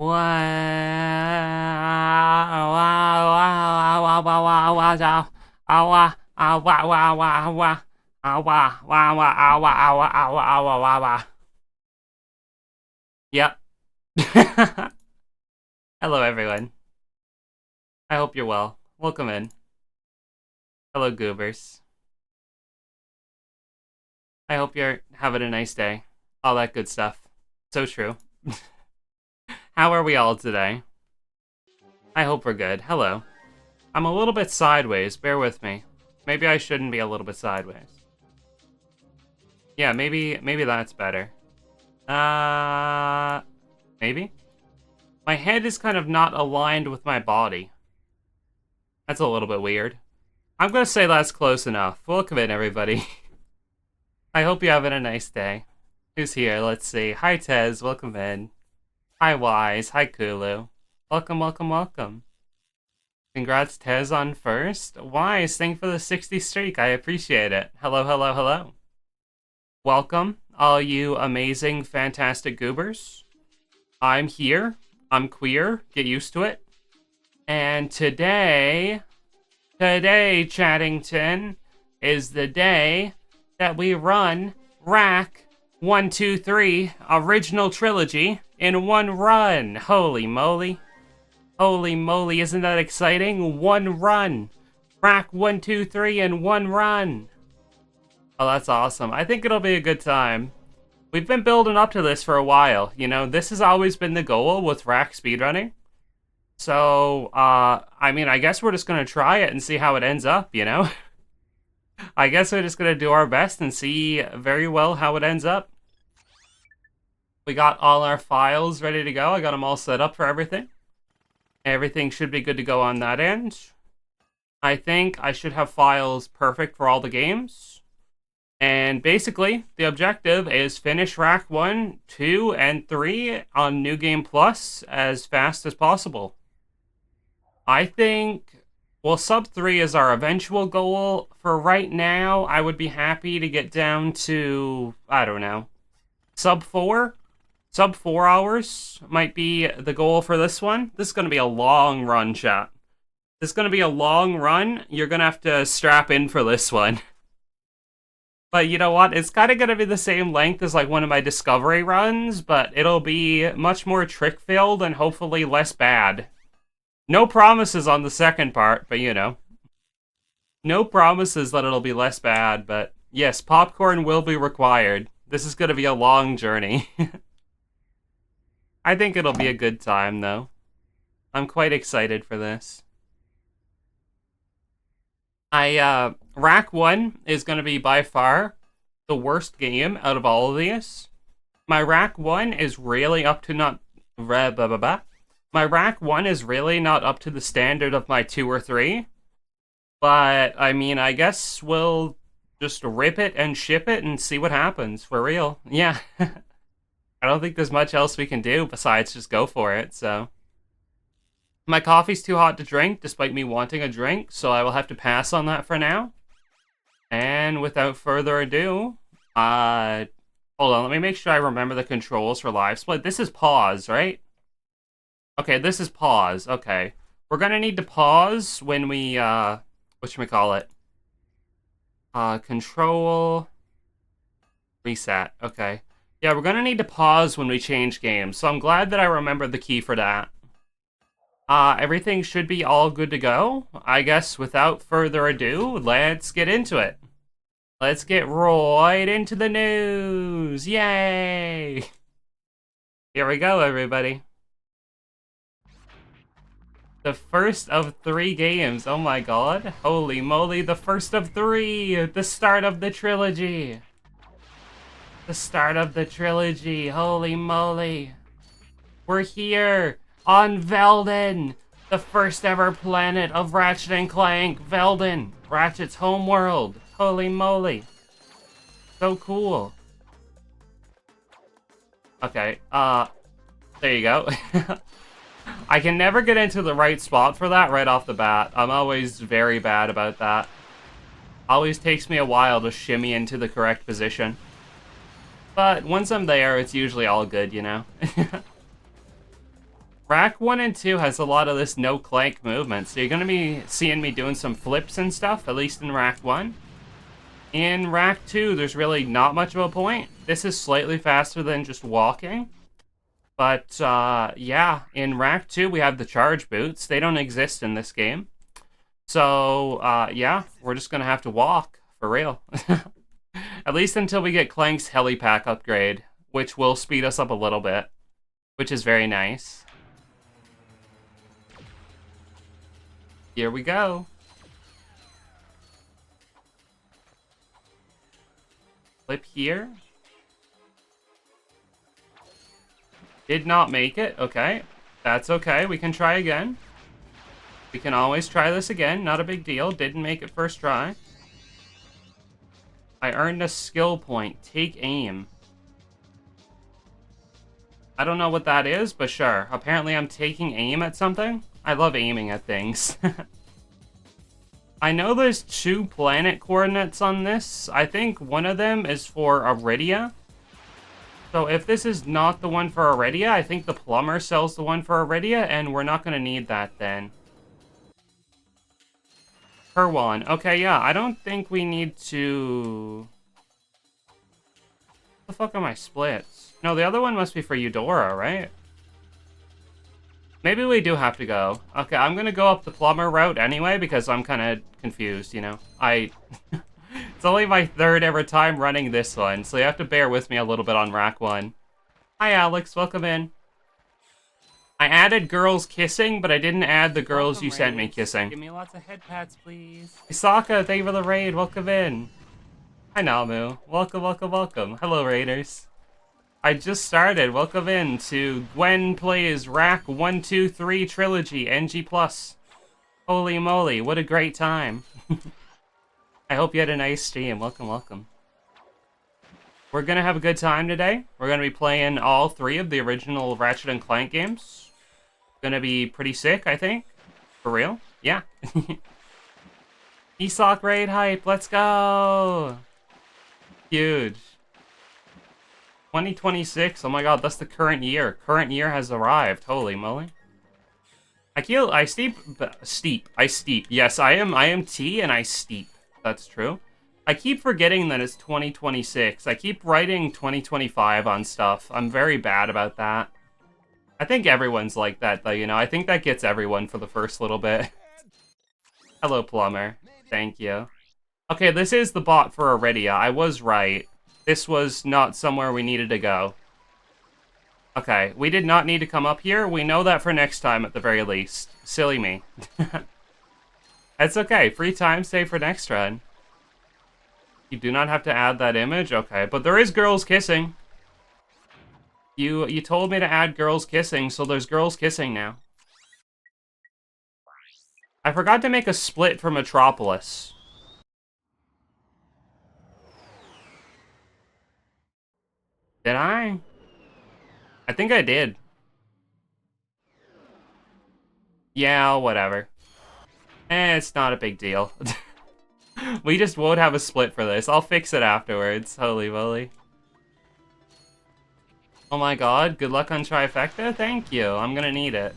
Yep. Hello, everyone. I hope you're well. Welcome in. Hello, goobers. I hope you're having a nice day. All that good stuff. So true. How are we all today? I hope we're good. Hello. I'm a little bit sideways. Bear with me. Maybe I shouldn't be a little bit sideways. Yeah, maybe that's better. Maybe? My head is kind of not aligned with my body. That's a little bit weird. I'm gonna say that's close enough. Welcome in, everybody. I hope you're having a nice day. Who's here? Let's see. Hi, Tez. Welcome in. Hi, Wise. Hi, Kulu. Welcome, welcome, welcome. Congrats, Tez, on first. Wise, thank you for the 60 streak. I appreciate it. Hello, hello, hello. Welcome, all you amazing, fantastic goobers. I'm here. I'm queer. Get used to it. And today, Chattington, is the day that we run RaC 1, 2, 3 original trilogy in one run. Holy moly. Holy moly, isn't that exciting? One run. RaC 1, 2, 3 in one run. Oh, that's awesome. I think it'll be a good time. We've been building up to this for a while. You know, this has always been the goal with RaC speedrunning. So, I mean, I guess we're just gonna try it and see how it ends up, you know? I guess we're just gonna do our best and see very well how it ends up. We got all our files ready to go. I got them all set up for everything. Everything should be good to go on that end. I think I should have files perfect for all the games. And basically, the objective is finish RaC 1, 2, and 3 on New Game Plus as fast as possible. I think, well, sub 3 is our eventual goal. For right now, I would be happy to get down to, I don't know, sub 4? Sub 4 hours might be the goal for this one. This is going to be a long run, chat. This is going to be a long run. You're going to have to strap in for this one. But you know what? It's kind of going to be the same length as like one of my Discovery runs, but it'll be much more trick-filled and hopefully less bad. No promises on the second part, but you know. No promises that it'll be less bad, but yes, popcorn will be required. This is going to be a long journey. I think it'll be a good time, though. I'm quite excited for this. RaC 1 is going to be by far the worst game out of all of these. My RaC 1 is really up to not... My RaC 1 is really not up to the standard of my 2 or 3. But, I mean, I guess we'll just rip it and ship it and see what happens, for real. Yeah. I don't think there's much else we can do besides just go for it, so... My coffee's too hot to drink, despite me wanting a drink, so I will have to pass on that for now. And without further ado, hold on, let me make sure I remember the controls for live split. This is pause, right? Okay, this is pause, okay. We're gonna need to pause when we, whatchamacallit? Control... Reset, okay. Yeah, we're gonna need to pause when we change games, so I'm glad that I remembered the key for that. Everything should be all good to go. I guess without further ado, let's get into it. Let's get right into the news. Yay! Here we go, everybody. The first of 3 games. Oh my god. Holy moly, the first of 3! The start of the trilogy. The start of the trilogy. Holy moly. We're here. On Velden, the first ever planet of Ratchet & Clank, Velden, Ratchet's homeworld. Holy moly. So cool. Okay, there you go. I can never get into the right spot for that right off the bat. I'm always very bad about that. Always takes me a while to shimmy into the correct position. But once I'm there, it's usually all good, you know? RaC 1 and 2 has a lot of this no-clank movement, so you're going to be seeing me doing some flips and stuff, at least in RaC 1. In RaC 2, there's really not much of a point. This is slightly faster than just walking. But, yeah, in RaC 2, we have the charge boots. They don't exist in this game. So, yeah, we're just going to have to walk, for real. At least until we get Clank's helipack upgrade, which will speed us up a little bit, which is very nice. Here we go. Flip here. Did not make it. Okay. That's okay. We can try again. We can always try this again. Not a big deal. Didn't make it first try. I earned a skill point. Take aim. I don't know what that is, but sure. Apparently I'm taking aim at something. I love aiming at things. I know there's 2 planet coordinates on this. I think one of them is for Iridia. So if this is not the one for Iridia, I think the plumber sells the one for Iridia, and we're not going to need that then. Per one. Okay, yeah, I don't think we need to... What the fuck are my splits? No, the other one must be for Eudora, right? Maybe we do have to go. Okay, I'm gonna go up the plumber route anyway, because I'm kind of confused, you know? It's only my 3rd ever time running this one, so you have to bear with me a little bit on RaC 1. Hi, Alex. Welcome in. I added girls kissing, but I didn't add the girls you sent me kissing. Give me lots of head pats, please. Isaka, thank you for the raid. Welcome in. Hi, Namu. Welcome, welcome, welcome. Hello, raiders. I just started. Welcome in to Gwen Plays RaC 1, 2, 3 Trilogy NG+. Holy moly, what a great time. I hope you had a nice stream. Welcome, welcome. We're gonna have a good time today. We're gonna be playing all 3 of the original Ratchet & Clank games. Gonna be pretty sick, I think. For real? Yeah. ESOC raid hype, let's go! Huge. 2026, oh my god, that's the current year. Current year has arrived, holy moly. I steep. Yes, I am tea and I steep. That's true. I keep forgetting that it's 2026. I keep writing 2025 on stuff. I'm very bad about that. I think everyone's like that, though, you know? I think that gets everyone for the first little bit. Hello, plumber. Thank you. Okay, this is the bot for Iridia. I was right. This was not somewhere we needed to go. Okay, we did not need to come up here. We know that for next time, at the very least. Silly me. That's okay. Free time save for next run. You do not have to add that image? Okay, but there is girls kissing. You told me to add girls kissing, so there's girls kissing now. I forgot to make a split for Metropolis. Did I? I think I did. Yeah, whatever. It's not a big deal. We just won't have a split for this. I'll fix it afterwards. Holy moly. Oh my god, good luck on Trifecta? Thank you. I'm gonna need it.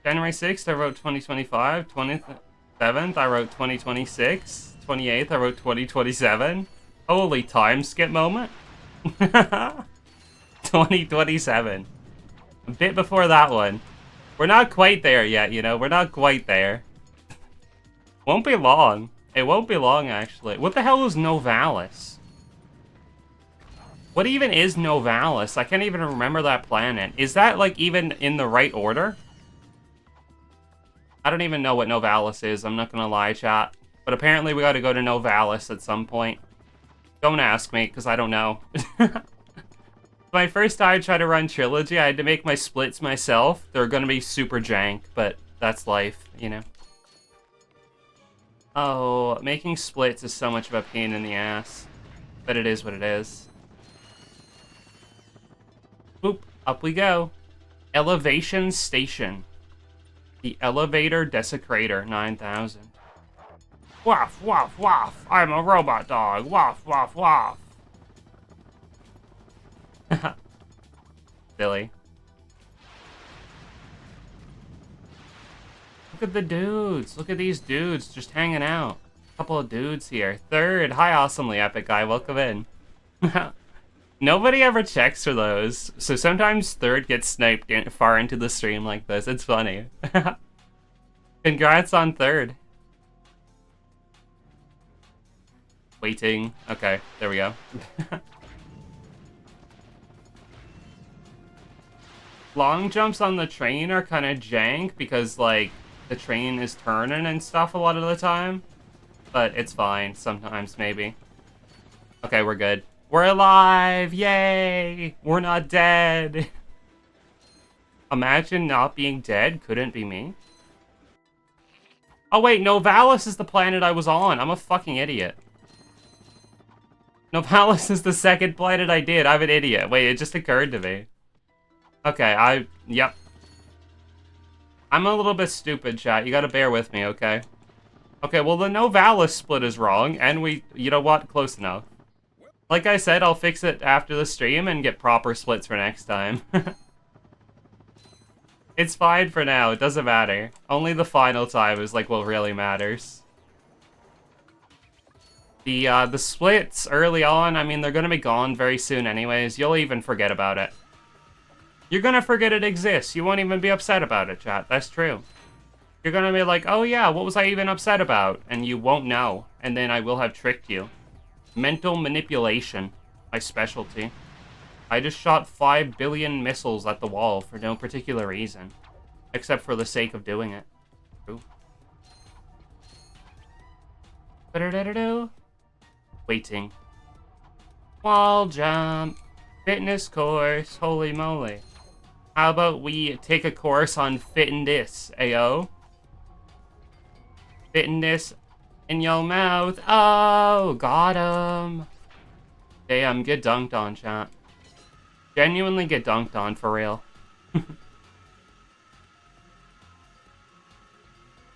January 6th, I wrote 2025. 27th, I wrote 2026. 28th, I wrote 2027. Holy time skip moment. 2027. A bit before that one. We're not quite there yet, you know? We're not quite there. Won't be long. It won't be long, actually. What the hell is Novalis? What even is Novalis? I can't even remember that planet. Is that, like, even in the right order? I don't even know what Novalis is. I'm not gonna lie, chat. But apparently we gotta go to Novalis at some point. Don't ask me, because I don't know. My first time I tried to run Trilogy, I had to make my splits myself. They're gonna be super jank, but that's life, you know? Oh, making splits is so much of a pain in the ass. But it is what it is. Boop, up we go. Elevation Station. The Elevator Desecrator 9000. Waff, waff, waff. I'm a robot dog. Waff, waff, waff. Silly. Look at the dudes. Look at these dudes just hanging out. A couple of dudes here. Third. Hi, awesomely epic guy. Welcome in. Nobody ever checks for those. So sometimes third gets sniped far into the stream like this. It's funny. Congrats on third. Waiting. Okay, there we go. Long jumps on the train are kind of jank because, like, the train is turning and stuff a lot of the time. But it's fine sometimes, maybe. Okay, we're good. We're alive! Yay! We're not dead! Imagine not being dead couldn't be me. Oh wait, Novalis is the planet I was on. I'm a fucking idiot. Novalis is the second planet I did. I'm an idiot. Wait, it just occurred to me. Okay, yep. I'm a little bit stupid, chat. You gotta bear with me, okay? Okay, well, the Novalis split is wrong, and you know what? Close enough. Like I said, I'll fix it after the stream and get proper splits for next time. It's fine for now. It doesn't matter. Only the final time is, like, what really matters. The splits early on, I mean, they're gonna be gone very soon anyways. You'll even forget about it. You're gonna forget it exists. You won't even be upset about it, chat. That's true. You're gonna be like, oh yeah, what was I even upset about? And you won't know. And then I will have tricked you. Mental manipulation. My specialty. I just shot 5 billion missiles at the wall for no particular reason. Except for the sake of doing it. Ooh. Ba-da-da-da-do. Waiting. Wall jump. Fitness course. Holy moly. How about we take a course on fitting this, ayo? Fitting this in your mouth. Oh, got him. Damn, get dunked on, chat. Genuinely get dunked on, for real.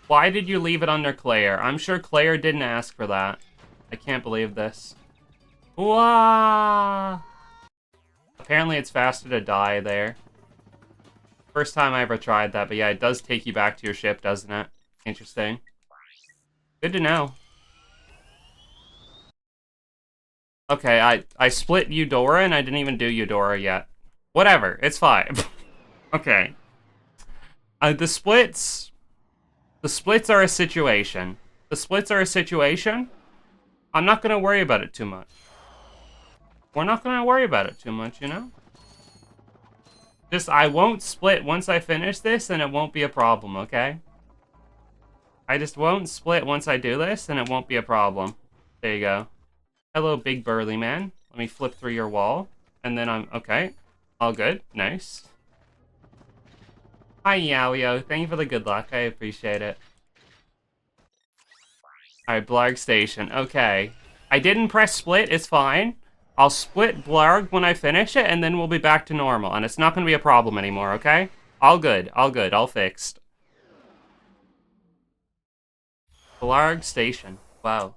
Why did you leave it under Claire? I'm sure Claire didn't ask for that. I can't believe this. Wah! Apparently it's faster to die there. First time I ever tried that, but yeah, it does take you back to your ship, doesn't it? Interesting. Good to know. Okay, I split Eudora and I didn't even do Eudora yet. Whatever, it's fine. Okay. The splits are a situation. The splits are a situation. I'm not gonna worry about it too much. We're not gonna worry about it too much, you know? Just, I won't split once I finish this, and it won't be a problem, okay? I just won't split once I do this, and it won't be a problem. There you go. Hello, big burly man. Let me flip through your wall. And then okay. All good. Nice. Hi, Yowie. Thank you for the good luck. I appreciate it. Alright, Blarg Station. Okay. I didn't press split. It's fine. I'll split Blarg when I finish it, and then we'll be back to normal. And it's not going to be a problem anymore, okay? All good. All good. All fixed. Blarg Station. Wow.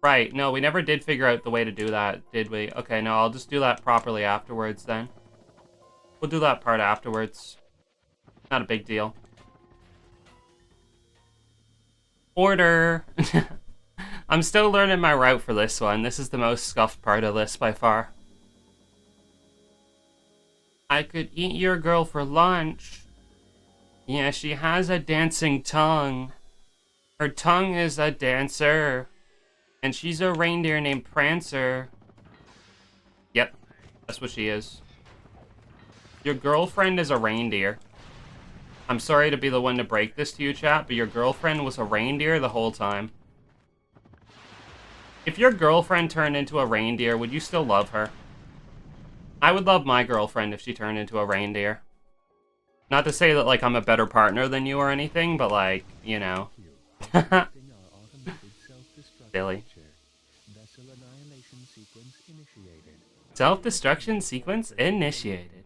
Right, no, we never did figure out the way to do that, did we? Okay, no, I'll just do that properly afterwards then. We'll do that part afterwards. Not a big deal. Order! I'm still learning my route for this one. This is the most scuffed part of this by far. I could eat your girl for lunch. Yeah, she has a dancing tongue. Her tongue is a dancer. And she's a reindeer named Prancer. Yep, that's what she is. Your girlfriend is a reindeer. I'm sorry to be the one to break this to you, chat, but your girlfriend was a reindeer the whole time. If your girlfriend turned into a reindeer, would you still love her? I would love my girlfriend if she turned into a reindeer. Not to say that, like, I'm a better partner than you or anything, but, like, you know. Silly. Self-destruction sequence initiated.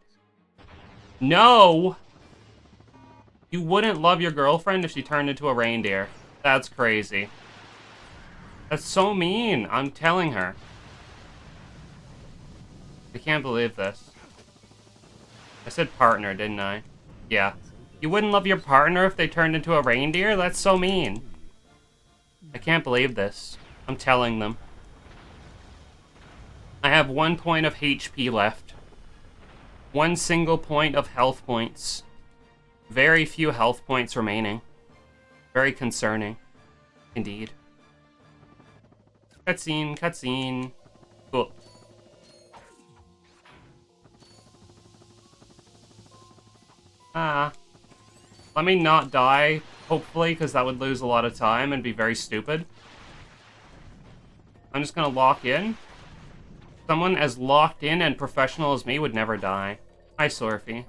No! You wouldn't love your girlfriend if she turned into a reindeer. That's crazy. That's so mean. I'm telling her. I can't believe this. I said partner, didn't I? Yeah. You wouldn't love your partner if they turned into a reindeer? That's so mean. I can't believe this. I'm telling them. I have 1 point of HP left. 1 single point of health points. Very few health points remaining. Very concerning. Indeed. Cutscene, cutscene. Cool. Let me not die, hopefully, because that would lose a lot of time and be very stupid. I'm just gonna lock in. Someone as locked in and professional as me would never die. Hi, Sorfi.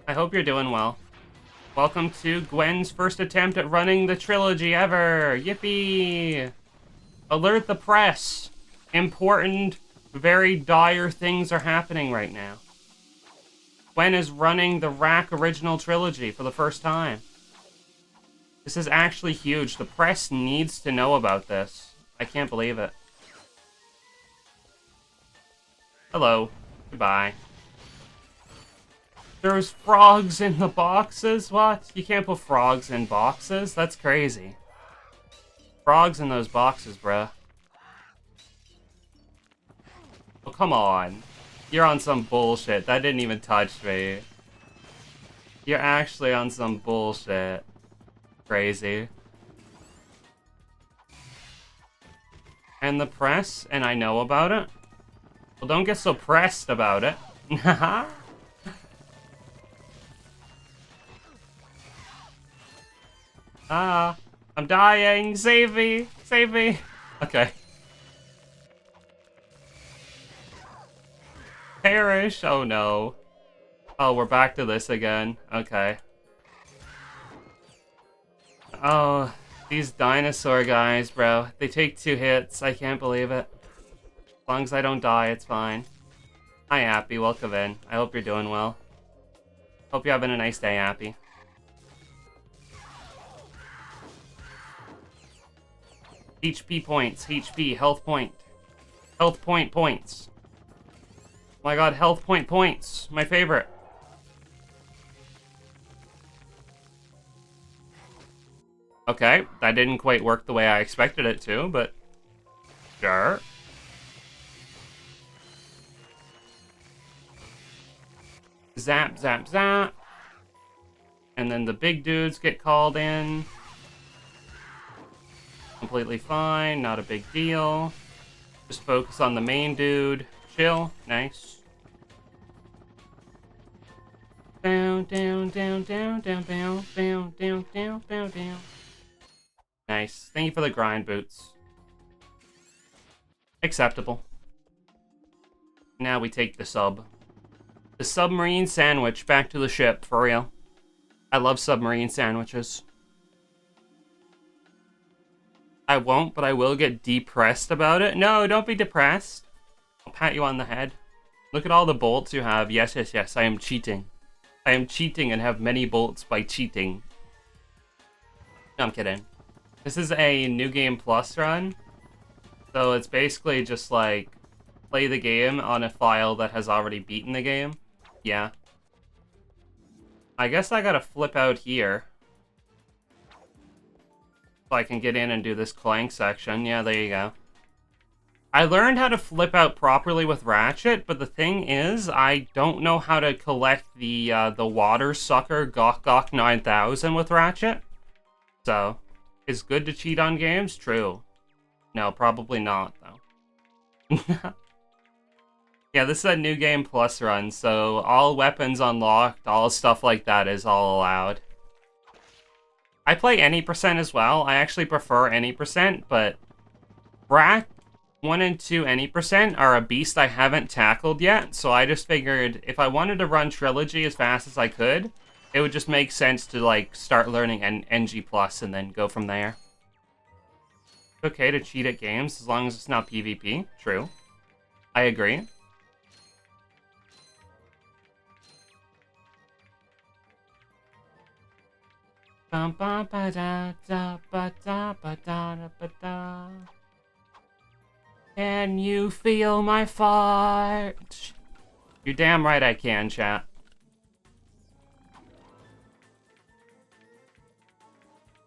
I hope you're doing well. Welcome to Gwen's first attempt at running the trilogy ever. Yippee! Alert the press. Important, very dire things are happening right now. Gwen is running the RaC original trilogy for the first time. This is actually huge. The press needs to know about this. I can't believe it. Hello. Goodbye. There's frogs in the boxes? What? You can't put frogs in boxes? That's crazy. Frogs in those boxes, bruh. Oh, come on. You're on some bullshit. That didn't even touch me. You're actually on some bullshit. Crazy. And the press, and I know about it? Well, don't get so pressed about it. I'm dying. Save me. Save me. Okay. Perish. Oh, no. Oh, we're back to this again. Okay. Oh, these dinosaur guys, bro. They take 2 hits. I can't believe it. As long as I don't die, it's fine. Hi, Appy. Welcome in. I hope you're doing well. Hope you're having a nice day, Appy. HP points. HP. Health point. Health point points. Oh my god, health point points. My favorite. Okay, that didn't quite work the way I expected it to, but sure. Zap, zap, zap. And then the big dudes get called in. Completely fine, not a big deal. Just focus on the main dude. Chill, nice. Down, down, down, down, down, down, down, down, down, down, down. Nice. Thank you for the grind boots. Acceptable. Now we take the sub. The submarine sandwich back to the ship, for real. I love submarine sandwiches. I won't, but I will get depressed about it. No, don't be depressed. I'll pat you on the head. Look at all the bolts you have. Yes, yes, yes, I am cheating. I am cheating and have many bolts by cheating. No, I'm kidding. This is a New Game Plus run. So it's basically just like, play the game on a file that has already beaten the game. Yeah. I guess I gotta flip out here. So I can get in and do this Clank section. Yeah, there you go. I learned how to flip out properly with Ratchet, but the thing is, I don't know how to collect the water sucker Gok Gok 9000 with Ratchet. So, is good to cheat on games? True. No, probably not, though. Yeah, this is a New Game Plus run, so all weapons unlocked, all stuff like that is all allowed. I play any percent as well. I actually prefer any percent, but RaC 1 and 2 any percent are a beast I haven't tackled yet, so I just figured if I wanted to run Trilogy as fast as I could, it would just make sense to like start learning NG Plus and then go from there. It's okay to cheat at games as long as it's not PvP. True. I agree. Can you feel my fart? You're damn right I can, chat.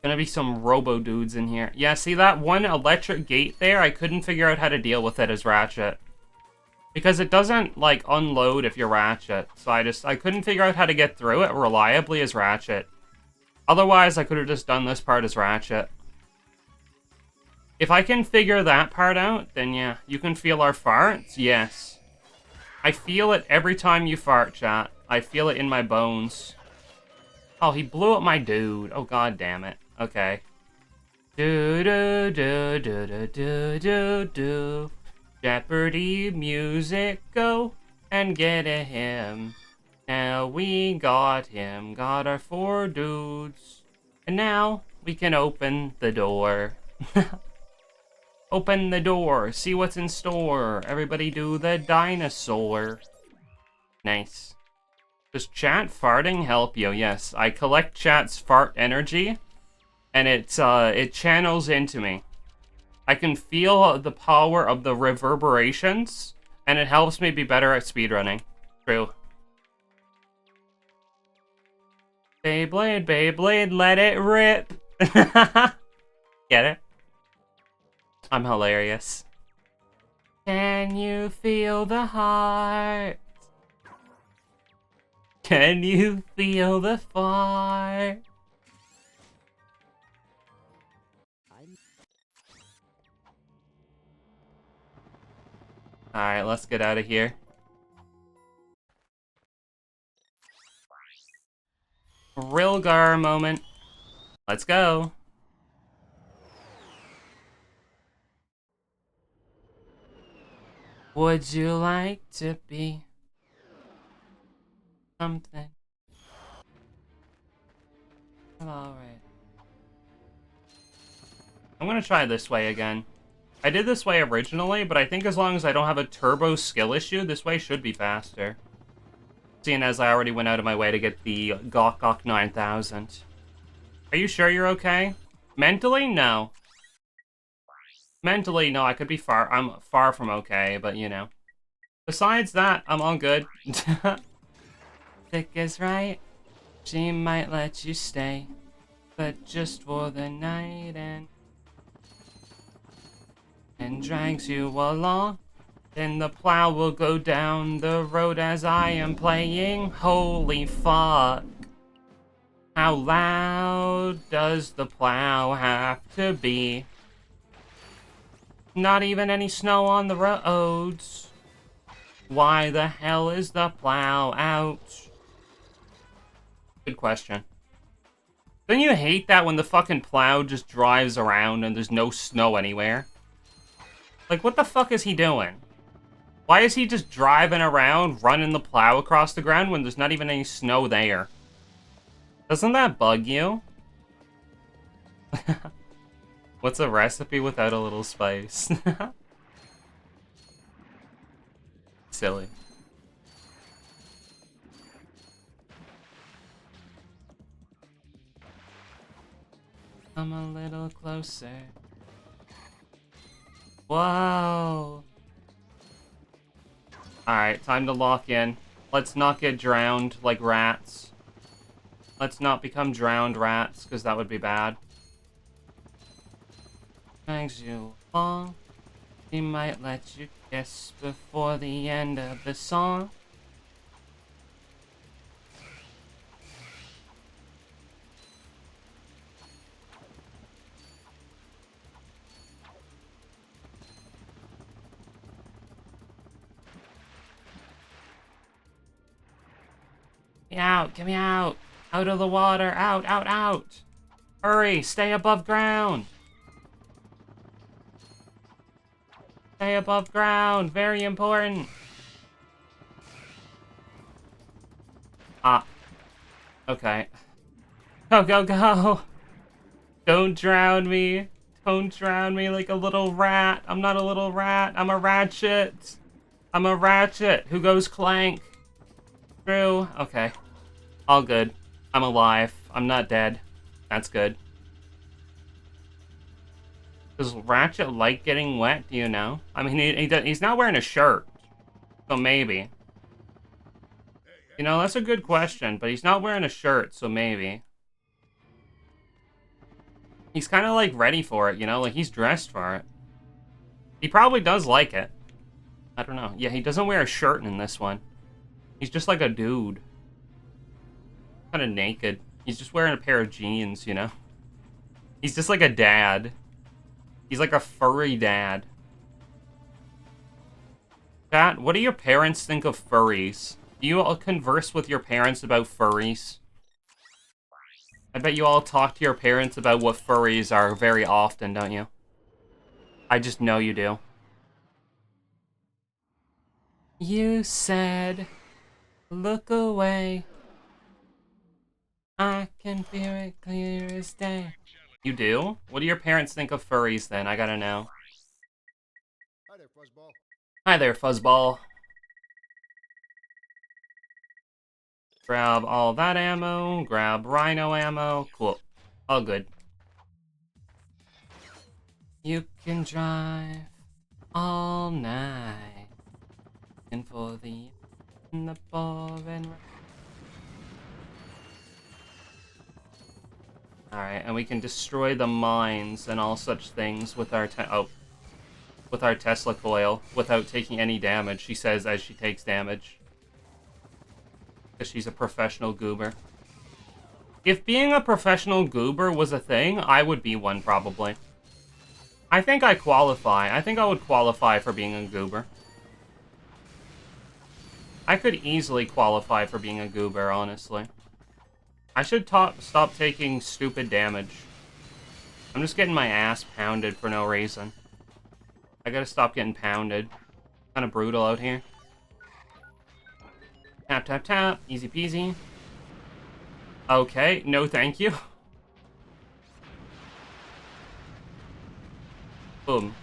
Gonna be some robo dudes in here. Yeah, see that one electric gate there? I couldn't figure out how to deal with it as Ratchet. Because it doesn't, like, unload if you're Ratchet. So I couldn't figure out how to get through it reliably as Ratchet. Otherwise, I could have just done this part as Ratchet. If I can figure that part out, then yeah. You can feel our farts? Yes. I feel it every time you fart, chat. I feel it in my bones. Oh, he blew up my dude. Oh, god damn it. Okay. Do do do do do do do do. Jeopardy music, go and get him. Now we got him, got our 4 dudes. And now we can open the door. Open the door, see what's in store. Everybody do the dinosaur. Nice. Does chat farting help you? Yes, I collect chat's fart energy, and it channels into me. I can feel the power of the reverberations, and it helps me be better at speedrunning. True. Beyblade, Beyblade, let it rip. Get it? I'm hilarious. Can you feel the heart? Can you feel the fart? Alright, let's get out of here. Rilgar moment. Let's go. Would you like to be something? Alright. I'm gonna try this way again. I did this way originally, but I think as long as I don't have a turbo skill issue, this way should be faster. Seeing as I already went out of my way to get the Gawk Gawk 9000. Are you sure you're okay? Mentally, no. Mentally, no, I could be I'm far from okay, but you know. Besides that, I'm all good. Thick is right. She might let you stay, but just for the night and drags you along. Then the plow will go down the road as I am playing. Holy fuck. How loud does the plow have to be? Not even any snow on the roads. Why the hell is the plow out? Good question. Don't you hate that when the fucking plow just drives around and there's no snow anywhere? Like, what the fuck is he doing? Why is he just driving around, running the plow across the ground when there's not even any snow there? Doesn't that bug you? What's a recipe without a little spice? Silly. Come a little closer. Whoa! Alright, time to lock in. Let's not get drowned like rats. Let's not become drowned rats, because that would be bad. Thanks you long. He might let you kiss before the end of the song. Get me out, get me out! Out of the water, out, out, out! Hurry, stay above ground! Stay above ground, very important! Ah. Okay. Go, go, go! Don't drown me! Don't drown me like a little rat! I'm not a little rat, I'm a ratchet! I'm a ratchet who goes clank! True. Okay. All good. I'm alive. I'm not dead. That's good. Does Ratchet like getting wet? Do you know? I mean, he's not wearing a shirt. So maybe. You know, that's a good question, but he's not wearing a shirt, so maybe. He's kind of, like, ready for it, you know? Like, he's dressed for it. He probably does like it. I don't know. Yeah, he doesn't wear a shirt in this one. He's just like a dude. Kind of naked. He's just wearing a pair of jeans, you know? He's just like a dad. He's like a furry dad. Chat, what do your parents think of furries? Do you all converse with your parents about furries? I bet you all talk to your parents about what furries are very often, don't you? I just know you do. You said, look away. I can feel it clear as day. You do? What do your parents think of furries then? I gotta know. Hi there, Fuzzball. Hi there, Fuzzball. Grab all that ammo, grab rhino ammo. Cool. All good. You can drive all night. And for the boring. Alright, and we can destroy the mines and all such things with our with our Tesla coil without taking any damage, she says as she takes damage. Because she's a professional goober. If being a professional goober was a thing, I would be one probably. I think I qualify. I think I would qualify for being a goober. I could easily qualify for being a goober, honestly. I should stop taking stupid damage. I'm just getting my ass pounded for no reason. I gotta stop getting pounded. Kind of brutal out here. Tap, tap, tap. Easy peasy. Okay, no thank you. Boom.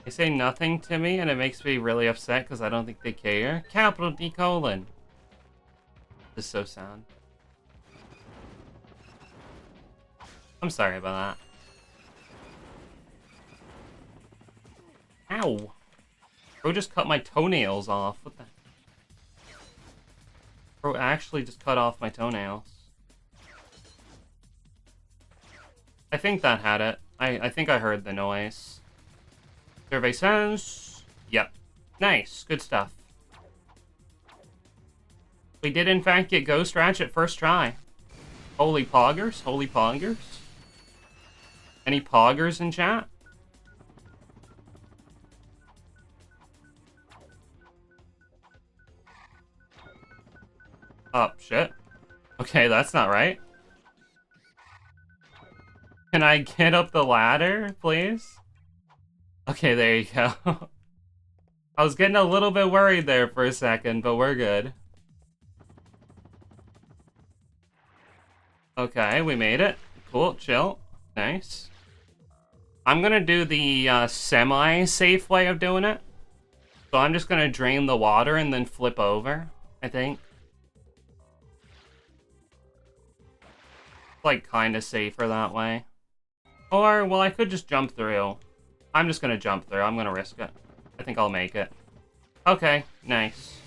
They say nothing to me, and it makes me really upset because I don't think they care. Capital D colon. This is so sad. I'm sorry about that. Ow. Bro just cut my toenails off. What the? Bro actually just cut off my toenails. I think that had it. I think I heard the noise. Survey says... Yep. Nice. Good stuff. We did, in fact, get Ghost Ratchet first try. Holy poggers. Holy poggers. Any poggers in chat? Oh, shit. Okay, that's not right. Can I get up the ladder, please? Okay, there you go. I was getting a little bit worried there for a second, but we're good. Okay, we made it. Cool, chill. Nice. I'm gonna do the semi-safe way of doing it. So I'm just gonna drain the water and then flip over, I think. Like, kinda safer that way. Or, well, I could just jump through. I'm just gonna jump through. I'm gonna risk it. I think I'll make it. Okay, nice.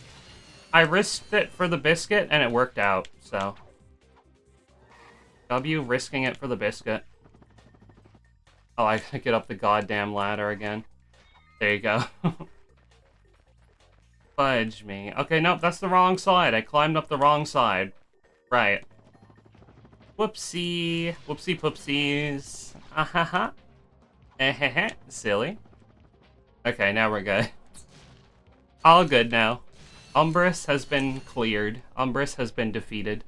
I risked it for the biscuit, and it worked out, so... W risking it for the biscuit. Oh, I gotta get up the goddamn ladder again. There you go. Fudge me. Okay, nope, that's the wrong side. I climbed up the wrong side. Right. Whoopsie. Whoopsie poopsies. Ahaha. Ehehe. Silly. Okay, now we're good. All good now. Umbrus has been cleared. Umbrus has been defeated.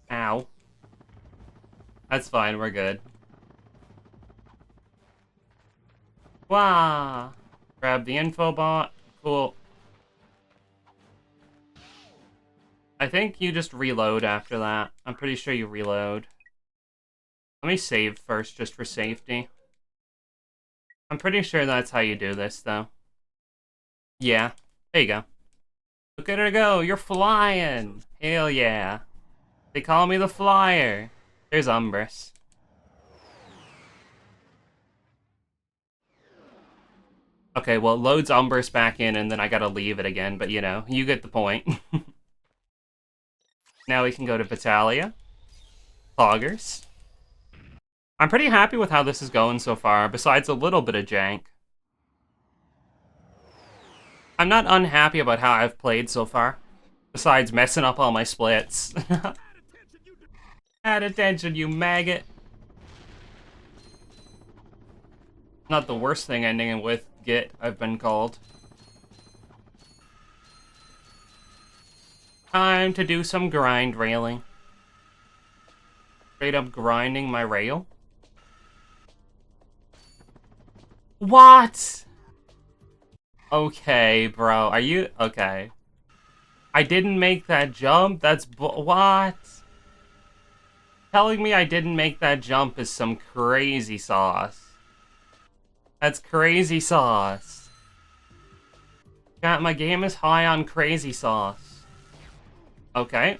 Ow. That's fine, we're good. Wah! Grab the info bot. Cool. I think you just reload after that. I'm pretty sure you reload. Let me save first, just for safety. I'm pretty sure that's how you do this, though. Yeah. There you go. Look at her go, you're flying. Hell yeah. They call me the flyer. There's Umbrus. Okay, well, it loads Umbrus back in, and then I gotta leave it again, but you know, you get the point. Now we can go to Battalia. Poggers. I'm pretty happy with how this is going so far, besides a little bit of jank. I'm not unhappy about how I've played so far, besides messing up all my splits. Add attention, you maggot. Not the worst thing ending with Git, I've been called. Time to do some grind railing. Straight up grinding my rail. What? Okay, bro. Are you... Okay. I didn't make that jump? That's... What? Telling me I didn't make that jump is some crazy sauce. That's crazy sauce. Chat, my game is high on crazy sauce. Okay.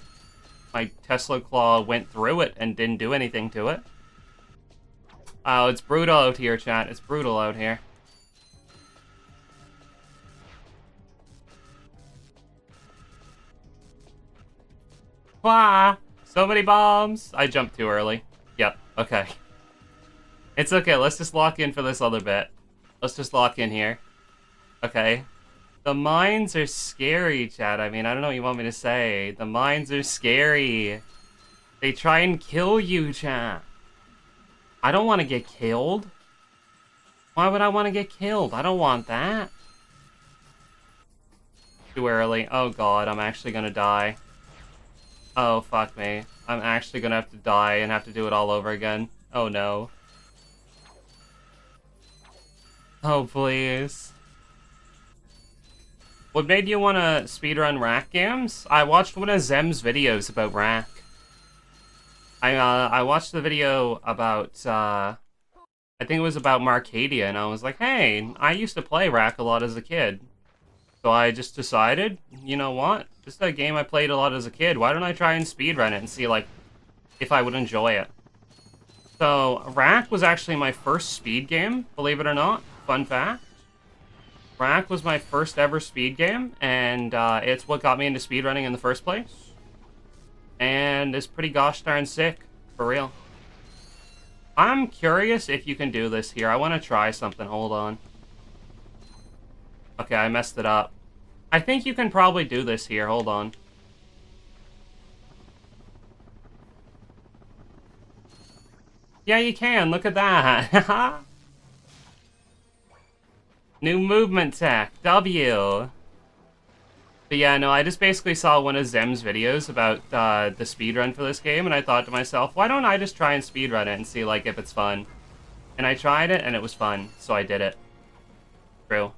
My Tesla Claw went through it and didn't do anything to it. Oh, it's brutal out here, chat. It's brutal out here. Wah! So many bombs! I jumped too early. Yep, okay. It's okay, let's just lock in for this other bit. Let's just lock in here. Okay. The mines are scary, chat. I mean, I don't know what you want me to say. The mines are scary. They try and kill you, chat. I don't want to get killed. Why would I want to get killed? I don't want that. Too early. Oh god, I'm actually gonna die. Oh, fuck me. I'm actually gonna have to die and have to do it all over again. Oh no. Oh, please. What made you want to speedrun RaC games? I watched one of Zem's videos about RaC. I watched the video about, I think it was about Marcadia, and I was like, hey, I used to play RaC a lot as a kid. So I just decided, you know what? This is a game I played a lot as a kid. Why don't I try and speedrun it and see, like, if I would enjoy it? So, RaC was actually my first speed game, believe it or not. Fun fact. RaC was my first ever speed game, and it's what got me into speedrunning in the first place. And it's pretty gosh darn sick, for real. I'm curious if you can do this here. I want to try something. Hold on. Okay, I messed it up. I think you can probably do this here. Hold on. Yeah, you can. Look at that. New movement tech. W. But yeah, no, I just basically saw one of Zem's videos about the speedrun for this game, and I thought to myself, why don't I just try and speedrun it and see, like, if it's fun? And I tried it, and it was fun, so I did it. True.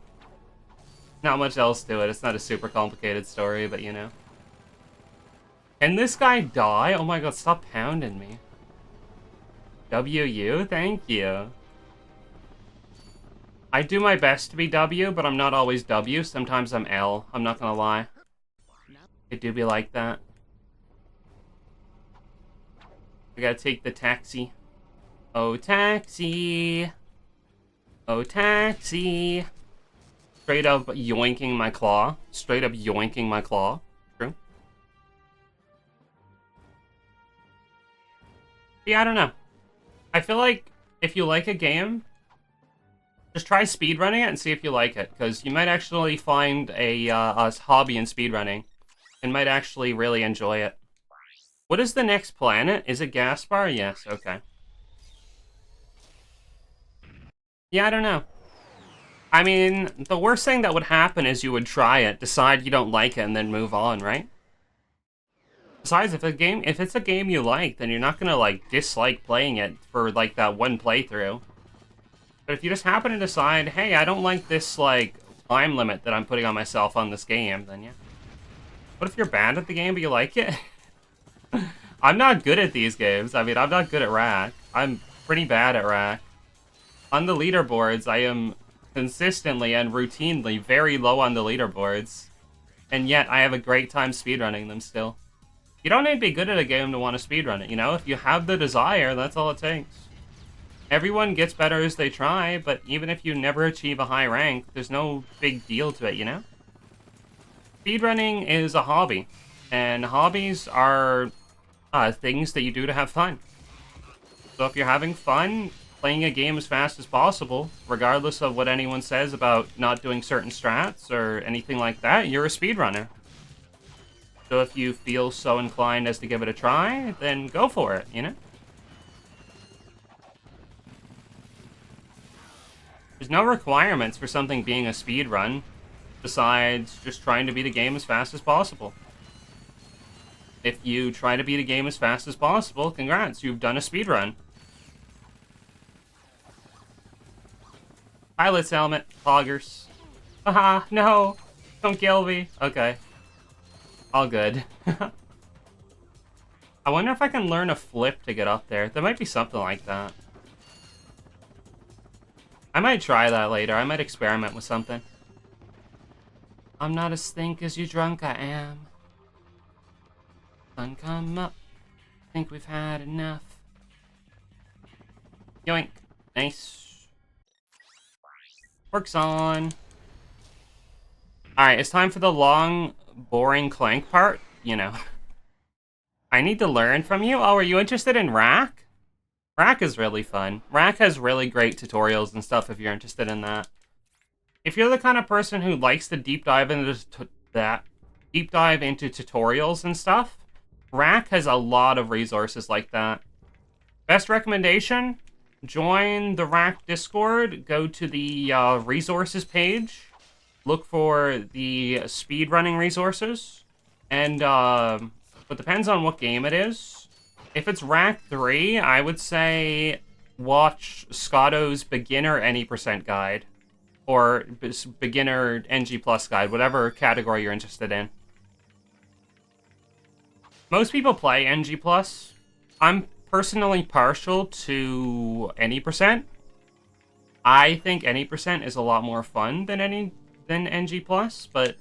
Not much else to it. It's not a super complicated story, but you know. Can this guy die? Oh my god, stop pounding me. WU? Thank you. I do my best to be W, but I'm not always W. Sometimes I'm L. I'm not gonna lie. It do be like that. I gotta take the taxi. Oh, taxi. Oh, taxi. Straight up yoinking my claw. Straight up yoinking my claw. True. Yeah, I don't know. I feel like if you like a game, just try speedrunning it and see if you like it, because you might actually find a hobby in speedrunning and might actually really enjoy it. What is the next planet? Is it Gaspar? Yes, okay. Yeah, I don't know. I mean, the worst thing that would happen is you would try it, decide you don't like it, and then move on, right? Besides, if it's a game you like, then you're not gonna, like, dislike playing it for, like, that one playthrough. But if you just happen to decide, hey, I don't like this, like, time limit that I'm putting on myself on this game, then yeah. What if you're bad at the game but you like it? I'm not good at these games. I mean, I'm not good at RaC. I'm pretty bad at RaC. On the leaderboards, I am consistently and routinely very low on the leaderboards. and yet I have a great time speedrunning them still. You don't need to be good at a game to want to speedrun it, you know? If you have the desire, that's all it takes. Everyone gets better as they try, but even if you never achieve a high rank, there's no big deal to it, you know? Speedrunning is a hobby, and hobbies are things that you do to have fun. So if you're having fun playing a game as fast as possible, regardless of what anyone says about not doing certain strats or anything like that, you're a speedrunner. So if you feel so inclined as to give it a try, then go for it, you know? There's no requirements for something being a speedrun, besides just trying to beat a game as fast as possible. If you try to beat a game as fast as possible, congrats, you've done a speedrun. Pilot's helmet, poggers. Haha, no! Don't kill me. Okay. All good. I wonder if I can learn a flip to get up there. There might be something like that. I might try that later. I might experiment with something. I'm not as stink as you drunk I am. Sun come up. Think we've had enough. Yoink. Nice. Works on. Alright, it's time for the long, boring Clank part. You know. I need to learn from you. Oh, are you interested in RaC? RaC is really fun. RaC has really great tutorials and stuff if you're interested in that. If you're the kind of person who likes to deep dive into tutorials and stuff, RaC has a lot of resources like that. Best recommendation, join the RaC Discord, go to the resources page, look for the speedrunning resources, and it depends on what game it is. If it's RaC 3, I would say watch Scotto's beginner any percent guide, or beginner NG plus guide, whatever category you're interested in. Most people play NG plus. I'm personally partial to any percent. I think any percent is a lot more fun than NG plus, but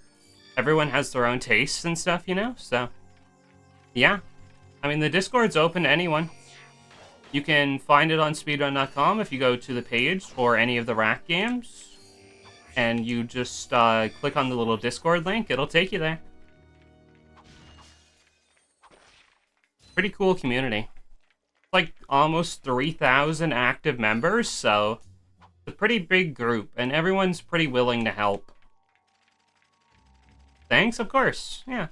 everyone has their own tastes and stuff, you know. So, yeah. I mean, the Discord's open to anyone. You can find it on speedrun.com if you go to the page for any of the RaC games. And you just click on the little Discord link, it'll take you there. Pretty cool community. It's like almost 3,000 active members, so it's a pretty big group, and everyone's pretty willing to help. Thanks, of course, yeah.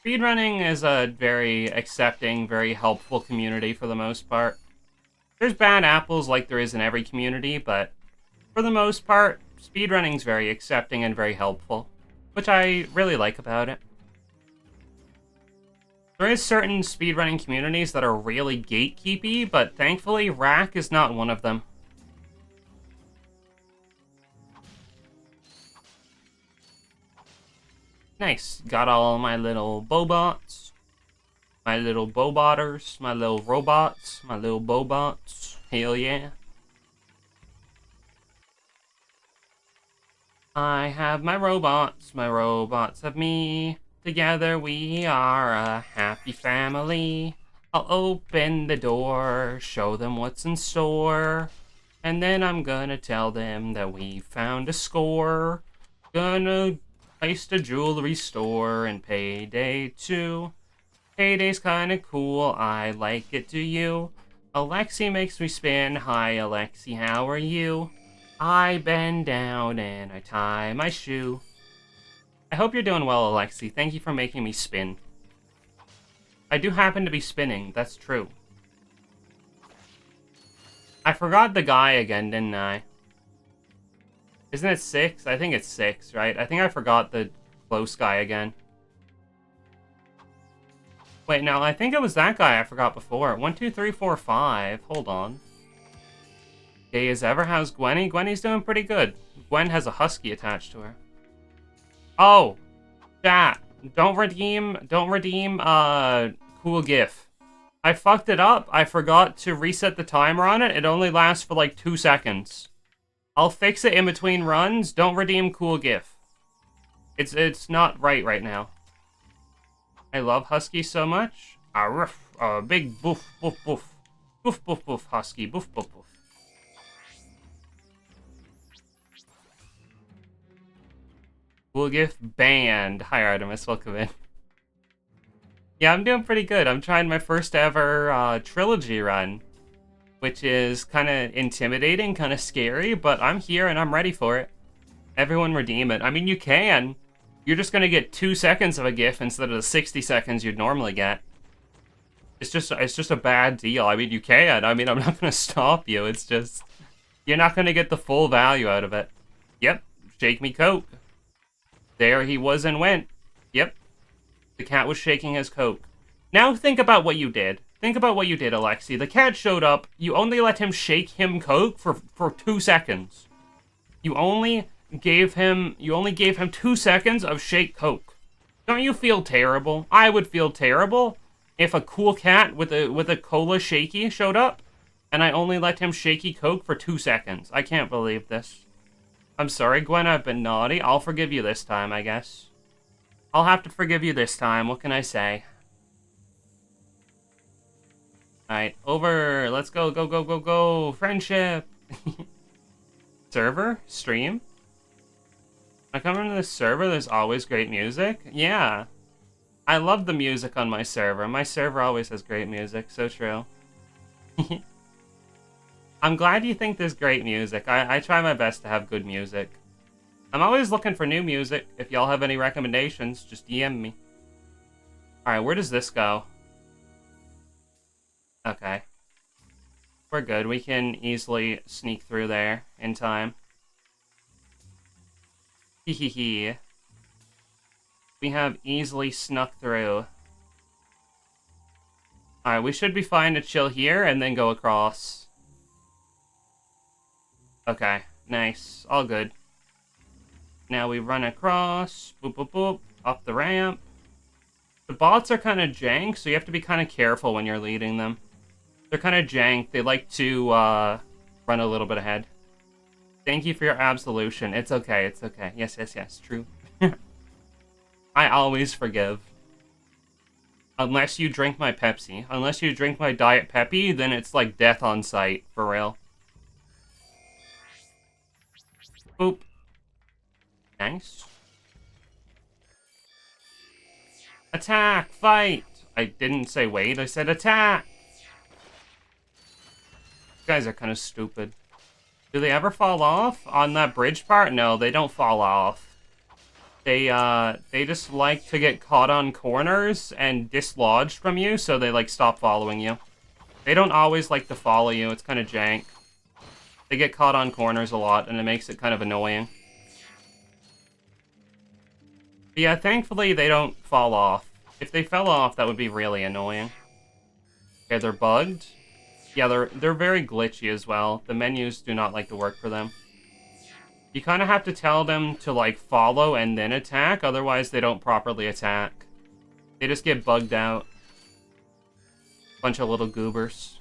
Speedrunning is a very accepting, very helpful community for the most part. There's bad apples like there is in every community, but for the most part, speedrunning's very accepting and very helpful, which I really like about it. There is certain speedrunning communities that are really gatekeepy, but thankfully RaC is not one of them. Nice. Got all my little bobots. My little bobotters. My little robots. My little bobots. Hell yeah. I have my robots. My robots have me. Together we are a happy family. I'll open the door, show them what's in store, and then I'm gonna tell them that we found a score. Gonna heist a jewelry store and payday too. Payday's kinda cool, I like it, do you? Alexi makes me spin, hi Alexi, how are you? I bend down and I tie my shoe. I hope you're doing well, Alexi. Thank you for making me spin. I do happen to be spinning, that's true. I forgot the guy again, didn't I? Isn't it 6? I think it's 6, right? I think I forgot the close guy again. Wait, no, I think it was that guy I forgot before. 1, 2, 3, 4, 5. Hold on. Day as ever. How's Gwenny? Gwenny's doing pretty good. Gwen has a husky attached to her. Oh, chat. Don't redeem, cool GIF. I fucked it up. I forgot to reset the timer on it. It only lasts for like 2 seconds. I'll fix it in between runs. Don't redeem cool GIF. It's not right now. I love Husky so much. Ruff, big boof, boof, boof. Boof, boof, boof, Husky, boof, boof, boof. Cool gift banned. Hi, Artemis, welcome in. Yeah, I'm doing pretty good. I'm trying my first ever trilogy run, which is kind of intimidating, kind of scary, but I'm here and I'm ready for it. Everyone redeem it. I mean, you can. You're just gonna get 2 seconds of a GIF instead of the 60 seconds you'd normally get. It's just a bad deal. I mean, you can. I mean, I'm not gonna stop you. It's just you're not gonna get the full value out of it. Yep, shake me Coke. There he was and went. Yep, the cat was shaking his Coke. Now think about what you did. Think about what you did, Alexi. The cat showed up. You only let him shake him Coke for 2 seconds. You only gave him 2 seconds of shake Coke. Don't you feel terrible? I would feel terrible if a cool cat with a cola shaky showed up and I only let him shaky Coke for 2 seconds. I can't believe this. I'm sorry, Gwen, I've been naughty. I'll forgive you this time, I guess. I'll have to forgive you this time. What can I say? Alright, over. Let's go, go, go, go, go. Friendship. Server? Stream? When I come into this server, there's always great music? Yeah. I love the music on my server. My server always has great music. So true. I'm glad you think there's great music. I try my best to have good music. I'm always looking for new music. If y'all have any recommendations, just DM me. Alright, where does this go? Okay. We're good. We can easily sneak through there in time. Hehehe. We have easily snuck through. Alright, we should be fine to chill here and then go across. Okay, nice. All good. Now we run across. Boop, boop, boop. Up the ramp. The bots are kind of jank, so you have to be kind of careful when you're leading them. They're kind of jank. They like to run a little bit ahead. Thank you for your absolution. It's okay. It's okay. Yes, yes, yes. True. I always forgive. Unless you drink my Pepsi. Unless you drink my Diet Peppy, then it's like death on sight. For real. Boop. Nice. Attack! Fight! I didn't say wait. I said attack! You guys are kind of stupid. Do they ever fall off on that bridge part? No, they don't fall off. They just like to get caught on corners and dislodged from you, so they, like, stop following you. They don't always like to follow you. It's kind of jank. They get caught on corners a lot, and it makes it kind of annoying. But yeah, thankfully, they don't fall off. If they fell off, that would be really annoying. Okay, they're bugged. Yeah, they're very glitchy as well. The menus do not like to work for them. You kind of have to tell them to, like, follow and then attack, otherwise they don't properly attack. They just get bugged out. Bunch of little goobers.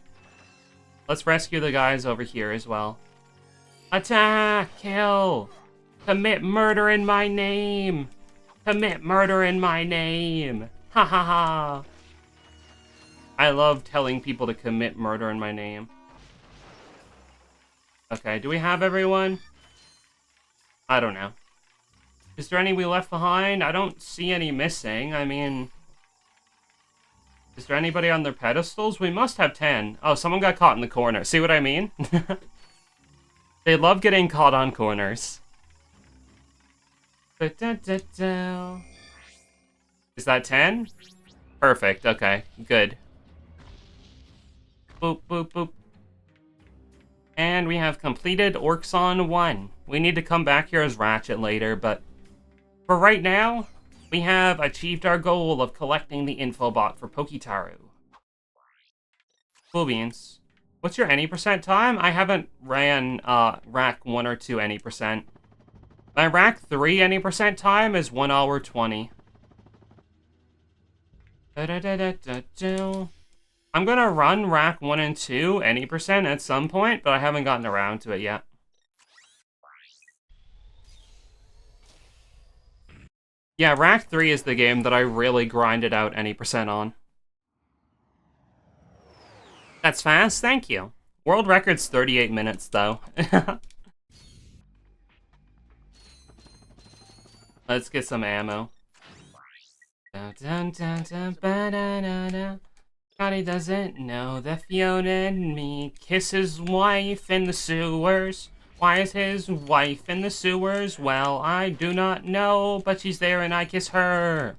Let's rescue the guys over here as well. Attack! Kill! Commit murder in my name! Commit murder in my name! Ha ha ha! I love telling people to commit murder in my name. Okay, do we have everyone? I don't know. Is there any we left behind? I don't see any missing. I mean... Is there anybody on their pedestals? We must have 10. Oh, someone got caught in the corner. See what I mean? They love getting caught on corners. Is that 10? Perfect, okay. Good. Boop, boop, boop. And we have completed Orxon 1. We need to come back here as Ratchet later, but for right now, we have achieved our goal of collecting the infobot for Poketaru. Cool beans. What's your any percent time? I haven't ran RaC 1 or 2 any percent. My RaC 3 any percent time is 1 hour 20. I'm gonna run RaC 1 and 2 any percent at some point, but I haven't gotten around to it yet. Yeah, RaC 3 is the game that I really grinded out any percent on. That's fast, thank you. World record's 38 minutes, though. Let's get some ammo. Dun, dun, dun, dun, ba-da-da-da. Scotty doesn't know that Fiona and me kiss his wife in the sewers. Why is his wife in the sewers? Well, I do not know, but she's there and I kiss her.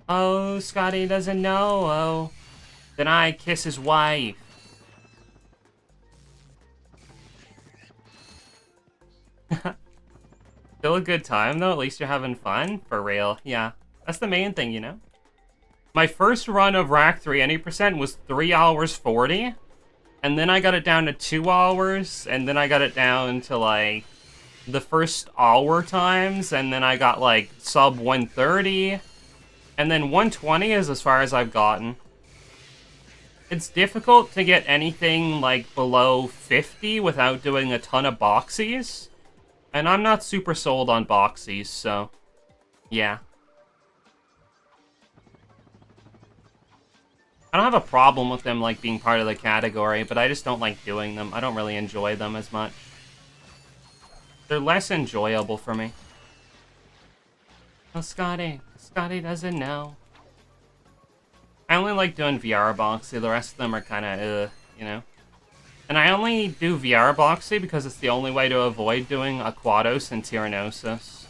Oh, Scotty doesn't know. Oh, then I kiss his wife. Still a good time, though. At least you're having fun. For real. Yeah. That's the main thing, you know? My first run of RaC 3 any percent was 3 hours 40. And then I got it down to 2 hours. And then I got it down to, like, the first hour times. And then I got, like, sub 130. And then 120 is as far as I've gotten. It's difficult to get anything, like, below 50 without doing a ton of boxies. And I'm not super sold on boxies, so yeah. I don't have a problem with them, like, being part of the category, but I just don't like doing them. I don't really enjoy them as much. They're less enjoyable for me. Oh, Scotty doesn't know. I only like doing VR boxy, the rest of them are kind of, you know? And I only do VR boxy because it's the only way to avoid doing Aquatos and Tyrannosis.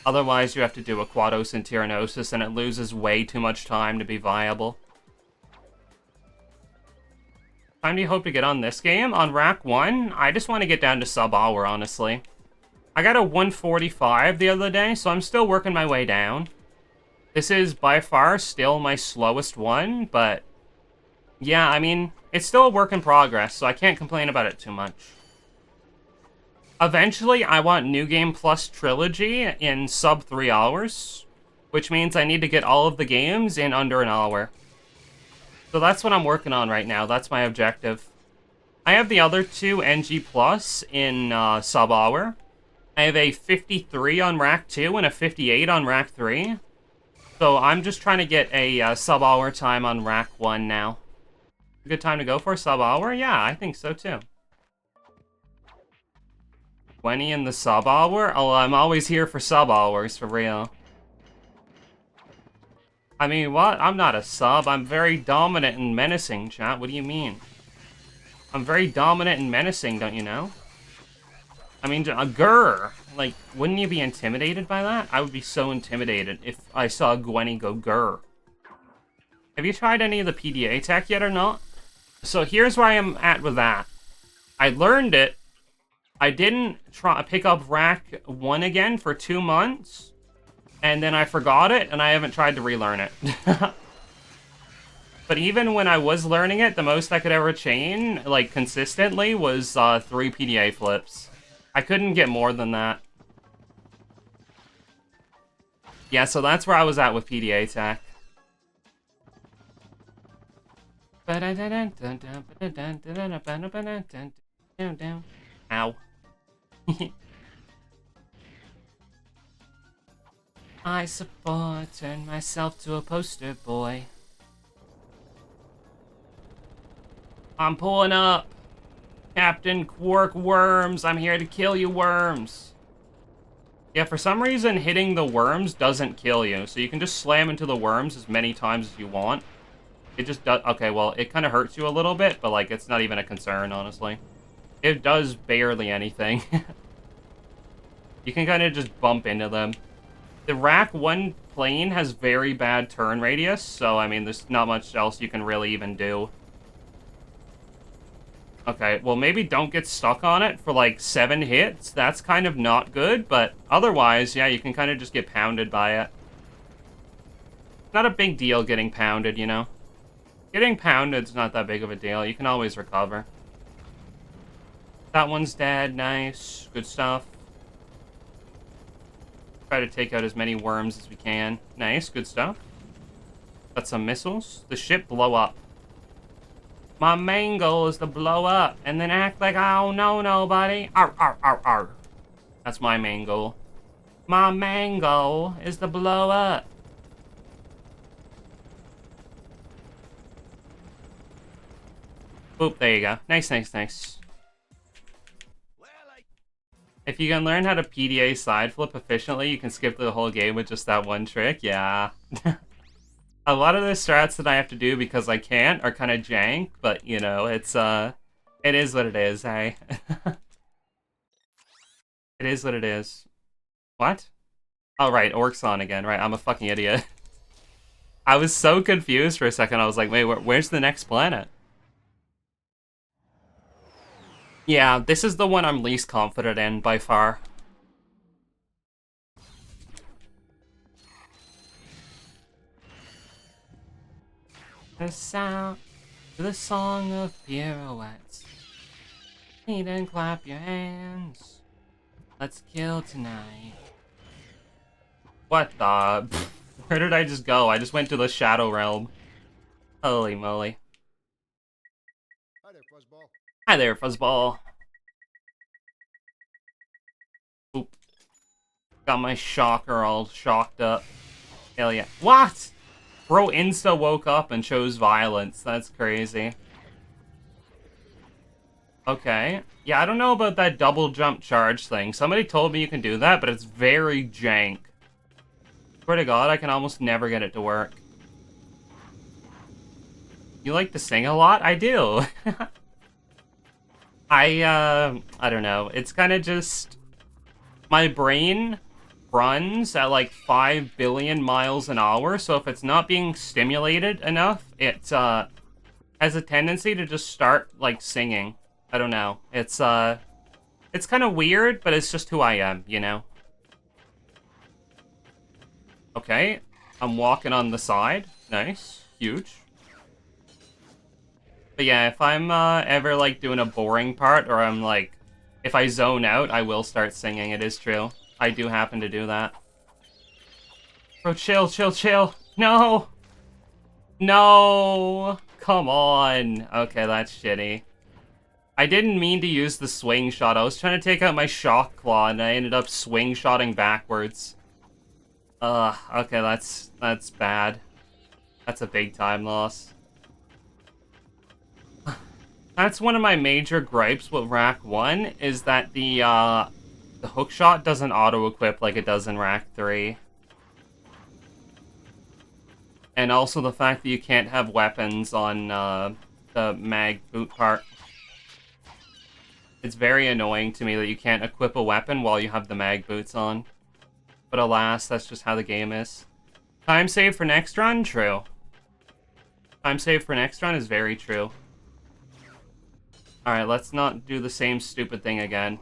Otherwise, you have to do Aquatos and Tyrannosis, and it loses way too much time to be viable. Time do you hope to get on this game? On RaC 1, I just want to get down to sub-hour, honestly. I got a 145 the other day, so I'm still working my way down. This is by far still my slowest one, but yeah, I mean, it's still a work in progress, so I can't complain about it too much. Eventually, I want New Game Plus Trilogy in sub 3 hours, which means I need to get all of the games in under an hour. So that's what I'm working on right now. That's my objective. I have the other two NG Plus in sub hour. I have a 53 on RaC 2 and a 58 on RaC 3. So I'm just trying to get a sub hour time on RaC 1 now. A good time to go for a sub hour? Yeah, I think so too. 20 in the sub hour? Oh, I'm always here for sub hours, for real. I mean, what? I'm not a sub. I'm very dominant and menacing, chat. What do you mean? I'm very dominant and menacing, don't you know? I mean, a grr. Like, wouldn't you be intimidated by that? I would be so intimidated if I saw Gwenny go grr. Have you tried any of the PDA tech yet or not? So here's where I am at with that. I learned it. I didn't pick up RaC 1 again for 2 months. And then I forgot it, and I haven't tried to relearn it. But even when I was learning it, the most I could ever chain, like, consistently, was 3 PDA flips. I couldn't get more than that. Yeah, so that's where I was at with PDA tech. Ow. I support, turn myself to a poster boy. I'm pulling up. Captain Quark Worms, I'm here to kill you, worms. Yeah, for some reason, hitting the worms doesn't kill you, so you can just slam into the worms as many times as you want. It just does. Okay, well, it kind of hurts you a little bit, but, like, it's not even a concern, honestly. It does barely anything. You can kind of just bump into them. The RaC 1 plane has very bad turn radius, so, I mean, there's not much else you can really even do. Okay, well, maybe don't get stuck on it for, like, 7 hits. That's kind of not good, but otherwise, yeah, you can kind of just get pounded by it. Not a big deal getting pounded, you know? Getting pounded's not that big of a deal. You can always recover. That one's dead. Nice. Good stuff. Try to take out as many worms as we can. Nice. Good stuff. Got some missiles. The ship blow up. My main goal is to blow up and then act like I don't know nobody. Arr, arr, arr, arr. That's my main goal. My mango is to blow up. Boop, there you go. Nice, nice, nice. If you can learn how to PDA side flip efficiently, you can skip the whole game with just that one trick. Yeah. A lot of the strats that I have to do because I can't are kind of jank, but you know, it is what it is, hey? It is what it is. What? Oh, right, Orc's on again, right, I'm a fucking idiot. I was so confused for a second, I was like, wait, where's the next planet? Yeah, this is the one I'm least confident in, by far. The song of pirouettes. Eat and clap your hands. Let's kill tonight. What the? Where did I just go? I just went to the Shadow Realm. Holy moly. Hi there, Fuzzball. Hi there, Fuzzball. Oop. Got my shocker all shocked up. Hell yeah. What? Bro insta woke up and chose violence. That's crazy. Okay. Yeah, I don't know about that double jump charge thing. Somebody told me you can do that, but it's very jank. Swear to God, I can almost never get it to work. You like to sing a lot? I do. I don't know. It's kind of just... My brain runs at like 5 billion miles an hour, so if it's not being stimulated enough, it has a tendency to just start like singing. I don't know. It's kind of weird, but it's just who I am, you know? Okay, I'm walking on the side. Nice. Huge. But yeah, if I'm ever like doing a boring part, or I'm like, if I zone out, I will start singing. It is true. I do happen to do that. Bro, chill, chill, chill. No! No! Come on. Okay, that's shitty. I didn't mean to use the swing shot. I was trying to take out my shock claw, and I ended up swing shotting backwards. Okay, that's bad. That's a big time loss. That's one of my major gripes with RaC 1, is that the hook shot doesn't auto-equip like it does in RaC 3. And also the fact that you can't have weapons on the mag boot part. It's very annoying to me that you can't equip a weapon while you have the mag boots on. But alas, that's just how the game is. Time save for next run? True. Time save for next run is very true. Alright, let's not do the same stupid thing again.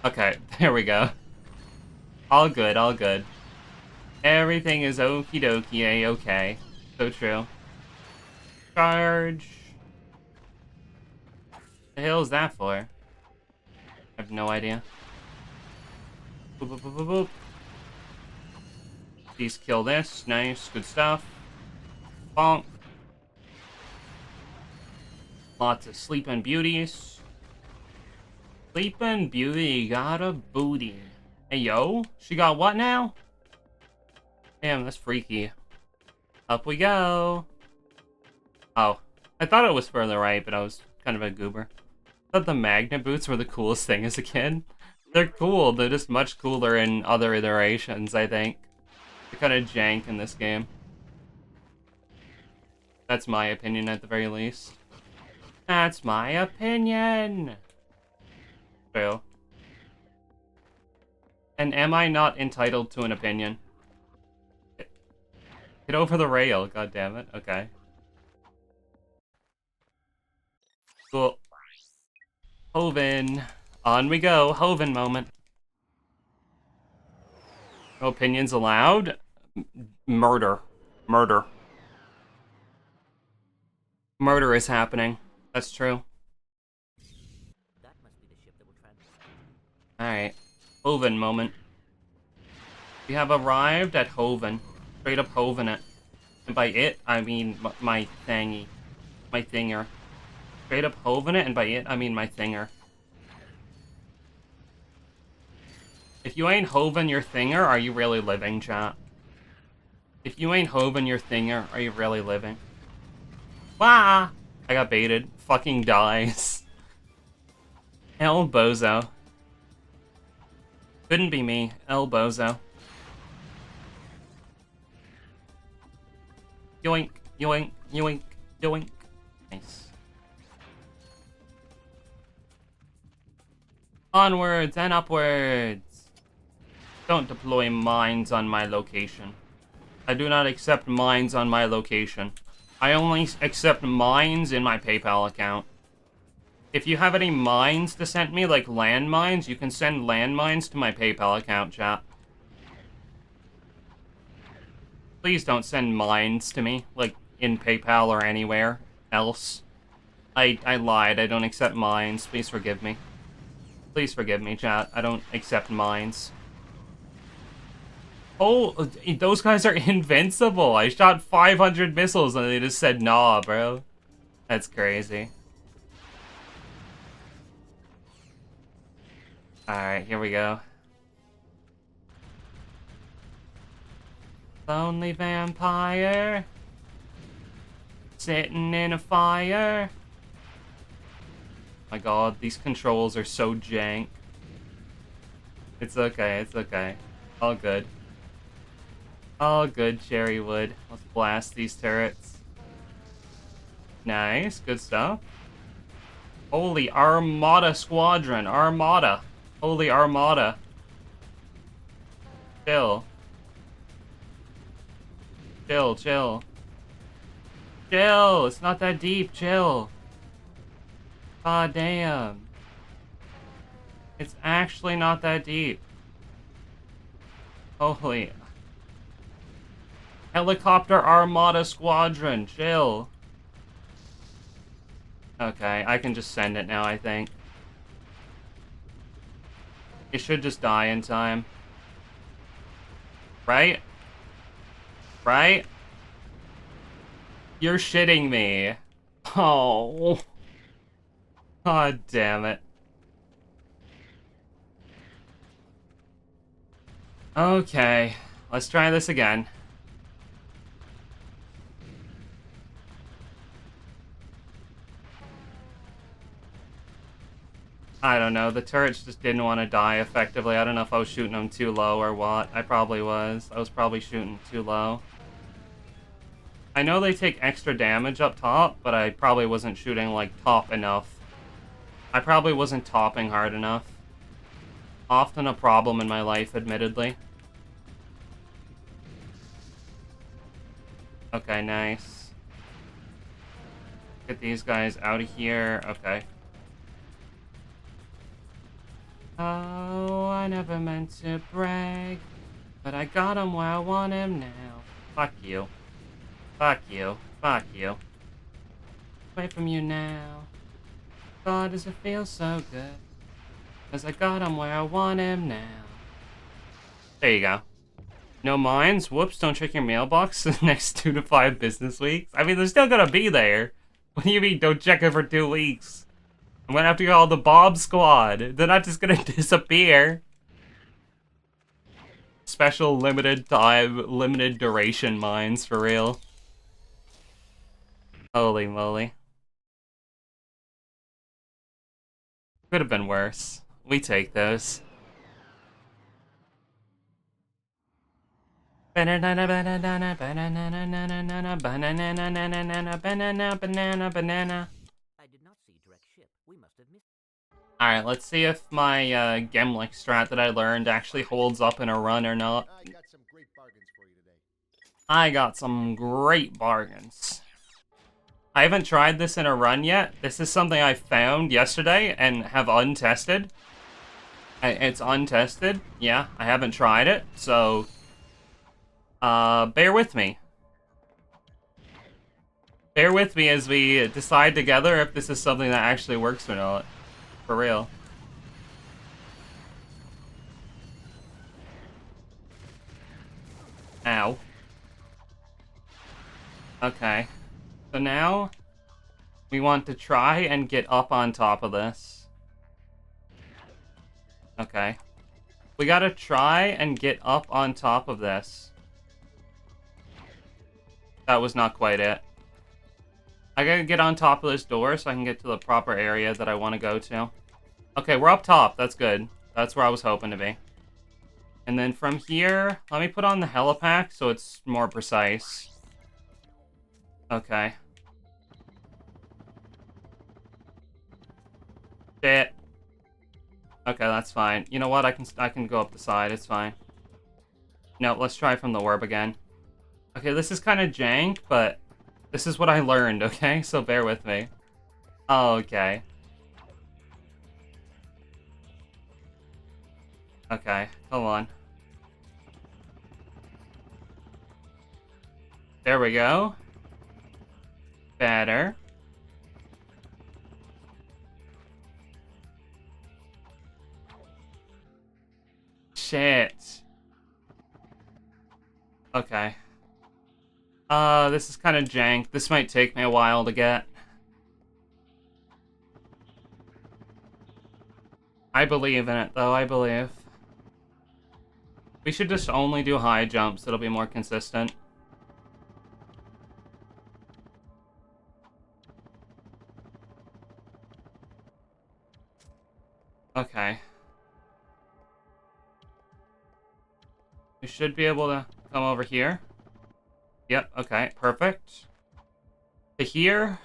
Okay, there we go. All good, all good. Everything is okie dokie, a-okay. So true. Charge. The hell is that for? I have no idea. Boop, boop, boop, boop, boop. Please kill this. Nice, good stuff. Bonk. Lots of sleeping beauties. Sleeping beauty got a booty. Hey, yo, she got what now? Damn, that's freaky. Up we go. Oh, I thought it was further right, but I was kind of a goober. I thought the magnet boots were the coolest thing as a kid. They're cool, they're just much cooler in other iterations, I think. They're kind of jank in this game. That's my opinion at the very least. That's my opinion! True. And am I not entitled to an opinion? Get over the rail, goddammit. Okay. Cool. Hoven. On we go. Hoven moment. No opinions allowed? Murder. Murder. Murder is happening. That's true. That must be the ship that will transport. Alright. Hoven moment. We have arrived at Hoven. Straight up Hoven it. And by it, I mean my thingy. My thinger. Straight up hoving it, and by it, I mean my thinger. If you ain't hoving your thinger, are you really living, chat? If you ain't hoving your thinger, are you really living? Wah! I got baited. Fucking dies. El Bozo. Couldn't be me. El Bozo. Yoink, yoink, yoink, yoink. Nice. Onwards and upwards. Don't deploy mines on my location. I do not accept mines on my location. I only accept mines in my PayPal account. If you have any mines to send me, like landmines, you can send landmines to my PayPal account, chat. Please don't send mines to me, like in PayPal or anywhere else. I lied. I don't accept mines. Please forgive me. Please forgive me, chat. I don't accept mines. Oh, those guys are invincible. I shot 500 missiles and they just said nah, bro. That's crazy. Alright, here we go. Lonely vampire. Sitting in a fire. My god, these controls are so jank. It's okay, it's okay. All good. All good, Cherrywood. Let's blast these turrets. Nice, good stuff. Holy Armada Squadron, Armada. Holy Armada. Chill. Chill, chill. Chill, it's not that deep, chill. God damn. It's actually not that deep. Holy. Helicopter Armada Squadron, chill. Okay, I can just send it now, I think. It should just die in time. Right? Right? You're shitting me. Oh. God damn it. Okay, let's try this again. I don't know, the turrets just didn't want to die effectively. I don't know if I was shooting them too low or what. I probably was. I was probably shooting too low. I know they take extra damage up top, but I probably wasn't shooting, like, top enough. I probably wasn't topping hard enough. Often a problem in my life, admittedly. Okay, nice. Get these guys out of here. Okay. Oh, I never meant to brag, but I got him where I want him now. Fuck you. Fuck you. Fuck you. Away from you now. God, does it feel so good? 'Cause I got him where I want him now. There you go. No mines? Whoops, don't check your mailbox the next 2 to 5 business weeks. I mean, they're still gonna be there. What do you mean, don't check it for 2 weeks? I'm gonna have to call the Bob Squad. They're not just gonna disappear. Special limited time, limited duration mines, for real. Holy moly. Could have been worse. We take those. Banana, banana, banana, banana, banana, banana, banana. I did not see direct ship. We must have missed. Alright, let's see if my Gemlick strat that I learned actually holds up in a run or not. I got some great bargains for you today. I got some great bargains. I haven't tried this in a run yet. This is something I found yesterday and have untested. It's untested. Yeah, I haven't tried it, so bear with me. Bear with me as we decide together if this is something that actually works or not. For real. Ow. Okay. So now, We want to try and get up on top of this. Okay. We gotta try and get up on top of this. That was not quite it. I gotta get on top of this door so I can get to the proper area that I want to go to. Okay, we're up top. That's good. That's where I was hoping to be. And then from here, let me put on the helipack so it's more precise. Okay. Shit. Okay, that's fine. You know what? I can go up the side. It's fine. No, let's try from the orb again. Okay, this is kind of jank, but this is what I learned, okay? So bear with me. Oh, okay. Okay, hold on. There we go. Better. Shit. Okay. This is kind of jank. This might take me a while to get. I believe in it, though. I believe. We should just only do high jumps. It'll be more consistent. Okay. We should be able to come over here. Yep, okay, perfect. To here.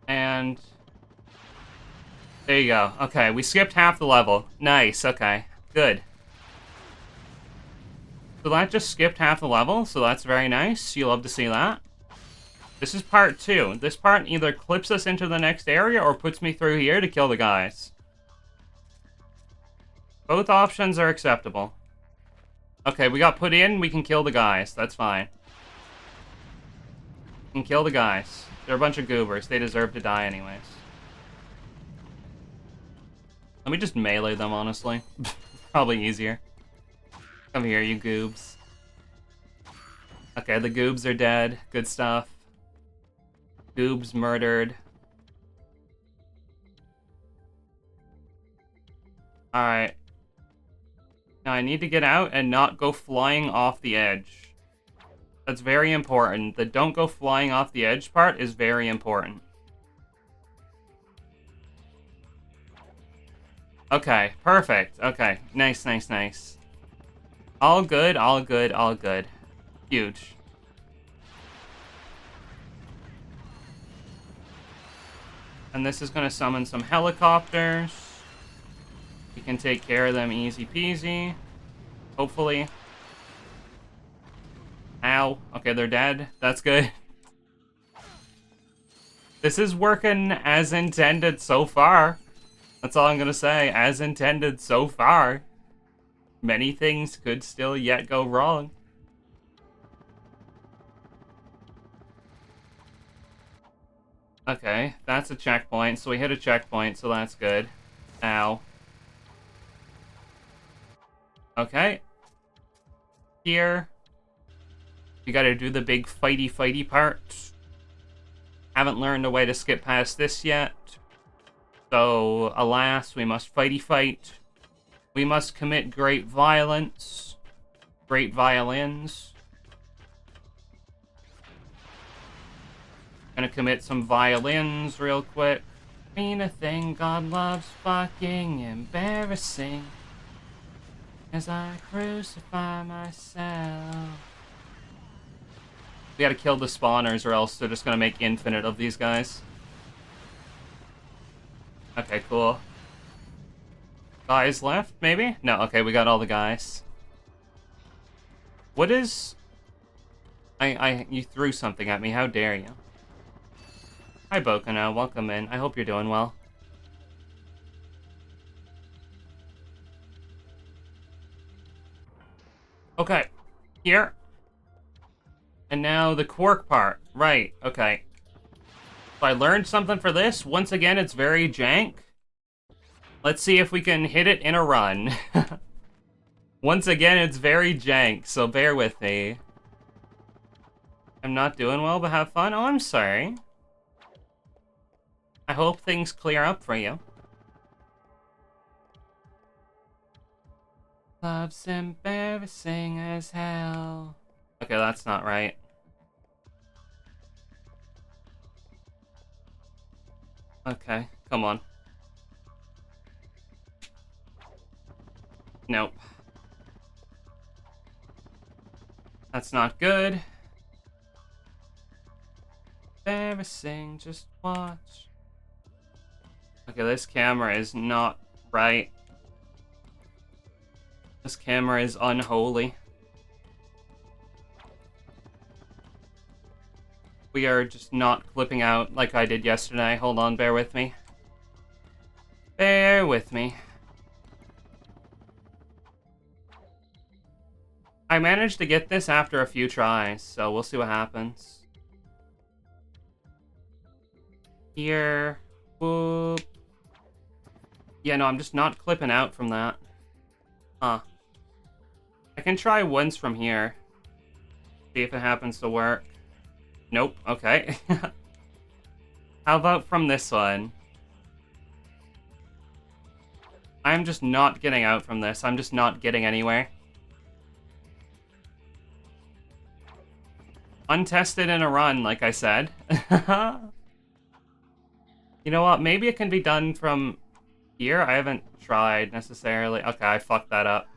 And there you go. Okay, we skipped half the level. Nice, okay, good. So that just skipped half the level, so that's very nice. You love to see that. This is part 2. This part either clips us into the next area or puts me through here to kill the guys. Both options are acceptable. Okay, we got put in, we can kill the guys. That's fine. We can kill the guys. They're a bunch of goobers. They deserve to die anyways. Let me just melee them, honestly. Probably easier. Come here, you goobs. Okay, the goobs are dead. Good stuff. Goobs murdered. Alright. Now I need to get out and not go flying off the edge. That's very important. The don't go flying off the edge part is very important. Okay, perfect. Okay, nice, nice, nice. All good, all good, all good. Huge. And this is going to summon some helicopters. We can take care of them easy peasy. Hopefully. Ow. Okay, they're dead. That's good. This is working as intended so far. That's all I'm gonna say. As intended so far. Many things could still yet go wrong. Okay, that's a checkpoint. So we hit a checkpoint, so that's good. Ow. Okay. Here. We gotta do the big fighty part. Haven't learned a way to skip past this yet. So, alas, we must fighty fight. We must commit great violence. Great violins. Gonna commit some violins real quick. Ain't a thing God loves fucking embarrassing. As I crucify myself. We gotta kill the spawners or else they're just gonna make infinite of these guys. Okay, cool. Guys left, maybe? No, okay, we got all the guys. What is... You threw something at me, how dare you? Hi, Bokono, welcome in. I hope you're doing well. Okay, here. And now the quirk part. Right, okay. So I learned something for this. Once again, it's very jank. Let's see if we can hit it in a run. Once again, it's very jank, so bear with me. I'm not doing well, but have fun? Oh, I'm sorry. I hope things clear up for you. Love's embarrassing as hell. Okay, that's not right. Okay, come on. Nope. That's not good. Embarrassing, just watch. Okay, this camera is not right. This camera is unholy. We are just not clipping out like I did yesterday. Hold on, bear with me. Bear with me. I managed to get this after a few tries, so we'll see what happens. Here. Whoop. Yeah, no, I'm just not clipping out from that. Huh. I can try once from here. See if it happens to work. Nope, okay. How about from this one? I'm just not getting out from this. I'm just not getting anywhere. Untested in a run, like I said. You know what? Maybe it can be done from here. I haven't tried necessarily. Okay, I fucked that up.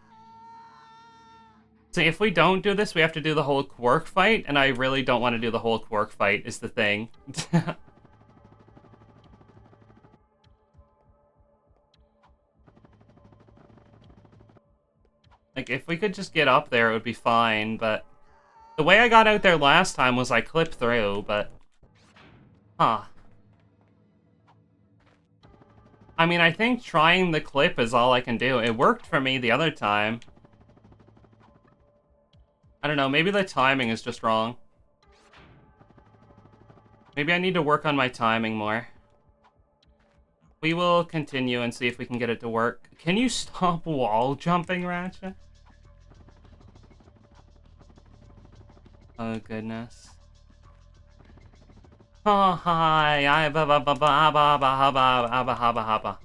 So if we don't do this, we have to do the whole Quark fight, and I really don't want to do the whole Quark fight, is the thing. Like, if we could just get up there, it would be fine, but... The way I got out there last time was I clipped through, but... Huh. I mean, I think trying the clip is all I can do. It worked for me the other time. I don't know, maybe the timing is just wrong. Maybe I need to work on my timing more. We will continue and see if we can get it to work. Can you stop wall jumping, Ratchet? Oh, goodness. Oh, hi. I ba ba ba ba ba ba ba ba ba ba.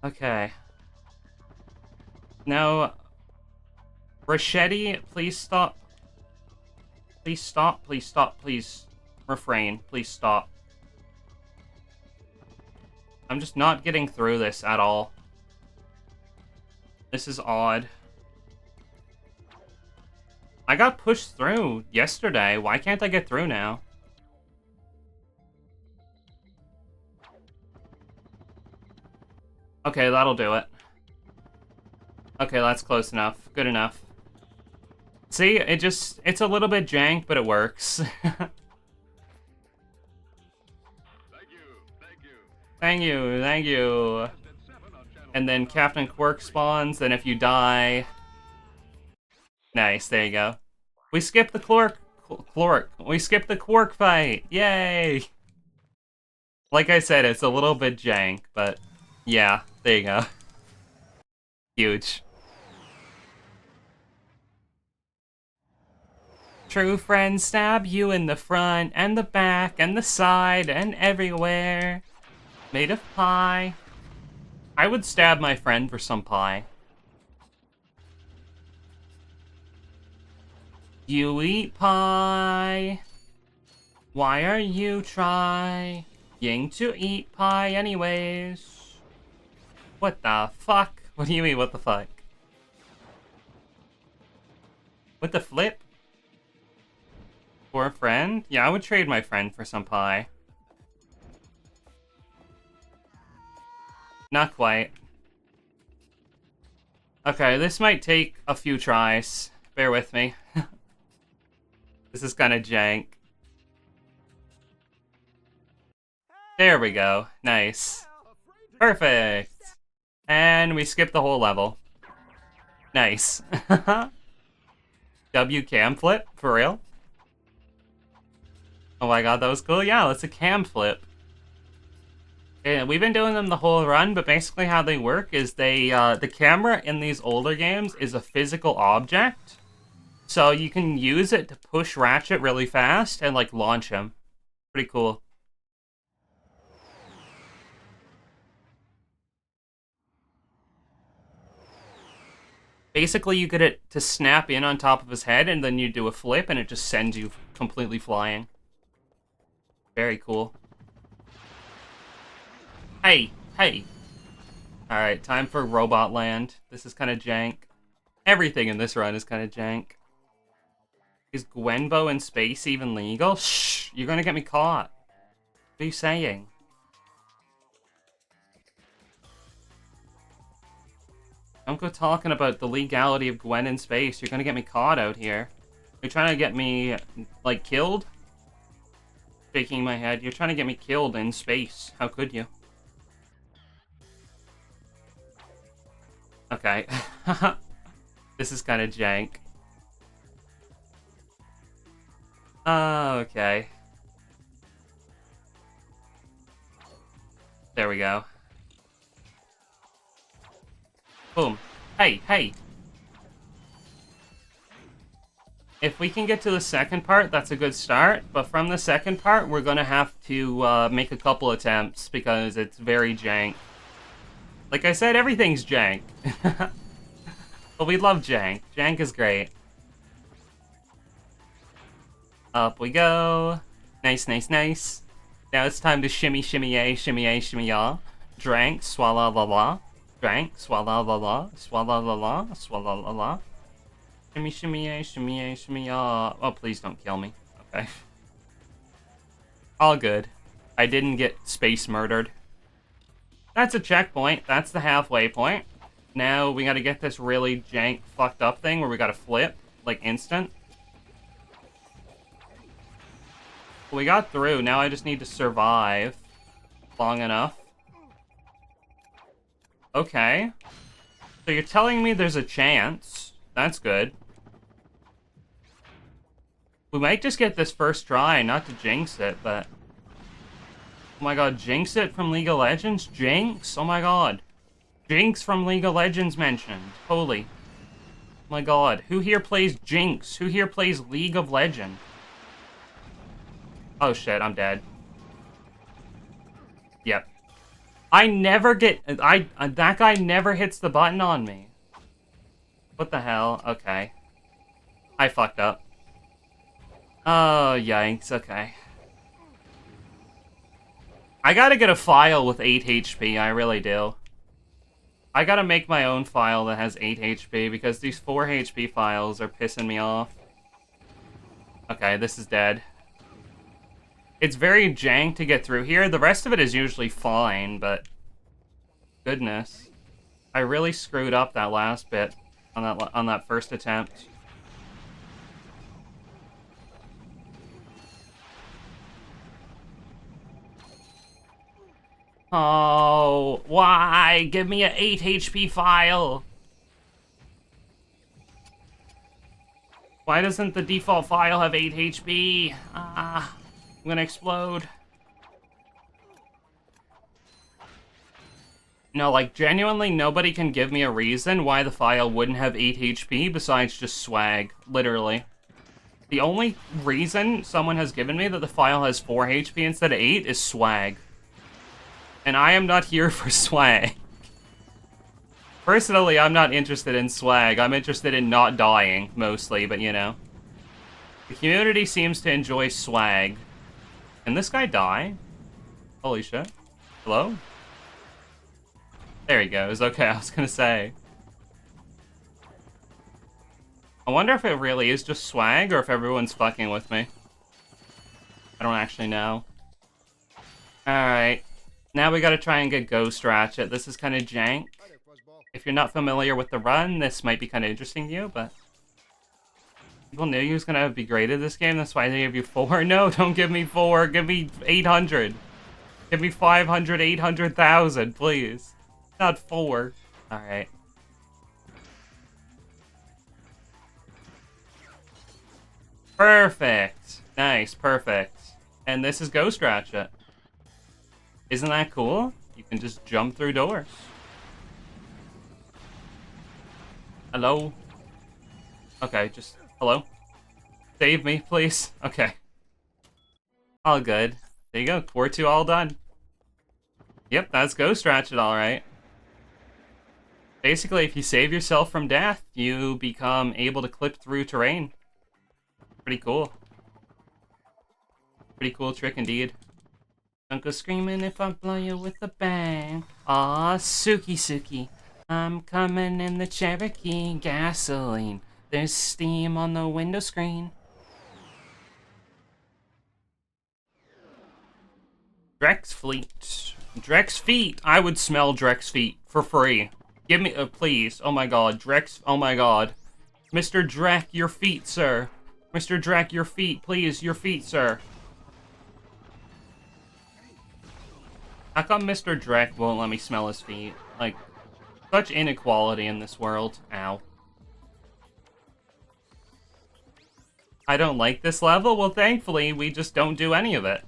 Okay. Now, Rachetti, please stop. Please stop, please stop, please refrain, please stop. I'm just not getting through this at all. This is odd. I got pushed through yesterday. Why can't I get through now? Okay, that'll do it. Okay, that's close enough. Good enough. See, it's a little bit jank, but it works. Thank you. And then Captain Quirk spawns, and if you die... Nice, there you go. We skipped the we skipped the Quark fight! Yay! Like I said, it's a little bit jank, but yeah, there you go. Huge. True friends stab you in the front, and the back, and the side, and everywhere. Made of pie. I would stab my friend for some pie. You eat pie. Why are you trying to eat pie anyways? What the fuck? What do you mean, what the fuck? What the flip? For a friend? Yeah, I would trade my friend for some pie. Not quite. Okay, this might take a few tries. Bear with me. This is kind of jank. There we go. Nice. Perfect. And we skipped the whole level. Nice. W cam flip? For real? Oh my god, that was cool. Yeah, that's a cam flip. Yeah, we've been doing them the whole run, but basically how they work is the camera in these older games is a physical object. So you can use it to push Ratchet really fast and, like, launch him. Pretty cool. Basically, you get it to snap in on top of his head, and then you do a flip, and it just sends you completely flying. Very cool. Hey, hey. Alright, time for Robot Land. This is kind of jank. Everything in this run is kind of jank. Is Gwenbo in space even legal? Shh! You're gonna get me caught. What are you saying? Don't go talking about the legality of Gwen in space. You're gonna get me caught out here. You're trying to get me, like, killed? Shaking my head. You're trying to get me killed in space. How could you? Okay. This is kind of jank. Oh, okay. There we go. Boom. Hey, hey! If we can get to the second part, that's a good start. But from the second part, we're gonna have to make a couple attempts because it's very jank. Like I said, everything's jank. But we love jank. Jank is great. Up we go. Nice, nice, nice. Now it's time to shimmy, shimmy-a, shimmy-a, shimmy-ya. Drank, swalla-la-la. Drank, swalla-la-la, swalla-la-la, swalla-la-la. Shimmy, shimmy-a, shimmy-a, shimmy-ya. Oh, please don't kill me. Okay. All good. I didn't get space murdered. That's a checkpoint. That's the halfway point. Now we gotta get this really jank, fucked up thing where we gotta flip, like, instant. We got through. Now I just need to survive long enough. Okay. So you're telling me there's a chance. That's good. We might just get this first try, not to jinx it, but... Oh my god, Jinx it from League of Legends? Jinx? Oh my god. Jinx from League of Legends mentioned. Holy. Oh my god. Who here plays Jinx? Who here plays League of Legends? Oh shit, I'm dead. Yep. I never get... that guy never hits the button on me. What the hell? Okay. I fucked up. Oh, yikes. Okay. I gotta get a file with 8 HP, I really do. I gotta make my own file that has 8 HP, because these 4 HP files are pissing me off. Okay, this is dead. It's very jank to get through here. The rest of it is usually fine, but... Goodness. I really screwed up that last bit on that first attempt. Oh, why? Give me an 8 HP file. Why doesn't the default file have 8 HP? Ah, I'm gonna explode. No, like, genuinely, nobody can give me a reason why the file wouldn't have 8 HP besides just swag, literally. The only reason someone has given me that the file has 4 HP instead of 8 is swag. And I am not here for swag. Personally, I'm not interested in swag. I'm interested in not dying, mostly, but you know. The community seems to enjoy swag. Can this guy die? Holy shit. Hello? There he goes. Okay, I was gonna say. I wonder if it really is just swag or if everyone's fucking with me. I don't actually know. Alright. Now we gotta try and get Ghost Ratchet. This is kind of jank. Hi there, Fuzzball. If you're not familiar with the run, this might be kind of interesting to you, but... People knew you was gonna be great at this game, that's why they gave you 4. No, don't give me 4. Give me 800. Give me 500, 800,000, please. Not 4. Alright. Perfect. Nice, perfect. And this is Ghost Ratchet. Isn't that cool? You can just jump through doors. Hello? Okay, just... Hello? Save me, please. Okay. All good. There you go. Core 2 all done. Yep, that's Ghost Ratchet, alright. Basically, if you save yourself from death, you become able to clip through terrain. Pretty cool. Pretty cool trick indeed. Don't go screaming if I blow you with a bang. Aw, Suki Suki. I'm coming in the Cherokee gasoline. There's steam on the window screen. Drex Fleet. Drex feet. I would smell Drex feet for free. Give me, please. Oh my god. Drex, oh my god. Mr. Drek, your feet, sir. Mr. Drek, your feet, please. Your feet, sir. How come Mr. Drek won't let me smell his feet? Like, such inequality in this world. Ow. I don't like this level? Well, thankfully, we just don't do any of it.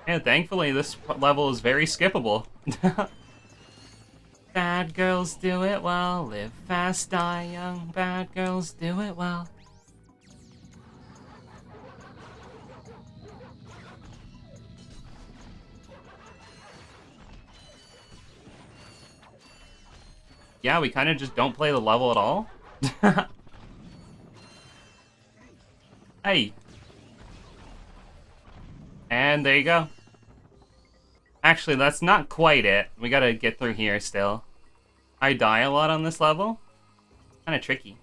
And thankfully, this level is very skippable. Bad girls do it well, live fast, die young. Bad girls do it well. Yeah, we kind of just don't play the level at all. Hey. And there you go. Actually, that's not quite it. We gotta get through here still. I die a lot on this level. Kinda tricky.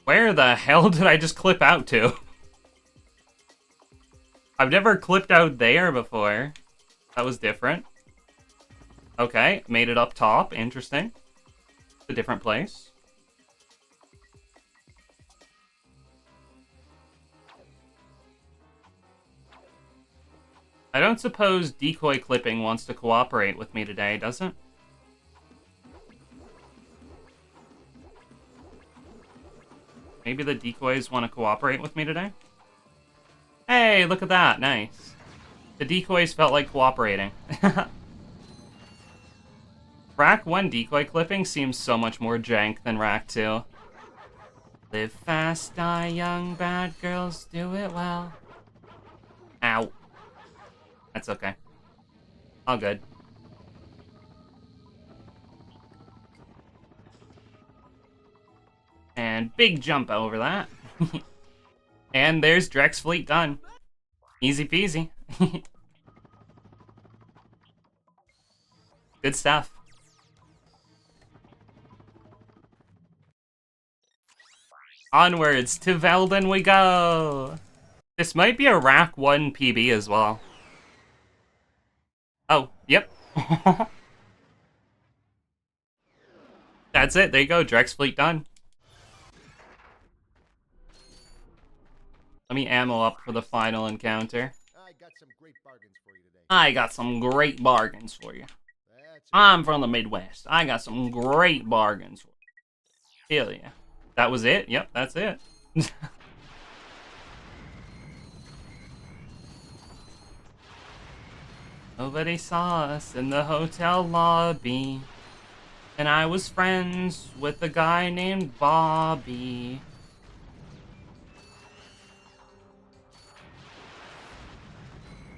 Where the hell did I just clip out to? I've never clipped out there before. That was different. Okay, made it up top. Interesting. A different place. I don't suppose decoy clipping wants to cooperate with me today, does it? Maybe the decoys want to cooperate with me today? Hey, look at that. Nice. The decoys felt like cooperating. RaC 1 decoy clipping seems so much more jank than RaC 2. Live fast, die young, bad girls do it well. Ow. That's okay. All good. And big jump over that. And there's Drex Fleet done. Easy peasy. Good stuff. Onwards to Velden we go. This might be a RaC 1 PB as well. Oh, yep. That's it. There you go. Drex Fleet done. Let me ammo up for the final encounter. I got some great bargains for you today. I got some great bargains for you. That's I'm from the Midwest. I got some great bargains for you. Hell yeah. That was it? Yep, that's it. Nobody saw us in the hotel lobby. And I was friends with a guy named Bobby.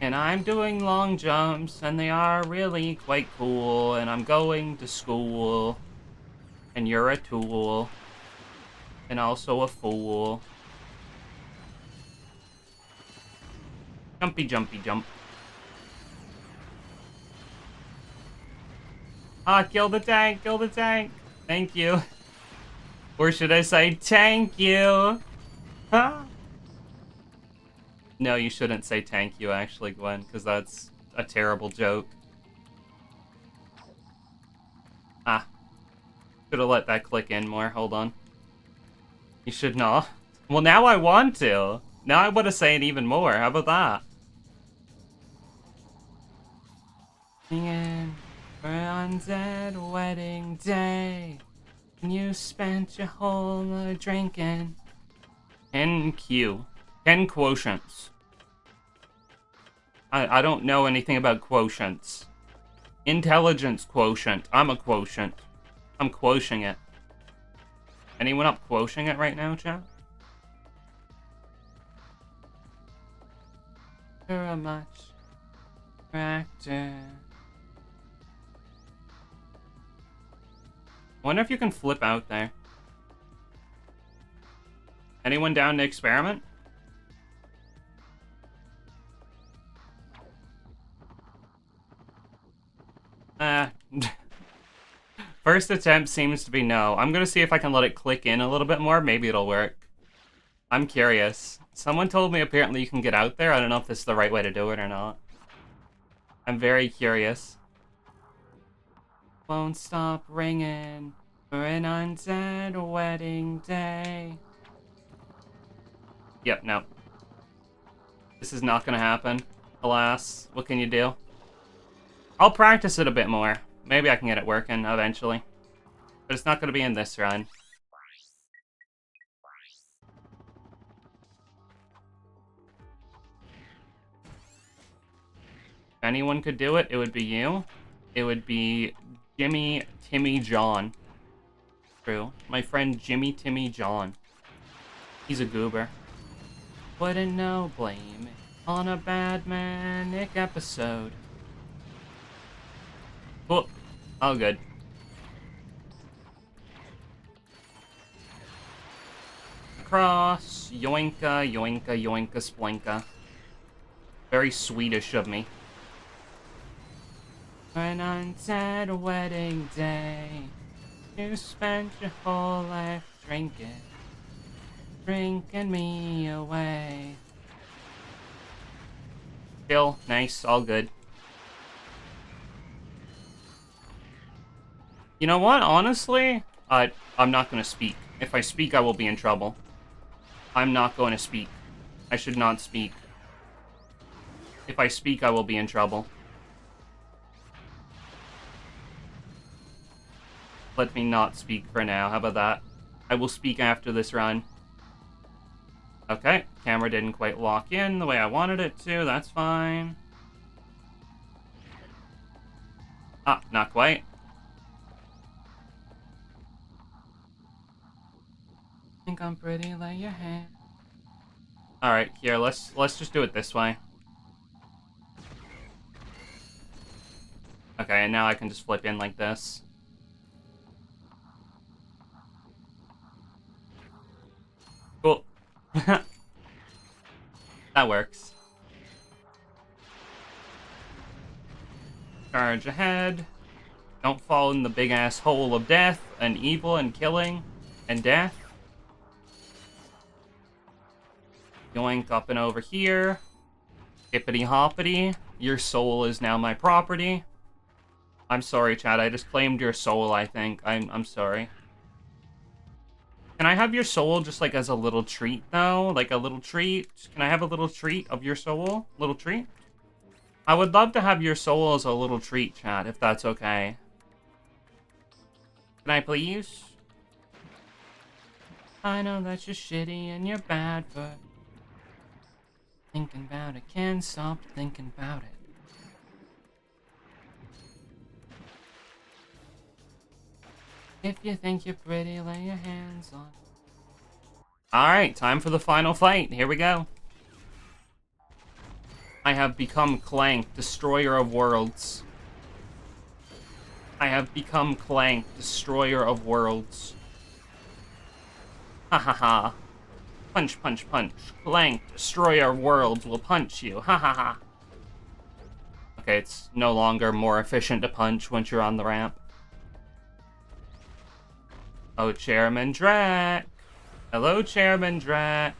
And I'm doing long jumps, and they are really quite cool. And I'm going to school. And you're a tool. And also a fool. Jumpy, jumpy, jump. Ah, kill the tank, kill the tank. Thank you. Or should I say, thank you? Huh? No, you shouldn't say thank you, actually, Gwen, because that's a terrible joke. Ah. Should have let that click in more. Hold on. You should not. Well, now I want to. Now I want to say it even more. How about that? Singing for undead wedding day. And you spent your whole night drinking. 10 Q. 10 quotients. I don't know anything about quotients. Intelligence quotient. I'm a quotient. I'm quoting it. Anyone up quoting it right now, chat? You're a much actor. Wonder if you can flip out there. Anyone down to experiment? First attempt seems to be no. I'm gonna see if I can let it click in a little bit more. Maybe it'll work. I'm curious. Someone told me apparently you can get out there. I don't know if this is the right way to do it or not. I'm very curious. Won't stop ringing for an undead wedding day. Yep, no. This is not gonna happen. Alas, what can you do? I'll practice it a bit more. Maybe I can get it working eventually. But it's not gonna be in this run. If anyone could do it, it would be you. It would be Jimmy Timmy John. True. My friend Jimmy Timmy John. He's a goober. Wouldn't know, blame it on a bad manic episode. Cool. All good. Cross. Yoinka, yoinka, yoinka, splinka. Very Swedish of me. An undead wedding day. You spent your whole life drinking me away. Chill, nice, all good. You know what, honestly, I'm not gonna speak. If I speak, I will be in trouble. I'm not going to speak. I should not speak. If I speak, I will be in trouble. Let me not speak for now, how about that? I will speak after this run. Okay, camera didn't quite lock in the way I wanted it to, that's fine. Ah, not quite. Think I'm pretty, lay your hand. Alright, here, let's just do it this way. Okay, and now I can just flip in like this. Cool. That works. Charge ahead. Don't fall in the big-ass hole of death and evil and killing and death. Yoink up and over here. Hippity hoppity. Your soul is now my property. I'm sorry, Chad. I just claimed your soul, I think. I'm sorry. Can I have your soul just like as a little treat though? Like a little treat? Can I have a little treat of your soul? Little treat? I would love to have your soul as a little treat, chat, if that's okay. Can I please? I know that you're shitty and you're bad, but thinking about it, can't stop thinking about it. If you think you're pretty, lay your hands on. Alright, time for the final fight. Here we go. I have become Clank, Destroyer of Worlds. I have become Clank, Destroyer of Worlds. Ha ha ha. Punch, punch, punch. Clank, Destroyer of Worlds will punch you. Ha ha ha. Okay, it's no longer more efficient to punch once you're on the ramp. Oh, Chairman RaC. Hello, Chairman RaC.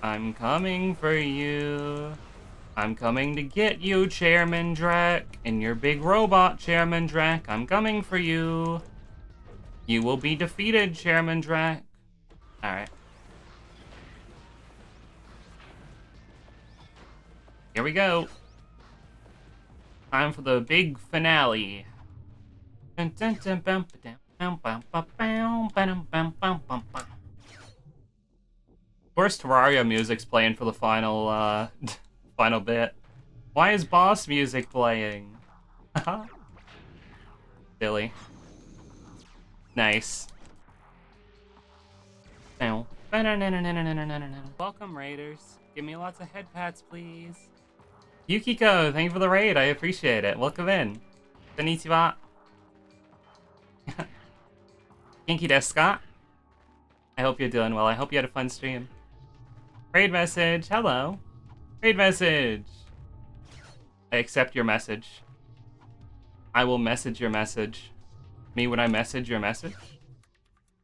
I'm coming for you. I'm coming to get you, Chairman RaC. In your big robot, Chairman RaC. I'm coming for you. You will be defeated, Chairman RaC. Alright. Here we time for the big finale. Dun, dun, dun, bum, ba-dum. Where's Terraria music's playing for the final final bit? Why is boss music playing? Silly. Nice. Ow. Welcome, Raiders. Give me lots of head pats, please. Yukiko, thank you for the raid. I appreciate it. Welcome in. Konnichiwa. Genki desu ka? I hope you're doing well. I hope you had a fun stream. Raid message. Hello. Raid message. I accept your message. I will message your message. Me when I message your message?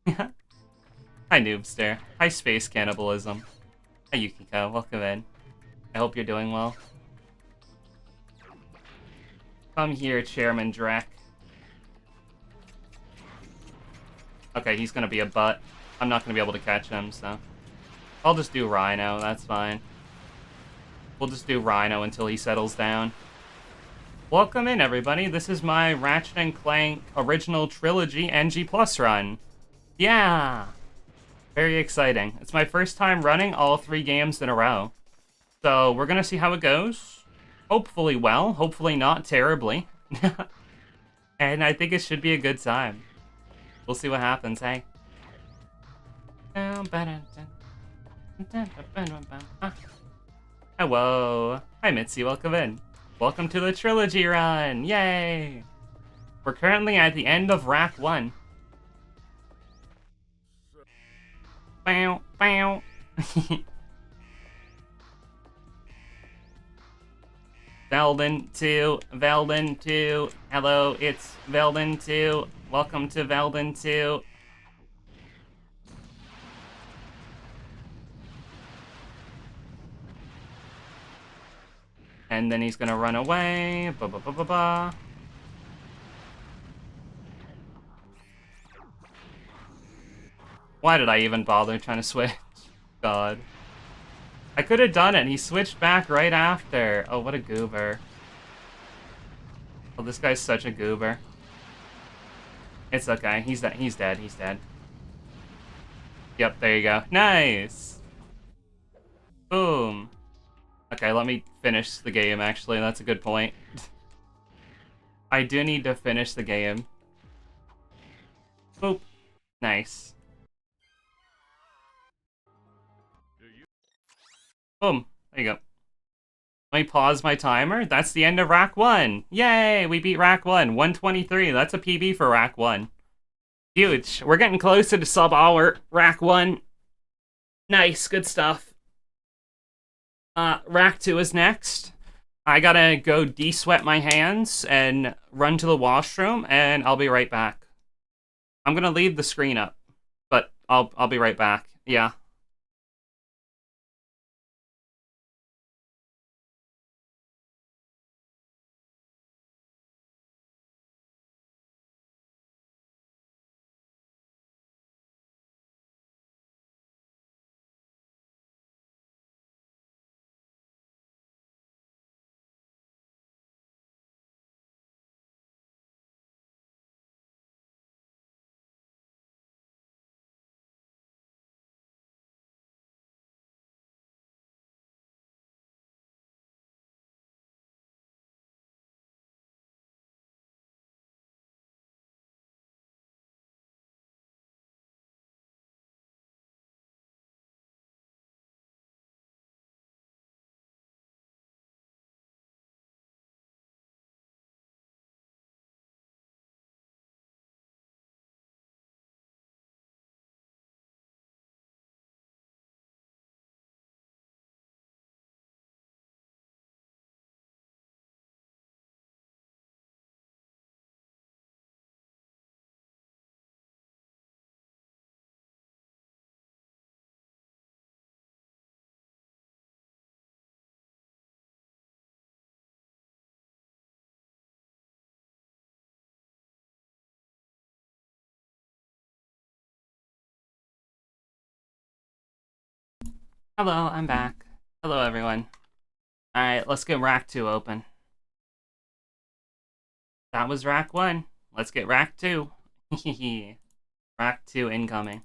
Hi, Noobster. Hi, Space Cannibalism. Hi, Yukiko. Welcome in. I hope you're doing well. Come here, Chairman Drek. Okay, he's gonna be a butt. I'm not gonna be able to catch him, so... I'll just do Rhino, that's fine. We'll just do Rhino until he settles down. Welcome in, everybody. This is my Ratchet & Clank Original Trilogy NG Plus run. Yeah! Very exciting. It's my first time running all 3 games in a row. So, we're gonna see how it goes. Hopefully well, hopefully not terribly. And I think it should be a good time. We'll see what happens, hey? Hello. Hi, Mitzi. Welcome in. Welcome to the Trilogy Run. Yay! We're currently at the end of RaC 1. Bow, bow. Velden 2, Velden 2. Hello, it's Velden 2. Welcome to Velden 2. And then he's gonna run away. Ba ba ba ba ba. Why did I even bother trying to switch? God. I could have done it. He switched back right after. Oh, what a goober. Oh, this guy's such a goober. It's okay. He's dead. He's dead. He's dead. Yep, there you go. Nice. Boom. Okay, let me finish the game, actually. That's a good point. I do need to finish the game. Boop. Nice. Boom. There you go. Let me pause my timer. That's the end of RaC 1. Yay! We beat RaC 1. 123. That's a PB for RaC 1. Huge. We're getting closer to sub-hour RaC 1. Nice. Good stuff. RaC 2 is next. I gotta go de-sweat my hands and run to the washroom, and I'll be right back. I'm gonna leave the screen up, but I'll be right back. Yeah. Hello, I'm back. Hello, everyone. Alright, let's get RaC 2 open. That was RaC 1. Let's get RaC 2. RaC 2 incoming.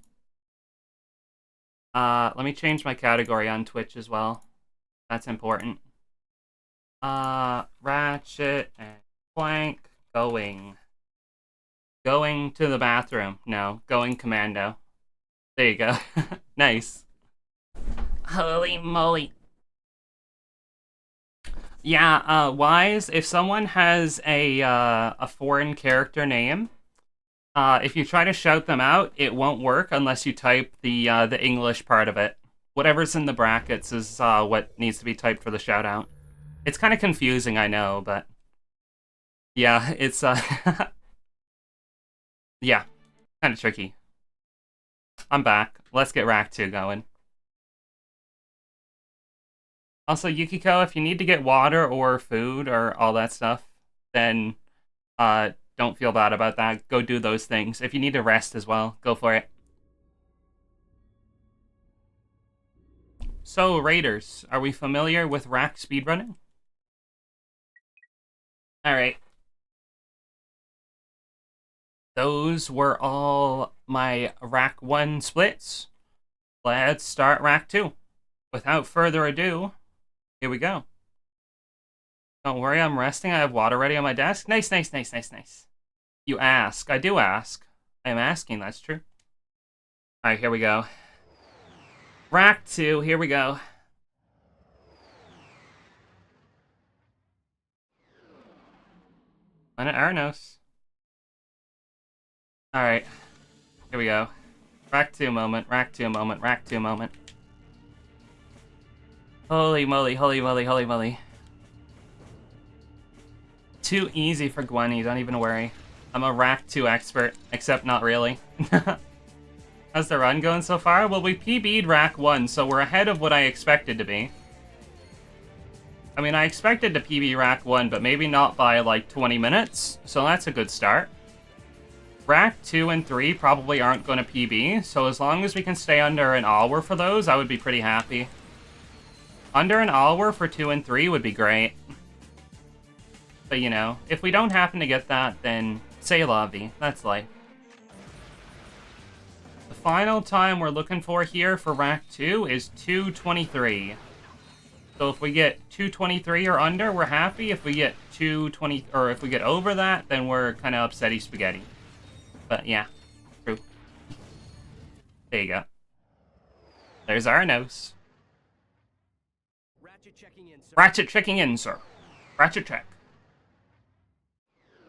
Let me change my category on Twitch as well. That's important. Ratchet and Clank going. Going to the bathroom. No, going commando. There you go. Nice. Holy moly. Yeah, Wise, if someone has a foreign character name, if you try to shout them out, it won't work unless you type the English part of it. Whatever's in the brackets is what needs to be typed for the shout out. It's kind of confusing, I know, but yeah, it's yeah, kind of tricky. I'm back. Let's get RaC 2 going. Also, Yukiko, if you need to get water or food or all that stuff, then don't feel bad about that. Go do those things. If you need to rest as well, go for it. So, Raiders, are we familiar with RaC speedrunning? Alright. Those were all my RaC 1 splits. Let's start RaC 2. Without further ado, here we go. Don't worry, I'm resting. I have water ready on my desk. Nice, nice, nice, nice, nice. You ask. I do ask. I am asking, that's true. Alright, here we go. RaC 2, here we go. Planet Arnos. Alright. Here we go. RaC 2 moment, RaC 2 moment, RaC 2 moment. Holy moly, holy moly, holy moly. Too easy for Gwenny, don't even worry. I'm a RaC 2 expert, except not really. How's the run going so far? Well, we PB'd RaC 1, so we're ahead of what I expected to be. I mean, I expected to PB RaC 1, but maybe not by, like, 20 minutes, so that's a good start. RaC 2 and 3 probably aren't going to PB, so as long as we can stay under an hour for those, I would be pretty happy. Under an hour for 2 and 3 would be great. But, you know, if we don't happen to get that, then c'est la vie. That's life. The final time we're looking for here for RaC 2 is 2:23. So if we get 2:23 or under, we're happy. If we get 2:20, or if we get over that, then we're kind of upsetty spaghetti. But yeah, true. There you go. There's our nose. Ratchet checking in, sir. Ratchet checking in, sir. Ratchet check.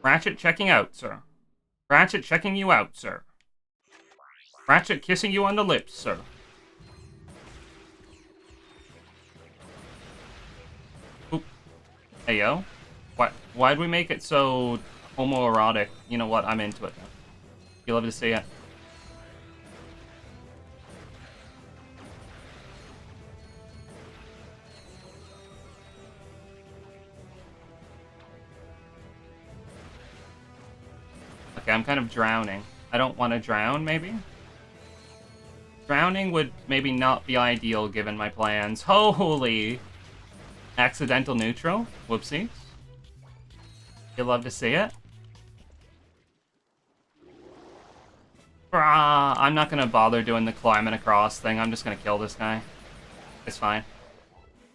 Ratchet checking out, sir. Ratchet checking you out, sir. Ratchet kissing you on the lips, sir. Oop. Hey, yo. Why'd we make it so homoerotic? You know what? I'm into it now. You love to see it. Okay, I'm kind of drowning. I don't want to drown, maybe? Drowning would maybe not be ideal given my plans. Holy! Accidental neutral? Whoopsies. You love to see it? I'm not gonna bother doing the climbing across thing. I'm just gonna kill this guy. It's fine.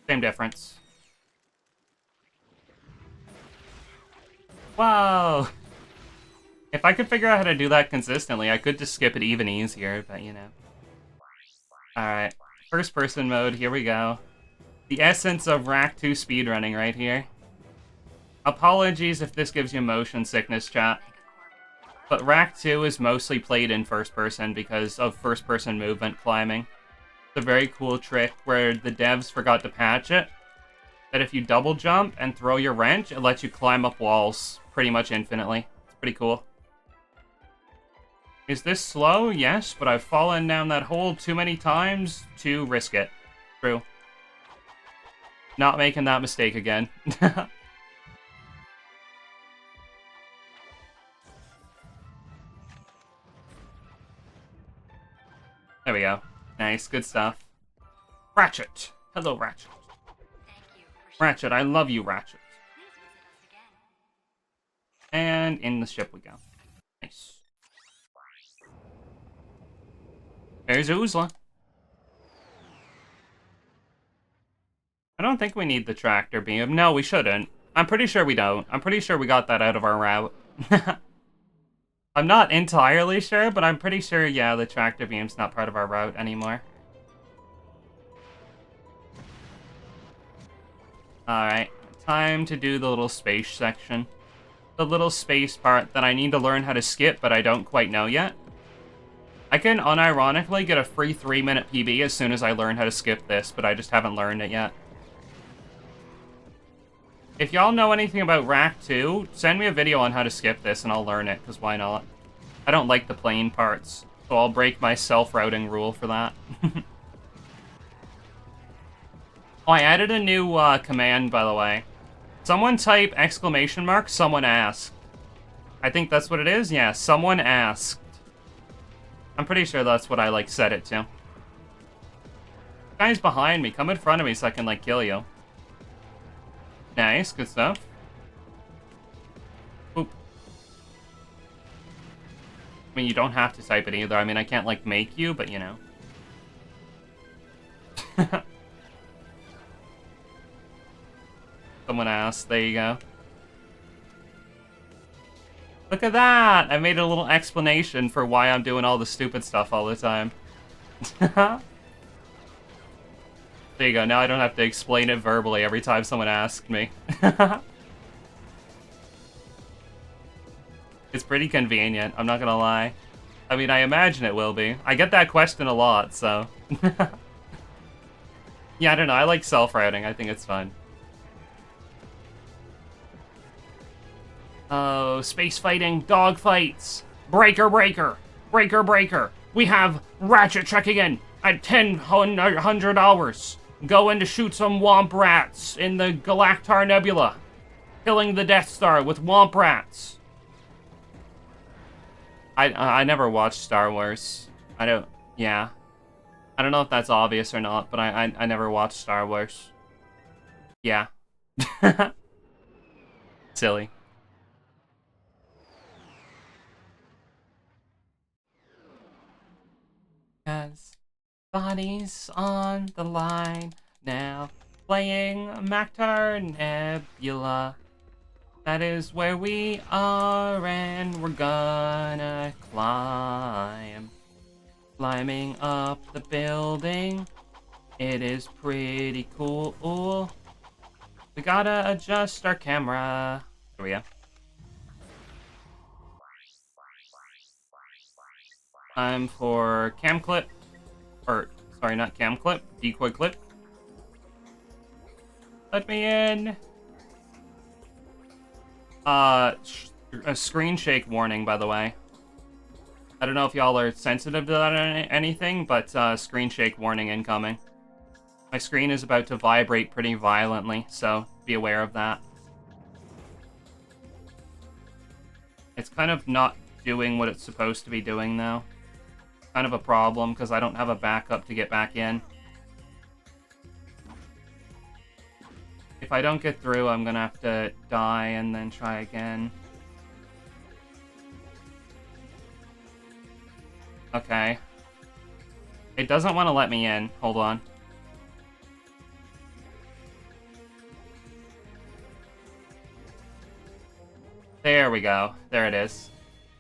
Same difference. Whoa! If I could figure out how to do that consistently, I could just skip it even easier, but you know. Alright, first person mode, here we go. The essence of RaC 2 speedrunning right here. Apologies if this gives you motion sickness, chat. But RaC 2 is mostly played in first person because of first person movement climbing. It's a very cool trick where the devs forgot to patch it. That if you double jump and throw your wrench, it lets you climb up walls pretty much infinitely. It's pretty cool. Is this slow? Yes, but I've fallen down that hole too many times to risk it. True. Not making that mistake again. There we go. Nice, good stuff. Ratchet! Hello, Ratchet. Ratchet, I love you, Ratchet. And in the ship we go. Nice. There's Oozla. I don't think we need the tractor beam. No, we shouldn't. I'm pretty sure we don't. I'm pretty sure we got that out of our route. I'm not entirely sure, but I'm pretty sure, yeah, the tractor beam's not part of our route anymore. Alright, time to do the little space section. The little space part that I need to learn how to skip, but I don't quite know yet. I can unironically get a free 3-minute PB as soon as I learn how to skip this, but I just haven't learned it yet. If y'all know anything about RaC 2, send me a video on how to skip this and I'll learn it, because why not? I don't like the plane parts, so I'll break my self-routing rule for that. Oh, I added a new command, by the way. Someone type exclamation mark, someone asked. I think that's what it is? Yeah, someone asked. I'm pretty sure that's what I, like, set it to. Guy's behind me. Come in front of me so I can, like, kill you. Nice, good stuff. Oop. I mean, you don't have to type it either. I mean, I can't, like, make you, but, you know. Someone asked. There you go. Look at that! I made a little explanation for why I'm doing all the stupid stuff all the time. There you go. Now I don't have to explain it verbally every time someone asks me. It's pretty convenient, I'm not gonna lie. I mean, I imagine it will be. I get that question a lot, so... Yeah, I don't know. I like self-routing. I think it's fun. Oh, space fighting, dog fights. Breaker, breaker. Breaker, breaker. We have Ratchet checking in at 1000 hours. Going to shoot some Womp Rats in the Galactar Nebula. Killing the Death Star with Womp Rats. I never watched Star Wars. I don't... Yeah. I don't know if that's obvious or not, but I never watched Star Wars. Yeah. Silly. Cause bodies on the line now, playing Mactar Nebula. That is where we are, and we're gonna climb. Climbing up the building, it is pretty cool. We gotta adjust our camera. Here we go. Time for cam clip. Or, sorry, not cam clip. Decoy clip. Let me in. A screen shake warning, by the way. I don't know if y'all are sensitive to that or anything, but screen shake warning incoming. My screen is about to vibrate pretty violently, so be aware of that. It's kind of not doing what it's supposed to be doing, though. Kind of a problem, because I don't have a backup to get back in. If I don't get through, I'm gonna have to die and then try again. Okay. It doesn't want to let me in. Hold on. There we go. There it is.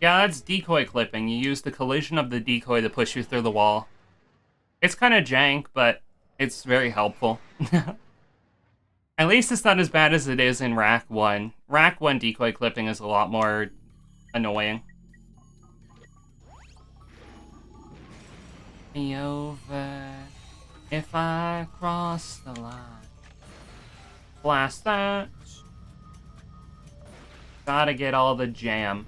Yeah, that's decoy clipping. You use the collision of the decoy to push you through the wall. It's kind of jank, but it's very helpful. At least it's not as bad as it is in RaC 1. RaC 1 decoy clipping is a lot more annoying. Be over if I cross the line. Blast that. Gotta get all the jam.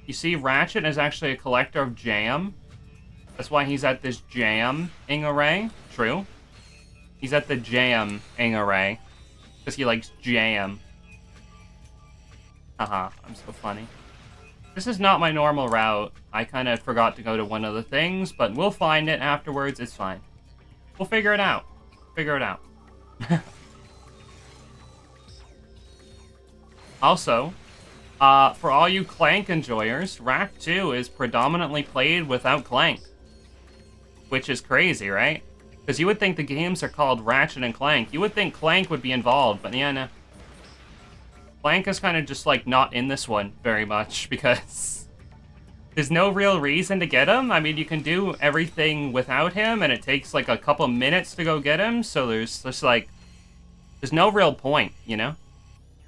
You see, Ratchet is actually a collector of jam. That's why he's at this jam-ing array. True. He's at the jam-ing array. Because he likes jam. Haha, I'm so funny. This is not my normal route. I kind of forgot to go to one of the things, but we'll find it afterwards. It's fine. We'll figure it out. Figure it out. Also, for all you Clank enjoyers, RaC 2 is predominantly played without Clank. Which is crazy, right? Because you would think the games are called Ratchet and Clank. You would think Clank would be involved, but yeah, no. Clank is kind of just, like, not in this one very much, because There's no real reason to get him. I mean, you can do everything without him, and it takes like a couple minutes to go get him, so there's just like... There's no real point, you know?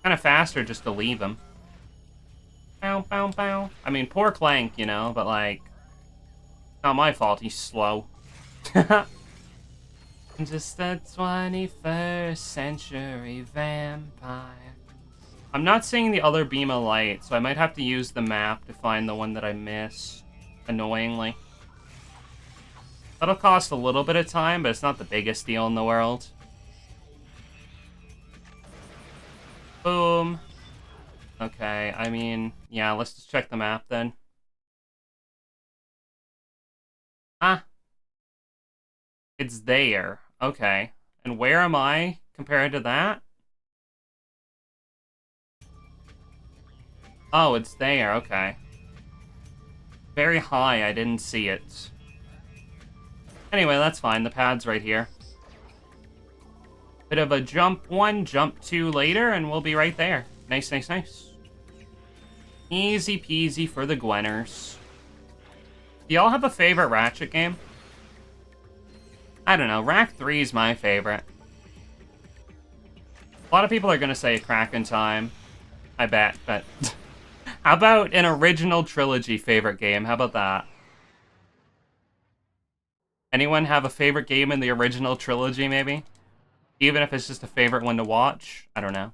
Kind of faster just to leave him. Bow, bow, bow. I mean, poor Clank, you know, but like... Not my fault, he's slow. Just a 21st century vampire. I'm not seeing the other beam of light, so I might have to use the map to find the one that I missed. Annoyingly. That'll cost a little bit of time, but it's not the biggest deal in the world. Boom. Okay, I mean, yeah, let's just check the map then. Ah. It's there. Okay. And where am I compared to that? Oh, it's there. Okay. Very high. I didn't see it. Anyway, that's fine. The pad's right here. Bit of a jump 1, jump 2 later, and we'll be right there. Nice, nice, nice. Easy peasy for the Gwenners. Do y'all have a favorite Ratchet game? I don't know. RaC 3 is my favorite. A lot of people are going to say Crack in Time. I bet, but... How about an original trilogy favorite game? How about that? Anyone have a favorite game in the original trilogy, maybe? Even if it's just a favorite one to watch? I don't know.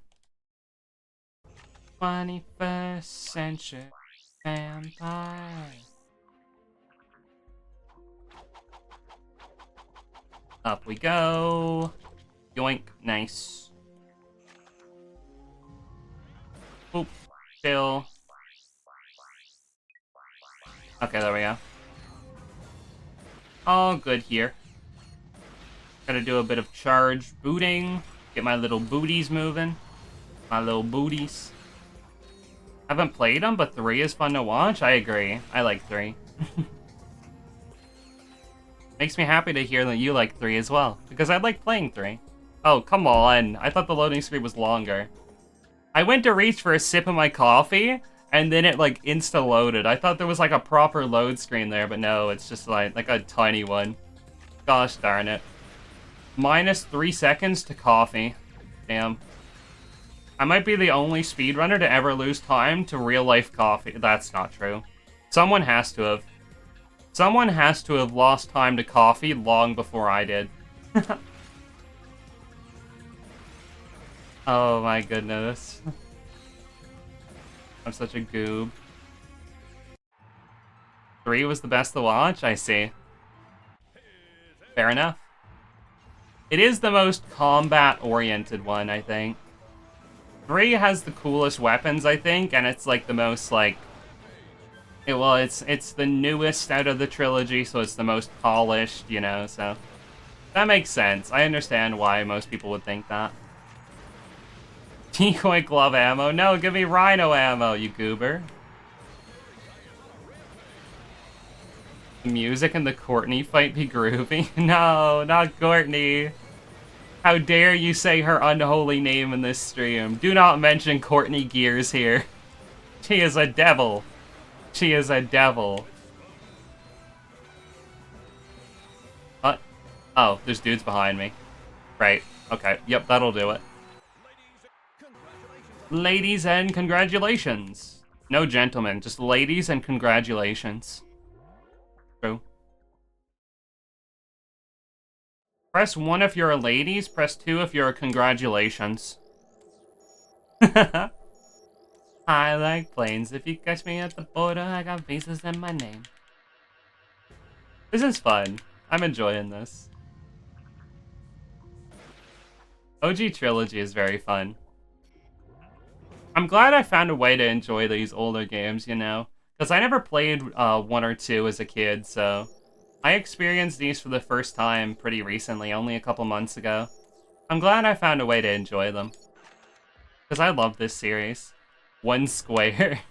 21st century vampire. Up we go. Yoink. Nice. Oop. Chill. Okay, there we go. All good here. Gotta do a bit of charge booting. Get my little booties moving. My little booties. Haven't played them, but 3 is fun to watch. I agree. I like 3. Makes me happy to hear that you like 3 as well, because I like playing 3. Oh, come on. I thought the loading screen was longer. I went to reach for a sip of my coffee, and then it, like, insta-loaded. I thought there was, like, a proper load screen there, but no, it's just, like a tiny one. Gosh darn it. Minus 3 seconds to coffee. Damn. I might be the only speedrunner to ever lose time to real-life coffee. That's not true. Someone has to have. Someone has to have lost time to coffee long before I did. Oh my goodness. I'm such a goob. 3 was the best to watch? I see. Fair enough. It is the most combat-oriented one, I think. 3 has the coolest weapons, I think, and it's like the most, like... well, it's the newest out of the trilogy, so it's the most polished, you know, so... That makes sense. I understand why most people would think that. Decoy glove ammo? No, give me rhino ammo, you goober. The music in the Courtney fight be groovy? No, not Courtney. How dare you say her unholy name in this stream. Do not mention Courtney Gears here. She is a devil. She is a devil. What? Oh, there's dudes behind me. Right. Okay. Yep, that'll do it. Ladies and congratulations. No gentlemen, just ladies and congratulations. True. Press 1 if you're a ladies, press 2 if you're a congratulations. I like planes. If you catch me at the border, I got visas in my name. This is fun. I'm enjoying this. OG Trilogy is very fun. I'm glad I found a way to enjoy these older games, you know? Because I never played 1 or 2 as a kid, so... I experienced these for the first time pretty recently, only a couple months ago. I'm glad I found a way to enjoy them. Because I love this series. 1 square.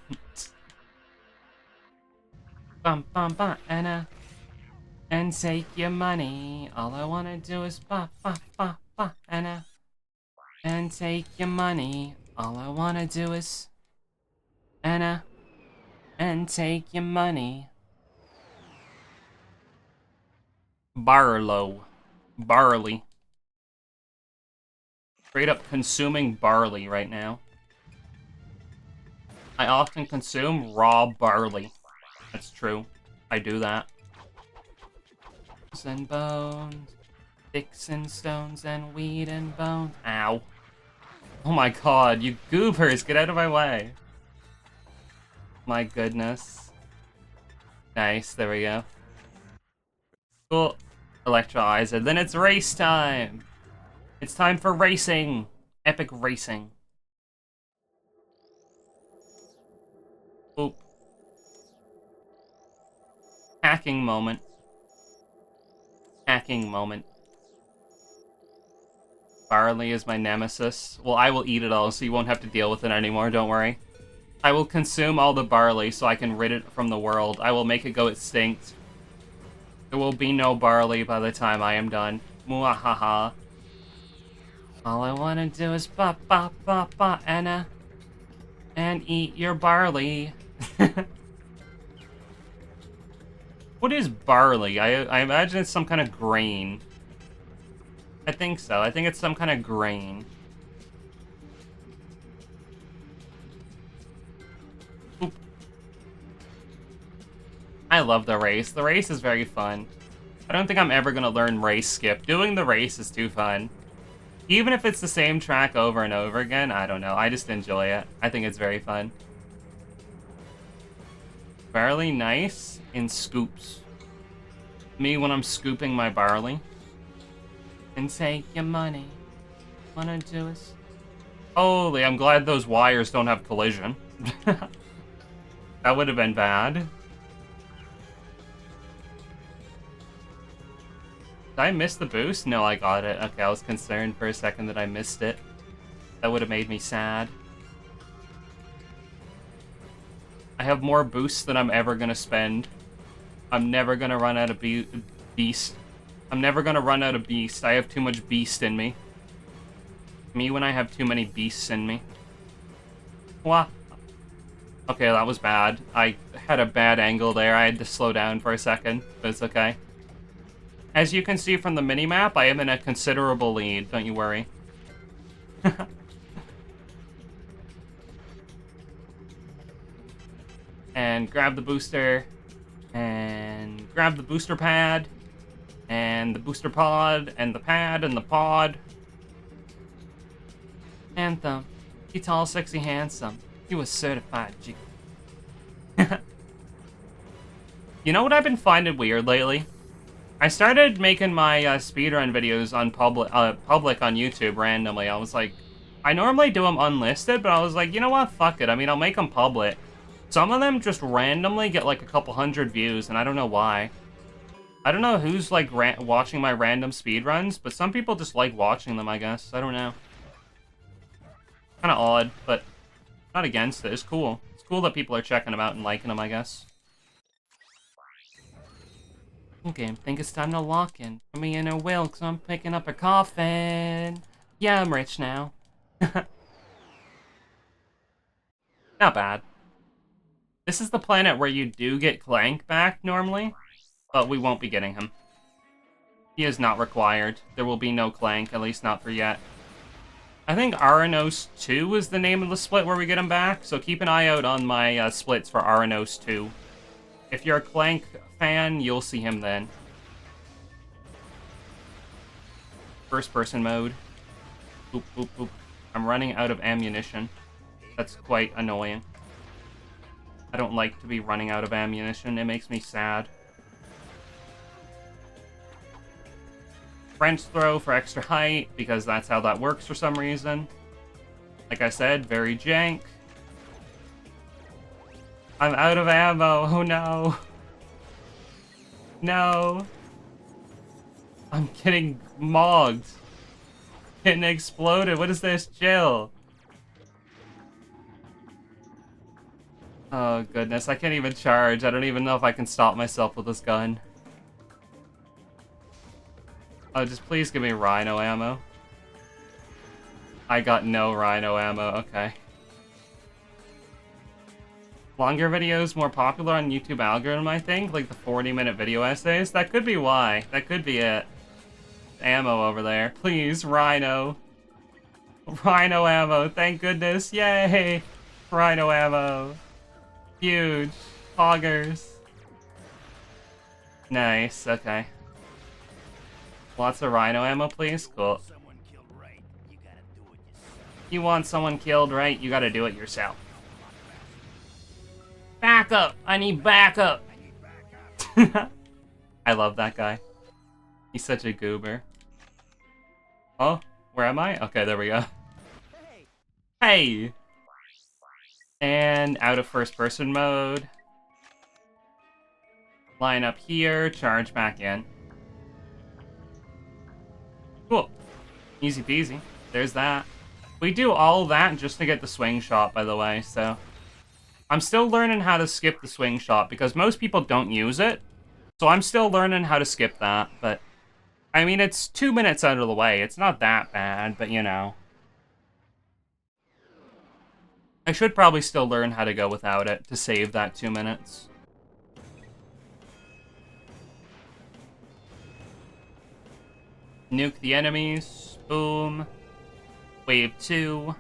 Bum bum bum, and take your money. All I wanna do is ba ba ba ba, and take your money. All I wanna do is and and take your money. Barlow. Barley. Straight up consuming barley right now. I often consume raw barley. That's true. I do that. And bones, sticks and stones and weed and bones. Ow. Oh my god, you goobers, get out of my way. My goodness. Nice, there we go. Cool. Electrolyzer. Then it's race time. It's time for racing. Epic racing. Oop. Hacking moment. Hacking moment. Barley is my nemesis. Well, I will eat it all, so you won't have to deal with it anymore, don't worry. I will consume all the barley so I can rid it from the world. I will make it go extinct. There will be no barley by the time I am done. Muahaha. All I wanna do is Anna, and eat your barley. What is barley? I imagine it's some kind of grain. I think so. I think it's some kind of grain. Oop. I love the race. The race is very fun. I don't think I'm ever gonna learn race skip. Doing the race is too fun. Even if it's the same track over and over again, I don't know. I just enjoy it. I think it's very fun. Barley nice in scoops. Me when I'm scooping my barley. And take your money. Wanna do is... Holy, I'm glad those wires don't have collision. That would have been bad. Did I miss the boost? No, I got it. Okay, I was concerned for a second that I missed it. That would have made me sad. I have more boosts than I'm ever gonna spend. I'm never gonna run out of beast. I'm never gonna run out of beast. I have too much beast in me. Me when I have too many beasts in me. Wah. Okay, that was bad. I had a bad angle there. I had to slow down for a second, but it's okay. As you can see from the minimap, I am in a considerable lead, don't you worry. And grab the booster, and grab the booster pad, and the booster pod, and the pad, and the pod. Anthem, you tall, sexy, handsome. You a certified G. You know what I've been finding weird lately? I started making my speedrun videos on public on YouTube randomly. I was like, I normally do them unlisted, but I was like, you know what? Fuck it. I mean, I'll make them public. Some of them just randomly get like a couple hundred views, and I don't know why. I don't know who's like watching my random speedruns, but some people just like watching them, I guess. I don't know. Kind of odd, but not against it. It's cool. It's cool that people are checking them out and liking them, I guess. Okay, I think it's time to lock in. Put me in a will, because I'm picking up a coffin. Yeah, I'm rich now. Not bad. This is the planet where you do get Clank back, normally. But we won't be getting him. He is not required. There will be no Clank, at least not for yet. I think Aranos 2 is the name of the split where we get him back, so keep an eye out on my splits for Aranos 2. If you're a Clank fan, you'll see him then. First person mode. Boop, boop, boop. I'm running out of ammunition. That's quite annoying. I don't like to be running out of ammunition. It makes me sad. French throw for extra height, because that's how that works for some reason. Like I said, very jank. I'm out of ammo. Oh no. No. I'm getting mogged. Getting exploded. What is this? Chill. Oh goodness, I can't even charge. I don't even know if I can stop myself with this gun. Oh, just please give me rhino ammo. I got no rhino ammo, okay. Longer videos more popular on YouTube algorithm, I think, like the 40-minute video essays. That could be why. That could be it. Ammo over there. Please, Rhino. Rhino ammo, thank goodness. Yay! Rhino ammo. Huge. Poggers. Nice, okay. Lots of Rhino ammo, please? Cool. You want someone killed, right? You gotta do it yourself. Backup! I need backup! I love that guy. He's such a goober. Oh, where am I? Okay, there we go. Hey! And out of first person mode. Line up here, charge back in. Cool. Easy peasy. There's that. We do all that just to get the swing shot, by the way, so... I'm still learning how to skip the swing shot, because most people don't use it. So I'm still learning how to skip that, but... I mean, it's 2 minutes out of the way. It's not that bad, but you know. I should probably still learn how to go without it to save that 2 minutes. Nuke the enemies. Boom. Wave 2.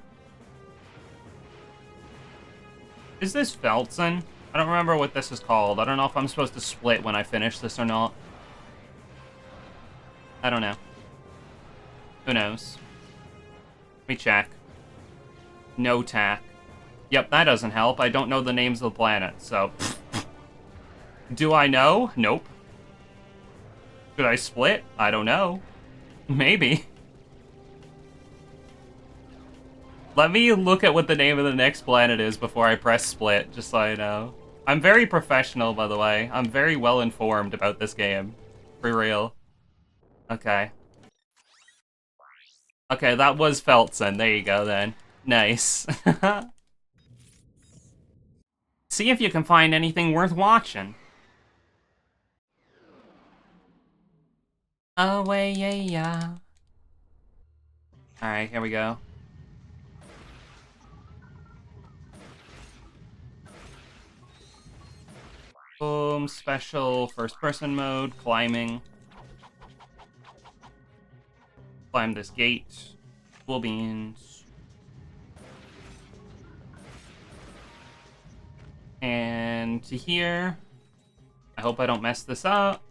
Is this Feltzen? I don't remember what this is called. I don't know if I'm supposed to split when I finish this or not. I don't know. Who knows? Let me check. No tack. Yep, that doesn't help. I don't know the names of the planets, so... Do I know? Nope. Should I split? I don't know. Maybe. Let me look at what the name of the next planet is before I press split, just so I know. I'm very professional, by the way. I'm very well informed about this game. For real. Okay. Okay, that was Feltzen. There you go, then. Nice. See if you can find anything worth watching. Oh, way, yeah. Alright, here we go. Boom, special first-person mode, climbing. Climb this gate. Cool beans. And to here. I hope I don't mess this up.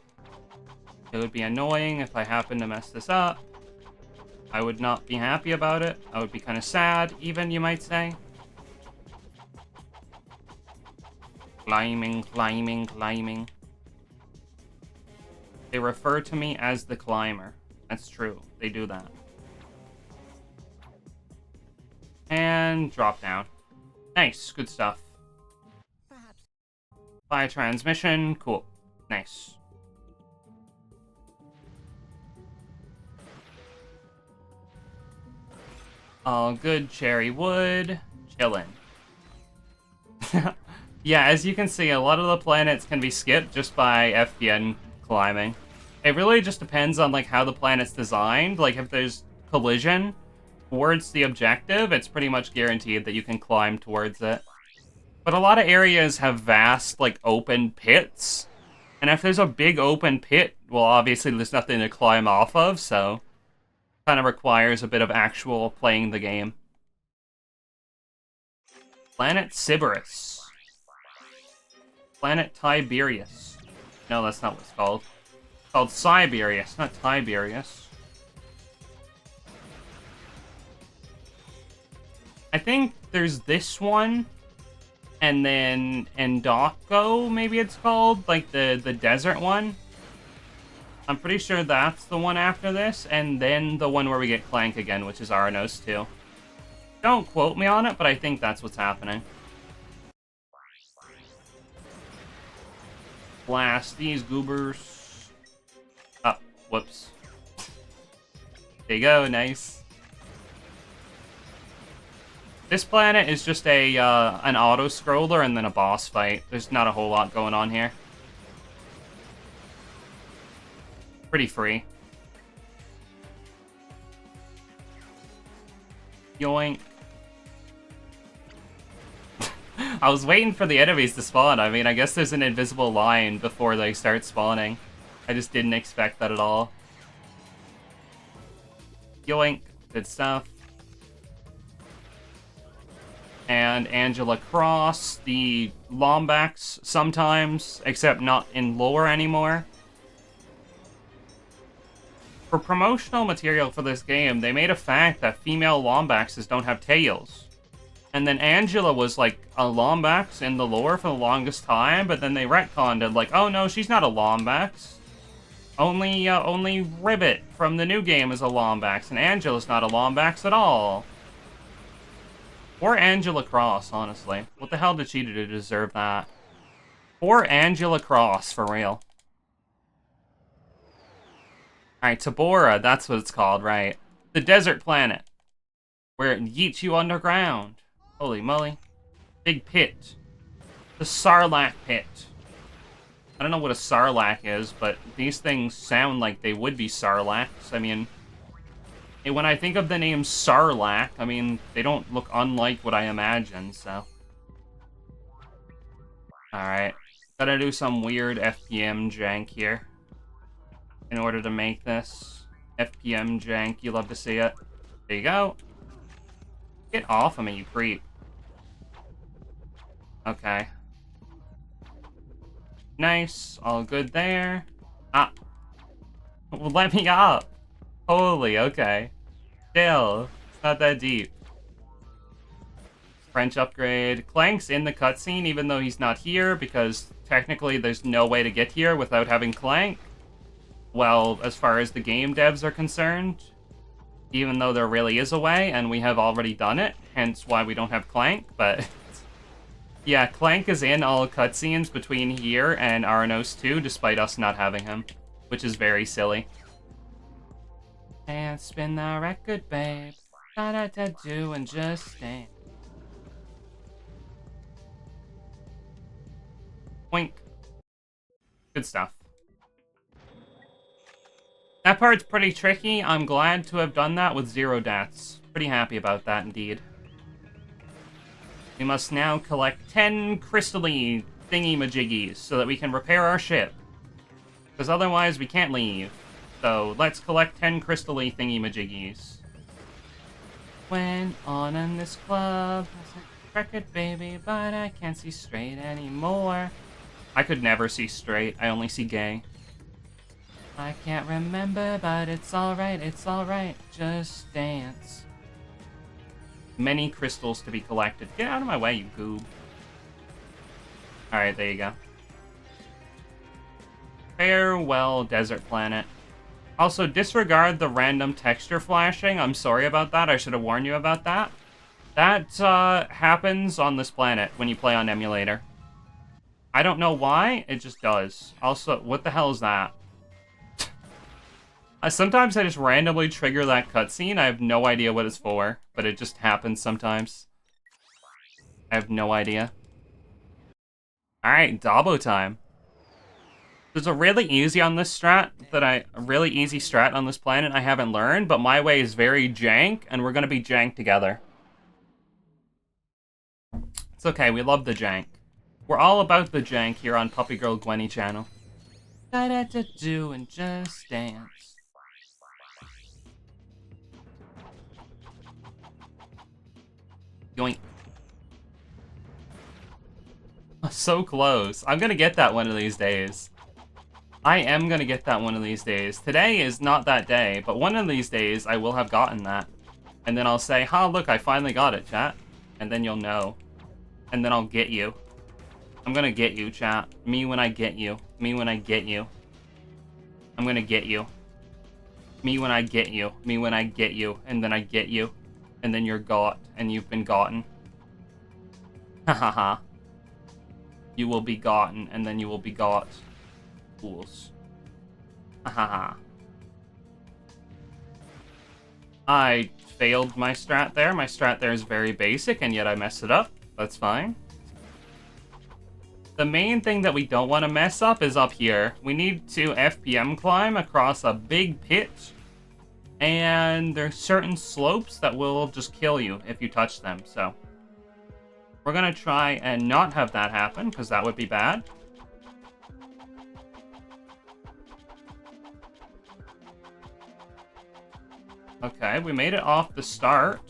It would be annoying if I happen to mess this up. I would not be happy about it. I would be kind of sad, even, you might say. Climbing, climbing, climbing. They refer to me as the climber. That's true. They do that. And drop down. Nice. Good stuff. Fire transmission. Cool. Nice. All good. Cherry wood. Chillin'. Yeah, as you can see, a lot of the planets can be skipped just by FPN climbing. It really just depends on like how the planet's designed. Like if there's collision towards the objective, it's pretty much guaranteed that you can climb towards it. But a lot of areas have vast like open pits. And if there's a big open pit, well obviously there's nothing to climb off of, so kind of requires a bit of actual playing the game. Planet Sybaris. Planet Tiberius. No, that's not what it's called. It's called Siberius, not Tiberius. I think there's this one, and then Endoko, maybe it's called, like the desert one. I'm pretty sure that's the one after this, and then the one where we get Clank again, which is Aranos 2. Don't quote me on it, but I think that's what's happening. Blast these goobers. Oh, whoops. There you go, nice. This planet is just a an auto-scroller and then a boss fight. There's not a whole lot going on here. Pretty free. Yoink. I was waiting for the enemies to spawn. I mean, I guess there's an invisible line before they start spawning. I just didn't expect that at all. Yoink. Good stuff. And Angela Cross, the Lombax sometimes, except not in lore anymore. For promotional material for this game, they made a fact that female Lombaxes don't have tails. And then Angela was like a Lombax in the lore for the longest time, but then they retconned it like, oh no, she's not a Lombax. Only Ribbit from the new game is a Lombax, and Angela's not a Lombax at all. Or Angela Cross, honestly. What the hell did she do to deserve that? Or Angela Cross, for real. Alright, Tabora, that's what it's called, right. The desert planet. Where it yeets you underground. Holy moly. Big pit. The Sarlacc pit. I don't know what a Sarlacc is, but these things sound like they would be Sarlaccs. I mean, when I think of the name Sarlacc, I mean, they don't look unlike what I imagine, so. Alright. Gotta do some weird FPM jank here. In order to make this. FPM jank, you love to see it. There you go. Get off of me, you creep. Okay. Nice. All good there. Ah. Well, let me up. Holy, okay. Still, it's not that deep. French upgrade. Clank's in the cutscene, even though he's not here, because technically there's no way to get here without having Clank. Well, as far as the game devs are concerned, even though there really is a way, and we have already done it, hence why we don't have Clank, but... yeah, Clank is in all cutscenes between here and Arnos 2, despite us not having him, which is very silly. And spin the record, babe. Da-da-da-do and just stand. Poink. Good stuff. That part's pretty tricky. I'm glad to have done that with 0 deaths. Pretty happy about that, indeed. We must now collect 10 crystally thingy-majiggies so that we can repair our ship. Because otherwise we can't leave. So let's collect 10 crystally thingy-majiggies. Went on in this club, record baby, but I can't see straight anymore. I could never see straight, I only see gay. I can't remember, but it's alright, just dance. Many crystals to be collected. Get out of my way, you goob. Alright, there you go. Farewell, desert planet. Also, disregard the random texture flashing. I'm sorry about that. I should have warned you about that. That happens on this planet when you play on emulator. I don't know why. It just does. Also, what the hell is that? Sometimes I just randomly trigger that cutscene. I have no idea what it's for, but it just happens sometimes. I have no idea. Alright, Dabo time. There's a really easy on this strat a really easy strat on this planet I haven't learned, but my way is very jank, and we're gonna be jank together. It's okay, we love the jank. We're all about the jank here on Puppy Girl Gwenny channel. Da-da-da-do and just dance. Yoink. So close. I'm gonna get that one of these days. I am gonna get that one of these days. Today is not that day, but one of these days I will have gotten that. And then I'll say, ha, look, I finally got it, chat. And then you'll know. And then I'll get you. I'm gonna get you, chat. Me when I get you. Me when I get you. I'm gonna get you. Me when I get you. Me when I get you. And then I get you. And then you're got. And you've been gotten. Ha ha ha. You will be gotten, and then you will be got. Fools. Ha ha ha. I failed my strat there. My strat there is very basic, and yet I messed it up. That's fine. The main thing that we don't want to mess up is up here. We need to FPM climb across a big pit, and there's certain slopes that will just kill you if you touch them, so. We're gonna try and not have that happen, because that would be bad. Okay, we made it off the start.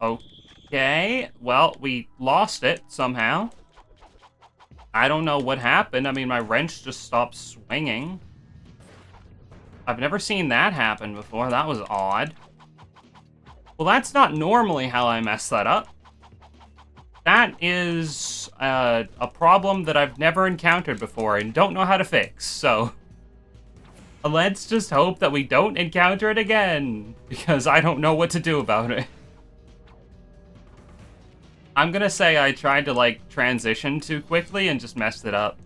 Okay. Well, we lost it somehow. I don't know what happened. I mean, my wrench just stopped swinging. I've never seen that happen before. That was odd. Well, that's not normally how I mess that up. That is a problem that I've never encountered before and don't know how to fix, so... Let's just hope that we don't encounter it again, because I don't know what to do about it. I'm gonna say I tried to, like, transition too quickly and just messed it up.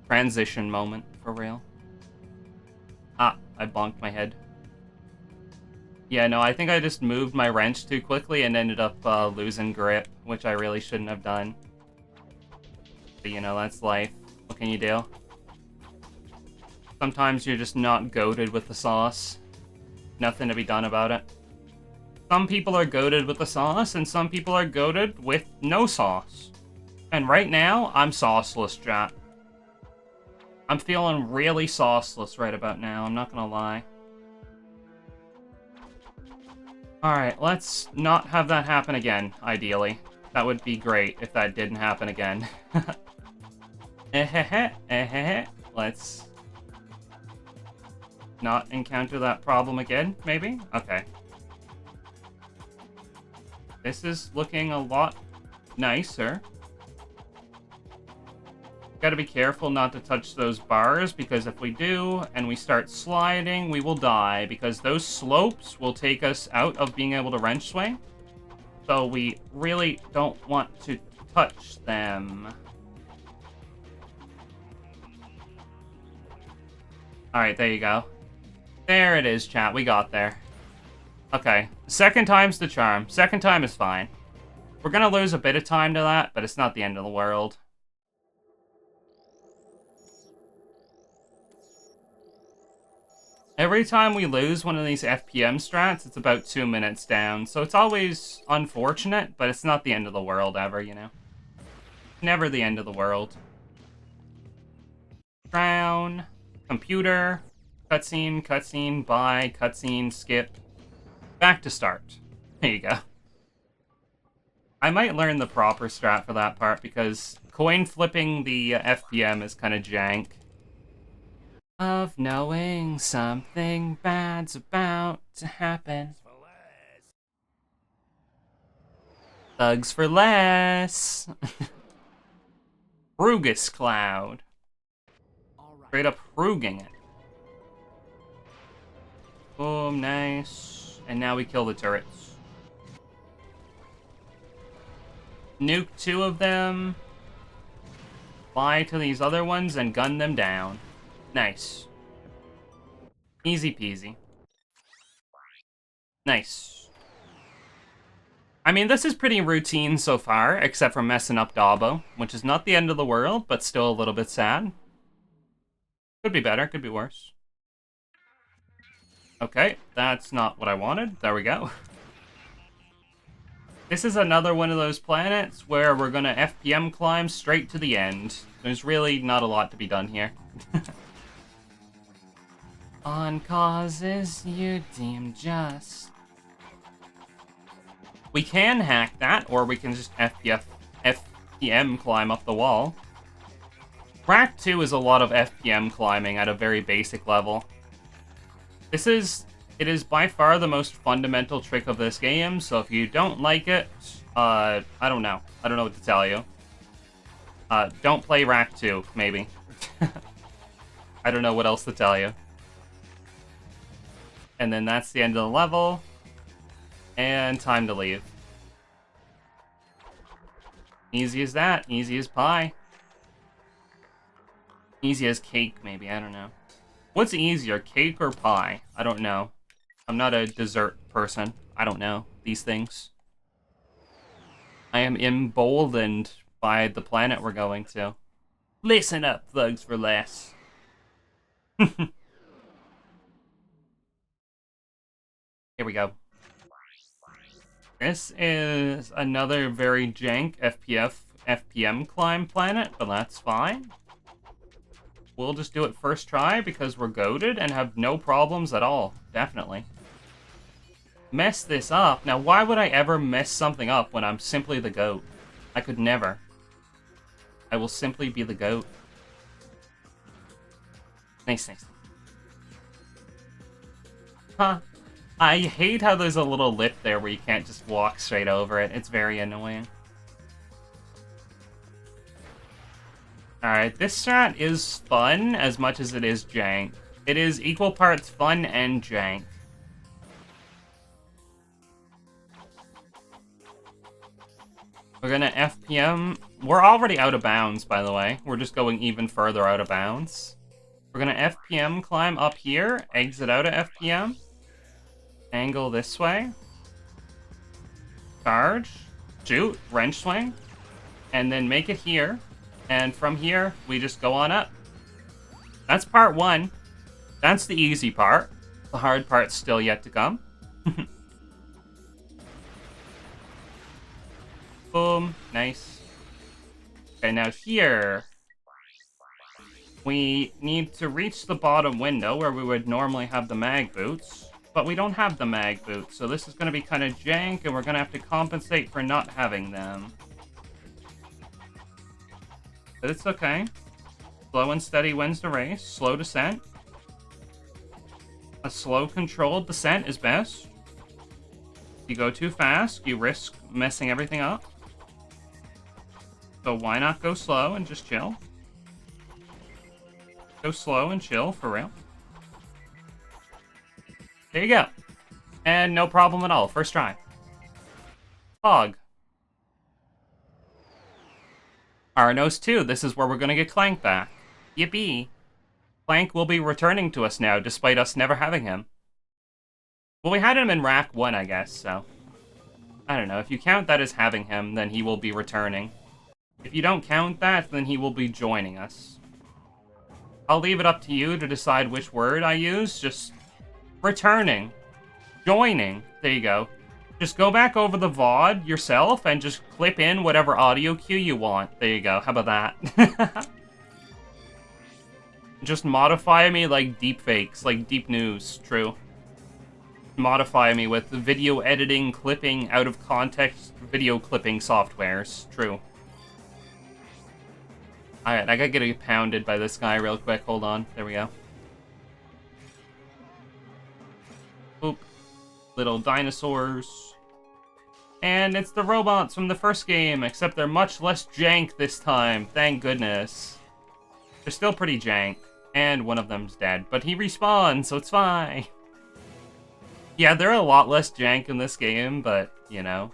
Transition moment, for real. Ah, I bonked my head. Yeah, no, I think I just moved my wrench too quickly and ended up losing grip, which I really shouldn't have done. But, you know, that's life. What can you do? Sometimes you're just not goated with the sauce. Nothing to be done about it. Some people are goated with the sauce, and some people are goated with no sauce. And right now, I'm sauceless, chat. I'm feeling really sauceless right about now, I'm not gonna lie. Alright, let's not have that happen again, ideally. That would be great if that didn't happen again. Let's not encounter that problem again, maybe? Okay. This is looking a lot nicer. Gotta be careful not to touch those bars, because if we do, and we start sliding, we will die, because those slopes will take us out of being able to wrench swing. So we really don't want to touch them. Alright, there you go. There it is, chat. We got there. Okay. Second time's the charm. Second time is fine. We're gonna lose a bit of time to that, but it's not the end of the world. Every time we lose one of these FPM strats, it's about 2 minutes down. So it's always unfortunate, but it's not the end of the world ever, you know? Never the end of the world. Crown. Computer. Cutscene, cutscene, buy, cutscene, skip. Back to start. There you go. I might learn the proper strat for that part, because coin flipping the FPM is kind of jank. Of knowing something bad's about to happen. Thugs for less. Rugus Cloud. Straight up ruging it. Boom, nice. And now we kill the turrets. Nuke 2 of them. Fly to these other ones and gun them down. Nice. Easy peasy. Nice. I mean, this is pretty routine so far, except for messing up Dabo, which is not the end of the world, but still a little bit sad. Could be better, could be worse. Okay, that's not what I wanted. There we go. This is another one of those planets where we're gonna FPM climb straight to the end. There's really not a lot to be done here. On causes you deem just. We can hack that, or we can just FPM climb up the wall. RaC 2 is a lot of FPM climbing at a very basic level. It is by far the most fundamental trick of this game, so if you don't like it, I don't know. I don't know what to tell you. Don't play RaC 2, maybe. I don't know what else to tell you. And then that's the end of the level. And time to leave. Easy as that. Easy as pie. Easy as cake, maybe. I don't know. What's easier, cake or pie? I don't know. I'm not a dessert person. I don't know these things. I am emboldened by the planet we're going to. Listen up, thugs for less. Here we go. This is another very jank FPM climb planet, but that's fine. We'll just do it first try because we're goated and have no problems at all. Definitely. Mess this up. Now, why would I ever mess something up when I'm simply the GOAT? I could never. I will simply be the GOAT. Nice. Huh. I hate how there's a little lip there where you can't just walk straight over it. It's very annoying. Alright, this strat is fun as much as it is jank. It is equal parts fun and jank. We're gonna FPM. We're already out of bounds, by the way. We're just going even further out of bounds. We're gonna FPM climb up here, exit out of FPM. Angle this way. Charge. Shoot. Wrench swing. And then make it here. And from here, we just go on up. That's part 1. That's the easy part. The hard part's still yet to come. Boom. Nice. Okay, now here, we need to reach the bottom window where we would normally have the mag boots. But we don't have the mag boots, so this is going to be kind of jank, and we're going to have to compensate for not having them. But it's okay. Slow and steady wins the race. Slow descent. A slow, controlled descent is best. If you go too fast, you risk messing everything up. So why not go slow and just chill? Go slow and chill, for real. There you go. And no problem at all. First try. Fog. Arnos 2. This is where we're going to get Clank back. Yippee. Clank will be returning to us now, despite us never having him. Well, we had him in RaC 1, I guess, so... I don't know. If you count that as having him, then he will be returning. If you don't count that, then he will be joining us. I'll leave it up to you to decide which word I use. Just... returning. Joining. There you go. Just go back over the VOD yourself and just clip in whatever audio cue you want. There you go. How about that? Just modify me like deepfakes, like deep news. True. Modify me with video editing, clipping, out of context video clipping softwares. True. Alright, I gotta get pounded by this guy real quick. Hold on. There we go. Oop. Little dinosaurs. And it's the robots from the first game, except they're much less jank this time. Thank goodness. They're still pretty jank. And one of them's dead. But he respawns, so it's fine. Yeah, they're a lot less jank in this game, but, you know.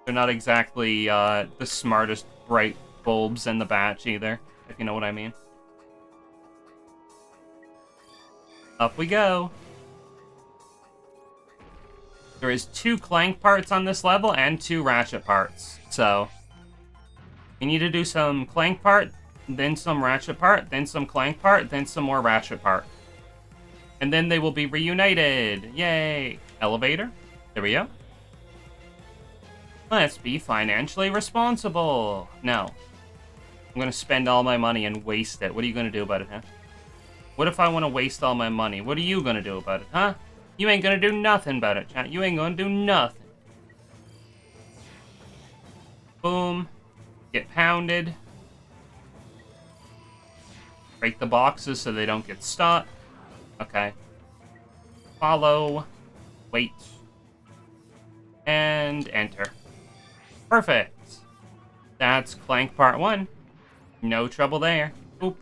They're not exactly the smartest bright bulbs in the batch either, if you know what I mean. Up we go. There is 2 Clank parts on this level and 2 Ratchet parts. So, we need to do some Clank part, then some Ratchet part, then some Clank part, then some more Ratchet part. And then they will be reunited. Yay! Elevator. There we go. Let's be financially responsible. No. I'm gonna spend all my money and waste it. What are you gonna do about it, huh? What if I want to waste all my money? What are you gonna do about it, huh? You ain't gonna do nothing about it, chat. You ain't gonna do nothing. Boom. Get pounded. Break the boxes so they don't get stuck. Okay. Follow. Wait. And enter. Perfect. That's Clank Part 1. No trouble there. Oop.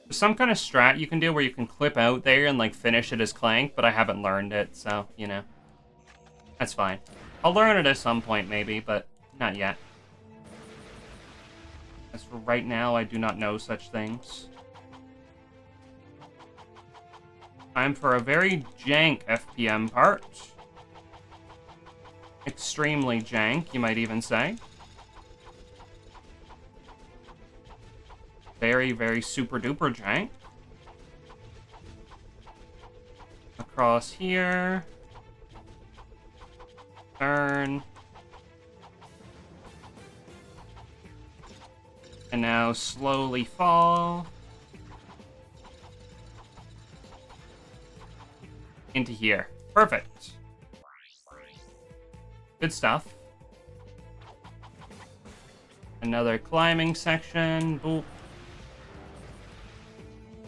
There's some kind of strat you can do where you can clip out there and, like, finish it as Clank, but I haven't learned it, so, you know. That's fine. I'll learn it at some point, maybe, but not yet. As for right now, I do not know such things. Time for a very jank FPM part. Extremely jank, you might even say. Very, very super duper jank. Across here. Turn. And now slowly fall. Into here. Perfect. Good stuff. Another climbing section. Boop.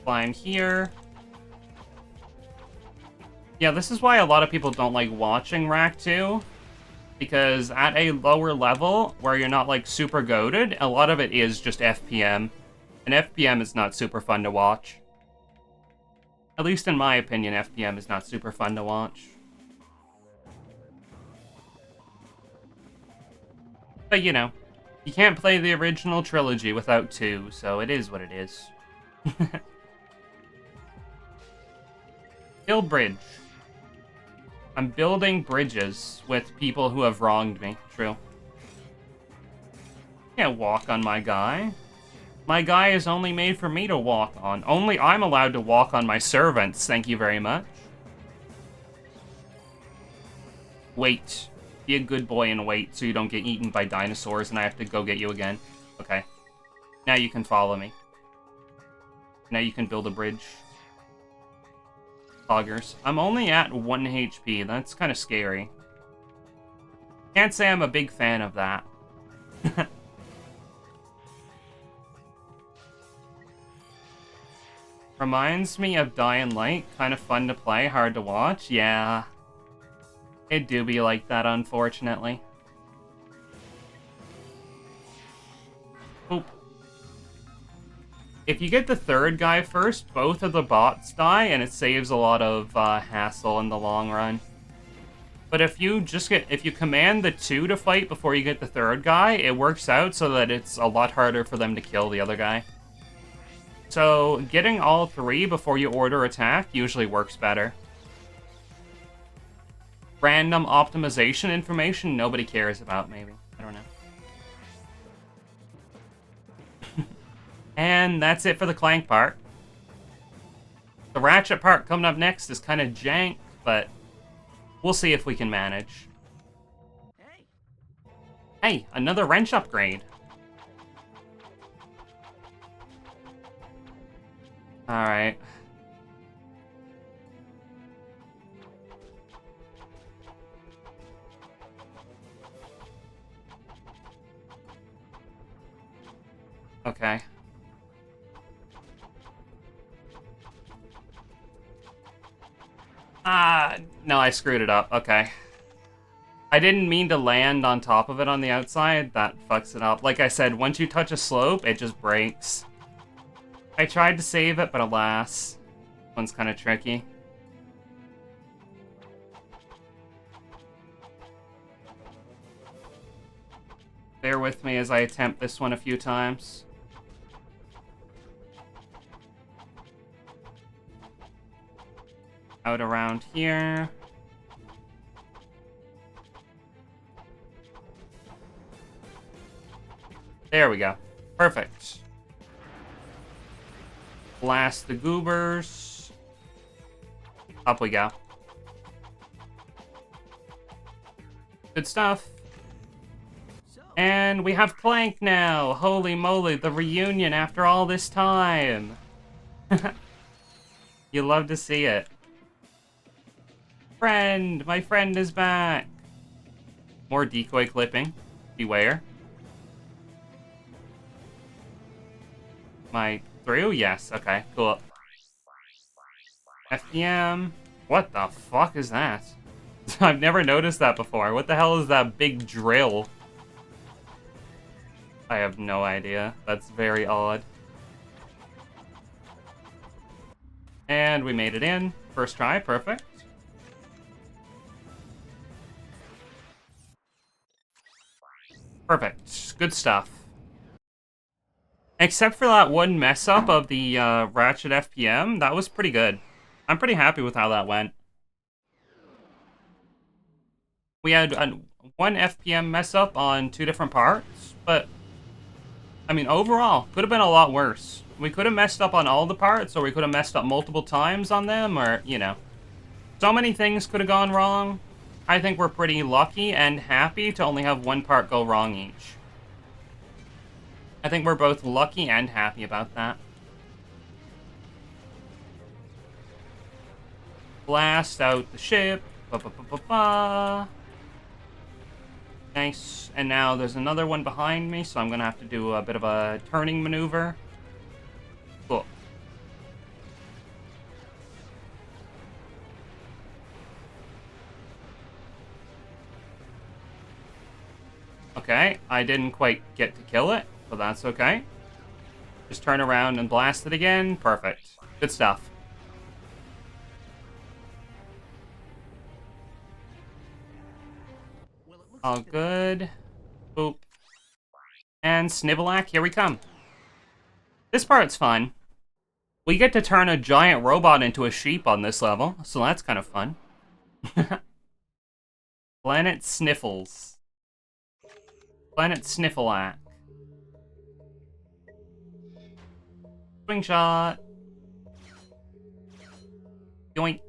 Climb here. Yeah, this is why a lot of people don't like watching RaC 2. Because at a lower level, where you're not like super goated, a lot of it is just FPM. And FPM is not super fun to watch. At least in my opinion, FPM is not super fun to watch. But you know, you can't play the original trilogy without 2, so it is what it is. Build bridge. I'm building bridges with people who have wronged me. True. Can't walk on my guy. My guy is only made for me to walk on. Only I'm allowed to walk on my servants, thank you very much. Wait. Be a good boy and wait so you don't get eaten by dinosaurs and I have to go get you again. Okay. Now you can follow me. Now you can build a bridge. Poggers. I'm only at 1 HP. That's kind of scary. Can't say I'm a big fan of that. Reminds me of Dying Light. Kind of fun to play, hard to watch. Yeah. It do be like that, unfortunately. Oop. If you get the third guy first, both of the bots die, and it saves a lot of hassle in the long run. But if you command the 2 to fight before you get the third guy, it works out so that it's a lot harder for them to kill the other guy. So, getting all 3 before you order attack usually works better. Random optimization information nobody cares about, maybe. I don't know. And that's it for the Clank part. The Ratchet part coming up next is kind of jank, but we'll see if we can manage. Hey, another wrench upgrade. Alright. Okay. No, I screwed it up. Okay. I didn't mean to land on top of it on the outside. That fucks it up. Like I said, once you touch a slope, it just breaks. I tried to save it, but alas. One's kind of tricky. Bear with me as I attempt this one a few times. Out around here. There we go. Perfect. Blast the goobers. Up we go. Good stuff. And we have Clank now. Holy moly, the reunion after all this time. You love to see it. Friend! My friend is back! More decoy clipping. Beware. Am I through? Yes. Okay, cool. FPM. What the fuck is that? I've never noticed that before. What the hell is that big drill? I have no idea. That's very odd. And we made it in. First try. Perfect. Perfect. Good stuff. Except for that one mess up of the Ratchet FPM, that was pretty good. I'm pretty happy with how that went. We had one FPM mess up on 2 different parts, but I mean, overall, could have been a lot worse. We could have messed up on all the parts, or we could have messed up multiple times on them, or, you know. So many things could have gone wrong. I think we're pretty lucky and happy to only have one part go wrong each. I think we're both lucky and happy about that. Blast out the ship. Ba -ba -ba -ba -ba. Nice. And now there's another one behind me, so I'm going to have to do a bit of a turning maneuver. Cool. Okay, I didn't quite get to kill it, but that's okay. Just turn around and blast it again. Perfect. Good stuff. All good. Boop. And Snivelak, here we come. This part's fun. We get to turn a giant robot into a sheep on this level, so that's kind of fun. Planet Sniffles. Planet Sniffleack. Swing shot. Yoink.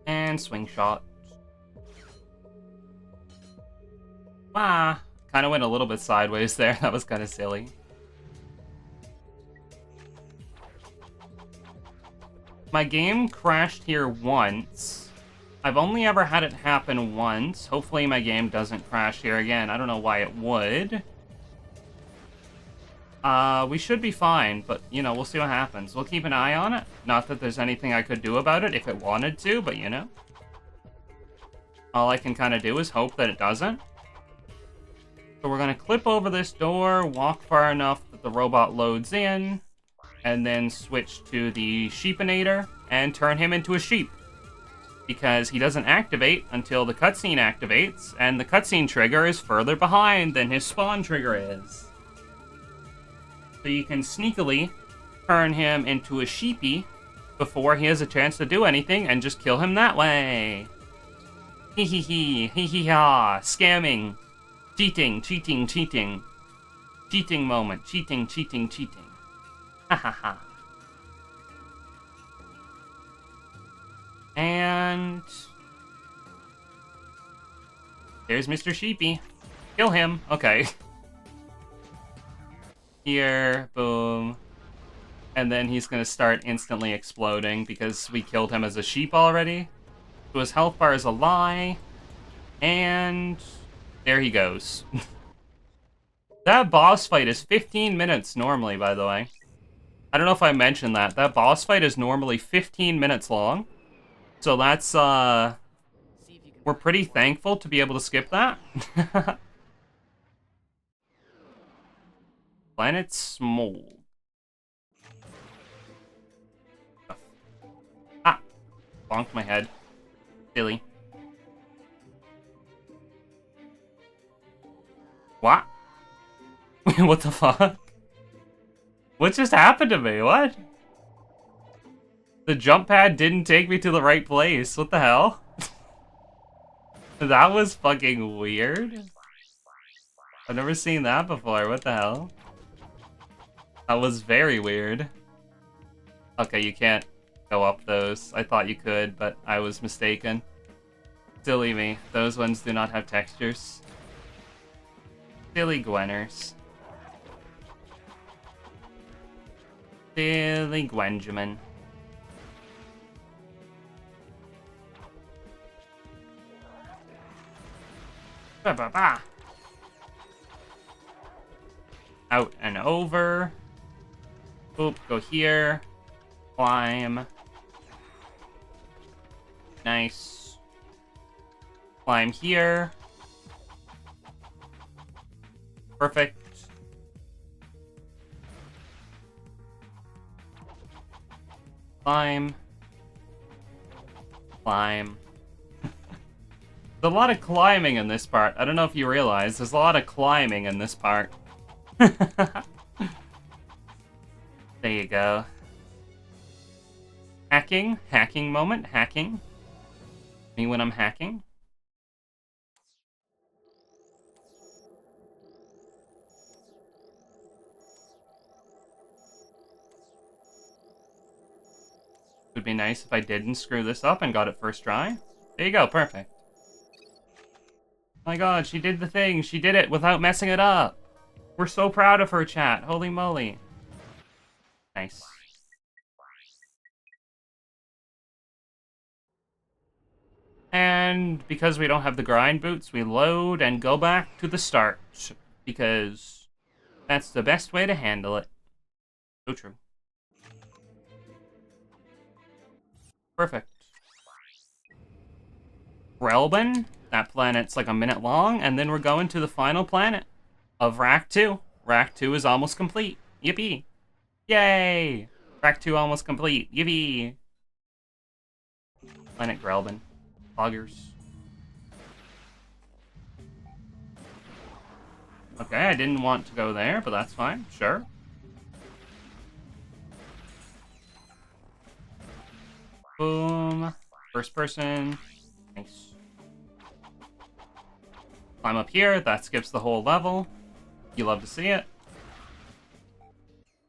And swing shot. Ah, kind of went a little bit sideways there. That was kind of silly. My game crashed here once. I've only ever had it happen once. Hopefully my game doesn't crash here again. I don't know why it would. We should be fine, but, you know, we'll see what happens. We'll keep an eye on it. Not that there's anything I could do about it if it wanted to, but, you know. All I can kind of do is hope that it doesn't. So we're going to clip over this door, walk far enough that the robot loads in, and then switch to the Sheepinator and turn him into a sheep. Because he doesn't activate until the cutscene activates, and the cutscene trigger is further behind than his spawn trigger is. So you can sneakily turn him into a sheepy before he has a chance to do anything and just kill him that way. Hee hee hee, hee hee ha, scamming. Cheating, cheating, cheating. Cheating moment, cheating, cheating, cheating. Ha ha ha. And there's Mr. Sheepy. Kill him. Okay. Here, boom. And then he's gonna start instantly exploding because we killed him as a sheep already. So his health bar is a lie. And there he goes. That boss fight is 15 minutes normally, by the way. I don't know if I mentioned that. That boss fight is normally 15 minutes long. So that's, we're pretty thankful to be able to skip that. Planet Small. Ah! Bonked my head. Silly. What? What the fuck? What just happened to me? What? The jump pad didn't take me to the right place. What the hell? That was fucking weird. I've never seen that before. What the hell? That was very weird. Okay, you can't go up those. I thought you could, but I was mistaken. Silly me. Those ones do not have textures. Silly Gwenners. Silly Gwenjamin. Ba ba ba. Out and over. Boop, go here. Climb. Nice. Climb here. Perfect. Climb. Climb. There's a lot of climbing in this part. I don't know if you realize, there's a lot of climbing in this part. There you go. Hacking. Hacking moment. Hacking. Me when I'm hacking. Would be nice if I didn't screw this up and got it first try. There you go, perfect. My god, she did the thing. She did it without messing it up. We're so proud of her, chat. Holy moly. Nice. And because we don't have the grind boots, we load and go back to the start. Because that's the best way to handle it. So true. Perfect. Relbin, that planet's like a minute long, and then we're going to the final planet of RaC 2. RaC 2 is almost complete. Yippee! Yay! RaC 2 almost complete. Yippee! Planet Grelbin. Loggers. Okay, I didn't want to go there, but that's fine. Sure. Boom. First person. Nice. Climb up here. That skips the whole level. You love to see it.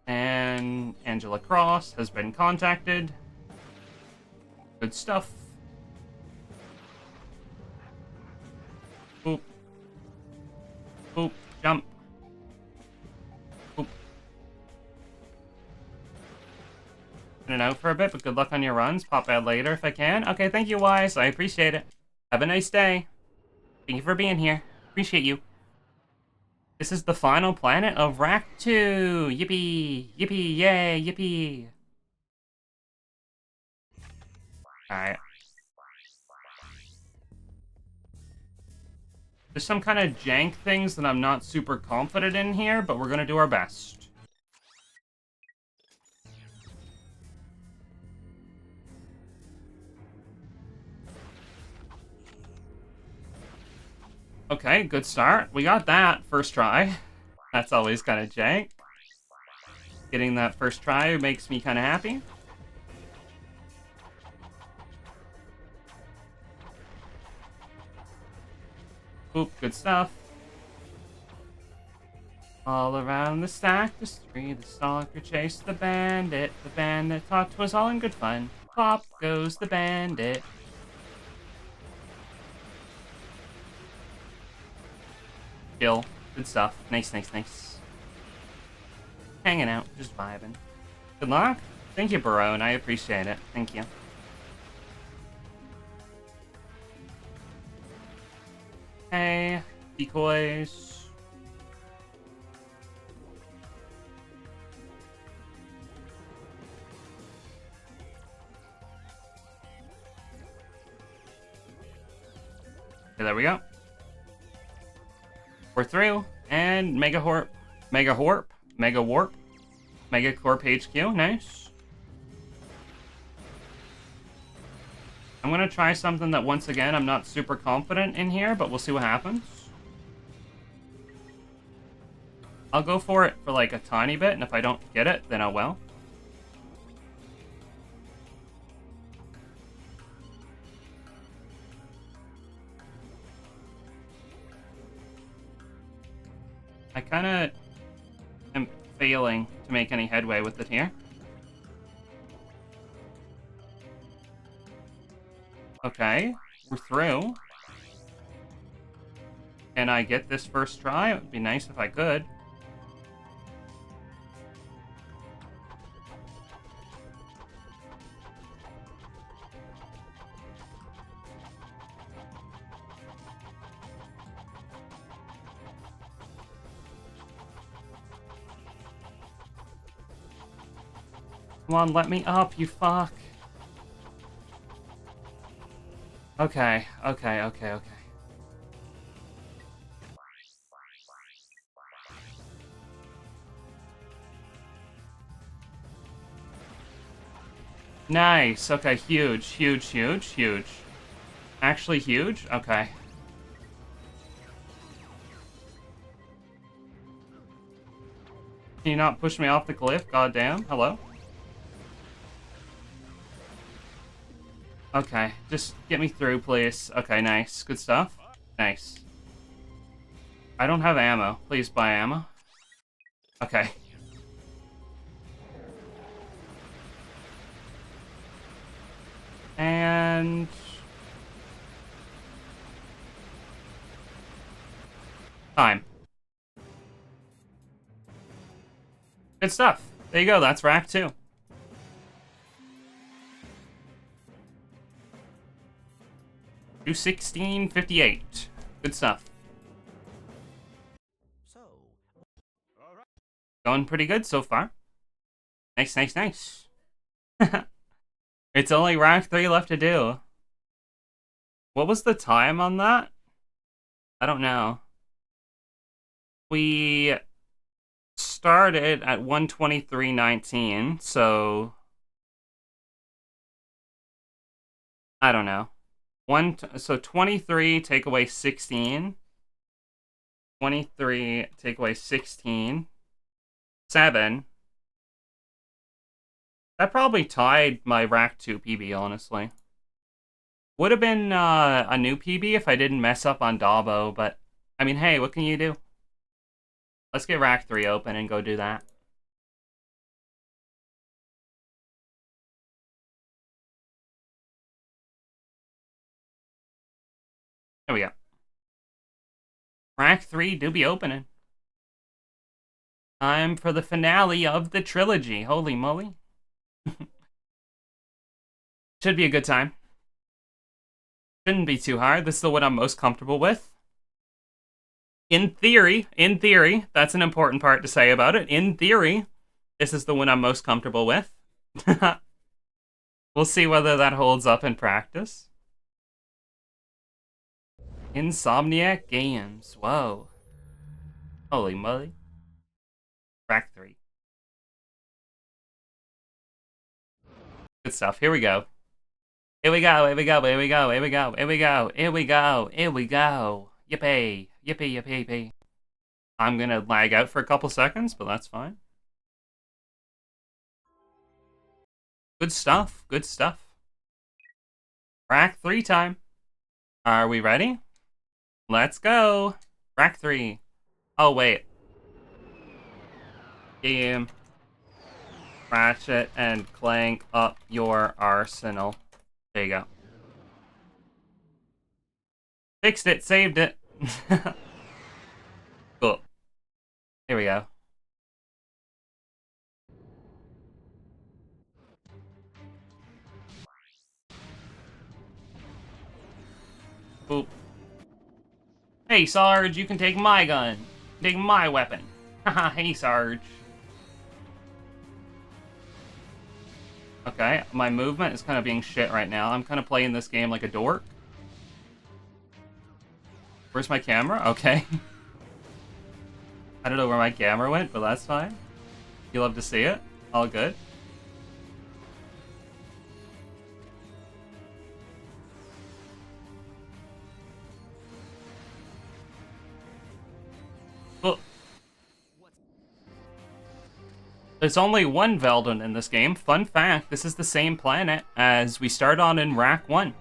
And Angela Cross has been contacted. Good stuff. Boop. Boop. Jump. Boop. In and out for a bit, but good luck on your runs. Pop out later if I can. Okay, thank you, Wise. I appreciate it. Have a nice day. Thank you for being here. Appreciate you. This is the final planet of RaC 2. Yippee. Yippee. Yay. Yippee. Alright. There's some kind of jank things that I'm not super confident in here, but we're gonna do our best. Okay, good start. We got that first try. That's always kind of jank. Getting that first try makes me kind of happy. Oop, good stuff. All around the stack, the spree, the stalker chased the bandit. The bandit thought 'twas all in good fun. Pop goes the bandit. Chill. Good stuff. Nice, nice, nice. Hanging out, just vibing. Good luck. Thank you, Barone. I appreciate it. Thank you. Hey, decoys. Okay, there we go. We're through, and Mega Warp, Mega Warp, Mega Corp HQ, nice. I'm gonna try something that, once again, I'm not super confident in here, but we'll see what happens. I'll go for it for like a tiny bit, and if I don't get it, then oh well. I kind of am failing to make any headway with it here. Okay, we're through. Can I get this first try? It would be nice if I could. Come on, let me up, you fuck. Okay. Nice. Okay, huge. Actually huge? Okay. Can you not push me off the cliff? Goddamn. Hello? Okay, just get me through, please. Okay, nice. Good stuff. Nice. I don't have ammo. Please buy ammo. Okay. And time. Good stuff. There you go. That's RaC 2. $216.58. Good stuff. So, Going pretty good so far. Nice, nice, nice. It's only RaC 3 left to do. What was the time on that? I don't know. We started at 1:23:19, so I don't know. So 23 take away 16. 23 take away 16. 7. That probably tied my RaC 2 PB, honestly. Would have been a new PB if I didn't mess up on Dabo, but I mean, hey, what can you do? Let's get RaC 3 open and go do that. There we go. RaC 3 do be opening. Time for the finale of the trilogy. Holy moly. Should be a good time. Shouldn't be too hard. This is the one I'm most comfortable with. In theory, that's an important part to say about it. In theory, this is the one I'm most comfortable with. We'll see whether that holds up in practice. Insomniac Games. Whoa. Holy moly. RaC 3. Good stuff. Here we go. Here we go, here we go, here we go, here we go, here we go, here we go, here we go. Yippee, yippee, yippee, yippee. I'm gonna lag out for a couple seconds, but that's fine. Good stuff, good stuff. RaC 3 time. Are we ready? Let's go. RaC 3. Oh, wait. Game. Ratchet and Clank up your arsenal. There you go. Fixed it, saved it. Cool. Here we go. Boop. Hey, Sarge, you can take my gun. Take my weapon. Haha, hey, Sarge. Okay, my movement is kind of being shit right now. I'm kind of playing this game like a dork. Where's my camera? Okay. I don't know where my camera went, but that's fine. You love to see it. All good. Cool. There's only one Veldon in this game. Fun fact, this is the same planet as we start on in RaC 1.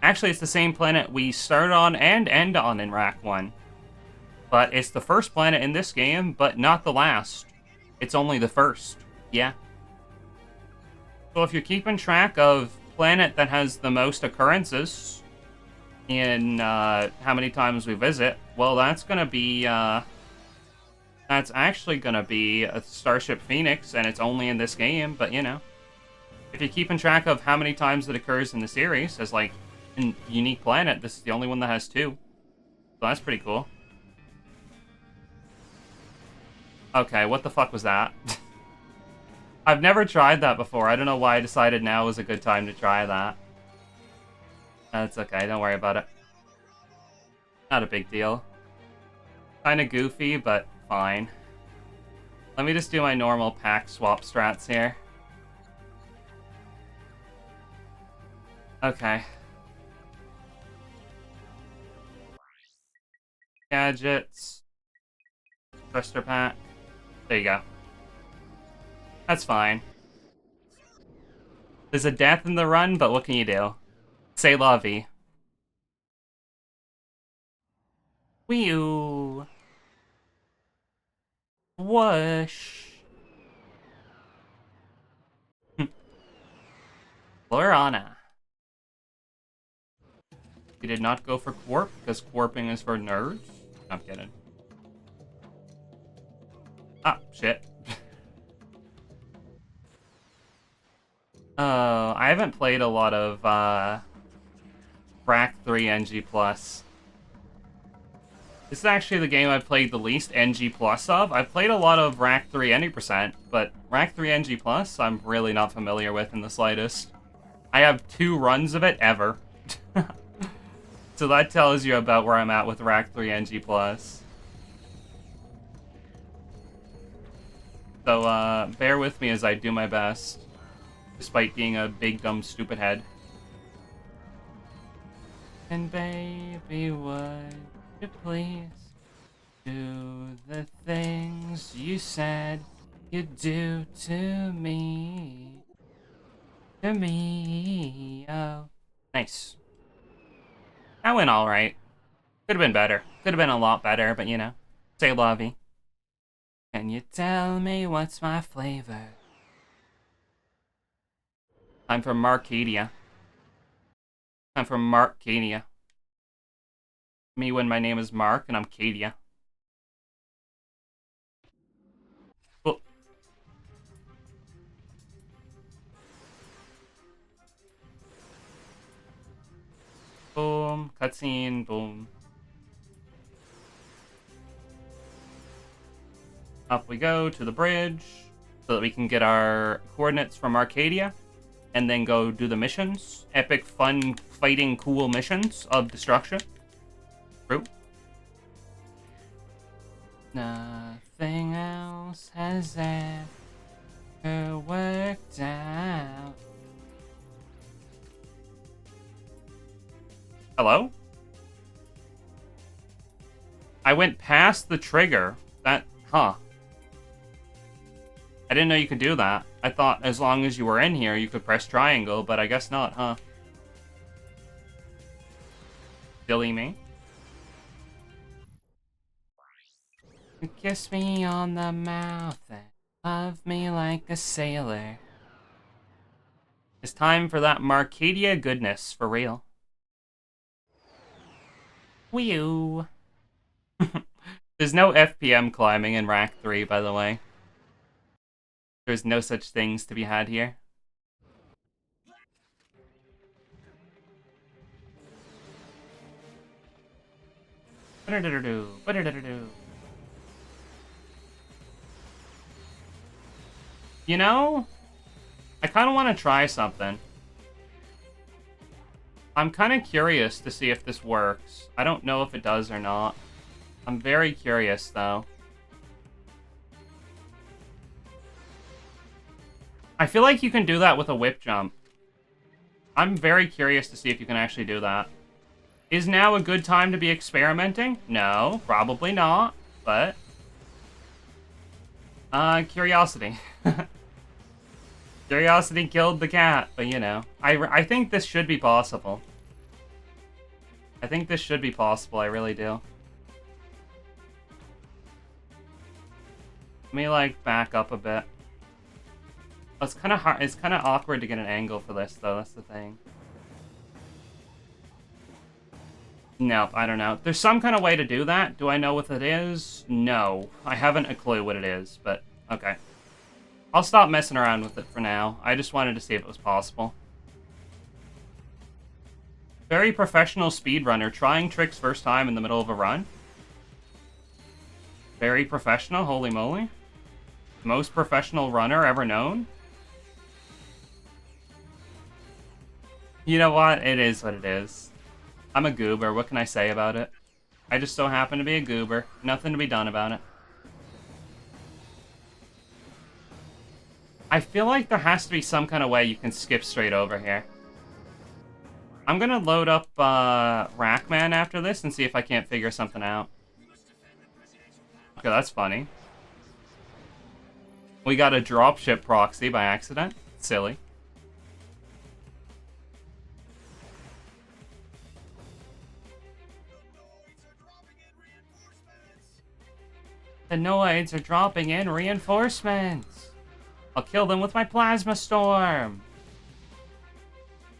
Actually, it's the same planet we start on and end on in RaC 1. But it's the first planet in this game, but not the last. It's only the first. Yeah. So if you're keeping track of planet that has the most occurrences in how many times we visit, well, that's going to be... That's actually going to be a Starship Phoenix, and it's only in this game, but, you know. If you're keeping track of how many times it occurs in the series as, like, a unique planet, this is the only one that has 2. So that's pretty cool. Okay, what the fuck was that? I've never tried that before. I don't know why I decided now was a good time to try that. That's okay, don't worry about it. Not a big deal. Kinda goofy, but fine. Let me just do my normal pack swap strats here. Okay. Gadgets. Thruster pack. There you go. That's fine. There's a death in the run, but what can you do? Say la vie. Wee-oo. Whoosh. Lorana. We did not go for Quarp, because Quarping is for nerds. I'm kidding. Ah, shit. I haven't played a lot of, RaC 3 NG+. This is actually the game I've played the least NG+ of. I've played a lot of RaC 3 any percent, but RaC 3 NG+, I'm really not familiar with in the slightest. I have 2 runs of it ever. So that tells you about where I'm at with RaC 3 NG+. So, bear with me as I do my best, despite being a big, dumb, stupid head. And baby, would you please do the things you said you'd do to me? To me, oh. Nice. That went alright. Could have been better. Could have been a lot better, but you know. Say lovey. Can you tell me what's my flavor? I'm from Marcadia. I'm from Marcadia. Me when my name is Mark and I'm Cadia. Oh. Boom. Cutscene. Boom. Up we go to the bridge so that we can get our coordinates from Arcadia and then go do the missions. Epic, fun, fighting, cool missions of destruction. True. Nothing else has ever worked out. Hello? I went past the trigger. Huh. I didn't know you could do that. I thought as long as you were in here, you could press triangle, but I guess not, huh? Silly me. You kiss me on the mouth and love me like a sailor. It's time for that Marcadia goodness, for real. Wee-oo. There's no FPM climbing in RaC 3, by the way. There's no such things to be had here. You know, I kind of want to try something. I'm kind of curious to see if this works. I don't know if it does or not. I'm very curious, though. I feel like you can do that with a whip jump. I'm very curious to see if you can actually do that. Is now a good time to be experimenting? No, probably not, but... curiosity. Curiosity killed the cat, but you know. I think this should be possible. I think this should be possible, I really do. Let me, like, back up a bit. It's kind of hard. It's kind of awkward to get an angle for this, though. That's the thing. Nope, I don't know. There's some kind of way to do that. Do I know what it is? No. I haven't a clue what it is, but okay. I'll stop messing around with it for now. I just wanted to see if it was possible. Very professional speedrunner, trying tricks first time in the middle of a run. Very professional, holy moly. Most professional runner ever known. You know what? It is what it is. I'm a goober. What can I say about it? I just so happen to be a goober. Nothing to be done about it. I feel like there has to be some kind of way you can skip straight over here. I'm gonna load up RaCman after this and see if I can't figure something out. Okay, that's funny. We got a dropship proxy by accident. Silly. The Noids are dropping in reinforcements. I'll kill them with my plasma storm.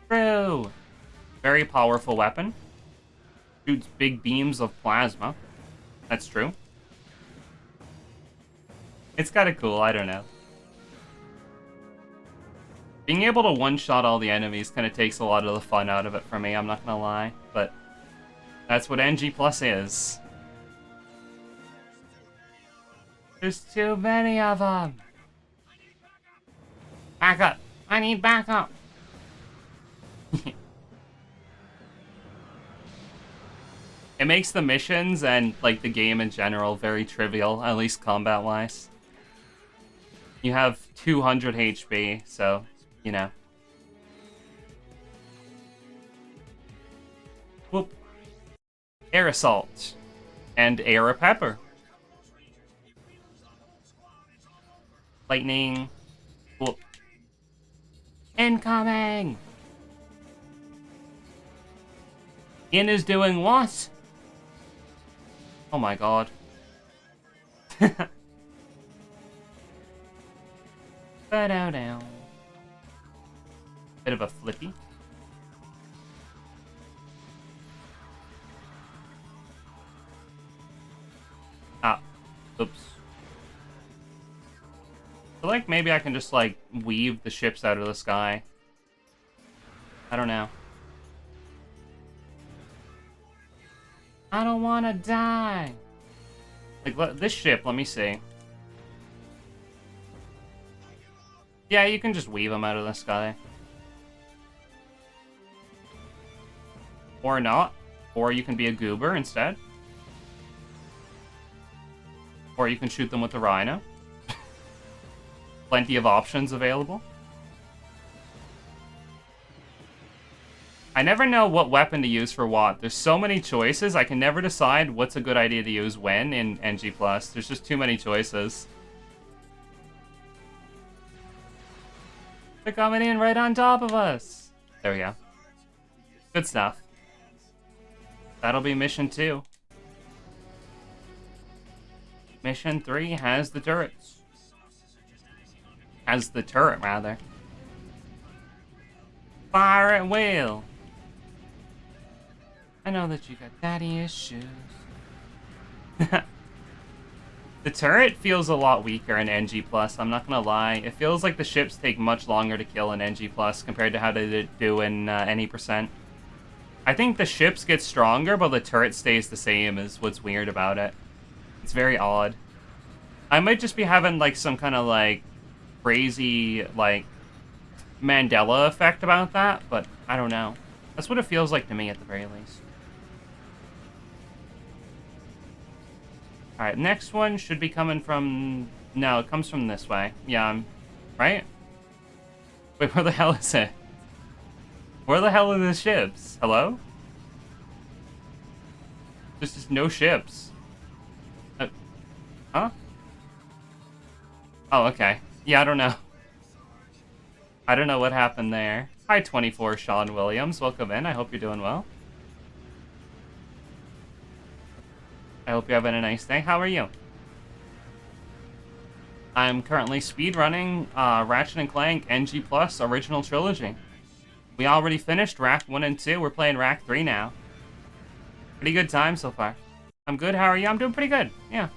True. Very powerful weapon. Shoots big beams of plasma. That's true. It's kind of cool, I don't know. Being able to one-shot all the enemies kind of takes a lot of the fun out of it for me, I'm not gonna lie. But that's what NG Plus is. There's too many of them. Back up. I need backup. It makes the missions and like the game in general very trivial, at least combat-wise. You have 200 HP, so, you know. Whoop. Air Assault. And Air Pepper. Lightning. Whoop. Incoming! Ian is doing what? Oh my god. Ba-dow-dow. Bit of a flippy. Ah. Oops. I feel like maybe I can just, like, weave the ships out of the sky. I don't know. I don't want to die. Like, this ship, let me see. Yeah, you can just weave them out of the sky. Or not. Or you can be a goober instead. Or you can shoot them with the rhino. Plenty of options available. I never know what weapon to use for what. There's so many choices, I can never decide what's a good idea to use when in NG+. There's just too many choices. They're coming in right on top of us. There we go. Good stuff. That'll be mission 2. Mission 3 has the turrets. Has the turret, rather. Fire at will. I know that you got daddy issues. The turret feels a lot weaker in NG+, I'm not gonna lie. It feels like the ships take much longer to kill in NG+, compared to how they do in any percent. I think the ships get stronger, but the turret stays the same is what's weird about it. It's very odd. I might just be having, like, some kind of, like, crazy, like, Mandela effect about that, but I don't know. That's what it feels like to me, at the very least. Alright, next one should be coming from... No, it comes from this way. Yeah, right? Wait, where the hell is it? Where the hell are the ships? Hello? There's just no ships. Huh? Oh, okay. Yeah, I don't know. I don't know what happened there. Hi, 24 Sean Williams. Welcome in. I hope you're doing well. I hope you're having a nice day. How are you? I'm currently speedrunning Ratchet & Clank NG Plus Original Trilogy. We already finished RaC 1 and 2. We're playing RaC 3 now. Pretty good time so far. I'm good. How are you? I'm doing pretty good. Yeah.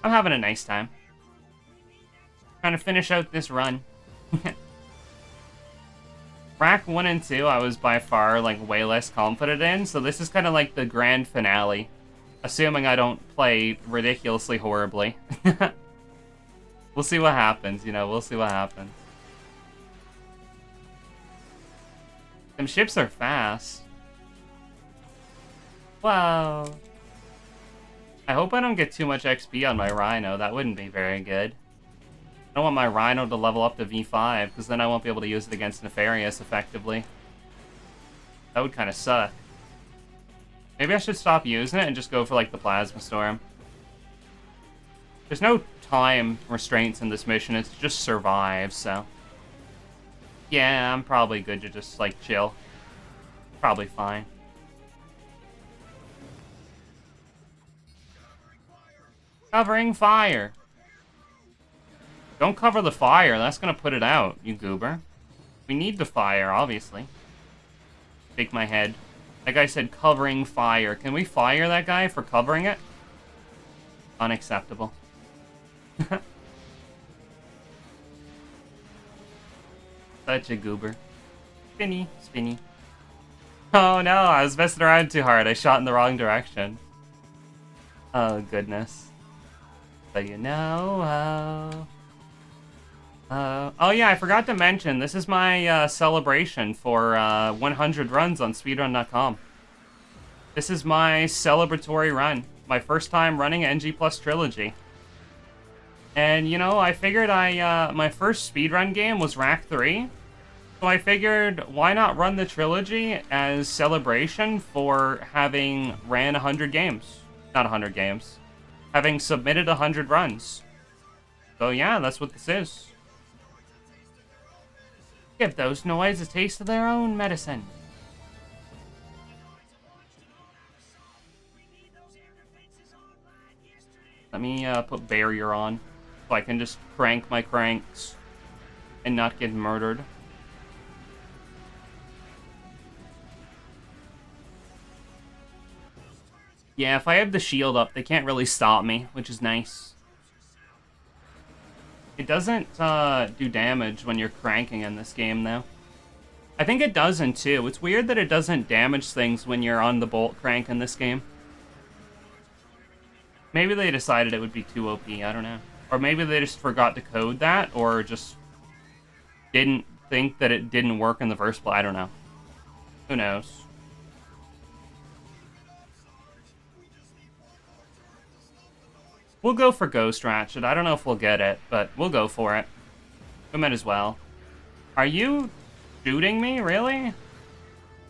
I'm having a nice time. Trying to finish out this run. RaC 1 and 2 I was by far like way less confident in, so this is kind of like the grand finale. Assuming I don't play ridiculously horribly. We'll see what happens, you know, we'll see what happens. Them ships are fast. Well, I hope I don't get too much XP on my Rhino. That wouldn't be very good. I don't want my Rhino to level up to V5, because then I won't be able to use it against Nefarious effectively. That would kind of suck. Maybe I should stop using it and just go for, like, the Plasma Storm. There's no time restraints in this mission, it's just survive, so... Yeah, I'm probably good to just, like, chill. Probably fine. Covering fire. Don't cover the fire, that's gonna put it out, you goober. We need the fire, obviously. Shake my head. That guy said covering fire. Can we fire that guy for covering it? Unacceptable. Such a goober. Spinny, spinny. Oh no, I was messing around too hard. I shot in the wrong direction. Oh goodness. So you know, oh yeah, I forgot to mention, this is my celebration for 100 runs on speedrun.com. This is my celebratory run. My first time running NG Plus Trilogy. And you know, I figured my first speedrun game was RaC 3. So I figured, why not run the trilogy as celebration for having ran 100 games? Not 100 games. Having submitted 100 runs. So yeah, that's what this is. Give those noise a taste of their own medicine. Let me put barrier on, so I can just crank my cranks and not get murdered. Yeah, if I have the shield up, they can't really stop me, which is nice. It doesn't do damage when you're cranking in this game, though. I think it doesn't, too. It's weird that it doesn't damage things when you're on the bolt crank in this game. Maybe they decided it would be too OP, I don't know. Or maybe they just forgot to code that, or just didn't think that it didn't work in the first place. I don't know. Who knows? We'll go for Ghost Ratchet. I don't know if we'll get it, but we'll go for it. We might as well. Are you shooting me? Really?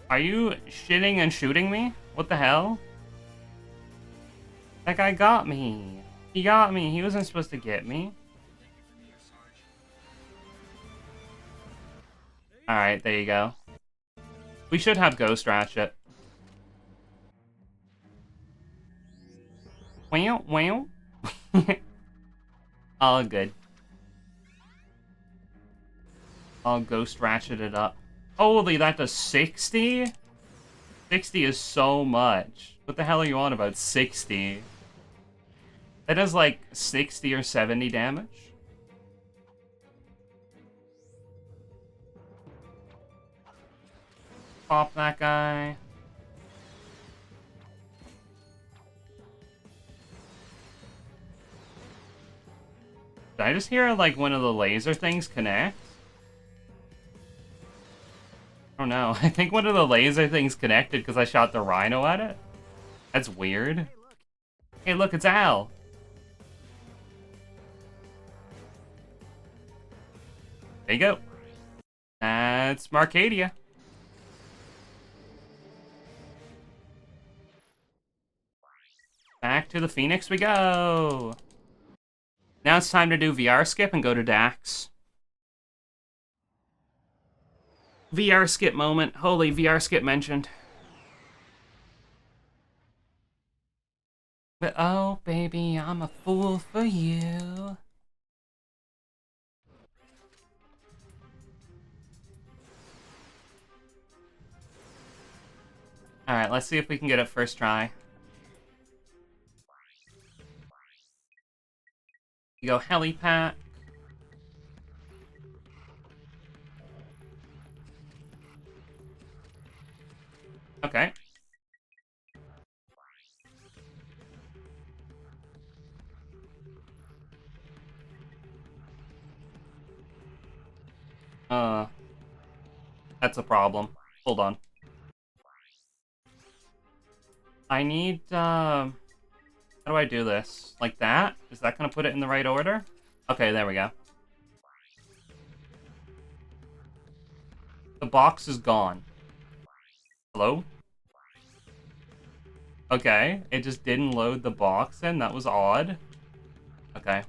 Are you shitting and shooting me? What the hell? That guy got me. He got me. He wasn't supposed to get me. Alright, there you go. We should have Ghost Ratchet. Wow, wow. All good. I'll Ghost Ratchet it up. Holy, that does 60? 60 is so much. What the hell are you on about? 60? That does like 60 or 70 damage? Pop that guy. Did I just hear, like, one of the laser things connect? I don't know. I think one of the laser things connected because I shot the rhino at it. That's weird. Hey, look, it's Al. There you go. That's Marcadia. Back to the Phoenix we go. Now it's time to do VR skip and go to Dax. VR skip moment. Holy, VR skip mentioned. But oh, baby, I'm a fool for you. Alright, let's see if we can get it first try. You go helipad. Okay. That's a problem. Hold on. I need, how do I do this? Like that? Is that gonna put it in the right order? Okay, there we go. The box is gone. Hello? Okay, it just didn't load the box in. That was odd. Okay.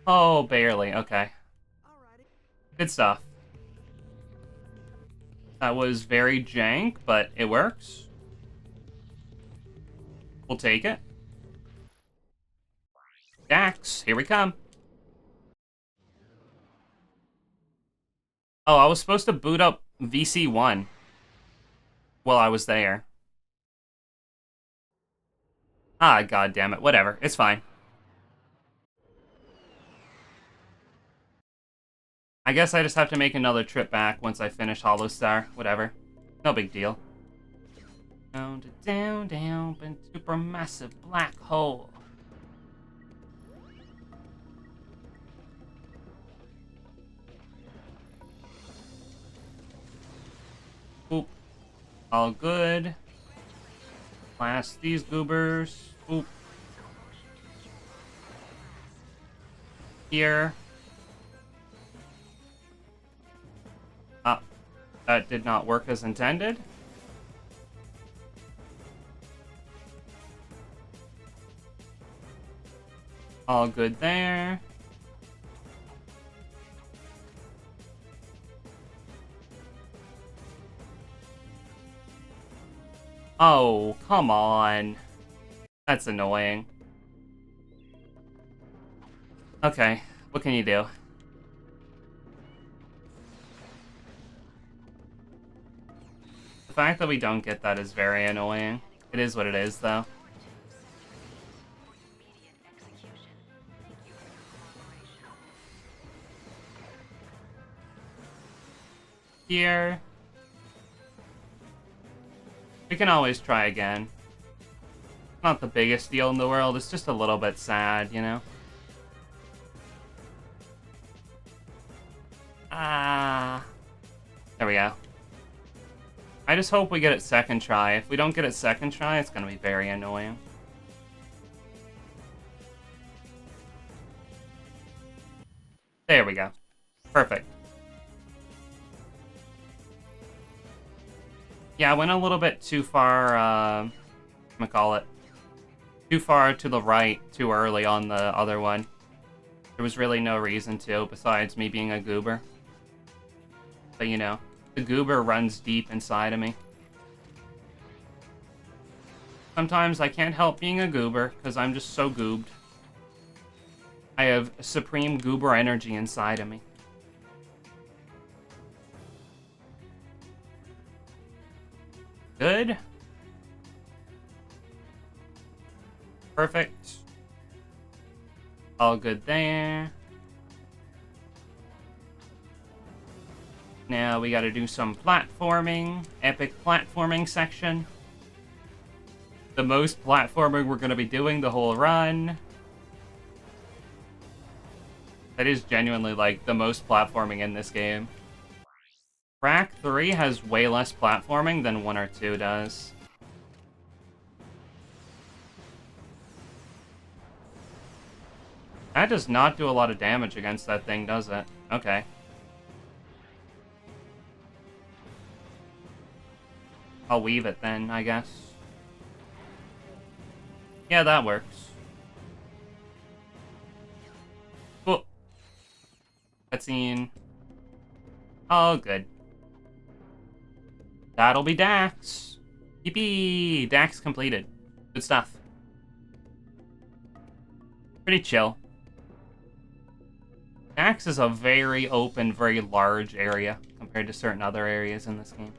Oh, barely. Okay. Good stuff. That was very jank, but it works. We'll take it. Dax, here we come. Oh, I was supposed to boot up VC1 while I was there. Ah, god damn it. Whatever. It's fine. I guess I just have to make another trip back once I finish Hollow Star. Whatever. No big deal. Down, down, down, and supermassive black hole. Oop. All good. Blast these goobers. Oop. Here. Ah. That did not work as intended. All good there. Oh, come on. That's annoying. Okay, what can you do? The fact that we don't get that is very annoying. It is what it is, though. Here. We can always try again. Not the biggest deal in the world, it's just a little bit sad, you know? Ah. There we go. I just hope we get it second try. If we don't get it second try, it's gonna be very annoying. There we go. Perfect. Yeah, I went a little bit too far, too far to the right, too early on the other one. There was really no reason to, besides me being a goober. But you know, the goober runs deep inside of me. Sometimes I can't help being a goober, because I'm just so goobed. I have supreme goober energy inside of me. Good. Perfect. All good there. Now we gotta do some platforming. Epic platforming section. The most platforming we're gonna be doing the whole run. That is genuinely, like, the most platforming in this game. RaC 3 has way less platforming than 1 or 2 does. That does not do a lot of damage against that thing, does it? Okay. I'll weave it then, I guess. Yeah, that works. Cool. Cutscene. Oh, good. That'll be Dax. Yippee! Dax completed. Good stuff. Pretty chill. Dax is a very open, very large area compared to certain other areas in this game.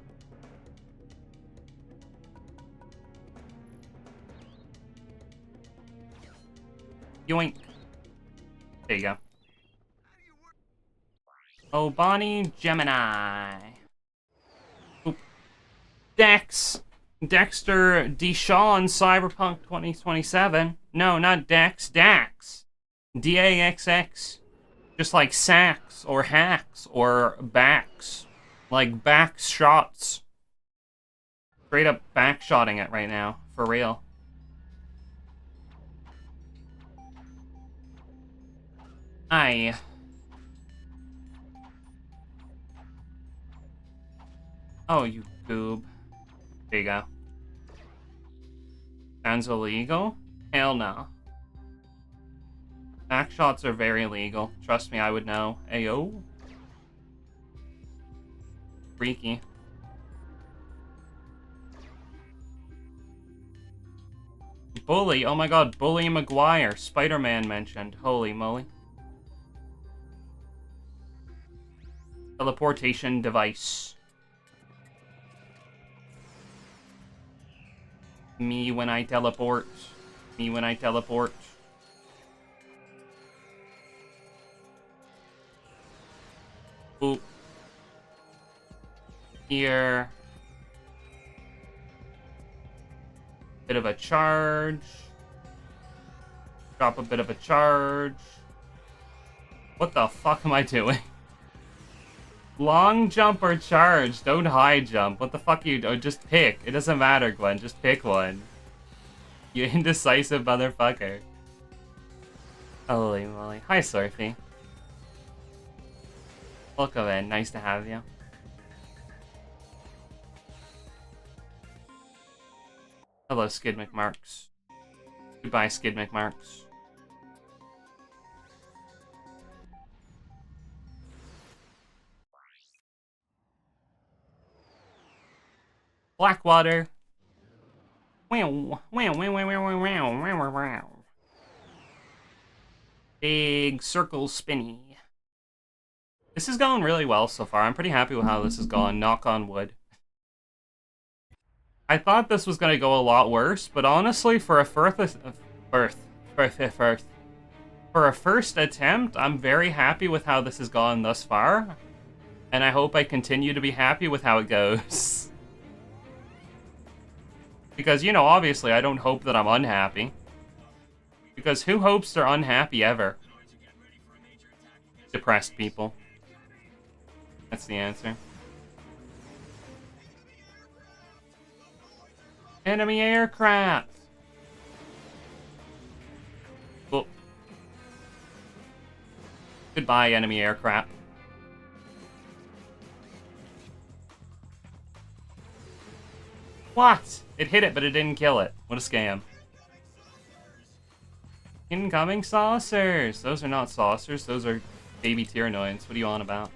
Yoink. There you go. Oh, Bonnie Gemini. Oop. Dex. Dexter Deshawn Cyberpunk 2027. No, not Dex. Dax. D-A-X-X. Just like sacks or hacks or backs. Like back shots. Straight up backshotting it right now. For real. Aye. Oh, you goob. There you go. Sounds illegal? Hell no. Backshots are very illegal. Trust me, I would know. Ayo. Freaky. Bully. Oh my god, Bully Maguire. Spider-Man mentioned. Holy moly. Teleportation device. Me when I teleport. Me when I teleport. Oop. Here. Bit of a charge. Drop a bit of a charge. What the fuck am I doing? Long jump or charge? Don't high jump. What the fuck are you doing? Just pick. It doesn't matter, Gwen. Just pick one. You indecisive motherfucker. Holy moly. Hi, Surfy. Welcome in. Nice to have you. Hello, Skid McMarks. Goodbye, Skid McMarks. Blackwater. Wow, wow, wow, wow, wow, wow, wow, wow. Big circle spinny. This is going really well so far. I'm pretty happy with how this is going. Knock on wood. I thought this was gonna go a lot worse, but honestly, for a first attempt, I'm very happy with how this has gone thus far, and I hope I continue to be happy with how it goes. Because, you know, obviously, I don't hope that I'm unhappy. Because who hopes they're unhappy ever? Depressed people. That's the answer. Enemy aircraft! Oh. Goodbye, enemy aircraft. What? It hit it, but it didn't kill it. What a scam. Incoming saucers! Those are not saucers, those are baby Tyranoids. What are you on about?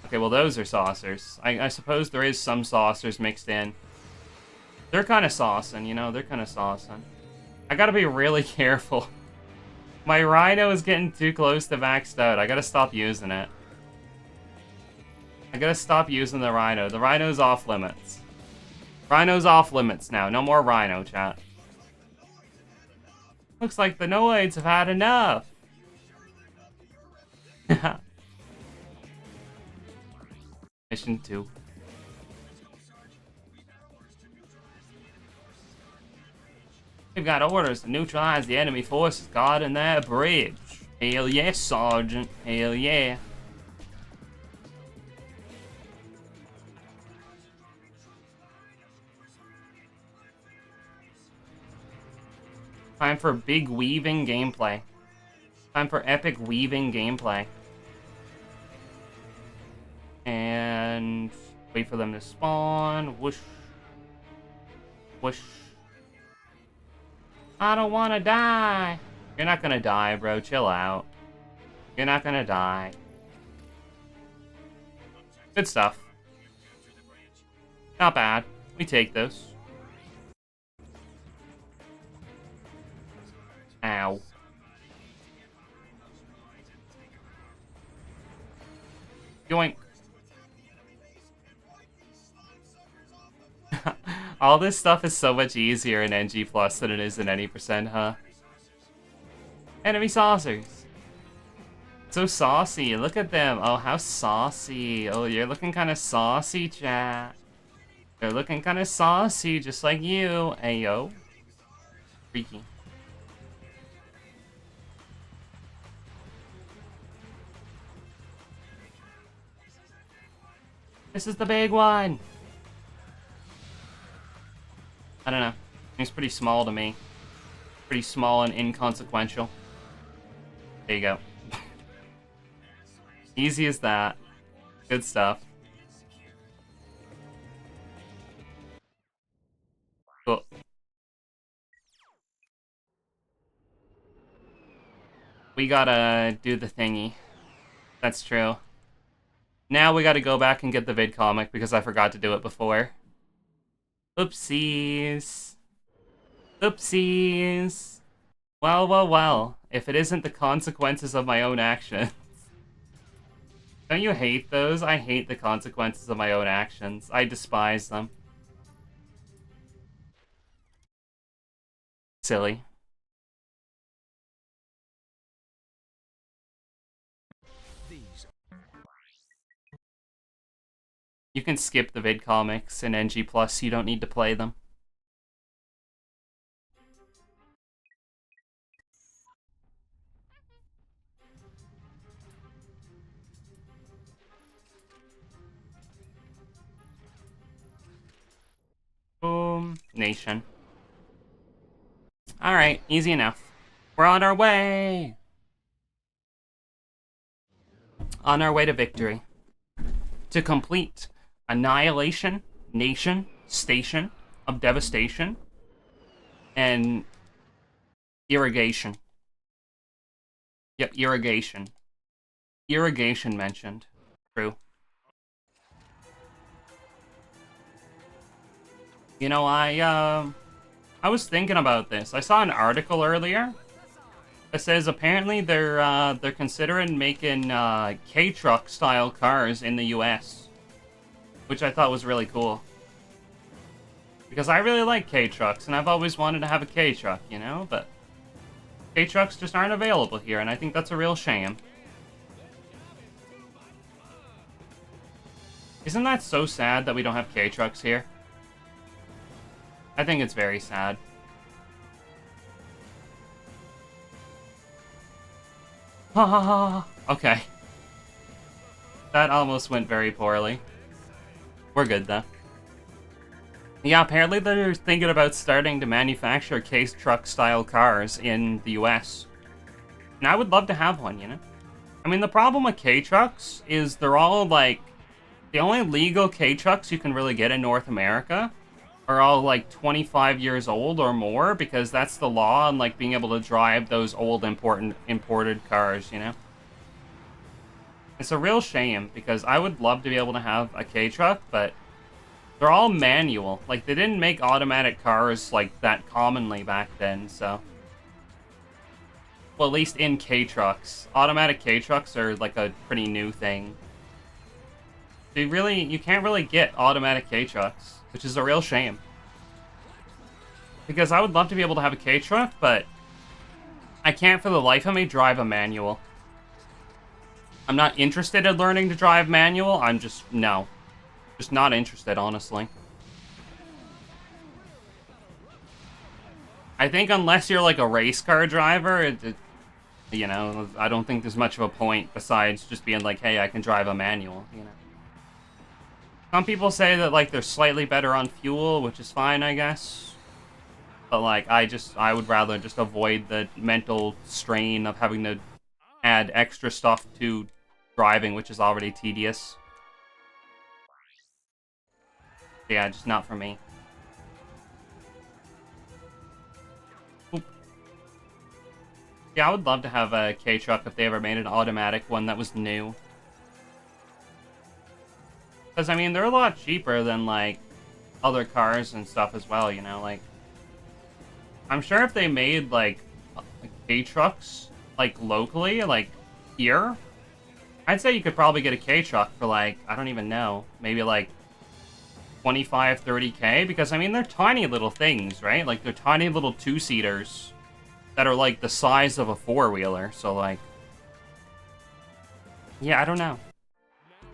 Okay, well those are saucers. I suppose there is some saucers mixed in. They're kind of saucing, you know? They're kind of saucing. I gotta be really careful. My Rhino is getting too close to maxed out. I gotta stop using it. I gotta stop using the Rhino. The Rhino's off limits. Rhino's off limits now. No more Rhino, chat. Looks like the Noids have had enough. Mission 2. We've got orders to neutralize the enemy forces guarding that bridge. Hell yes, Sergeant. Hell yeah. Time for big weaving gameplay. Time for epic weaving gameplay. And wait for them to spawn. Whoosh. Whoosh. I don't want to die. You're not gonna die, bro. Chill out. You're not gonna die. Good stuff. Not bad. We take those. Ow. Yoink. All this stuff is so much easier in NG Plus than it is in any percent, huh? Enemy saucers. So saucy. Look at them. Oh, how saucy. Oh, you're looking kind of saucy, chat. They're looking kind of saucy, just like you. Ayo. Freaky. This is the big one. I don't know. Seems pretty small to me. Pretty small and inconsequential. There you go. Easy as that. Good stuff. Cool. We gotta do the thingy. That's true. Now we gotta go back and get the vid comic because I forgot to do it before. Oopsies. Oopsies. Well, well, well. If it isn't the consequences of my own actions. Don't you hate those? I hate the consequences of my own actions. I despise them. Silly. You can skip the vid comics in NG+, you don't need to play them. Boom. Nation. Alright, easy enough. We're on our way! On our way to victory. To complete annihilation, nation, station of devastation, and irrigation. Yep, irrigation. Irrigation mentioned. True. You know, I was thinking about this. I saw an article earlier that says apparently they're considering making K-truck style cars in the US, which I thought was really cool. Because I really like K-trucks, and I've always wanted to have a K-truck, you know, but K-trucks just aren't available here, and I think that's a real shame. Isn't that so sad that we don't have K-trucks here? I think it's very sad. Ha ha ha. Okay. That almost went very poorly. We're good, though. Yeah, apparently they're thinking about starting to manufacture K-truck-style cars in the US. And I would love to have one, you know? I mean, the problem with K-trucks is they're all, like... The only legal K-trucks you can really get in North America are all, like, 25 years old or more, because that's the law on, like, being able to drive those old imported cars, you know? It's a real shame, because I would love to be able to have a K-truck, but they're all manual. Like, they didn't make automatic cars, like, that commonly back then, so... Well, at least in K-trucks. Automatic K-trucks are, like, a pretty new thing. You can't really get automatic K-trucks, which is a real shame. Because I would love to be able to have a K-truck, but I can't for the life of me drive a manual. I'm not interested in learning to drive manual, I'm just, no. Just not interested, honestly. I think unless you're like a race car driver, you know, I don't think there's much of a point besides just being like, hey, I can drive a manual, you know. Some people say that, like, they're slightly better on fuel, which is fine, I guess. But, like, I would rather just avoid the mental strain of having to add extra stuff to driving, which is already tedious. Yeah, just not for me. Oop. Yeah, I would love to have a K-truck if they ever made an automatic one that was new. Because, I mean, they're a lot cheaper than, like, other cars and stuff as well, you know? Like, I'm sure if they made, like K-trucks, like, locally, like, here, I'd say you could probably get a K-truck for, like, I don't even know, maybe, like, 25, 30K, because, I mean, they're tiny little things, right? Like, they're tiny little two-seaters that are, like, the size of a four-wheeler, so, like... Yeah, I don't know.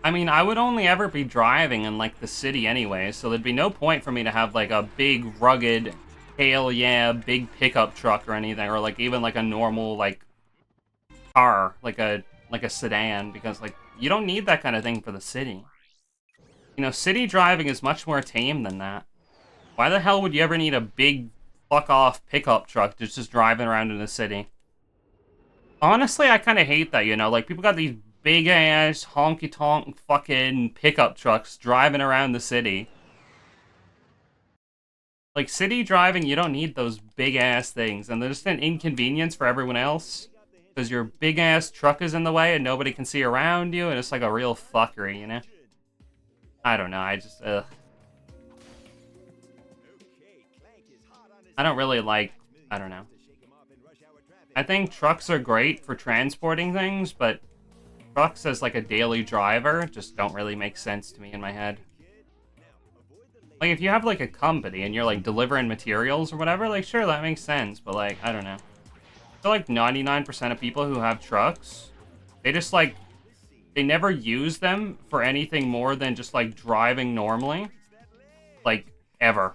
I mean, I would only ever be driving in, like, the city anyway, so there'd be no point for me to have, like, a big, rugged, hell yeah, big pickup truck or anything, or, like, even, like, a normal, like, car, like a sedan, because, like, you don't need that kind of thing for the city. You know, city driving is much more tame than that. Why the hell would you ever need a big, fuck-off pickup truck that's just driving around in the city? Honestly, I kind of hate that, you know? Like, people got these big-ass, honky-tonk fucking pickup trucks driving around the city. Like, city driving, you don't need those big-ass things, and they're just an inconvenience for everyone else. Because your big-ass truck is in the way and nobody can see around you, and it's like a real fuckery, you know? I don't know, I just, ugh. I don't really like, I don't know. I think trucks are great for transporting things, but trucks as like a daily driver just don't really make sense to me in my head. Like, if you have like a company and you're like delivering materials or whatever, like sure, that makes sense, but like, I don't know. I feel like 99% of people who have trucks, they just like, they never use them for anything more than just like driving normally. Like, ever.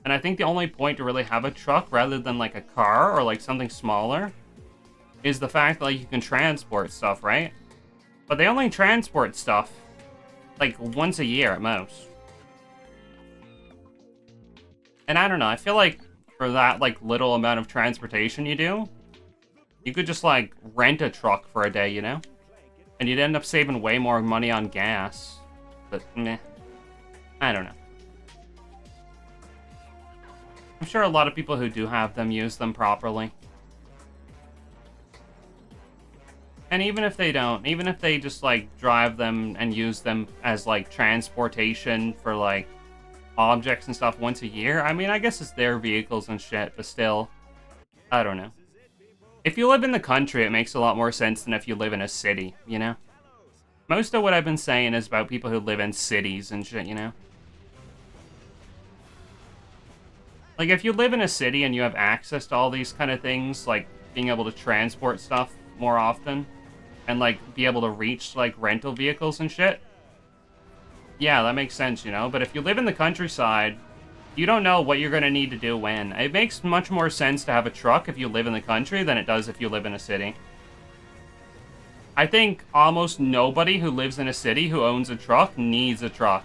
And I think the only point to really have a truck rather than like a car or like something smaller is the fact that like you can transport stuff, right? But they only transport stuff like once a year at most. And I don't know, I feel like for that like little amount of transportation you do, you could just like rent a truck for a day, you know? And you'd end up saving way more money on gas. But meh. I don't know. I'm sure a lot of people who do have them use them properly. And even if they don't, even if they just like drive them and use them as like transportation for like objects and stuff once a year, I mean, I guess it's their vehicles and shit, but still, I don't know. If you live in the country, it makes a lot more sense than if you live in a city, you know? Most of what I've been saying is about people who live in cities and shit, you know? Like, if you live in a city and you have access to all these kind of things, like being able to transport stuff more often, and, like, be able to reach, like, rental vehicles and shit, yeah, that makes sense, you know? But if you live in the countryside, you don't know what you're going to need to do when. It makes much more sense to have a truck if you live in the country than it does if you live in a city. I think almost nobody who lives in a city who owns a truck needs a truck,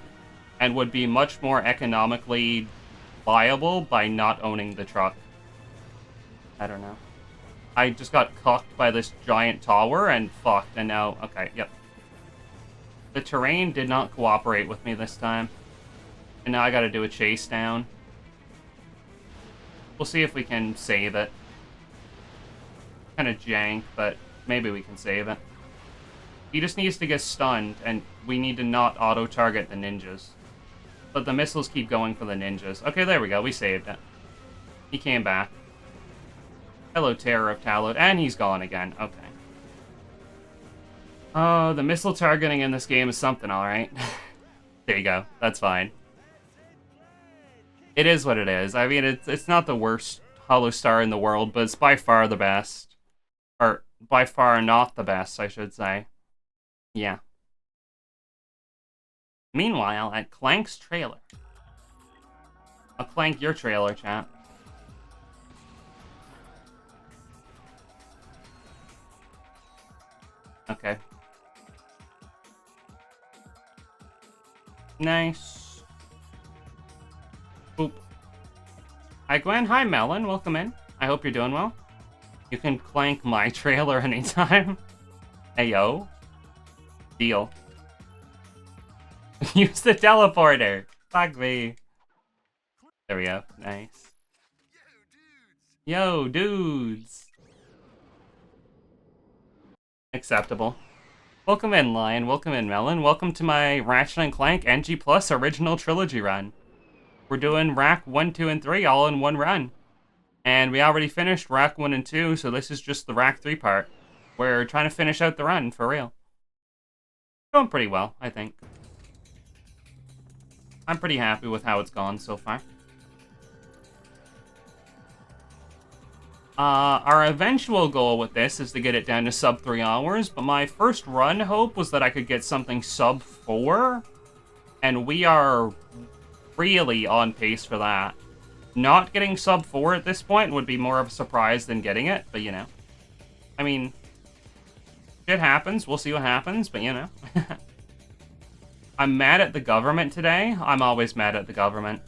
and would be much more economically viable by not owning the truck. I don't know. I just got cucked by this giant tower and fucked, and now, okay, yep. The terrain did not cooperate with me this time. And now I gotta do a chase down. We'll see if we can save it. Kinda jank, but maybe we can save it. He just needs to get stunned, and we need to not auto-target the ninjas. But the missiles keep going for the ninjas. Okay, there we go, we saved it. He came back. Hello, Terror of Talod, and he's gone again, okay. Oh, the missile targeting in this game is something, alright. There you go, that's fine. It is what it is. I mean, it's not the worst Hollow Star in the world, but it's by far the best. Or, by far not the best, I should say. Yeah. Meanwhile, at Clank's trailer. I'll clank your trailer, chat. Okay. Nice. Boop. Hi, Gwen. Hi, Melon. Welcome in. I hope you're doing well. You can clank my trailer anytime. Ayo. Deal. Use the teleporter. Fuck me. There we go. Nice. Yo, dudes. Acceptable. Welcome in, Lion. Welcome in, Melon. Welcome to my Ratchet & Clank NG Plus Original Trilogy run. We're doing RaC 1, 2, and 3 all in one run. And we already finished RaC 1 and 2, so this is just the RaC 3 part. We're trying to finish out the run, for real. Going pretty well, I think. I'm pretty happy with how it's gone so far. Our eventual goal with this is to get it down to sub 3 hours, but my first run hope was that I could get something sub 4, and we are really on pace for that. Not getting sub 4 at this point would be more of a surprise than getting it, but you know. I mean, shit happens, we'll see what happens, but you know. I'm mad at the government today. I'm always mad at the government.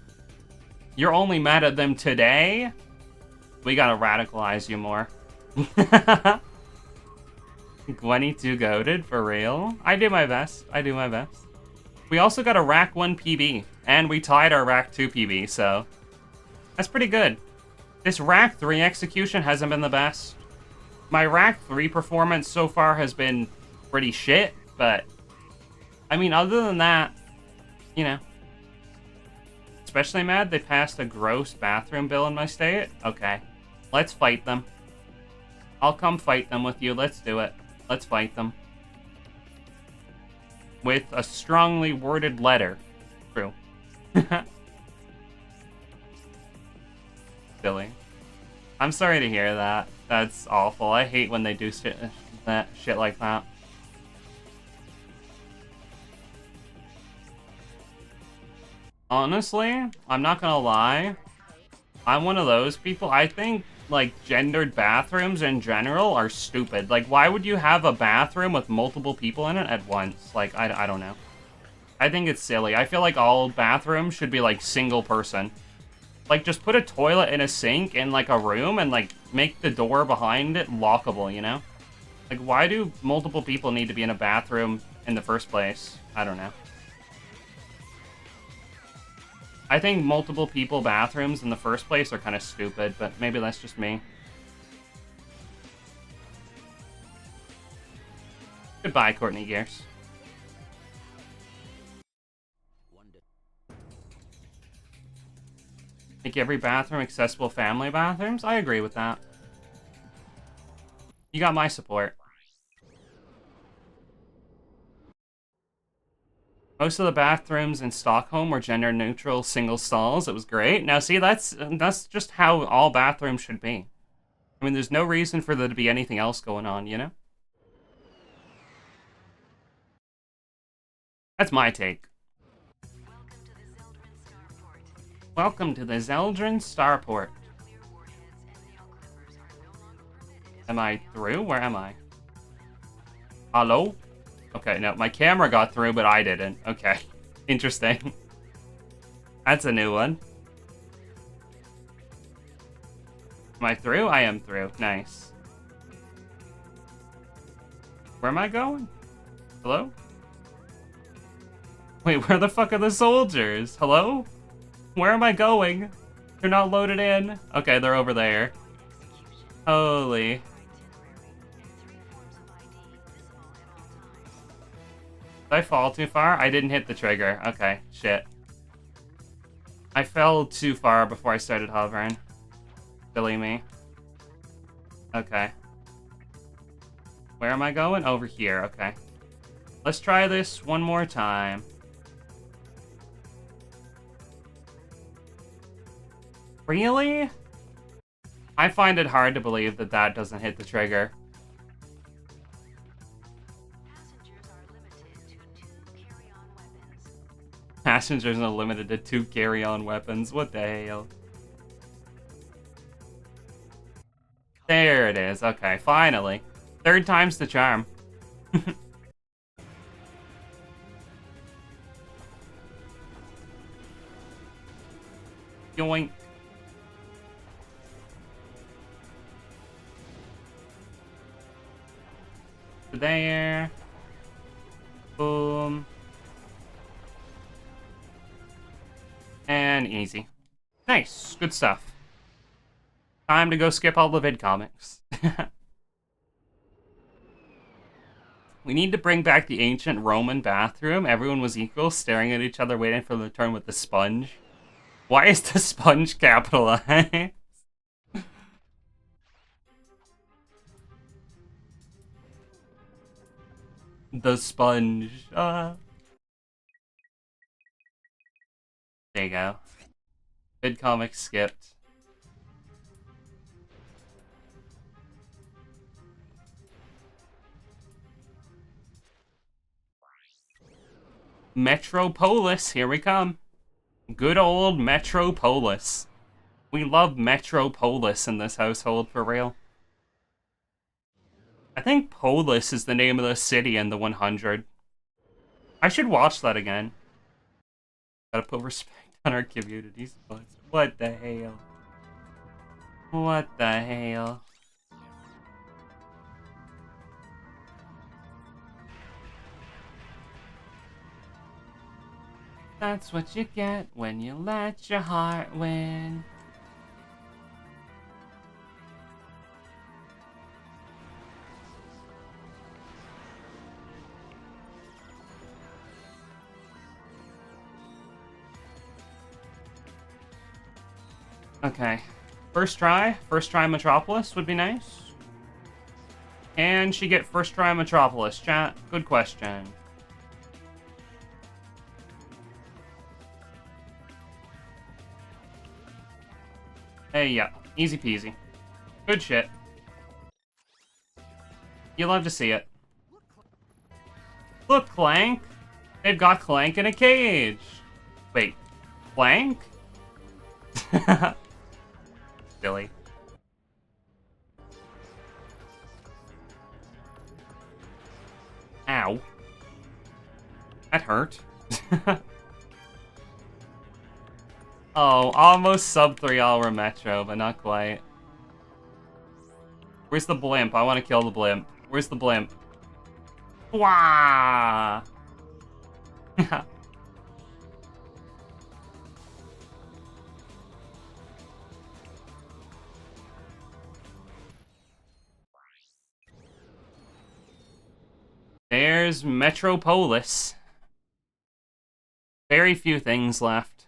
You're only mad at them today? We gotta radicalize you more. Gwenny too goated, for real? I do my best. I do my best. We also got a RaC 1 PB, and we tied our RaC 2 PB, so that's pretty good. This RaC 3 execution hasn't been the best. My RaC 3 performance so far has been pretty shit, but I mean, other than that, you know. Especially mad they passed a gross bathroom bill in my state. Okay. Let's fight them. I'll come fight them with you. Let's do it. Let's fight them. With a strongly worded letter. True. Silly. I'm sorry to hear that. That's awful. I hate when they do shit like that. Honestly, I'm not gonna lie. I'm one of those people. I think, like, gendered bathrooms in general are stupid. Like, why would you have a bathroom with multiple people in it at once? Like, I don't know. I think it's silly. I feel like all bathrooms should be, like, single person. Like, just put a toilet and a sink in, like, a room and, like, make the door behind it lockable, you know? Like, why do multiple people need to be in a bathroom in the first place? I don't know. I think multiple people bathrooms in the first place are kind of stupid, but maybe that's just me. Goodbye, Courtney Gears. Make every bathroom accessible family bathrooms? I agree with that. You got my support. Most of the bathrooms in Stockholm were gender-neutral single stalls. It was great. Now, see, that's just how all bathrooms should be. I mean, there's no reason for there to be anything else going on, you know? That's my take. Welcome to the Zeldrin Starport. Am I through? Where am I? Hello? Okay, no, my camera got through, but I didn't. Okay, interesting. That's a new one. Am I through? I am through. Nice. Where am I going? Hello? Wait, where the fuck are the soldiers? Hello? Where am I going? They're not loaded in. Okay, they're over there. Holy. Did I fall too far? I didn't hit the trigger. Okay, shit. I fell too far before I started hovering. Silly me. Okay. Where am I going? Over here, okay. Let's try this one more time. Really? I find it hard to believe that that doesn't hit the trigger. Passengers are limited to 2 carry-on weapons. What the hell? There it is. Okay, finally. Third time's the charm. Yoink. There. Boom. And easy. Nice. Good stuff. Time to go skip all the vid comics. We need to bring back the ancient Roman bathroom. Everyone was equal, staring at each other, waiting for the turn with the sponge. Why is the sponge capitalized? The sponge. There you go. Vid comics skipped. Metropolis, here we come. Good old Metropolis. We love Metropolis in this household, for real. I think Polis is the name of the city in the 100. I should watch that again. Gotta put respect on our communities. What the hell? What the hell? That's what you get when you let your heart win. Okay. First try Metropolis would be nice. Can she get first try Metropolis? Chat, good question. Hey, yeah, easy peasy. Good shit. You love to see it. Look, Clank! They've got Clank in a cage! Wait, Clank? Silly. Ow. That hurt. Oh, almost sub 3 Aura Metro, but not quite. Where's the blimp? I want to kill the blimp. Where's the blimp? Wah! There's Metropolis. Very few things left.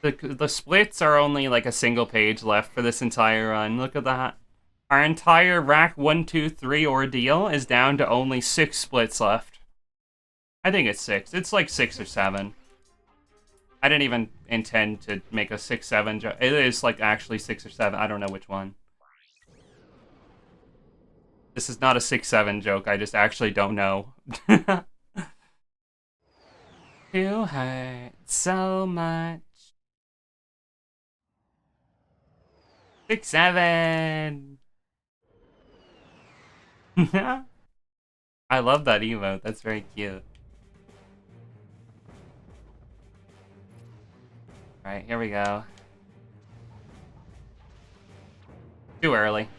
The splits are only like a single page left for this entire run. Look at that. Our entire RaC 1, 2, 3 ordeal is down to only 6 splits left. I think it's 6. It's like 6 or 7. I didn't even intend to make a 6, 7 joke. It is like actually 6 or 7. I don't know which one. This is not a 6, 7 joke. I just actually don't know. You hurt so much. 6, 7. I love that emote. That's very cute. Alright, here we go. Too early.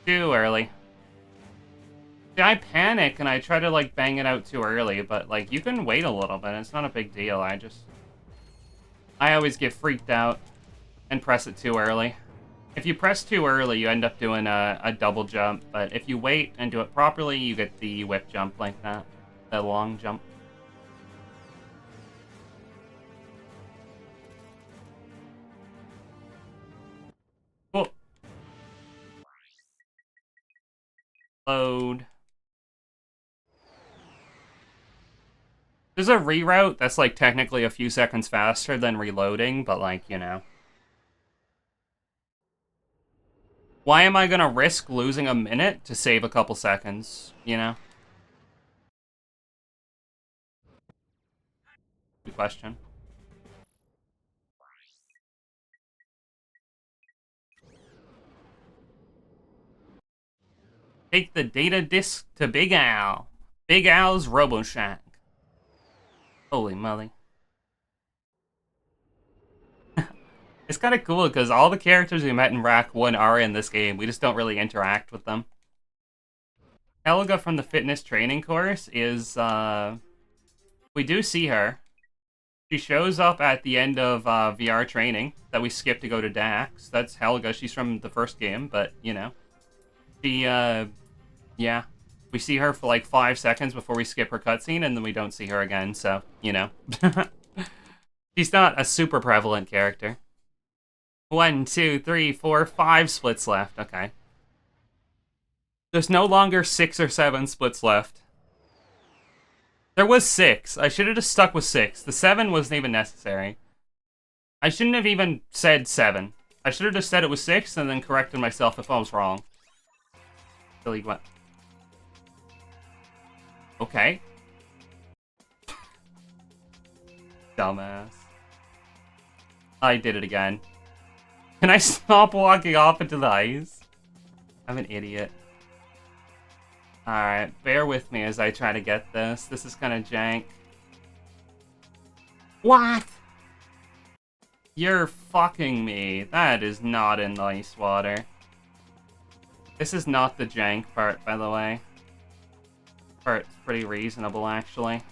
Too early. See, I panic and I try to like bang it out too early, but like you can wait a little bit. It's not a big deal. I always get freaked out and press it too early. If you press too early, you end up doing a double jump, but if you wait and do it properly, you get the whip jump like that. The long jump. Cool. Load. There's a reroute that's like technically a few seconds faster than reloading, but like, you know. Why am I gonna risk losing a minute to save a couple seconds, you know? Good question. Take the data disk to Big Al. Big Al's RoboShack. Holy moly. It's kind of cool because all the characters we met in RaC 1 are in this game. We just don't really interact with them. Helga from the fitness training course is, we do see her. She shows up at the end of VR training that we skip to go to Dax. That's Helga. She's from the first game, but, you know. She, yeah. We see her for like 5 seconds before we skip her cutscene, and then we don't see her again, so, you know. She's not a super prevalent character. 1, 2, 3, 4, 5 splits left. Okay. There's no longer 6 or 7 splits left. There was 6. I should have just stuck with 6. The 7 wasn't even necessary. I shouldn't have even said 7. I should have just said it was 6 and then corrected myself if I was wrong. Silly what? Okay. Dumbass. I did it again. Can I stop walking off into the ice? I'm an idiot. Alright, bear with me as I try to get this. This is kind of jank. What? You're fucking me. That is not in the ice water. This is not the jank part, by the way. Part's pretty reasonable, actually.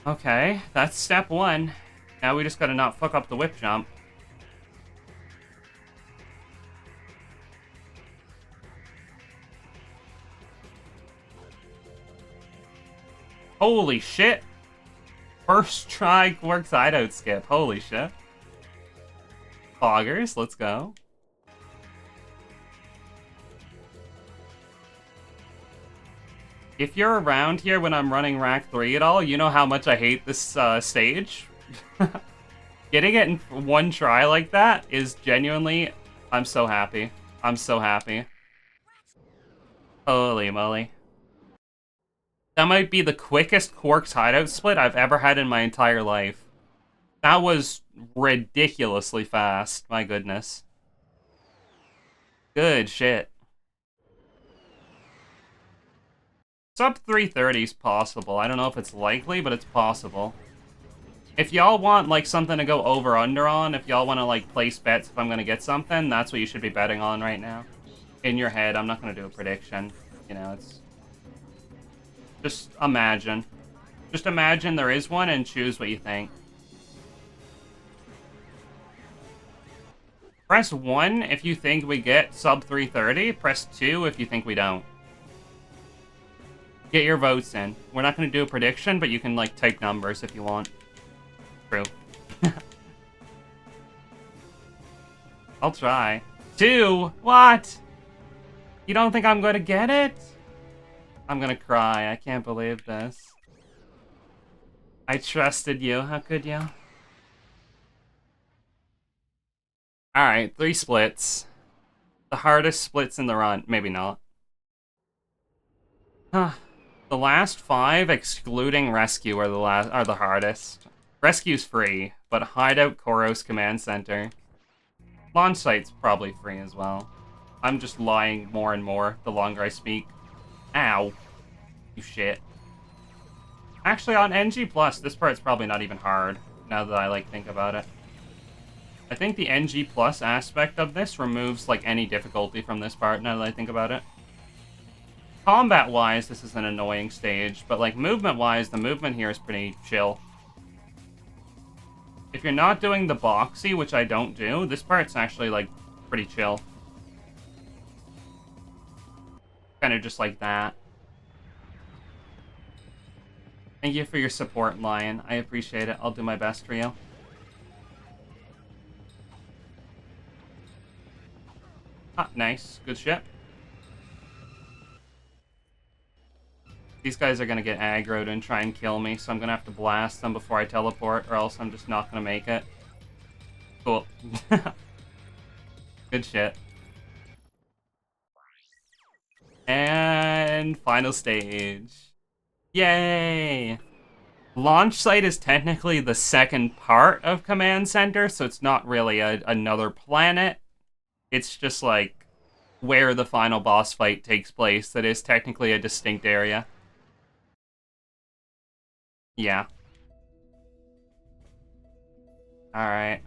Okay, that's step 1. Now we just gotta not fuck up the whip jump. Holy shit. First try Quark's hideout skip. Holy shit. Foggers, let's go. If you're around here when I'm running RaC 3 at all, you know how much I hate this stage. Getting it in one try like that is genuinely... I'm so happy. I'm so happy. Holy moly. That might be the quickest Quark's hideout split I've ever had in my entire life. That was ridiculously fast. My goodness. Good shit. Sub 330 is possible. I don't know if it's likely, but it's possible. If y'all want, like, something to go over-under on, if y'all want to, like, place bets if I'm going to get something, that's what you should be betting on right now. In your head, I'm not going to do a prediction. You know, it's... Just imagine. Just imagine there is one and choose what you think. Press 1 if you think we get sub 330. Press 2 if you think we don't. Get your votes in. We're not going to do a prediction, but you can, like, type numbers if you want. True. I'll try. 2? What? You don't think I'm going to get it? I'm going to cry. I can't believe this. I trusted you. How could you? Alright, 3 splits. The hardest splits in the run. Maybe not. Huh. The last 5, excluding Rescue, are the hardest. Rescue's free, but Hideout, Koros, Command Center. Launch Site's probably free as well. I'm just lying more and more the longer I speak. Ow. You shit. Actually, on NG+, this part's probably not even hard, now that I, like, think about it. I think the NG+ aspect of this removes, like, any difficulty from this part, now that I think about it. Combat-wise, this is an annoying stage, but, like, movement-wise, the movement here is pretty chill. If you're not doing the boxy, which I don't do, this part's actually, like, pretty chill. Kind of just like that. Thank you for your support, Lion. I appreciate it. I'll do my best for you. Ah, nice. Good shit. These guys are gonna get aggroed and try and kill me, so I'm gonna have to blast them before I teleport, or else I'm just not gonna make it. Cool. Good shit. And final stage. Yay! Launch site is technically the second part of Command Center, so it's not really another planet. It's just like where the final boss fight takes place. That is technically a distinct area. Yeah. Alright.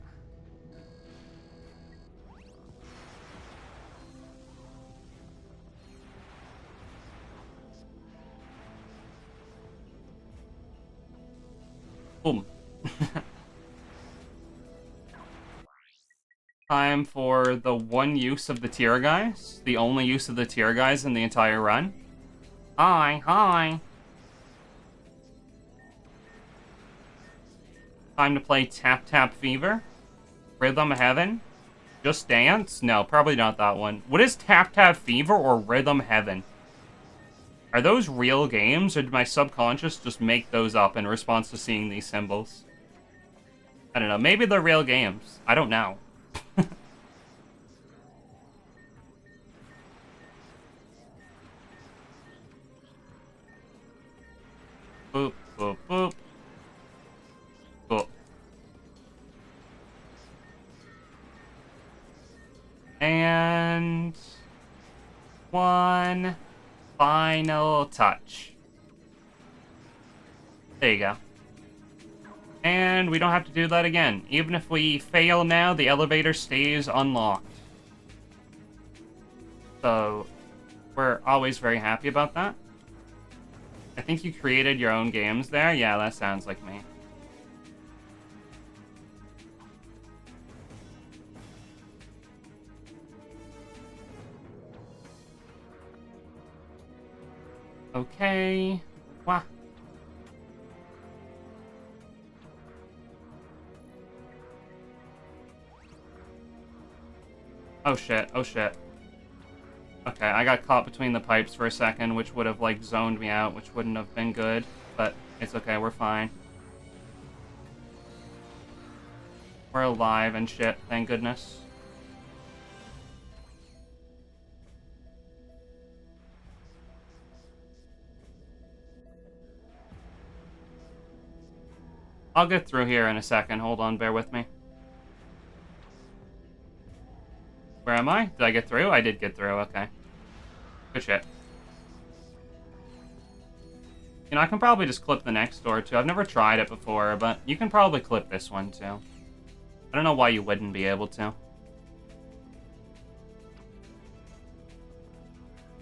Boom. Time for the one use of the tier guys. The only use of the tier guys in the entire run. Hi, hi. Time to play Tap Tap Fever. Rhythm Heaven. Just Dance? No, probably not that one. What is Tap Tap Fever or Rhythm Heaven? Are those real games, or did my subconscious just make those up in response to seeing these symbols? I don't know. Maybe they're real games. I don't know. Boop, boop, boop. Boop. And... one final touch. There you go. And we don't have to do that again. Even if we fail now, the elevator stays unlocked. So, we're always very happy about that. I think you created your own games there. Yeah, that sounds like me. Okay. Wah. Oh shit, oh shit. Okay, I got caught between the pipes for a second, which would have, like, zoned me out, which wouldn't have been good. But it's okay, we're fine. We're alive and shit, thank goodness. I'll get through here in a second. Hold on, bear with me. Where am I? Did I get through? I did get through, okay. Good shit. You know, I can probably just clip the next door, too. I've never tried it before, but you can probably clip this one, too. I don't know why you wouldn't be able to.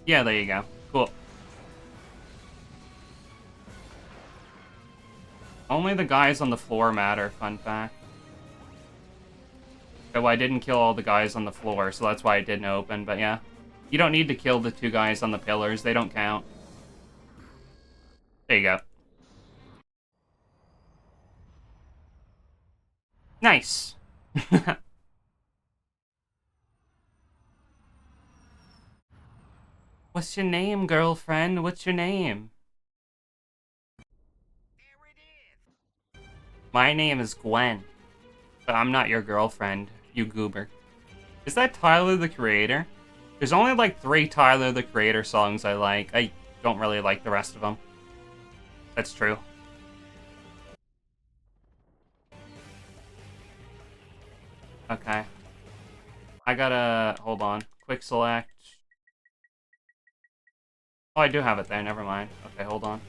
Yeah, there you go. Cool. Only the guys on the floor matter, fun fact. So I didn't kill all the guys on the floor, so that's why it didn't open, but yeah. You don't need to kill the 2 guys on the pillars, they don't count. There you go. Nice! What's your name, girlfriend? What's your name? My name is Gwen. But I'm not your girlfriend, you goober. Is that Tyler, the Creator? There's only like 3 Tyler, the Creator songs I like. I don't really like the rest of them. That's true. Okay. I gotta... hold on. Quick select. Oh, I do have it there, never mind. Okay, hold on.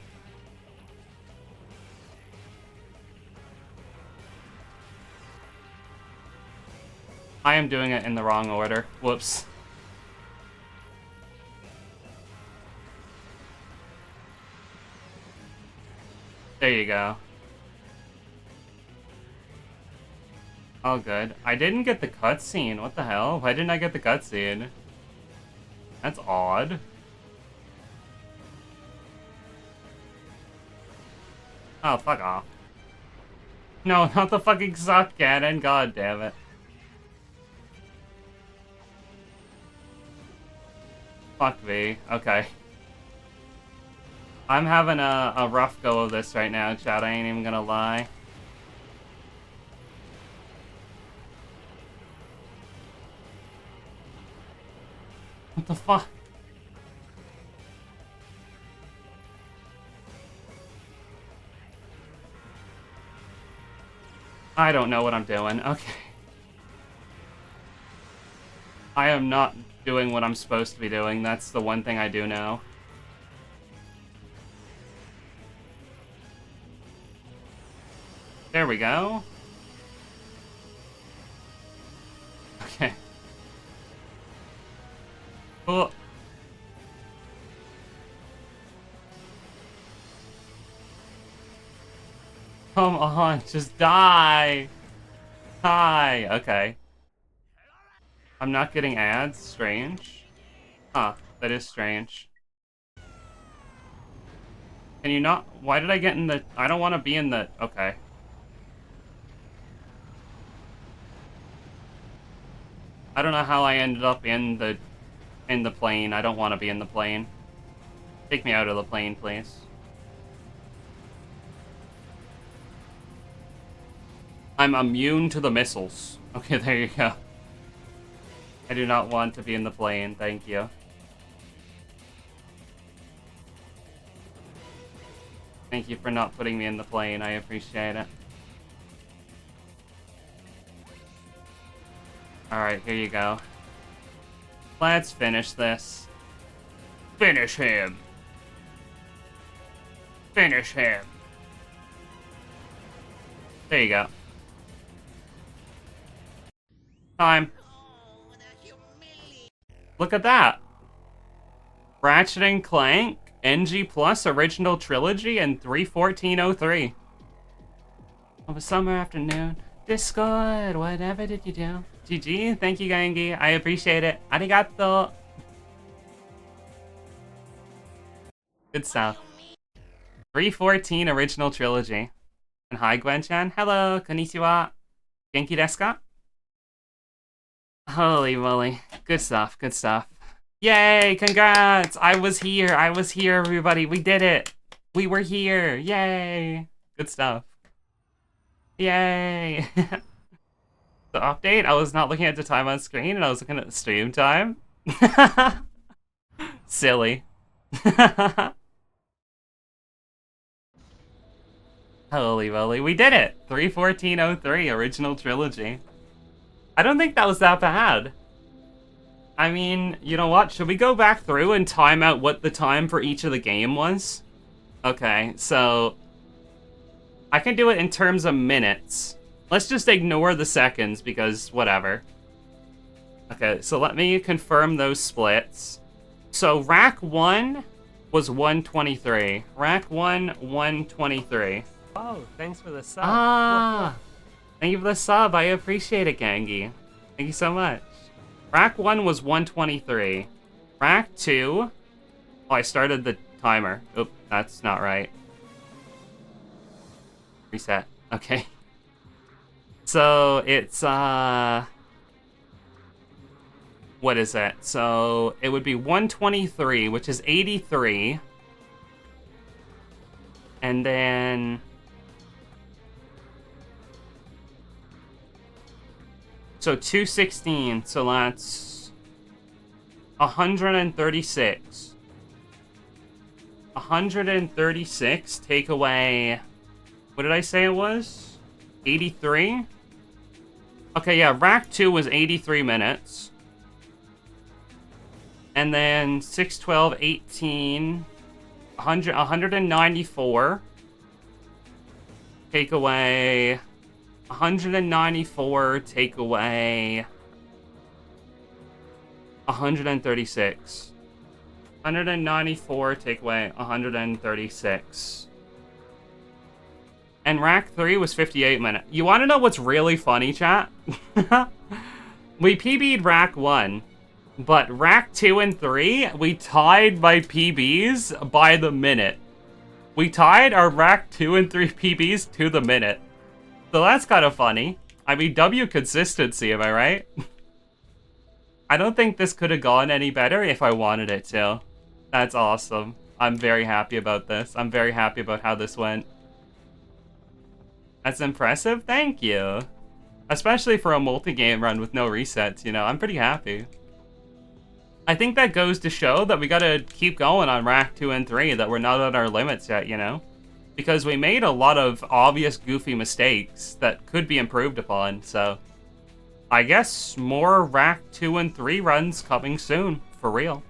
I am doing it in the wrong order. Whoops. There you go. All good. I didn't get the cutscene. What the hell? Why didn't I get the cutscene? That's odd. Oh, fuck off. No, not the fucking suck cannon. God damn it. Fuck me. Okay. I'm having a rough go of this right now, chat. I ain't even gonna lie. What the fuck? I don't know what I'm doing. Okay. I am not doing what I'm supposed to be doing. That's the one thing I do know. There we go. Okay. Cool. Come on, just die. Die. Okay. I'm not getting ads. Strange. Huh. That is strange. Can you not? Why did I get in the... I don't want to be in the... Okay. I don't know how I ended up in the plane. I don't want to be in the plane. Take me out of the plane, please. I'm immune to the missiles. Okay, there you go. I do not want to be in the plane, thank you. Thank you for not putting me in the plane, I appreciate it. Alright, here you go. Let's finish this. Finish him! Finish him! There you go. Time. Look at that. Ratchet and Clank, NG Plus Original Trilogy, and 31403. Of a summer afternoon. Discord, whatever did you do? GG, thank you, Gangi. I appreciate it. Arigato. Good stuff. 314 Original Trilogy. And hi, Gwen-chan. Hello, konnichiwa. Genki desu ka? Holy moly. Good stuff, good stuff. Yay, congrats! I was here, everybody. We did it. We were here, yay. Good stuff. Yay. The update, I was not looking at the time on screen and I was looking at the stream time. Silly. Holy moly, we did it! 31403, original trilogy. I don't think that was that bad. I mean, you know what? Should we go back through and time out what the time for each of the game was? Okay, so I can do it in terms of minutes. Let's just ignore the seconds because whatever. Okay, so let me confirm those splits. So RaC 1 was 123. RaC 1, 123. Oh, thanks for the sub. Ah, thank you for the sub. I appreciate it, Gangi. Thank you so much. RaC 1 was 123. RaC 2... Oh, I started the timer. Oop, that's not right. Reset. Okay. So, it's, what is it? So, it would be 123, which is 83. And then... So 216, so that's 136. 136 take away, what did I say it was? 83? Okay, yeah, RaC 2 was 83 minutes. And then 6, 12, 18, 194. Take away 194, take away 136. 194, take away 136. And RaC 3 was 58 minutes. You want to know what's really funny, chat? We PB'd RaC 1, but RaC 2 and 3, we tied by PBs by the minute. We tied our RaC 2 and 3 PBs to the minute. So that's kind of funny. I mean, W consistency, am I right? I don't think this could have gone any better if I wanted it to. That's awesome. I'm very happy about this. I'm very happy about how this went. That's impressive. Thank you. Especially for a multi-game run with no resets, you know. I'm pretty happy. I think that goes to show that we gotta keep going on RaC 2 and 3, that we're not at our limits yet, you know? Because we made a lot of obvious goofy mistakes that could be improved upon, so... I guess more RaC 2 and 3 runs coming soon, for real.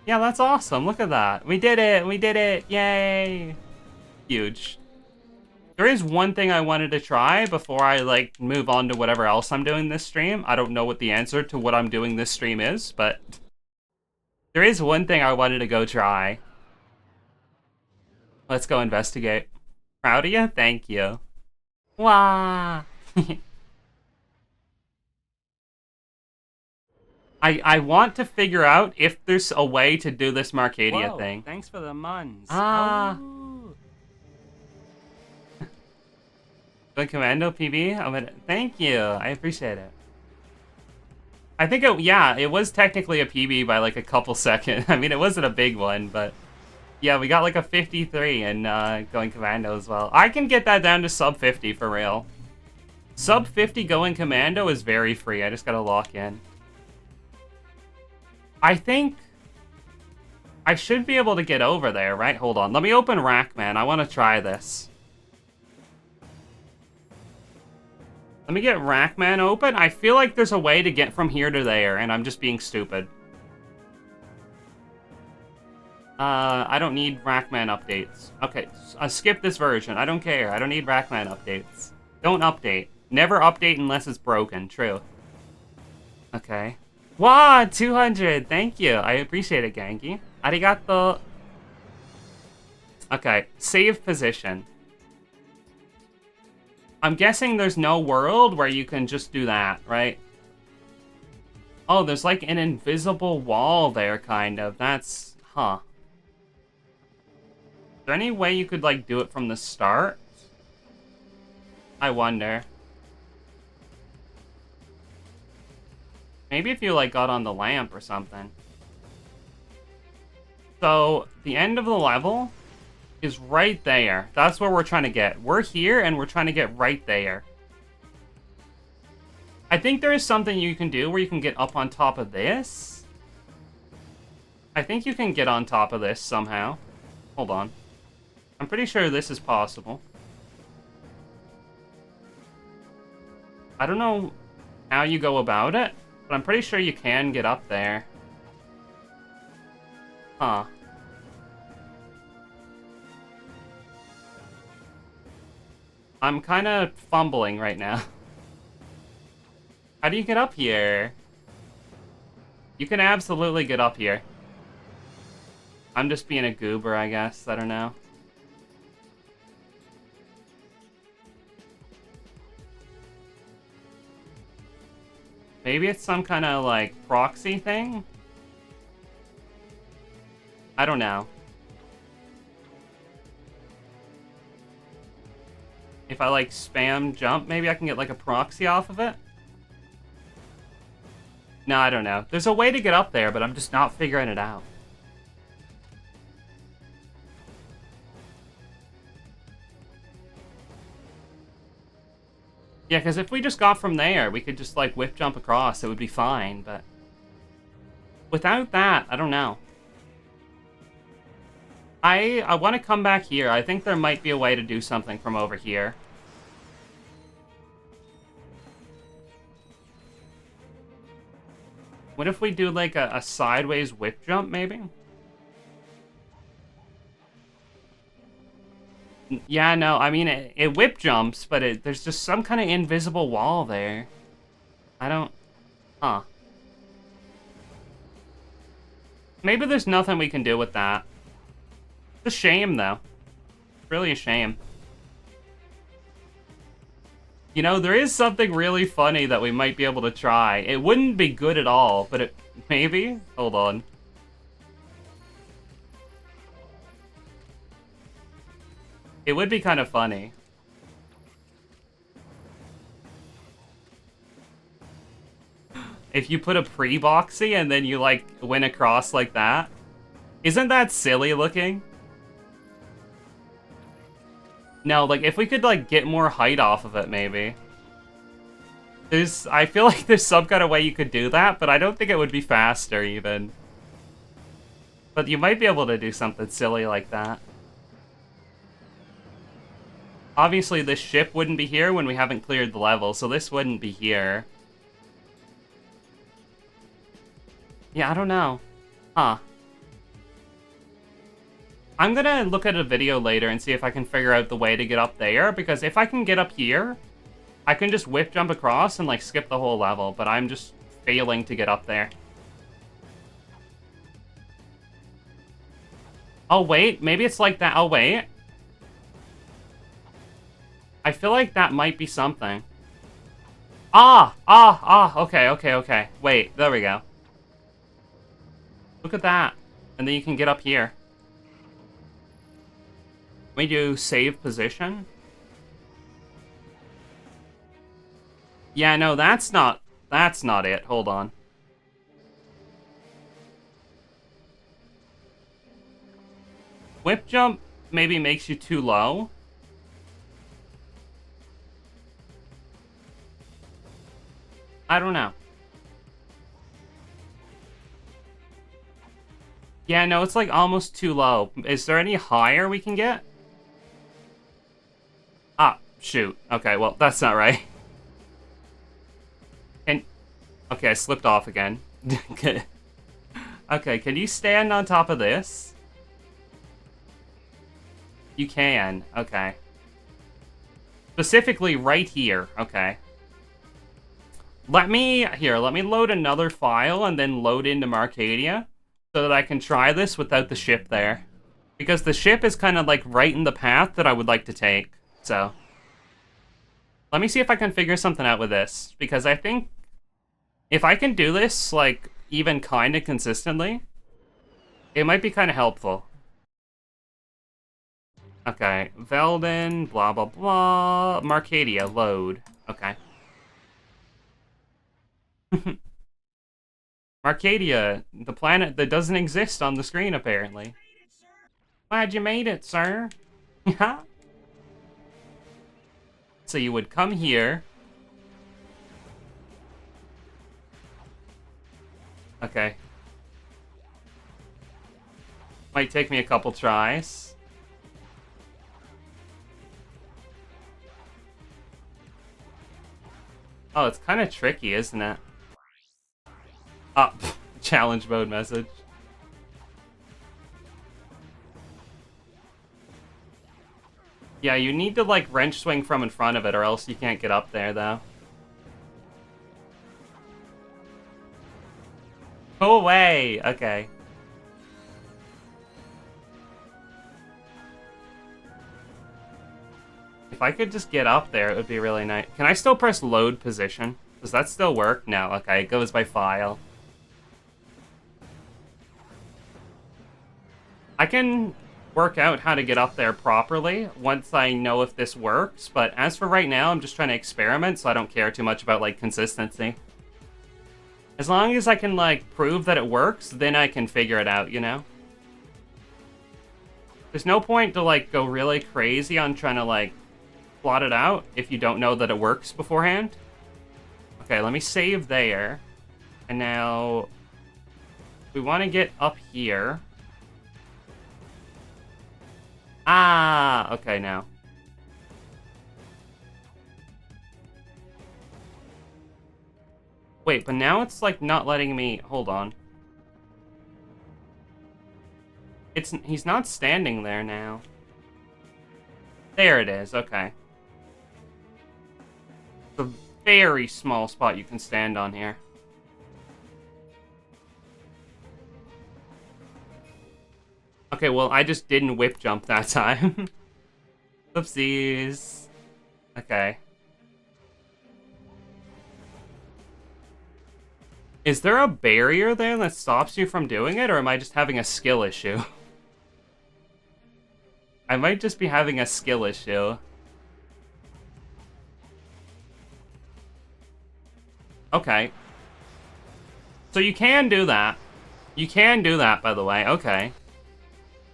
Yeah, that's awesome, look at that. We did it, yay! Huge. There is one thing I wanted to try before I, like, move on to whatever else I'm doing this stream. I don't know what the answer to what I'm doing this stream is, but... There is one thing I wanted to go try. Let's go investigate. Proud of you? Thank you. Wah! I want to figure out if there's a way to do this Marcadia Whoa, thing. thanks for the muns. Ah. Oh. The Commando PB? Thank you. I appreciate it. I think it was technically a PB by like a couple seconds. I mean, it wasn't a big one, but yeah, we got like a 53 and going Commando as well. I can get that down to sub 50 for real. Sub 50 going Commando is very free. I just gotta lock in. I think I should be able to get over there, right? Hold on. Let me open RaC, man. I want to try this. Let me get RaCman open. I feel like there's a way to get from here to there, and I'm just being stupid. I don't need RaCman updates. Okay, skip this version. I don't care. I don't need RaCman updates. Don't update. Never update unless it's broken. True. Okay. Wow, 200. Thank you. I appreciate it, Genki. Arigato. Okay, save position. I'm guessing there's no world where you can just do that, right? Oh, there's like an invisible wall there, kind of. That's... Huh. Is there any way you could, like, do it from the start? I wonder. Maybe if you, like, got on the lamp or something. So, the end of the level is right there. That's where we're trying to get. We're here, and we're trying to get right there. I think there is something you can do where you can get up on top of this. I think you can get on top of this somehow. Hold on. I'm pretty sure this is possible. I don't know how you go about it, but I'm pretty sure you can get up there. Huh. I'm kind of fumbling right now. How do you get up here? You can absolutely get up here. I'm just being a goober, I guess. I don't know. Maybe it's some kind of, like, proxy thing? I don't know. If I, like, spam jump, maybe I can get, like, a proxy off of it? No, I don't know. There's a way to get up there, but I'm just not figuring it out. Yeah, because if we just got from there, we could just, like, whip jump across. It would be fine, but... without that, I don't know. I want to come back here. I think there might be a way to do something from over here. What if we do, like, a sideways whip jump, maybe? Yeah, no, I mean, it whip jumps, but there's just some kind of invisible wall there. I don't... Huh. Maybe there's nothing we can do with that. It's a shame, though. Really a shame. You know, there is something really funny that we might be able to try. It wouldn't be good at all, but it... maybe? Hold on. It would be kind of funny. If you put a pre-boxy and then you, like, went across like that. Isn't that silly looking? No, like, if we could, like, get more height off of it, maybe. I feel like there's some kind of way you could do that, but I don't think it would be faster, even. But you might be able to do something silly like that. Obviously, this ship wouldn't be here when we haven't cleared the level, so this wouldn't be here. Yeah, I don't know. Huh. I'm gonna look at a video later and see if I can figure out the way to get up there, because if I can get up here, I can just whip jump across and, like, skip the whole level, but I'm just failing to get up there. Oh, wait, maybe it's like that. Oh, wait. I feel like that might be something. Okay. Wait, there we go. Look at that. And then you can get up here. We do save position. Yeah, no, that's not it. Hold on. Whip jump maybe makes you too low. I don't know. Yeah, no, it's like almost too low. Is there any higher we can get? Ah, shoot. Okay, well, that's not right. Okay, I slipped off again. Okay, can you stand on top of this? You can, okay. Specifically right here, okay. Let me load another file and then load into Marcadia so that I can try this without the ship there. Because the ship is kind of like right in the path that I would like to take, so. Let me see if I can figure something out with this, because I think if I can do this, like, even kind of consistently, it might be kind of helpful. Okay, Velden, blah, blah, blah. Marcadia, load. Okay. Arcadia, the planet that doesn't exist on the screen, apparently. Glad you made it, sir. Yeah. So you would come here. Okay. Might take me a couple tries. Oh, it's kind of tricky, isn't it? Oh, challenge mode message. Yeah, you need to, like, wrench swing from in front of it, or else you can't get up there, though. Go away! Okay. If I could just get up there, it would be really nice. Can I still press load position? Does that still work? No, okay, it goes by file. I can work out how to get up there properly once I know if this works, but as for right now, I'm just trying to experiment, so I don't care too much about, like, consistency. As long as I can, like, prove that it works, then I can figure it out, you know? There's no point to, like, go really crazy on trying to, like, plot it out if you don't know that it works beforehand. Okay, let me save there. And now we want to get up here. Ah, okay, now. Wait, but now it's, like, not letting me... Hold on. He's not standing there now. There it is, okay. It's a very small spot you can stand on here. Okay, well, I just didn't whip jump that time. Oopsies. Okay. Is there a barrier there that stops you from doing it, or am I just having a skill issue? I might just be having a skill issue. Okay. So you can do that. You can do that, by the way. Okay.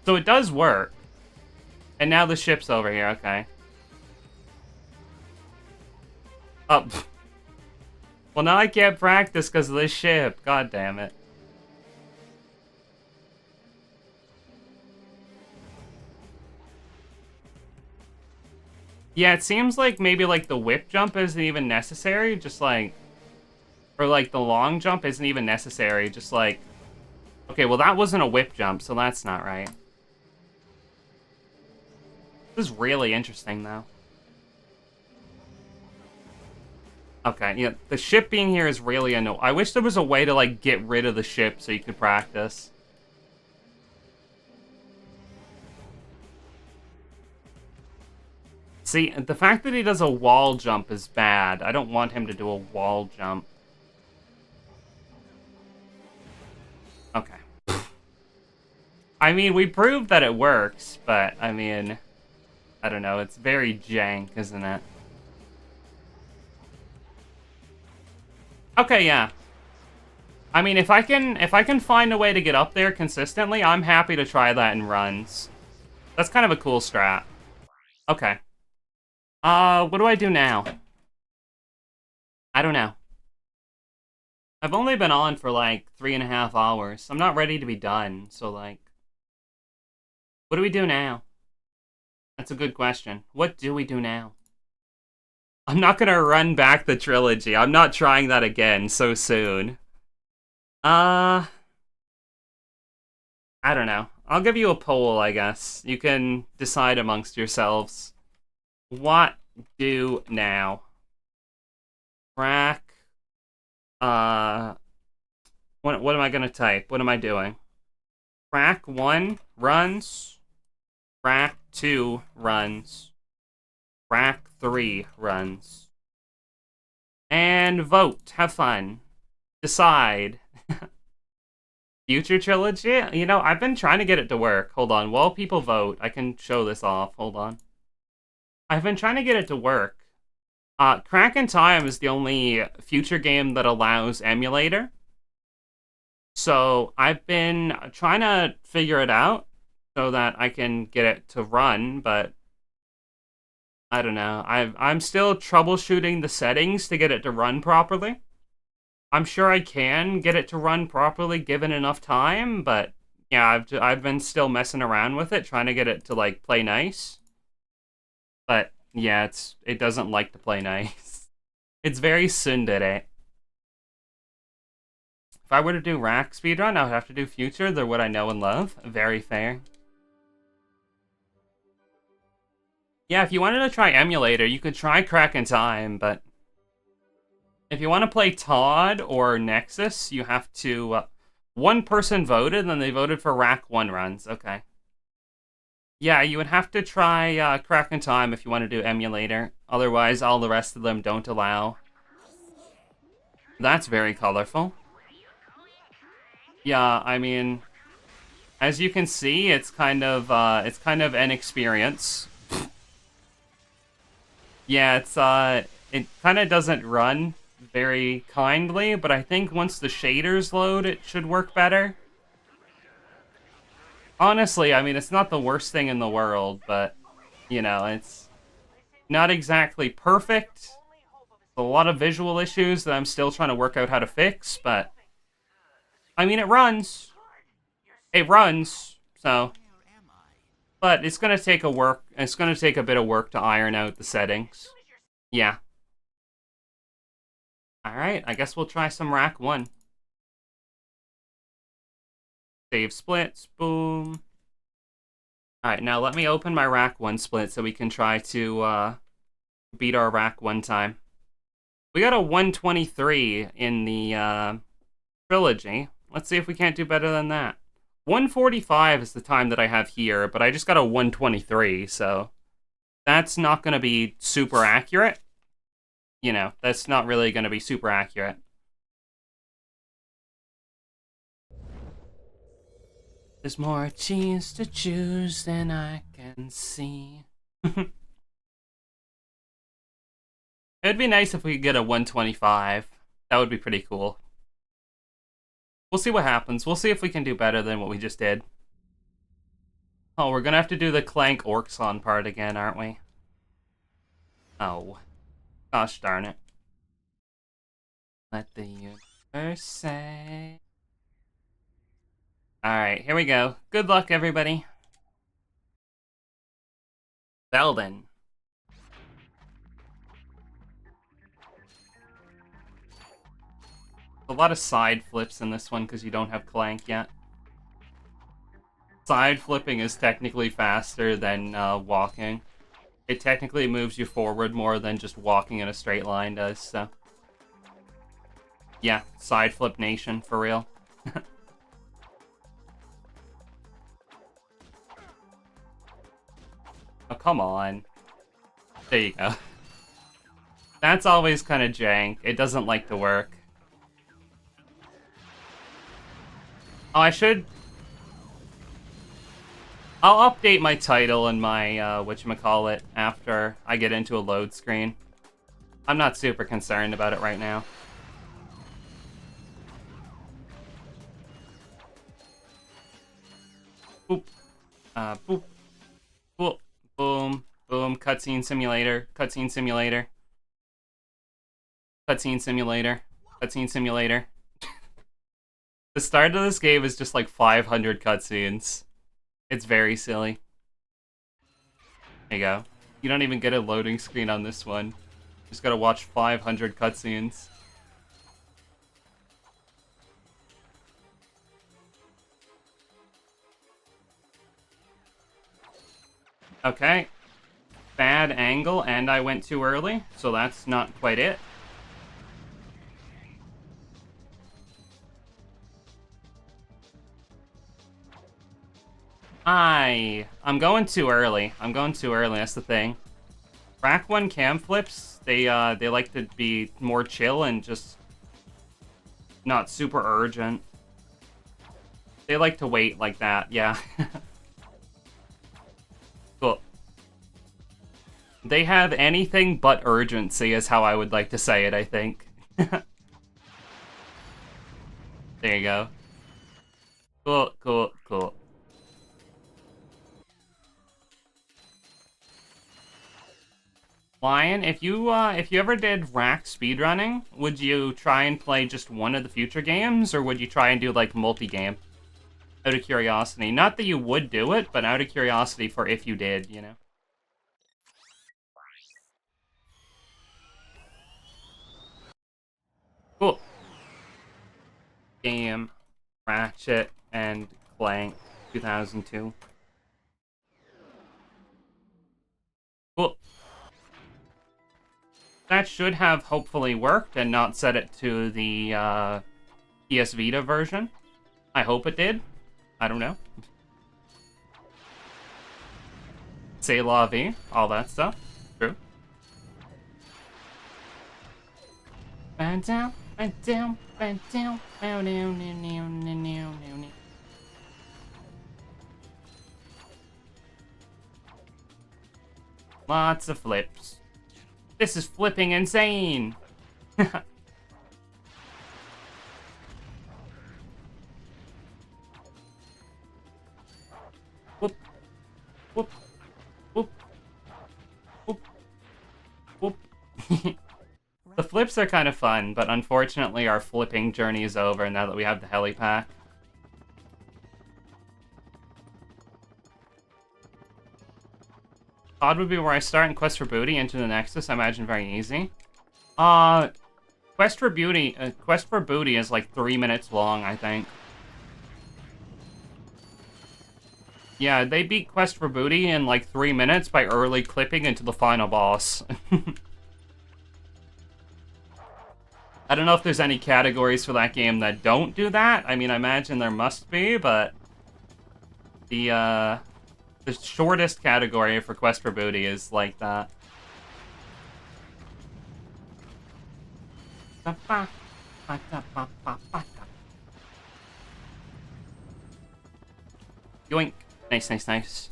So it does work. And now the ship's over here. Okay. Oh. Well, now I can't practice because of this ship. God damn it. Yeah, it seems like maybe, like, the whip jump isn't even necessary. Just, like... Or, like, the long jump isn't even necessary. Just, like... Okay, well, that wasn't a whip jump, so that's not right. This is really interesting, though. Okay, yeah, the ship being here is really annoying. I wish there was a way to, like, get rid of the ship so you could practice. See, the fact that he does a wall jump is bad. I don't want him to do a wall jump. Okay. I mean, we proved that it works, but, I mean... I don't know, it's very jank, isn't it? Okay, yeah. I mean, if I can find a way to get up there consistently, I'm happy to try that in runs. That's kind of a cool strat. Okay. What do I do now? I don't know. I've only been on for, like, 3.5 hours. I'm not ready to be done, so, like... What do we do now? That's a good question. What do we do now? I'm not gonna run back the trilogy. I'm not trying that again so soon. I don't know. I'll give you a poll, I guess. You can decide amongst yourselves. What do now? RaC. What am I gonna type? What am I doing? RaC 1 runs. RaC 2 runs. RaC 3 runs. And vote. Have fun. Decide. Future trilogy? You know, I've been trying to get it to work. Hold on. While people vote, I can show this off. Hold on. I've been trying to get it to work. Crack in Time is the only future game that allows emulator. So I've been trying to figure it out so that I can get it to run, but I don't know. I'm still troubleshooting the settings to get it to run properly. I'm sure I can get it to run properly given enough time, but yeah, I've been still messing around with it, trying to get it to like play nice. But yeah, it doesn't like to play nice. It's very tsundere. If I were to do RaC speedrun, I would have to do Future, the What I Know and Love. Very fair. Yeah, if you wanted to try emulator, you could try Crack in Time, but if you want to play Todd or Nexus, you have to... one person voted, and then they voted for RaC 1 runs. Okay. Yeah, you would have to try Crack in Time if you want to do emulator. Otherwise, all the rest of them don't allow. That's very colorful. Yeah, I mean, as you can see, it's kind of an experience. Yeah, it kind of doesn't run very kindly, but I think once the shaders load, it should work better. Honestly, I mean, it's not the worst thing in the world, but, you know, it's not exactly perfect. A lot of visual issues that I'm still trying to work out how to fix, but, I mean, it runs. It runs, so. But it's gonna take it's gonna take a bit of work to iron out the settings. Yeah. Alright, I guess we'll try some RaC 1. Save splits, boom. Alright, now let me open my RaC 1 split so we can try to beat our RaC 1 time. We got a 123 in the trilogy. Let's see if we can't do better than that. 145 is the time that I have here, but I just got a 123, so that's not going to be super accurate. You know, that's not really going to be super accurate. There's more cheese to choose than I can see. It'd be nice if we could get a 125. That would be pretty cool. We'll see what happens. We'll see if we can do better than what we just did. Oh, we're gonna have to do the Clank Orxon part again, aren't we? Oh. Gosh darn it. Let the universe say... Alright, here we go. Good luck, everybody. Belden. A lot of side flips in this one because you don't have Clank yet. Side flipping is technically faster than walking. It technically moves you forward more than just walking in a straight line does, so... Yeah, side flip nation, for real. Oh, come on. There you go. That's always kind of jank. It doesn't like to work. Oh, I'll update my title and my, whatchamacallit after I get into a load screen. I'm not super concerned about it right now. Boop. Boop. Boop. Boom. Boom. Cutscene simulator. Cutscene simulator. Cutscene simulator. Cutscene simulator. The start of this game is just like 500 cutscenes. It's very silly. There you go. You don't even get a loading screen on this one. Just gotta watch 500 cutscenes. Okay. Bad angle, and I went too early, so that's not quite it. I'm going too early. I'm going too early, that's the thing. RaC 1 cam flips, they like to be more chill and just not super urgent. They like to wait like that, yeah. Cool. They have anything but urgency is how I would like to say it, I think. There you go. Cool, cool, cool. Lion, if you ever did RaC speedrunning, would you try and play just one of the future games, or would you try and do like multi-game? Out of curiosity. Not that you would do it, but out of curiosity for if you did, you know? Cool. Game, Ratchet, and Clank, 2002. Cool. That should have hopefully worked and not set it to the PS Vita version. I hope it did. I don't know. C'est la vie, all that stuff. True. Bend down, bend down, bend down, down, down, down, down, down, down. Lots of flips. This is flipping insane. Whoop, whoop, whoop, whoop, whoop. The flips are kind of fun, but unfortunately our flipping journey is over now that we have the helipack. Odd would be where I start in Quest for Booty into the Nexus. I imagine very easy. Quest for Booty is like 3 minutes long, I think. Yeah, they beat Quest for Booty in like 3 minutes by early clipping into the final boss. I don't know if there's any categories for that game that don't do that. I mean, I imagine there must be, but the shortest category for Quest for Booty is like that. Yoink. Nice, nice, nice.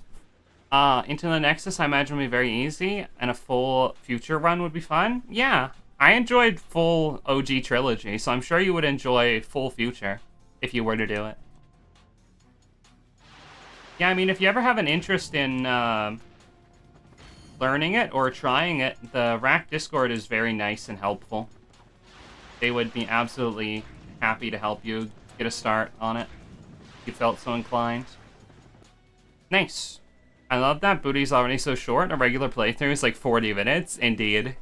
Into the Nexus, I imagine would be very easy, and a full future run would be fun. Yeah, I enjoyed full OG trilogy, so I'm sure you would enjoy full future if you were to do it. Yeah, I mean, if you ever have an interest in learning it or trying it, the RaC Discord is very nice and helpful. They would be absolutely happy to help you get a start on it if you felt so inclined. Nice. I love that Booty's already so short. A regular playthrough is like 40 minutes. Indeed.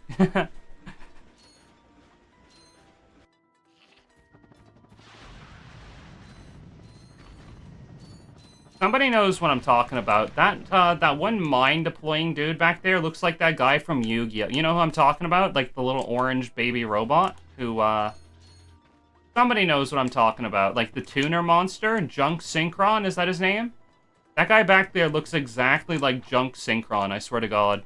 Somebody knows what I'm talking about. That one mine deploying dude back there looks like that guy from Yu-Gi-Oh! You know who I'm talking about? Like the little orange baby robot who, somebody knows what I'm talking about. Like the tuner monster, Junk Synchron, is that his name? That guy back there looks exactly like Junk Synchron, I swear to God.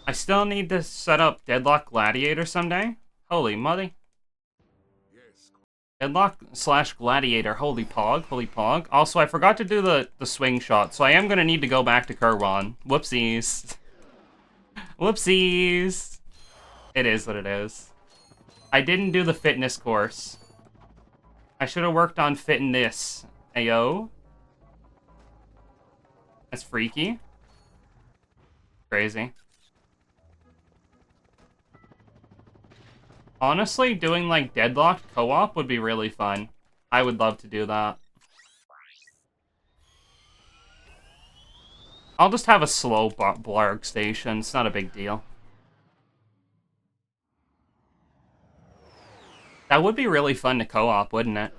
I still need to set up Deadlock Gladiator someday. Holy mother. Deadlock/Gladiator. Holy pog. Holy pog. Also, I forgot to do the swing shot, so I am going to need to go back to Kerwan. Whoopsies. Whoopsies. It is what it is. I didn't do the fitness course. I should have worked on fitness. Ayo. That's freaky. Crazy. Honestly, doing like Deadlocked co-op would be really fun. I would love to do that. I'll just have a slow blarg station. It's not a big deal. That would be really fun to co-op, wouldn't it?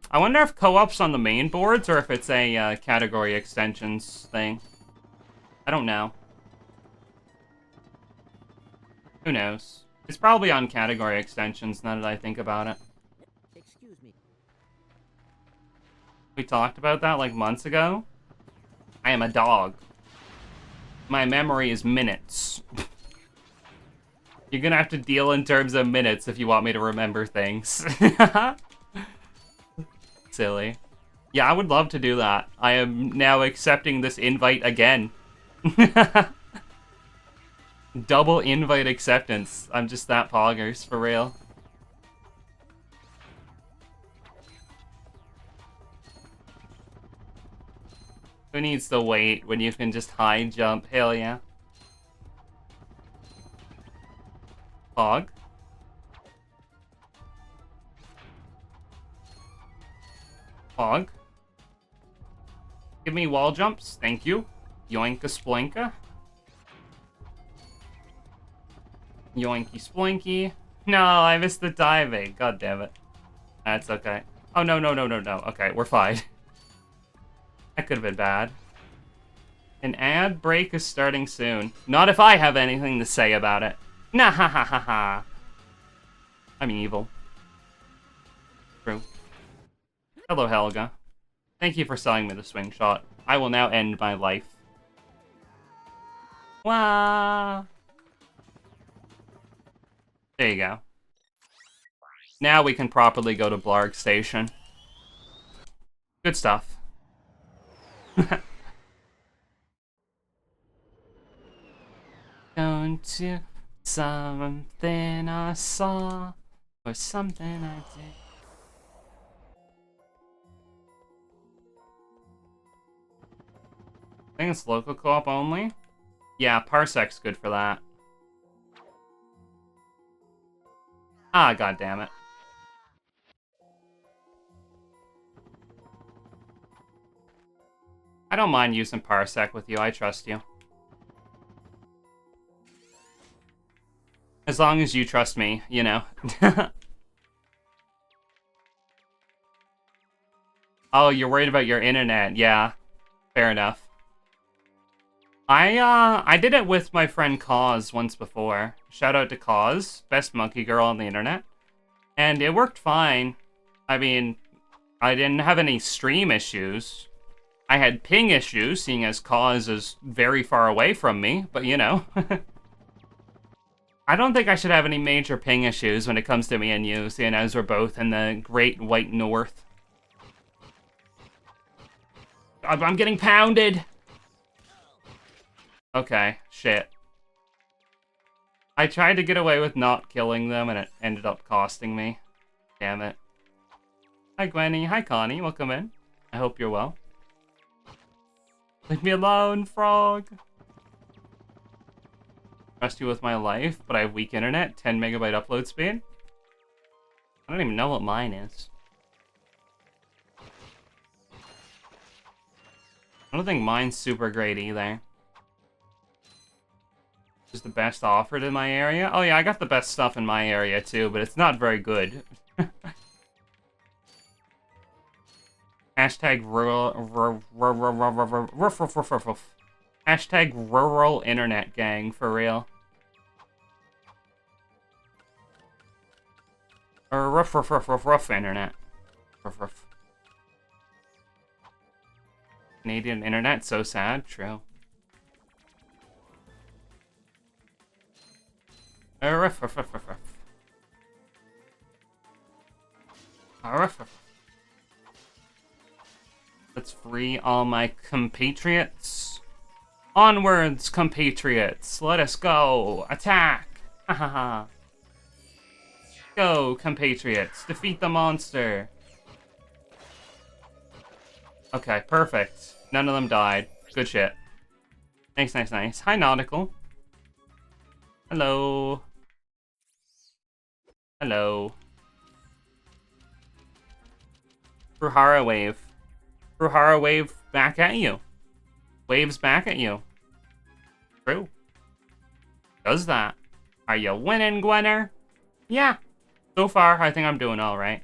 I wonder if co-op's on the main boards or if it's a category extensions thing. I don't know. Who knows? It's probably on category extensions now that I think about it. Excuse me. We talked about that like months ago. I am a dog. My memory is minutes. You're gonna have to deal in terms of minutes if you want me to remember things. Silly. Yeah, I would love to do that. I am now accepting this invite again. Double invite acceptance. I'm just that poggers, for real. Who needs to wait when you can just high jump? Hell yeah. Pog. Pog. Give me wall jumps, thank you. Yoinka splinka. Yoinky splinky. No, I missed the diving. God damn it. That's okay. Oh, no, no, no, no, no. Okay, we're fine. That could have been bad. An ad break is starting soon. Not if I have anything to say about it. Nah ha ha ha ha. I'm evil. True. Hello, Helga. Thank you for selling me the swing shot. I will now end my life. Wah! There you go. Now we can properly go to Blarg Station. Good stuff. Going to something I saw or something I did. I think it's local co-op only. Yeah, Parsec's good for that. Ah, god damn it. I don't mind using Parsec with you, I trust you. As long as you trust me, you know. Oh, you're worried about your internet. Yeah, fair enough. I did it with my friend Cause once before. Shout out to Cause, best monkey girl on the internet. And it worked fine. I mean, I didn't have any stream issues. I had ping issues, seeing as Cause is very far away from me, but you know. I don't think I should have any major ping issues when it comes to me and you, seeing as we're both in the Great White North. I'm getting pounded! Okay, shit. I tried to get away with not killing them, and it ended up costing me. Damn it. Hi, Gwenny. Hi, Connie. Welcome in. I hope you're well. Leave me alone, frog. Trust you with my life, but I have weak internet. 10 megabyte upload speed. I don't even know what mine is. I don't think mine's super great either. Is the best offered in my area? Oh yeah, I got the best stuff in my area too, but it's not very good. Hashtag rural, hashtag rural internet gang, for real. Or rough internet. Rough. Canadian internet, so sad, true. Let's free all my compatriots. Onwards, compatriots. Let us go. Attack. Hahaha. Go, compatriots. Defeat the monster. Okay, perfect. None of them died. Good shit. Nice, nice, nice. Hi, Nautical. Hello. Hello. Bruhara wave. Bruhara wave back at you. Waves back at you. True. Does that. Are you winning, Gwenner? Yeah. So far, I think I'm doing alright.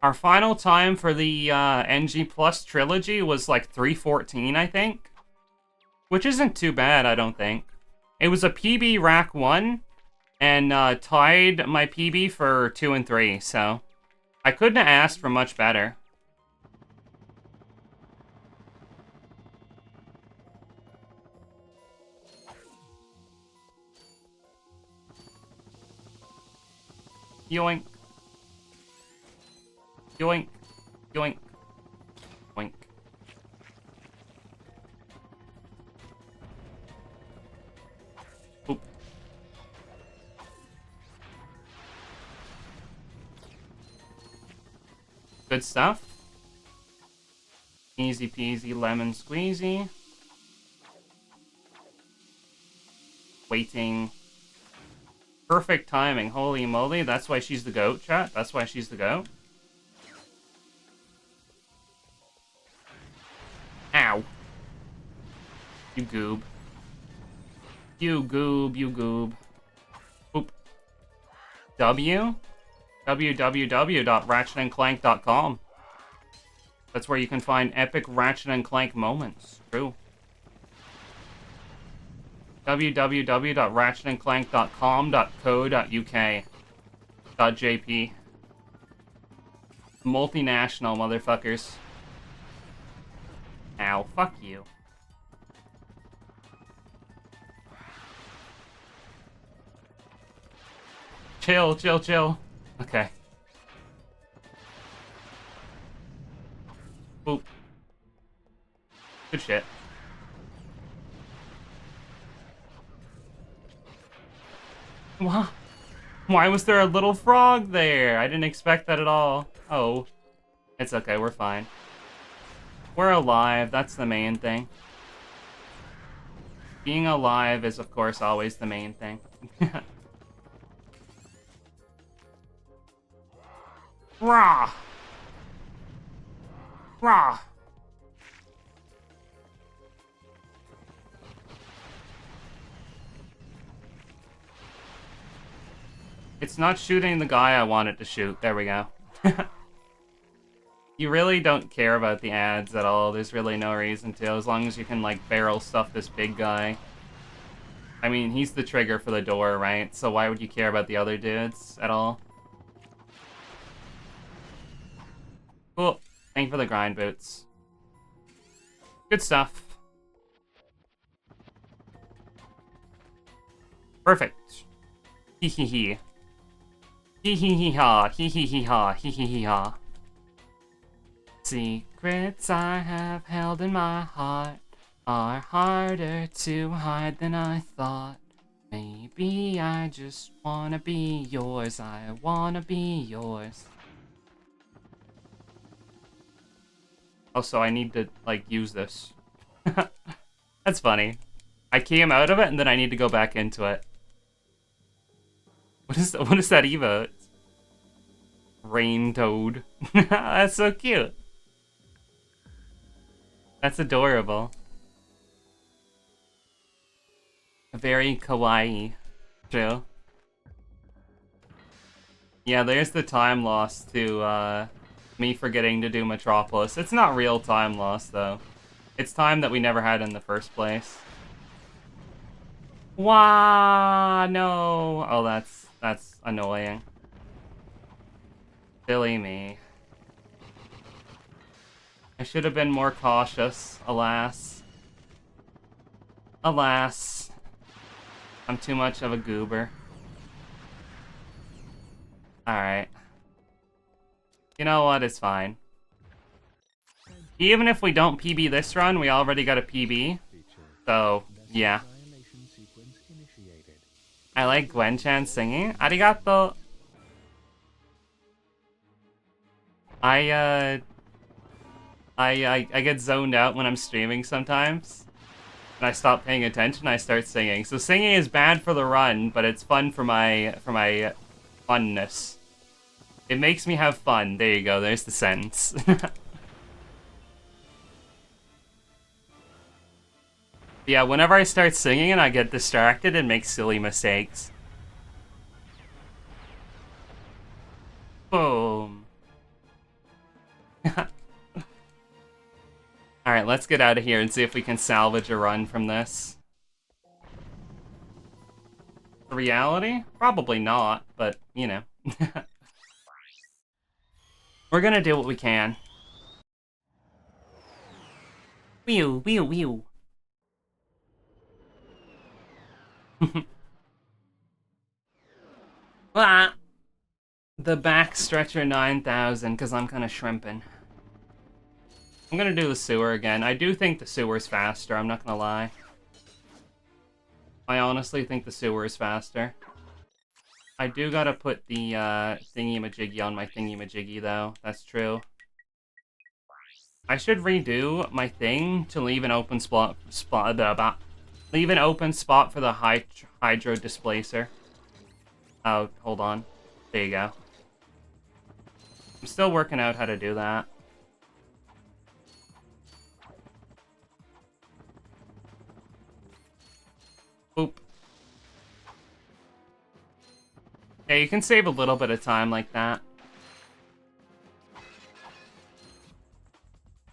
Our final time for the NG Plus trilogy was like 3:14, I think. Which isn't too bad, I don't think. It was a PB RaC 1, and tied my PB for 2 and 3, so I couldn't have asked for much better. Yoink. Yoink. Yoink. Yoink. Good stuff. Easy peasy lemon squeezy. Waiting. Perfect timing. Holy moly. That's why she's the GOAT, chat. That's why she's the GOAT. Ow. You goob. You goob, you goob. Oop. www.ratchetandclank.com. That's where you can find epic Ratchet and Clank moments. True. www.ratchetandclank.com.co.uk.jp. Multinational, motherfuckers. Ow, fuck you. Chill, chill, chill. Okay. Boop. Good shit. What? Why was there a little frog there? I didn't expect that at all. Oh. It's okay, we're fine. We're alive, that's the main thing. Being alive is, of course, always the main thing. Rah! Rah! It's not shooting the guy I wanted to shoot. There we go. You really don't care about the ads at all. There's really no reason to, as long as you can, like, barrel stuff this big guy. I mean, he's the trigger for the door, right? So why would you care about the other dudes at all? Cool. Thank you for the grind boots. Good stuff. Perfect. Hee hee hee. Hee hee hee ha. Hee hee hee ha. Hee hee hee ha. Secrets I have held in my heart are harder to hide than I thought. Maybe I just wanna be yours. I wanna be yours. Also, I need to, like, use this. That's funny. I came out of it, and then I need to go back into it. What is that emote? Rain Toad. That's so cute. That's adorable. Very kawaii. True. Yeah, there's the time loss to, me forgetting to do Metropolis. It's not real time loss, though. It's time that we never had in the first place. Wah, no. Oh, that's annoying. Silly me. I should have been more cautious, alas. Alas. I'm too much of a goober. Alright. You know what? It's fine. Even if we don't PB this run, we already got a PB. So, yeah. I like Gwen-chan singing. Arigato. I get zoned out when I'm streaming sometimes. And I stop paying attention, I start singing. So singing is bad for the run, but it's fun for my funness. It makes me have fun. There you go, there's the sentence. Yeah, whenever I start singing and I get distracted and make silly mistakes. Boom. Alright, let's get out of here and see if we can salvage a run from this. Reality? Probably not, but, you know. We're gonna do what we can. Whew, whew, whew. Ah! The Backstretcher 9000, because I'm kind of shrimping. I'm gonna do the sewer again. I do think the sewer's faster, I'm not gonna lie. I honestly think the sewer is faster. I do gotta put the thingy-majiggy on my thingy-majiggy, though. That's true. I should redo my thing to leave an open leave an open spot for the hydro displacer. Oh, hold on. There you go. I'm still working out how to do that. Oop. Yeah, you can save a little bit of time like that.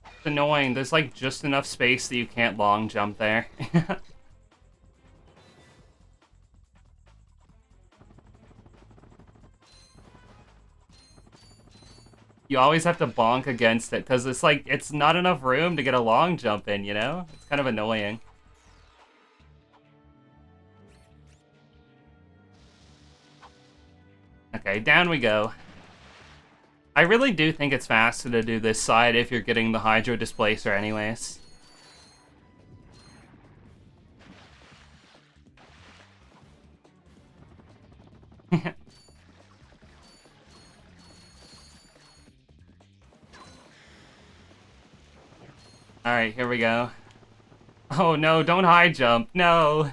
It's annoying. There's like just enough space that you can't long jump there. You always have to bonk against it because it's like it's not enough room to get a long jump in, you know? It's kind of annoying. Okay, down we go. I really do think it's faster to do this side if you're getting the hydro displacer anyways. Alright, here we go. Oh no, don't high jump, no!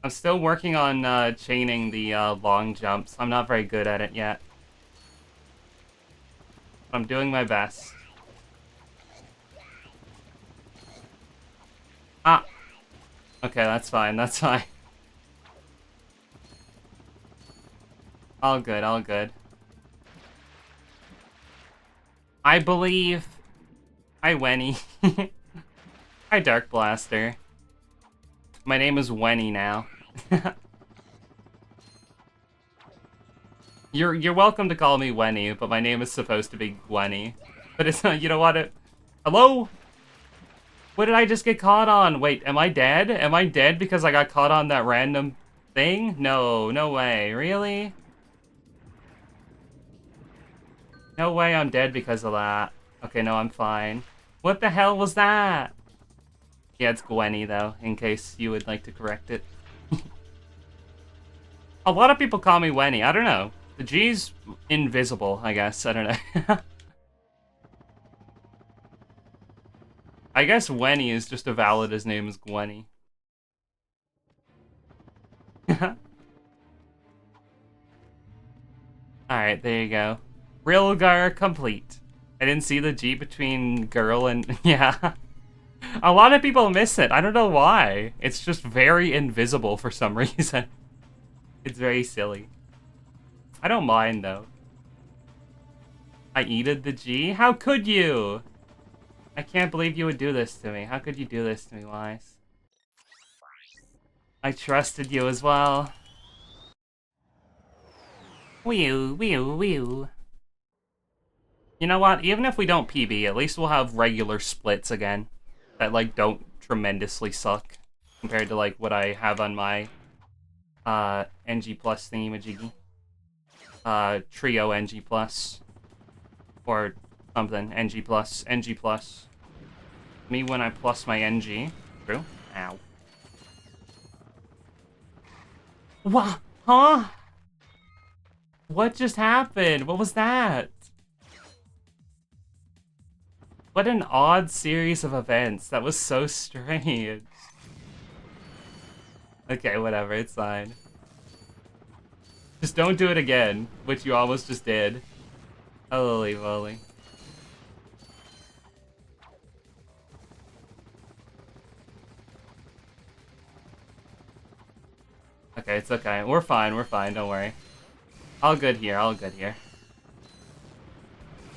I'm still working on chaining the long jumps. I'm not very good at it yet. I'm doing my best. Ah! Okay, that's fine, that's fine. All good, all good. I believe... Hi, Wenny. Hi, Dark Blaster. My name is Wenny now. You're welcome to call me Wenny, but my name is supposed to be Gwenny. But it's not, you know what? Hello? What did I just get caught on? Wait, am I dead? Am I dead because I got caught on that random thing? No, no way. Really? No way I'm dead because of that. Okay, no, I'm fine. What the hell was that? Yeah, it's Gwenny, though, in case you would like to correct it. A lot of people call me Wenny. I don't know. The G's invisible, I guess. I don't know. I guess Wenny is just as valid as name as Gwenny. Alright, there you go. Rilgar complete. I didn't see the G between girl and... yeah. A lot of people miss it. I don't know why. It's just very invisible for some reason. It's very silly. I don't mind, though. I eated the G? How could you? I can't believe you would do this to me. How could you do this to me, Wise? I trusted you as well. Wee-oo, wee-oo, wee-oo. You know what? Even if we don't PB, at least we'll have regular splits again. That, like, don't tremendously suck. Compared to, like, what I have on my, NG Plus thingy-majiggy. Trio NG Plus. Or something. NG Plus. NG Plus. Me when I plus my NG. True? Ow. What? Huh? What just happened? What was that? What an odd series of events. That was so strange. Okay, whatever. It's fine. Just don't do it again, which you almost just did. Holy moly. Okay, it's okay. We're fine, don't worry. All good here, all good here.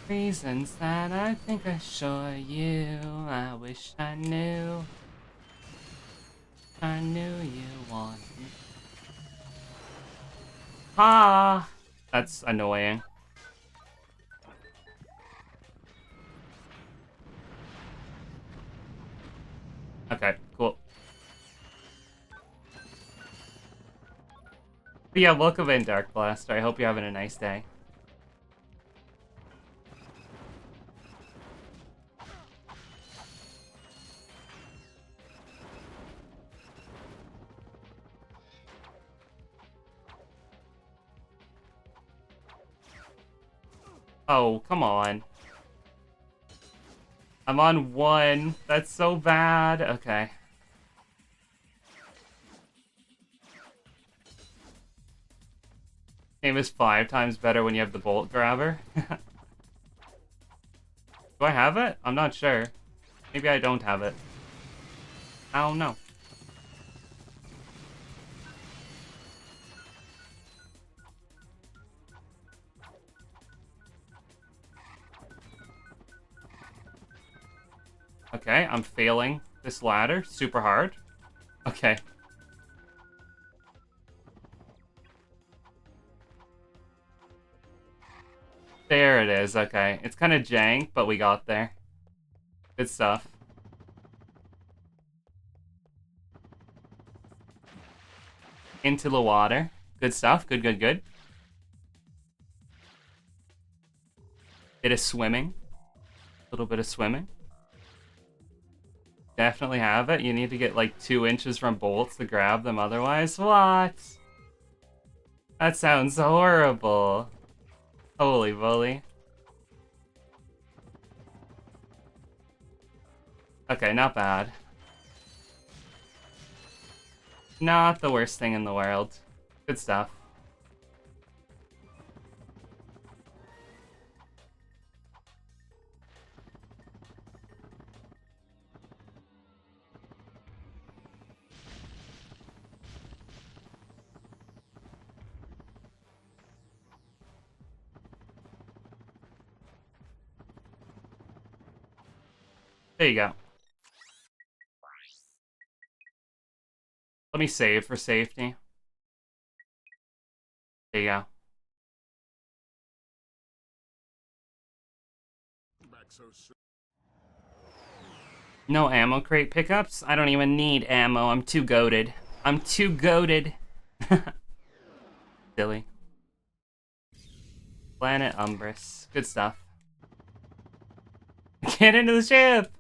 Reasons that I think I show you. I wish I knew. I knew you wanted. Ha! That's annoying. Okay, cool. But yeah, welcome in, Dark Blaster. I hope you're having a nice day. Oh, come on. I'm on 1. That's so bad. Okay. Game is 5 times better when you have the bolt grabber. Do I have it? I'm not sure. Maybe I don't have it. I don't know. Okay, I'm failing this ladder super hard. Okay. There it is, okay. It's kind of jank, but we got there. Good stuff. Into the water. Good stuff, good, good, good. Bit of swimming. A little bit of swimming. Definitely have it. You need to get like 2 inches from bolts to grab them otherwise. What? That sounds horrible. Holy moly. Okay, not bad. Not the worst thing in the world. Good stuff. There you go. Let me save for safety. There you go. No ammo crate pickups? I don't even need ammo. I'm too goated. I'm too goated. Silly. Planet Umbris. Good stuff. Get into the ship!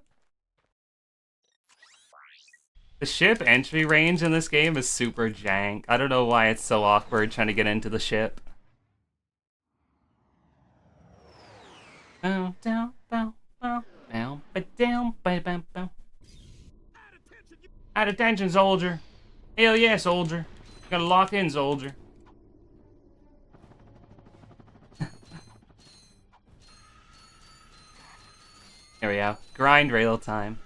The ship entry range in this game is super jank. I don't know why it's so awkward trying to get into the ship. Bow, down, bow, bow, bow, ba-down, ba-bam-bow. Out of attention, soldier. Hell yeah, soldier. Gotta lock in, soldier. Here we go. Grind rail time.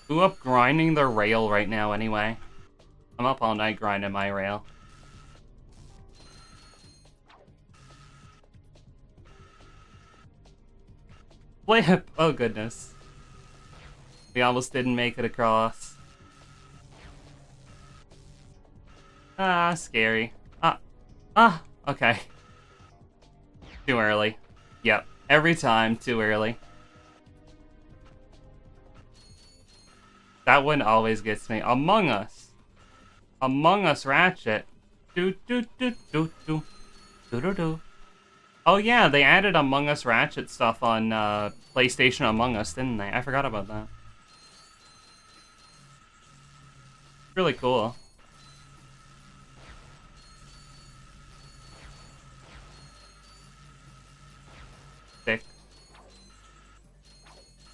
Who up grinding their rail right now anyway? I'm up all night grinding my rail. Flip! Oh goodness. We almost didn't make it across. Ah, scary. Okay. Too early. Yep, every time, too early. That one always gets me. Among Us. Among Us Ratchet. Do do do do do. Do do do. Oh yeah, they added Among Us Ratchet stuff on PlayStation Among Us, didn't they? I forgot about that. Really cool. Sick.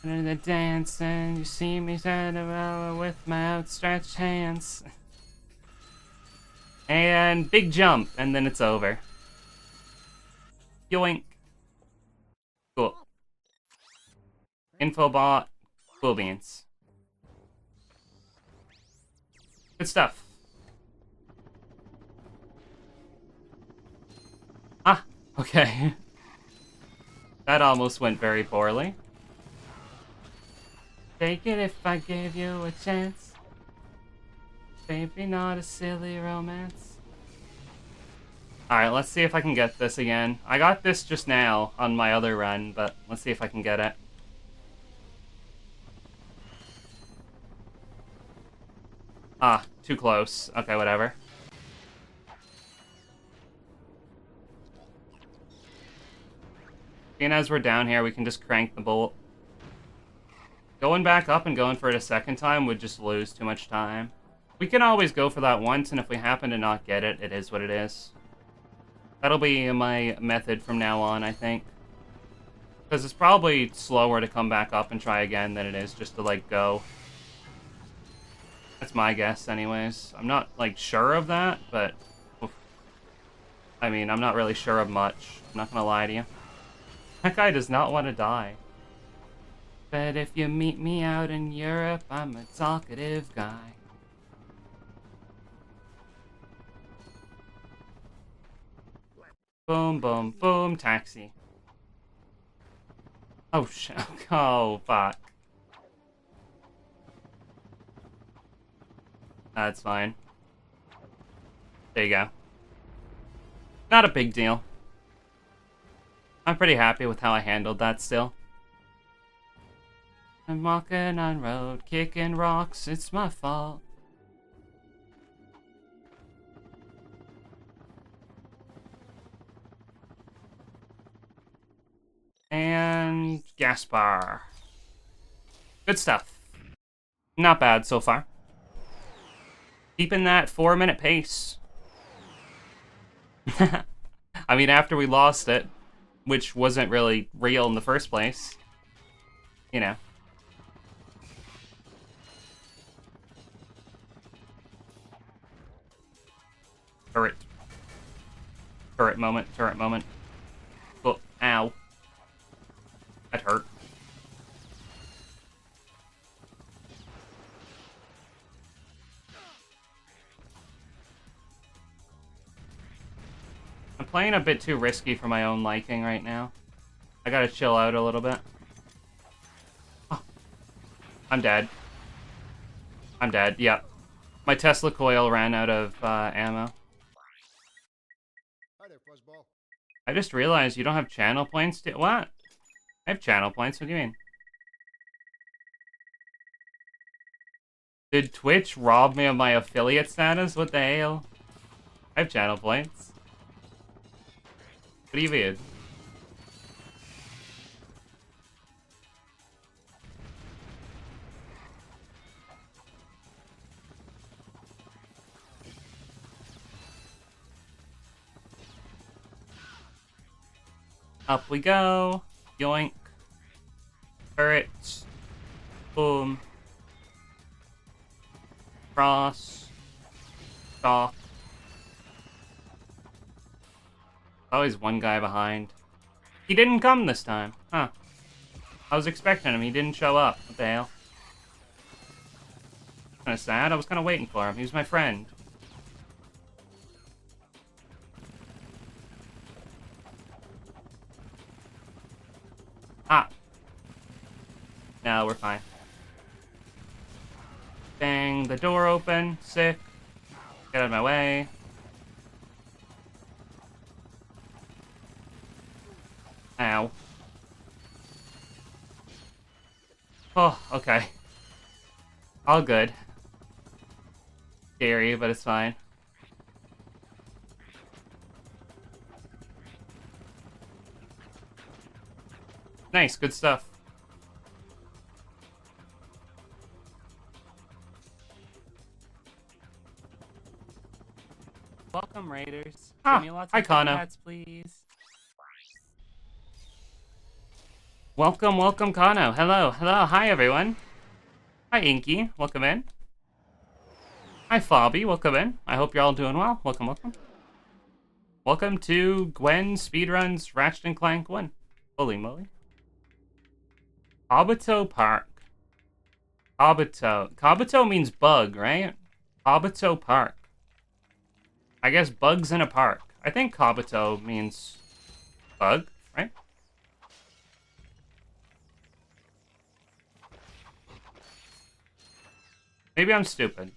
And the dance, and you see me standing around with my outstretched hands. And big jump, and then it's over. Yoink. Cool. Infobot. Cool beans. Good stuff. Ah, okay. That almost went very poorly. Take it if I gave you a chance. Baby, not a silly romance. Alright, let's see if I can get this again. I got this just now on my other run, but let's see if I can get it. Ah, too close. Okay, whatever. Seeing as we're down here, we can just crank the bolt. Going back up and going for it a second time would just lose too much time. We can always go for that once, and if we happen to not get it, it is what it is. That'll be my method from now on, I think. Because it's probably slower to come back up and try again than it is just to, like, go. That's my guess, anyways. I'm not, like, sure of that, but... Oof. I mean, I'm not really sure of much. I'm not gonna lie to you. That guy does not want to die. But if you meet me out in Europe, I'm a talkative guy. Boom, boom, boom, taxi. Oh, shit. Oh, fuck. That's fine. There you go. Not a big deal. I'm pretty happy with how I handled that still. I'm walking on road, kicking rocks, it's my fault. And gas bar. Good stuff. Not bad so far. Keeping that 4-minute pace. I mean, after we lost it, which wasn't really real in the first place, you know. Turret. Turret moment, turret moment. Oh, ow. That hurt. I'm playing a bit too risky for my own liking right now. I gotta chill out a little bit. Oh, I'm dead. I'm dead, yep. My Tesla coil ran out of ammo. Hi there, Fuzzball. I just realized you don't have channel points to— What? I have channel points, what do you mean? Did Twitch rob me of my affiliate status? What the hell? I have channel points. What do you mean? Up we go. Yoink. Turret. Boom. Cross. Stop. Always one guy behind. He didn't come this time. Huh. I was expecting him. He didn't show up. What the hell? Kinda sad. I was kinda waiting for him. He was my friend. Ah. No, we're fine. Bang the door open. Sick. Get out of my way. Ow. Oh, okay. All good. Scary, but it's fine. Nice, good stuff. Welcome, Raiders. Ah, Give me lots hi, of Kano. pets, please. Welcome, welcome, Kano. Hello, hello, hi, everyone. Hi, Inky. Welcome in. Hi, Fobby. Welcome in. I hope you're all doing well. Welcome, welcome. Welcome to Gwen Speedruns Ratchet and Clank 1. Holy moly. Kabuto Park. Kabuto. Kabuto means bug, right? Kabuto Park. I guess bugs in a park. I think Kabuto means bug, right? Maybe I'm stupid.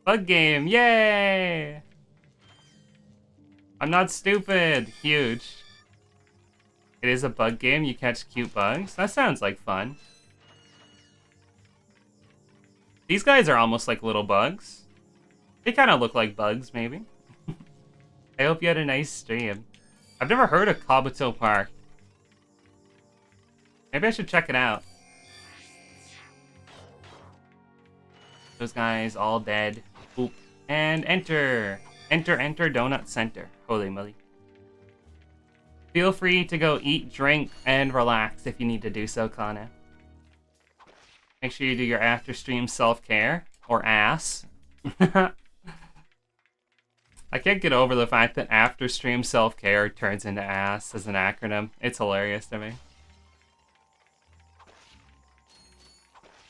Bug game, yay! I'm not stupid. Huge. It is a bug game. You catch cute bugs. That sounds like fun. These guys are almost like little bugs. They kind of look like bugs, maybe. I hope you had a nice stream. I've never heard of Kabuto Park. Maybe I should check it out. Those guys all dead. Oop. And enter. Enter Donut Center. Holy moly. Feel free to go eat, drink, and relax if you need to do so, Kana. Make sure you do your after-stream self-care. Or ass. I can't get over the fact that after-stream self-care turns into ass as an acronym. It's hilarious to me.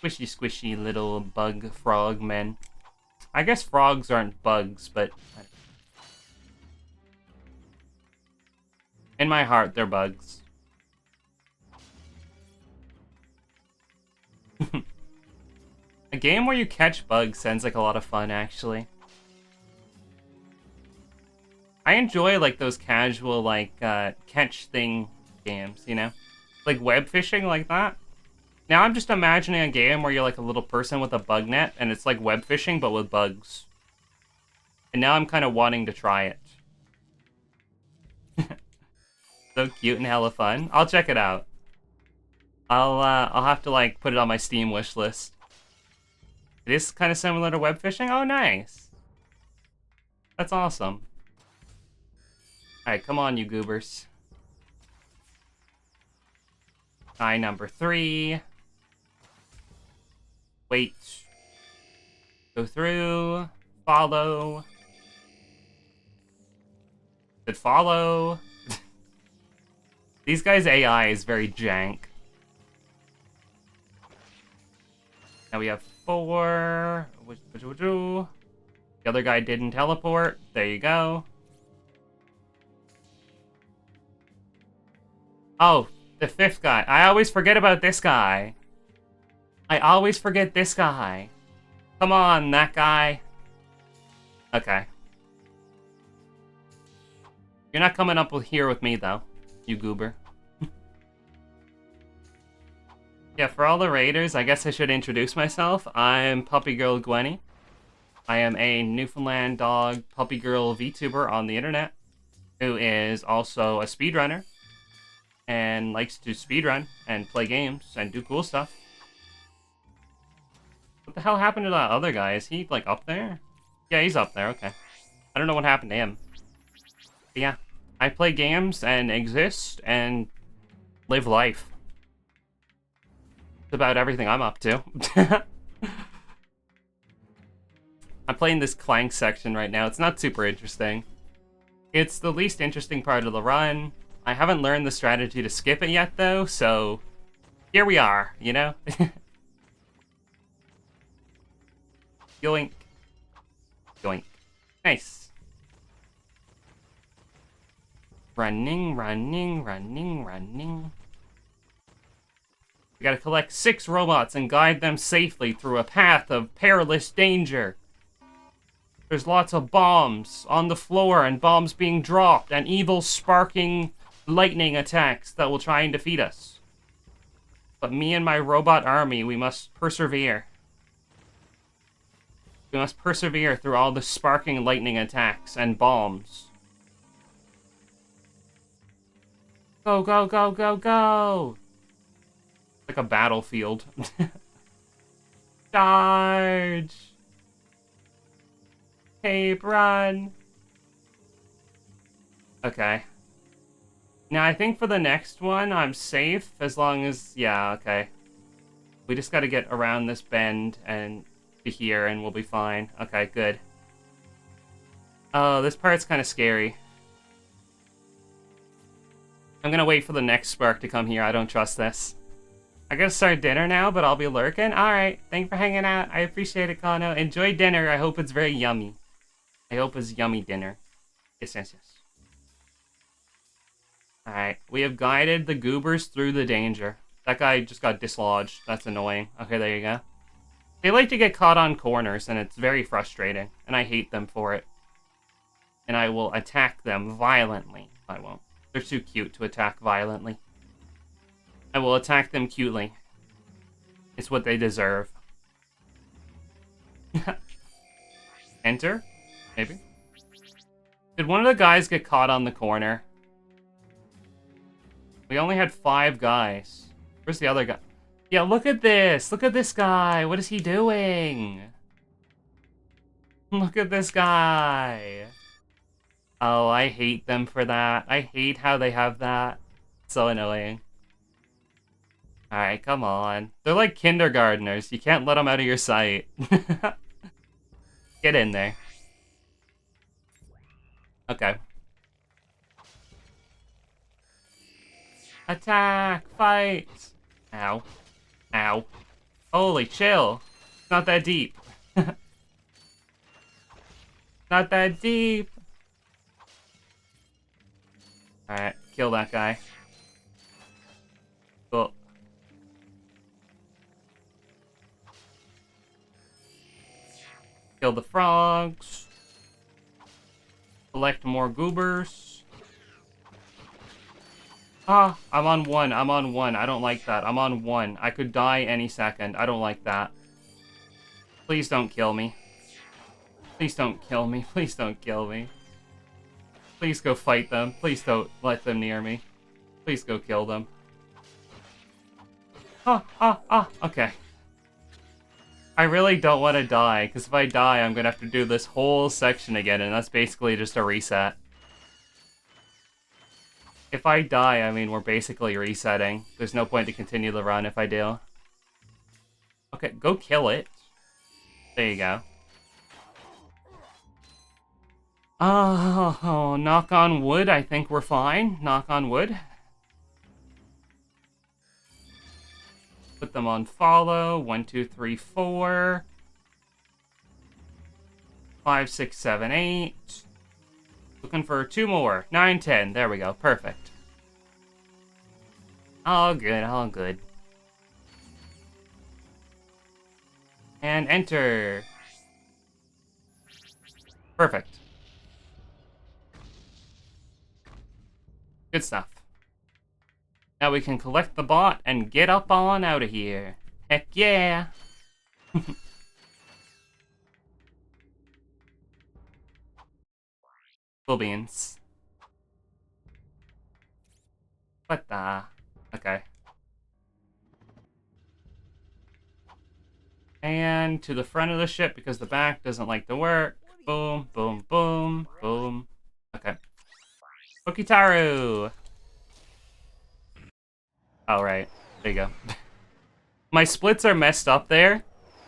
Squishy, squishy little bug frog men. I guess frogs aren't bugs, but... in my heart, they're bugs. A game where you catch bugs sounds like a lot of fun, actually. I enjoy, like, those casual, like, catch thing games, you know? Like web fishing like that. Now I'm just imagining a game where you're like a little person with a bug net, and it's like web fishing, but with bugs. And now I'm kind of wanting to try it. So cute and hella fun. I'll check it out. I'll have to like put it on my Steam wish list. It is kind of similar to web fishing. Oh, nice. That's awesome. All right, come on, you goobers. Guy number 3. Wait. Go through. Follow. Did follow. These guys' AI is very jank. Now we have 4. The other guy didn't teleport. There you go. Oh, the 5th guy. I always forget about this guy. I always forget this guy. Come on, that guy. Okay. You're not coming up here with me, though, you goober. Yeah, for all the raiders, I guess I should introduce myself. I'm Puppy Girl Gwenny. I am a Newfoundland dog puppy girl VTuber on the internet who is also a speedrunner and likes to speedrun and play games and do cool stuff. What the hell happened to that other guy? Is he, like, up there? Yeah, he's up there, okay. I don't know what happened to him. But yeah, I play games and exist and live life. It's about everything I'm up to. I'm playing this Clank section right now. It's not super interesting. It's the least interesting part of the run. I haven't learned the strategy to skip it yet, though, so here we are, you know? Yoink. Yoink. Nice. Running, running, running, running. We gotta collect 6 robots and guide them safely through a path of perilous danger. There's lots of bombs on the floor and bombs being dropped and evil sparking lightning attacks that will try and defeat us. But me and my robot army, we must persevere. We must persevere through all the sparking lightning attacks and bombs. Go, go, go, go, go! Like a battlefield. Charge! Cape, run! Okay. Now, I think for the next one, I'm safe, as long as... yeah, okay. We just gotta get around this bend and to here, and we'll be fine. Okay, good. Oh, this part's kind of scary. I'm gonna wait for the next spark to come here. I don't trust this. I gotta start dinner now, but I'll be lurking. Alright, thanks for hanging out. I appreciate it, Kano. Enjoy dinner. I hope it's very yummy. I hope it's yummy dinner. Yes, yes, yes. Alright, we have guided the goobers through the danger. That guy just got dislodged. That's annoying. Okay, there you go. They like to get caught on corners, and it's very frustrating. And I hate them for it. And I will attack them violently. I won't. They're too cute to attack violently. I will attack them cutely. It's what they deserve. Enter? Maybe? Did one of the guys get caught on the corner? We only had 5 guys. Where's the other guy? Yeah, look at this! Look at this guy! What is he doing? Look at this guy. Oh, I hate them for that. I hate how they have that. So annoying. Alright, come on. They're like kindergartners. You can't let them out of your sight. Get in there. Okay. Attack! Fight! Ow. Ow. Holy chill. It's not that deep. Not that deep. Alright, kill that guy. Cool. Kill the frogs. Collect more goobers. Ah, I'm on one. I'm on one. I don't like that. I'm on one. I could die any second. I don't like that. Please don't kill me. Please don't kill me. Please don't kill me. Please go fight them. Please don't let them near me. Please go kill them. Okay. I really don't want to die, because if I die, I'm going to have to do this whole section again, and that's basically just a reset. If I die, I mean, we're basically resetting. There's no point to continue the run if I do. Okay, go kill it. There you go. Oh, knock on wood, I think we're fine. Knock on wood. Put them on follow. 1, 2, 3, 4. 5, 6, 7, 8. Looking for 2 more. 9, 10. There we go. Perfect. All good, all good. And enter. Perfect. Good stuff. Now we can collect the bot and get up on out of here. Heck yeah! Cool beans. What the? Okay. And to the front of the ship because the back doesn't like to work. Boom, boom, boom, boom. Okay. Okitaru! Alright, there you go. My splits are messed up there,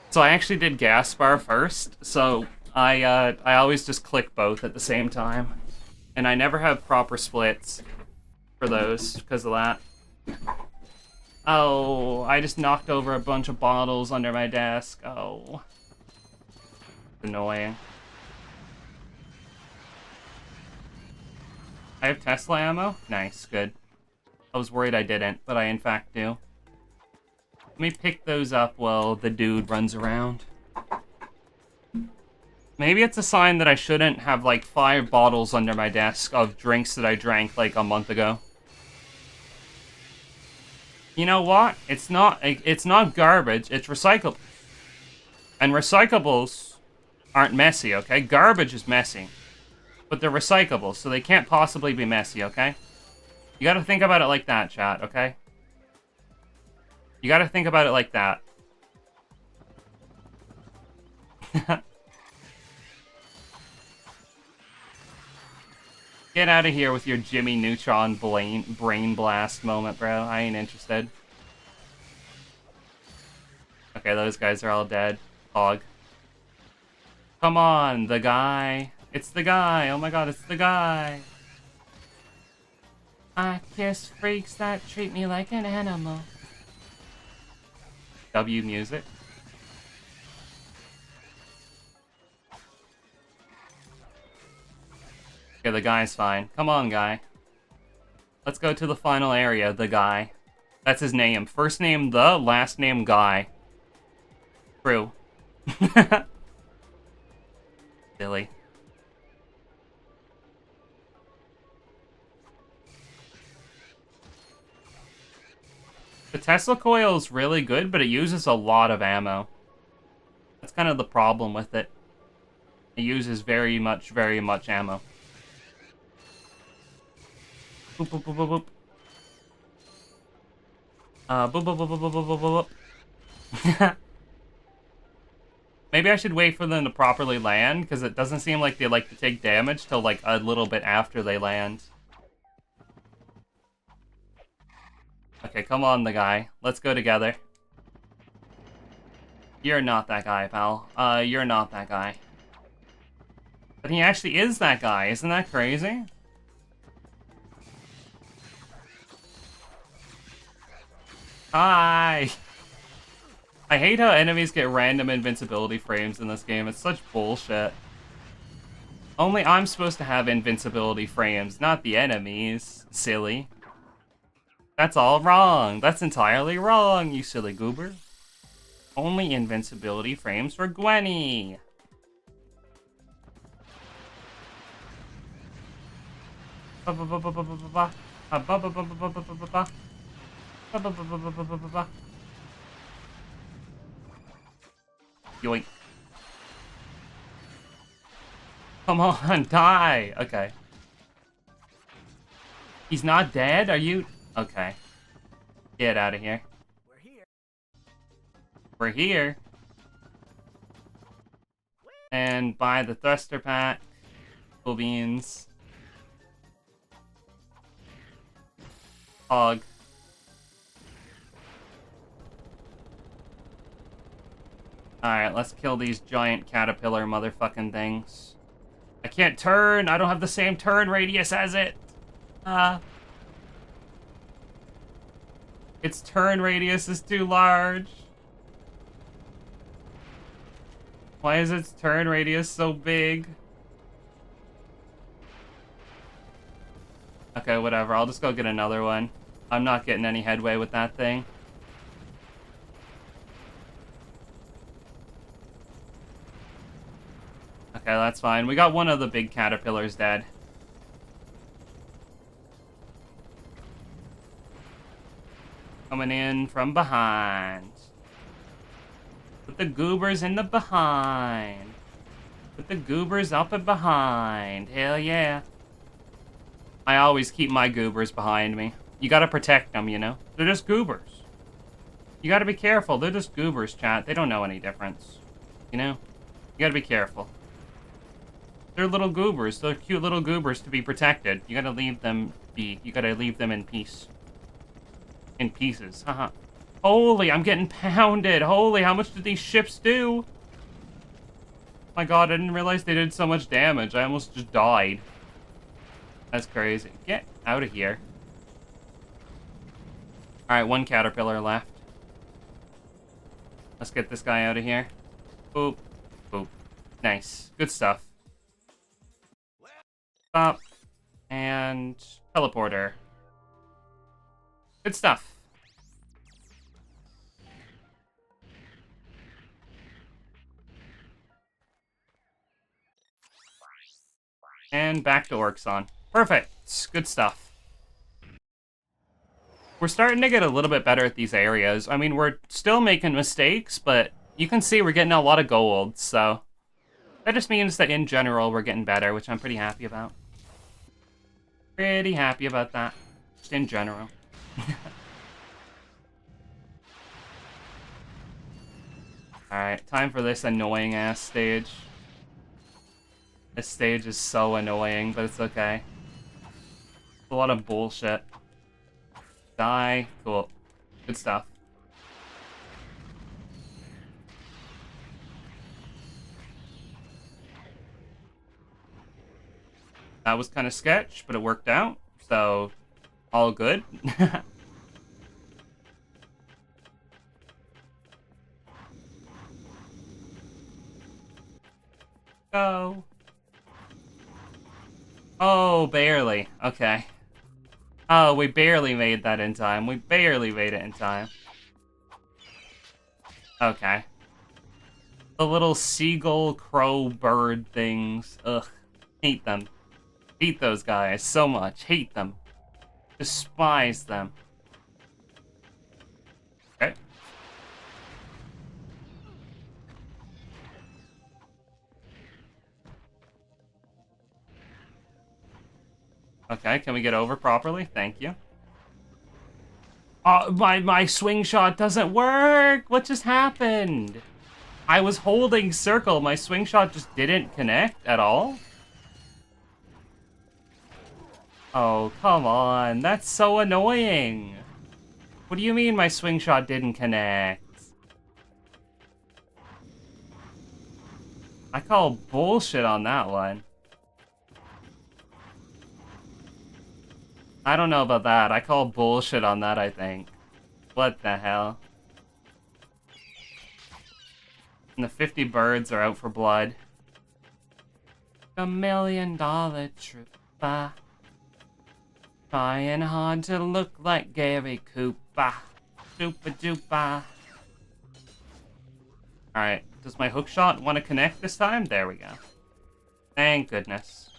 so I actually did Gaspar first, so I always just click both at the same time. And I never have proper splits for those because of that. Oh, I just knocked over a bunch of bottles under my desk. Oh. Annoying. I have Tesla ammo? Nice, good. I was worried I didn't, but I in fact do. Let me pick those up while the dude runs around. Maybe it's a sign that I shouldn't have like 5 bottles under my desk of drinks that I drank like a month ago. You know what? It's not garbage, it's recyclable. And recyclables aren't messy, okay? Garbage is messy. But they're recyclable, so they can't possibly be messy, okay? You gotta think about it like that, chat, okay? You gotta think about it like that. Get out of here with your Jimmy Neutron brain blast moment, bro. I ain't interested. Okay, those guys are all dead. Hog. Come on, the guy. It's the guy. Oh my god, it's the guy. I kiss freaks that treat me like an animal. W music. Okay, the guy's fine. Come on, guy. Let's go to the final area, the guy. That's his name. First name the, last name guy. True. Silly. The Tesla coil is really good, but it uses a lot of ammo. That's kind of the problem with it. It uses very much ammo. Boop, boop, boop, boop, boop. Boop, boop, boop, boop, boop, boop, boop, boop. Maybe I should wait for them to properly land, because it doesn't seem like they like to take damage till like a little bit after they land. Okay, come on, the guy. Let's go together. You're not that guy, pal. You're not that guy. But he actually is that guy. Isn't that crazy? Hi! I hate how enemies get random invincibility frames in this game. It's such bullshit. Only I'm supposed to have invincibility frames, not the enemies. Silly. That's all wrong. That's entirely wrong, you silly goober. Only invincibility frames for Gwenny. Yoink. Come on, die. Okay. He's not dead? Are you... Okay. Get out of here. We're here. We're here. And buy the thruster pack. Cool beans. Hog. Alright, let's kill these giant caterpillar motherfucking things. I can't turn! I don't have the same turn radius as it! Its turn radius is too large. Why is its turn radius so big? Okay, whatever. I'll just go get another one. I'm not getting any headway with that thing. Okay, that's fine. We got one of the big caterpillars dead. Coming in from behind. Put the goobers in the behind. Put the goobers up and behind. Hell yeah. I always keep my goobers behind me. You gotta protect them, you know? They're just goobers. You gotta be careful. They're just goobers, chat. They don't know any difference. You know? You gotta be careful. They're little goobers. They're cute little goobers to be protected. You gotta leave them be. You gotta leave them in peace. In pieces. Haha. Holy, I'm getting pounded. Holy, how much did these ships do? My god, I didn't realize they did so much damage. I almost just died. That's crazy. Get out of here. Alright, one caterpillar left. Let's get this guy out of here. Boop. Boop. Nice. Good stuff. Stop. And teleporter. Good stuff. And back to Orxon. Perfect. Good stuff. We're starting to get a little bit better at these areas. I mean, we're still making mistakes, but you can see we're getting a lot of gold, so... That just means that in general, we're getting better, which I'm pretty happy about. Pretty happy about that. Just in general. Alright, time for this annoying-ass stage. This stage is so annoying, but it's okay. It's a lot of bullshit. Die. Cool. Good stuff. That was kind of sketch, but it worked out, so all good. Go. Oh, barely. Okay. Oh, we barely made that in time. We barely made it in time. Okay. The little seagull, crow, bird things. Ugh. Hate them. Hate those guys so much. Hate them. Despise them. Okay. Okay, can we get over properly? Thank you. Oh, my swing shot doesn't work! What just happened? I was holding circle. My swing shot just didn't connect at all. Oh, come on. That's so annoying. What do you mean my swing shot didn't connect? I call bullshit on that one. I don't know about that. I call bullshit on that, I think. What the hell? And the 50 birds are out for blood. $1 million trooper. Trying hard to look like Gary Cooper. Super duper. Alright, does my hook shot want to connect this time? There we go. Thank goodness.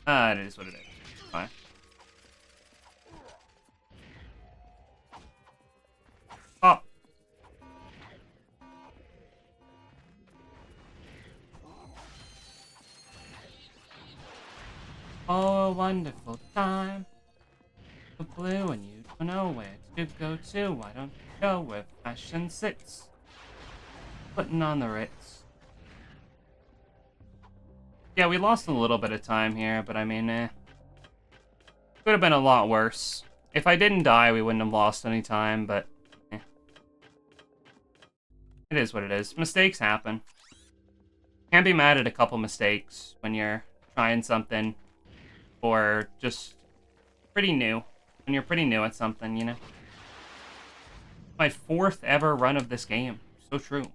It is what it is. It's fine. Oh. Oh, a wonderful time. The blue and you don't know where to go to. Why don't you go where fashion sits? Putting on the Ritz. Yeah, we lost a little bit of time here, but I mean, could have been a lot worse. If I didn't die, we wouldn't have lost any time, but it is what it is. Mistakes happen. Can't be mad at a couple mistakes when you're trying something or just pretty new. When you're pretty new at something, you know? My 4th ever run of this game. So true.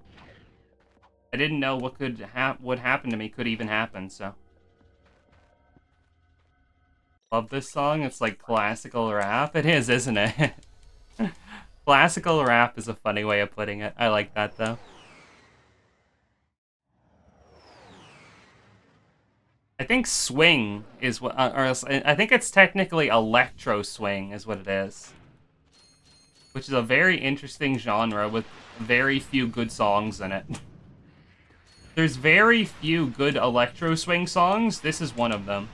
I didn't know what would happen to me could even happen, so. Love this song. It's like classical rap. It is, isn't it? Classical rap is a funny way of putting it. I like that, though. I think swing is what, or I think it's technically electro swing is what it is. Which is a very interesting genre with very few good songs in it. There's very few good electro swing songs. This is one of them.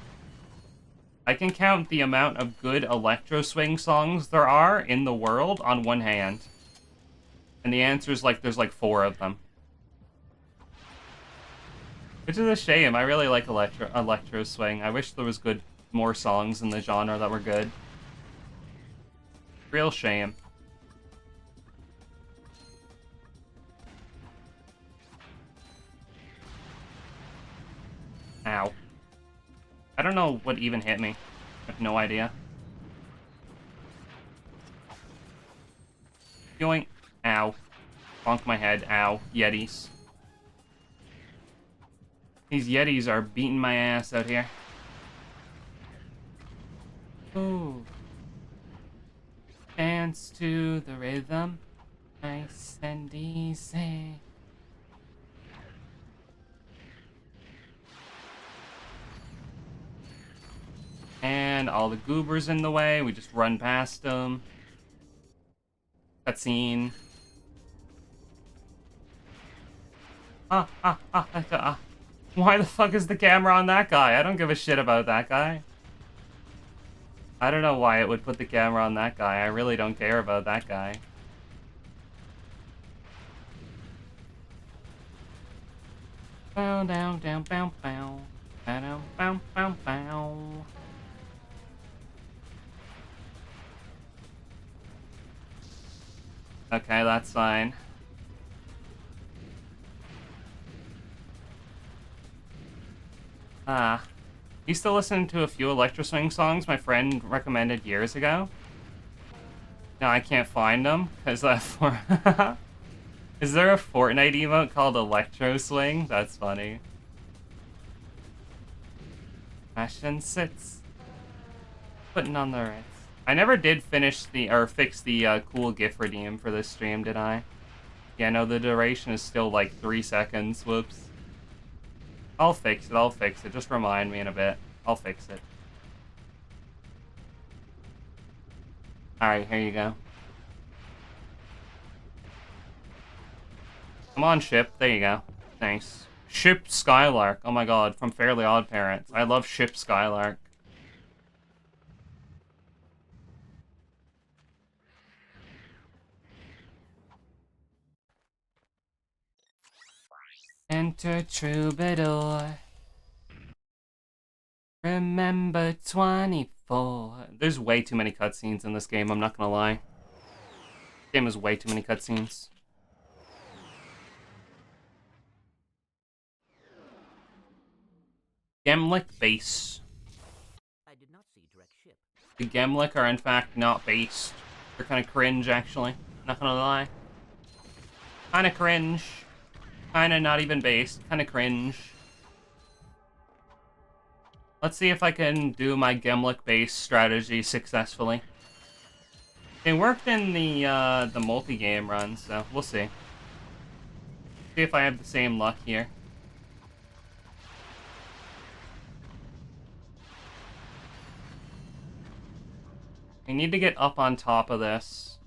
I can count the amount of good electro swing songs there are in the world on one hand. And the answer is like, there's like 4 of them. Which is a shame. I really like electro swing. I wish there was more songs in the genre that were good. Real shame. Ow. I don't know what even hit me. I have no idea. Yoink. Ow. Bonk my head. Ow. Yetis. These Yetis are beating my ass out here. Ooh. Dance to the rhythm. Nice and easy. And all the goobers in the way. We just run past them. Cutscene. Why the fuck is the camera on that guy? I don't give a shit about that guy. I don't know why it would put the camera on that guy. I really don't care about that guy. Bow down down bow bow. Bow down bow bow bow. Okay, that's fine. Used to listen to a few Electro Swing songs my friend recommended years ago. Now I can't find them, because Is there a Fortnite emote called Electro Swing? That's funny. Fashion sits. Putting on the Ritz. I never did fix the cool GIF redeem for this stream, did I? Yeah, no, the duration is still like 3 seconds. Whoops. I'll fix it. Just remind me in a bit. I'll fix it. Alright, here you go. Come on, ship. There you go. Thanks. Ship Skylark. Oh my god, from Fairly Odd Parents. I love Ship Skylark. Enter troubadour. Remember 24. There's way too many cutscenes in this game, I'm not gonna lie. This game has way too many cutscenes. Gemlick base. I did not see direct ship. The Gemlick are in fact not based. They're kind of cringe, actually. Not gonna lie. Kind of cringe. Kind of not even based. Kind of cringe. Let's see if I can do my Gemlick base strategy successfully. It worked in the multi-game run, so we'll see. See if I have the same luck here. I need to get up on top of this.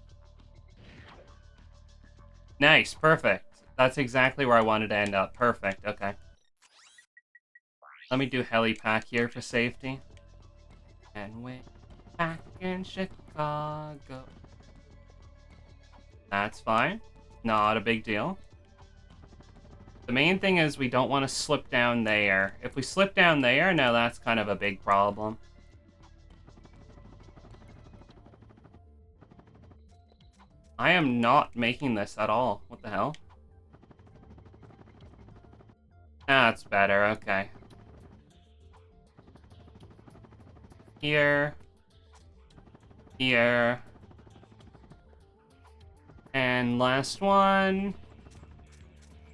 Nice, perfect. That's exactly where I wanted to end up. Perfect, okay. Let me do helipack here for safety. And we're back in Chicago. That's fine. Not a big deal. The main thing is we don't want to slip down there. If we slip down there, now that's kind of a big problem. I am not making this at all. What the hell? That's better, okay. Here. Here. And last one.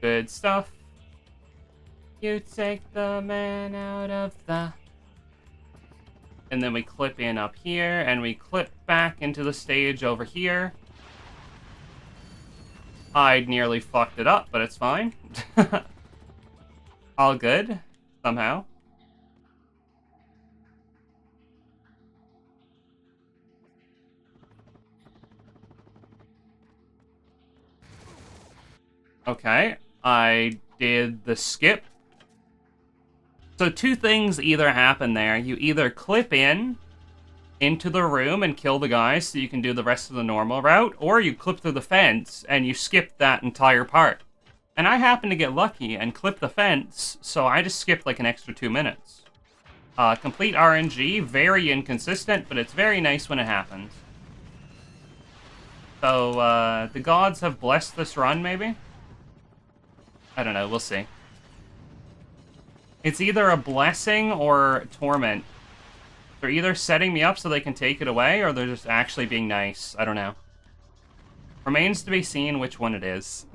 Good stuff. You take the man out of the... And then we clip in up here, and we clip back into the stage over here. I nearly fucked it up, but it's fine. All good, somehow. Okay, I did the skip. So two things either happen there. You either clip in into the room and kill the guys so you can do the rest of the normal route, or you clip through the fence and you skip that entire part. And I happened to get lucky and clip the fence, so I just skipped like an extra 2 minutes. Complete RNG, very inconsistent, but it's very nice when it happens. So, the gods have blessed this run, maybe? I don't know, we'll see. It's either a blessing or torment. They're either setting me up so they can take it away, or they're just actually being nice. I don't know. Remains to be seen which one it is.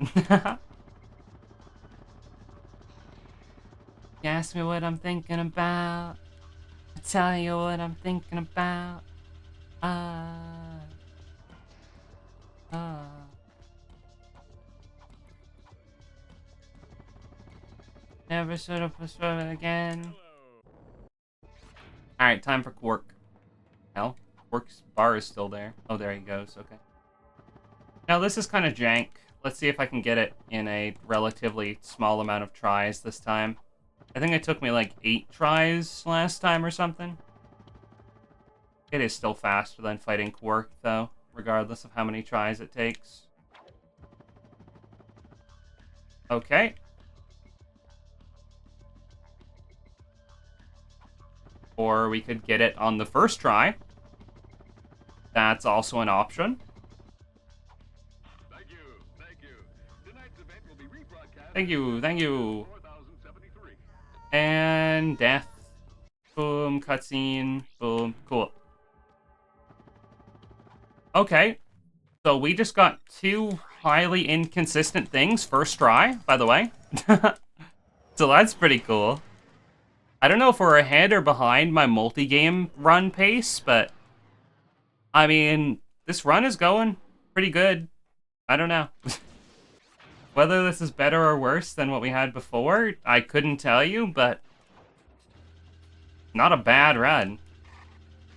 You ask me what I'm thinking about. I tell you what I'm thinking about. Never should have pushed it again. Alright, time for Quark. Hell, Quark's bar is still there. Oh, there he goes, okay. Now this is kind of jank. Let's see if I can get it in a relatively small amount of tries this time. I think it took me like 8 tries last time or something. It is still faster than fighting Quark, though, regardless of how many tries it takes. Okay. Or we could get it on the first try. That's also an option. Thank you, thank you. Tonight's event will be rebroadcast. Thank you, thank you. 4073. And death. Boom, cutscene. Boom, cool. Okay. So we just got 2 highly inconsistent things first try, by the way. So that's pretty cool. I don't know if we're ahead or behind my multi-game run pace, but I mean, this run is going pretty good. I don't know. Whether this is better or worse than what we had before, I couldn't tell you, but not a bad run.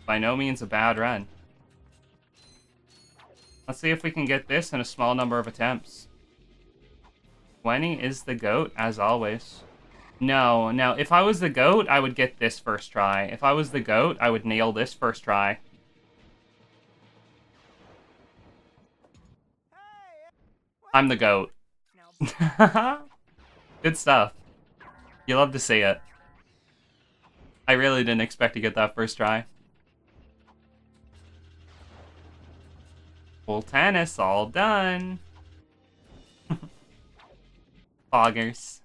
By no means a bad run. Let's see if we can get this in a small number of attempts. 20 is the GOAT, as always. No, now, if I was the GOAT, I would get this first try. If I was the GOAT, I would nail this first try. I'm the GOAT. Good stuff. You love to see it. I really didn't expect to get that first try. Full tennis, all done. Foggers.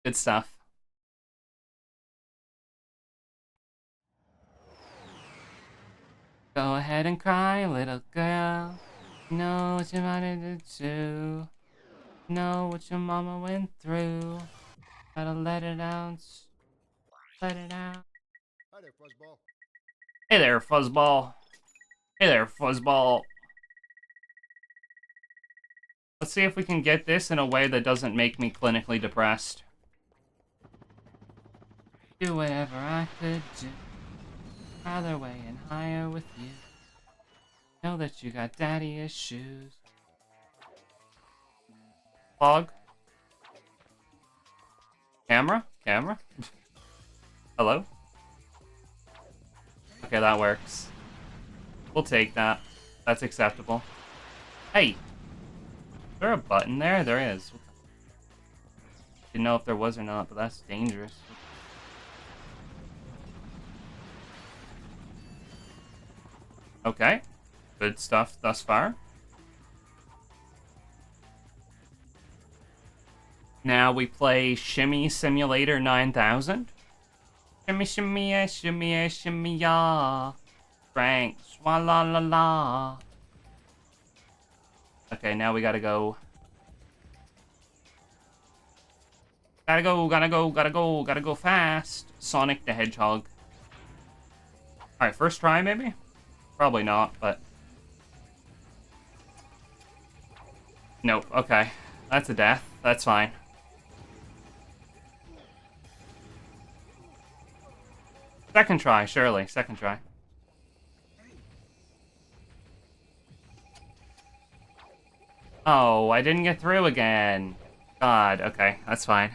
Good stuff. Go ahead and cry, little girl. Know what your mama did do. Know what your mama went through. Gotta let it out. Let it out. Hi there, Fuzzball. Hey there, Fuzzball. Hey there, Fuzzball. Let's see if we can get this in a way that doesn't make me clinically depressed. Do whatever I could do. Either way and higher with you. Know that you got daddy issues. Fog. Camera? Camera? Hello? Okay, that works. We'll take that. That's acceptable. Hey! Is there a button there? There is. Didn't know if there was or not, but that's dangerous. Okay. Good stuff thus far. Now we play Shimmy Simulator 9000. Shimmy, shimmy, yeah, shimmy, yeah, shimmy, ya. Frank, swalla la la. Okay, now we gotta go. Gotta go, gotta go, gotta go, gotta go fast. Sonic the Hedgehog. Alright, first try maybe? Probably not, but... Nope, okay. That's a death. That's fine. Second try, surely. Second try. Oh, I didn't get through again. God, okay, that's fine.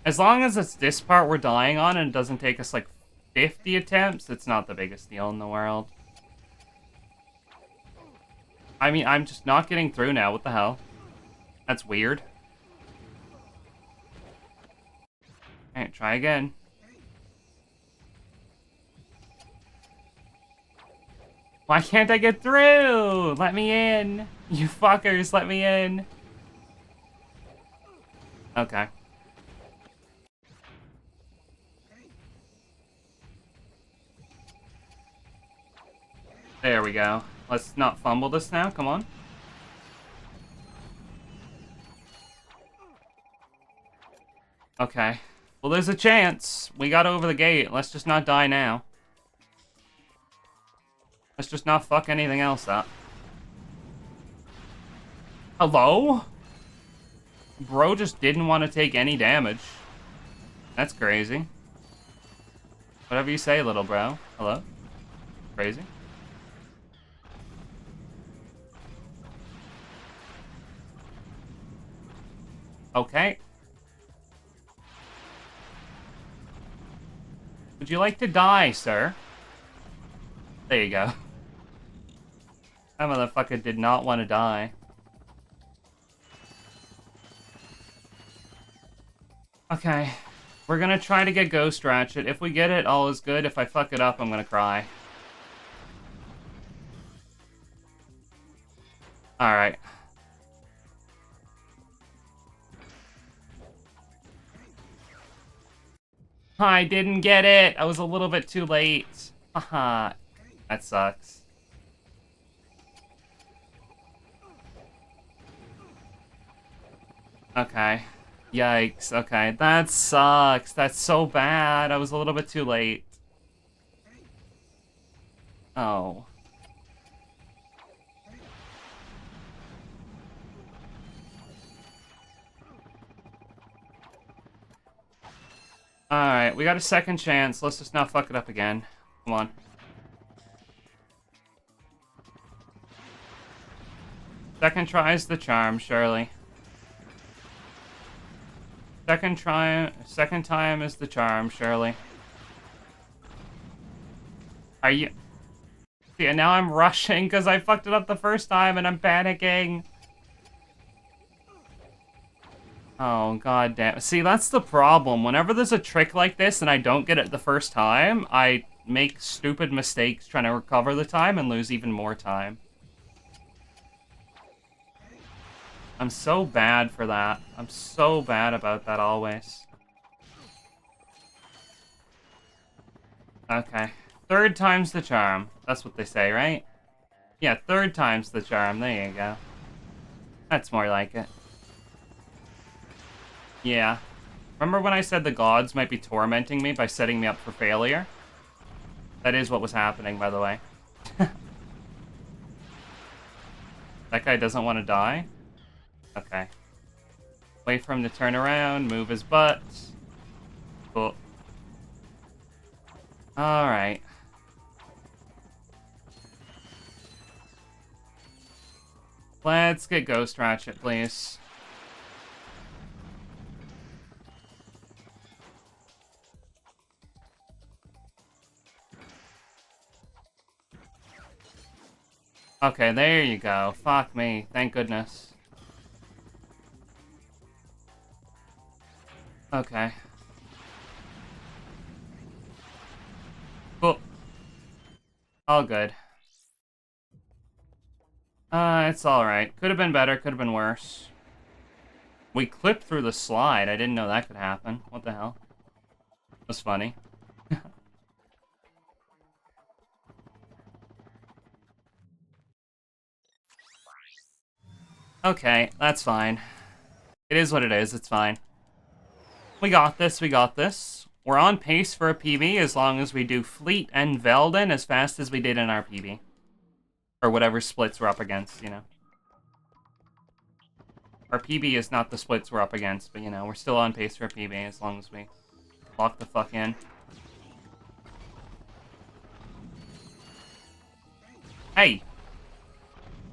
As long as it's this part we're dying on and it doesn't take us like 50 attempts, it's not the biggest deal in the world. I mean, I'm just not getting through now. What the hell? That's weird. Alright, try again. Why can't I get through? Let me in. You fuckers, let me in. Okay. There we go. Let's not fumble this now. Come on. Okay. Well, there's a chance. We got over the gate. Let's just not die now. Let's just not fuck anything else up. Hello? Bro just didn't want to take any damage. That's crazy. Whatever you say, little bro. Hello? Crazy? Okay. Would you like to die, sir? There you go. That motherfucker did not want to die. Okay. We're gonna try to get Ghost Ratchet. If we get it, all is good. If I fuck it up, I'm gonna cry. Alright. I didn't get it. I was a little bit too late. Haha. That sucks. Okay. Yikes. Okay. That sucks. That's so bad. I was a little bit too late. Oh. Alright, we got a second chance. Let's just not fuck it up again. Come on. Second try's the charm, surely. Second time is the charm, surely. Are you... See, and now I'm rushing because I fucked it up the first time and I'm panicking. Oh, god damn. See, that's the problem. Whenever there's a trick like this and I don't get it the first time, I make stupid mistakes trying to recover the time and lose even more time. I'm so bad for that. I'm so bad about that always. Okay. Third time's the charm. That's what they say, right? Yeah, third time's the charm. There you go. That's more like it. Yeah. Remember when I said the gods might be tormenting me by setting me up for failure? That is what was happening, by the way. That guy doesn't want to die? Okay. Wait for him to turn around, move his butt. Cool. Alright. Let's get Ghost Ratchet, please. Okay, there you go. Fuck me. Thank goodness. Okay. Cool. All good. It's alright. Could have been better, could have been worse. We clipped through the slide. I didn't know that could happen. What the hell? That's funny. Okay, that's fine. It is what it is, it's fine. We got this, we got this. We're on pace for a PB as long as we do Fleet and Velden as fast as we did in our PB. Or whatever splits we're up against, you know. Our PB is not the splits we're up against, but you know, we're still on pace for a PB as long as we lock the fuck in. Hey!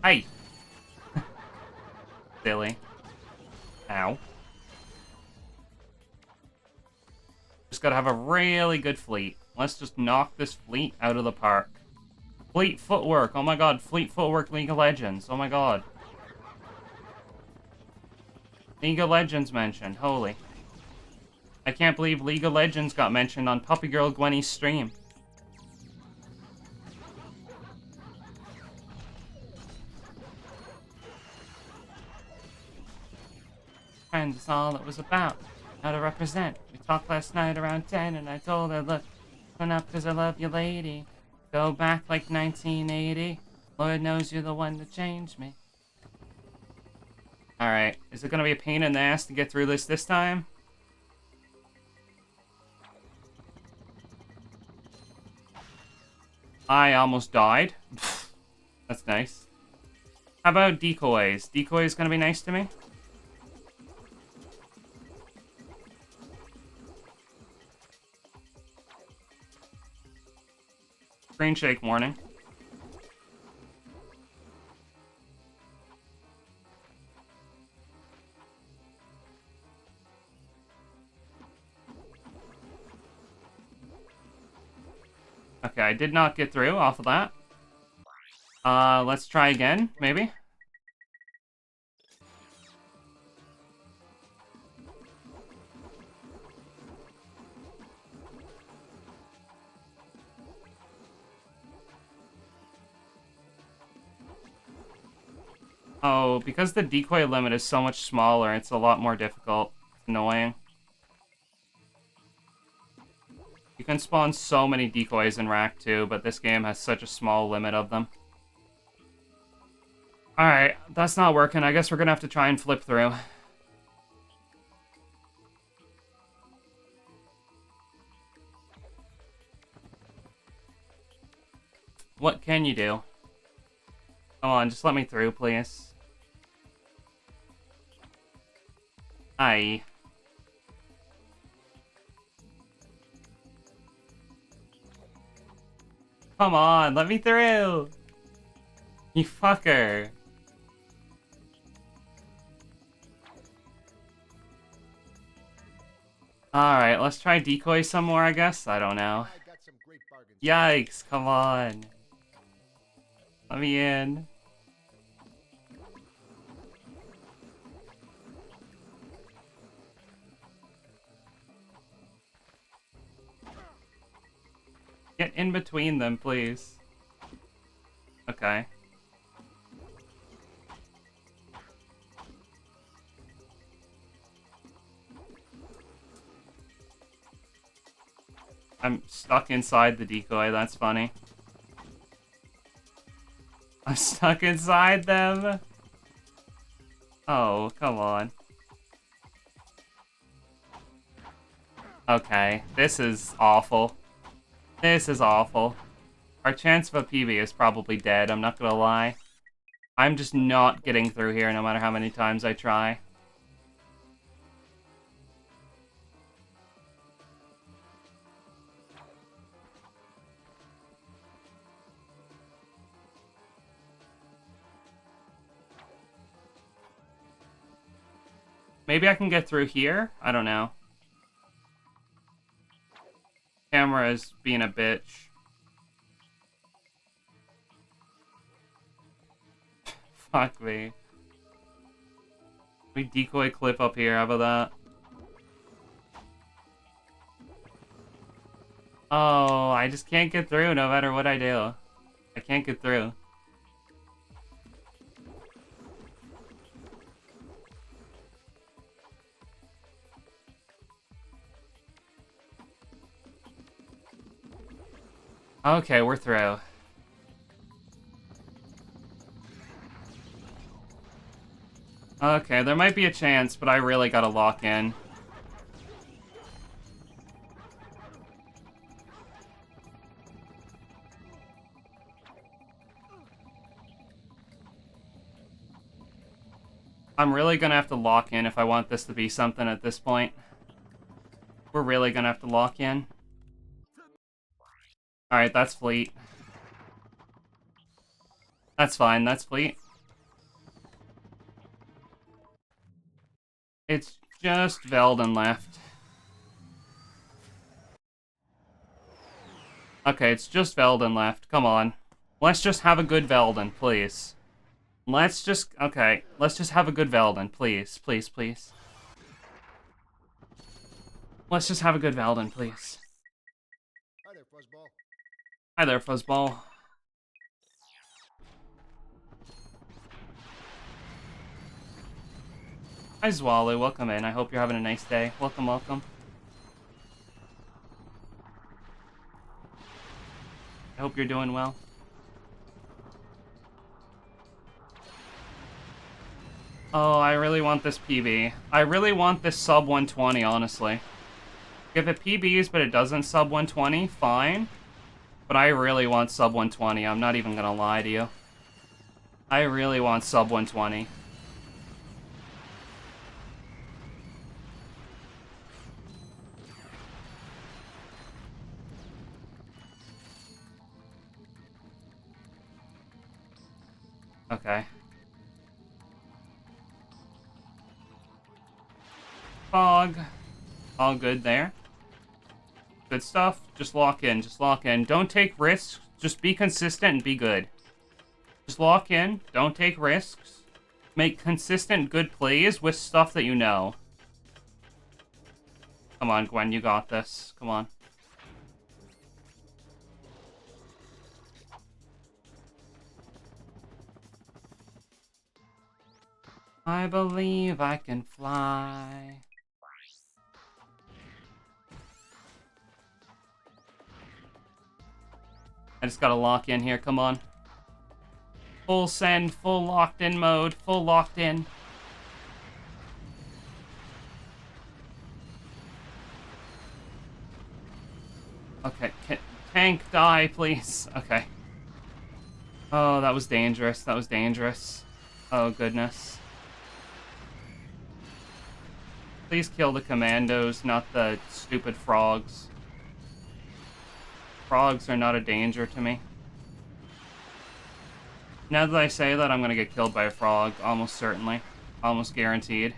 Hey! Silly. Ow. Just gotta have a really good fleet. Let's just knock this fleet out of the park. Fleet footwork. Oh my god. Fleet footwork League of Legends. Oh my god. League of Legends mentioned. Holy. I can't believe League of Legends got mentioned on Puppy Girl Gwenny's stream. Friends, it's all it was about. How to represent. We talked last night around 10 and I told her, look, turn up cause I love you, lady. Go back like 1980. Lord knows you're the one to change me. Alright, is it gonna be a pain in the ass to get through this time? I almost died. That's nice. How about decoys? Decoys gonna be nice to me? Screen shake warning. Okay, I did not get through off of that. Let's try again, maybe? Oh, because the decoy limit is so much smaller, it's a lot more difficult. It's annoying. You can spawn so many decoys in RaC too, but this game has such a small limit of them. Alright, that's not working. I guess we're gonna have to try and flip through. What can you do? Come on, just let me through, please. Aye. Come on, let me through! You fucker. Alright, let's try decoy some more, I guess? I don't know. I got some great bargains. Yikes, come on. Let me in. Get in between them, please. Okay. I'm stuck inside the decoy, that's funny. I'm stuck inside them. Oh, come on. Okay, this is awful. This is awful. Our chance of a PB is probably dead, I'm not gonna lie. I'm just not getting through here no matter how many times I try. Maybe I can get through here? I don't know. Camera is being a bitch. Fuck me. We decoy clip up here, how about that? Oh, I just can't get through no matter what I do. I can't get through. Okay, we're through. Okay, there might be a chance, but I really gotta lock in. I'm really gonna have to lock in if I want this to be something at this point. We're really gonna have to lock in. Alright, that's fleet. That's fine, that's fleet. It's just Veldon left. Okay, it's just Veldon left. Come on. Let's just have a good Veldon, please. Let's just... Okay, let's just have a good Veldon, please. Please, please. Let's just have a good Veldon, please. Hi there, Fuzzball. Hi there, Fuzzball. Hi, Zwalu. Welcome in. I hope you're having a nice day. Welcome, welcome. I hope you're doing well. Oh, I really want this PB. I really want this sub 120, honestly. If it PBs but it doesn't sub 120, fine. But I really want sub 120. I'm not even gonna lie to you. I really want sub 120. Okay. Fog. All good there. Good stuff. Just lock in. Just lock in. Don't take risks. Just be consistent and be good. Just lock in. Don't take risks. Make consistent good plays with stuff that you know. Come on, Gwen. You got this. Come on. I believe I can fly. I just gotta lock in here, come on. Full send, full locked in mode, full locked in. Okay, tank die, please. Okay. Oh, that was dangerous, that was dangerous. Oh, goodness. Please kill the commandos, not the stupid frogs. Frogs are not a danger to me. Now that I say that, I'm gonna get killed by a frog, almost certainly. Almost guaranteed.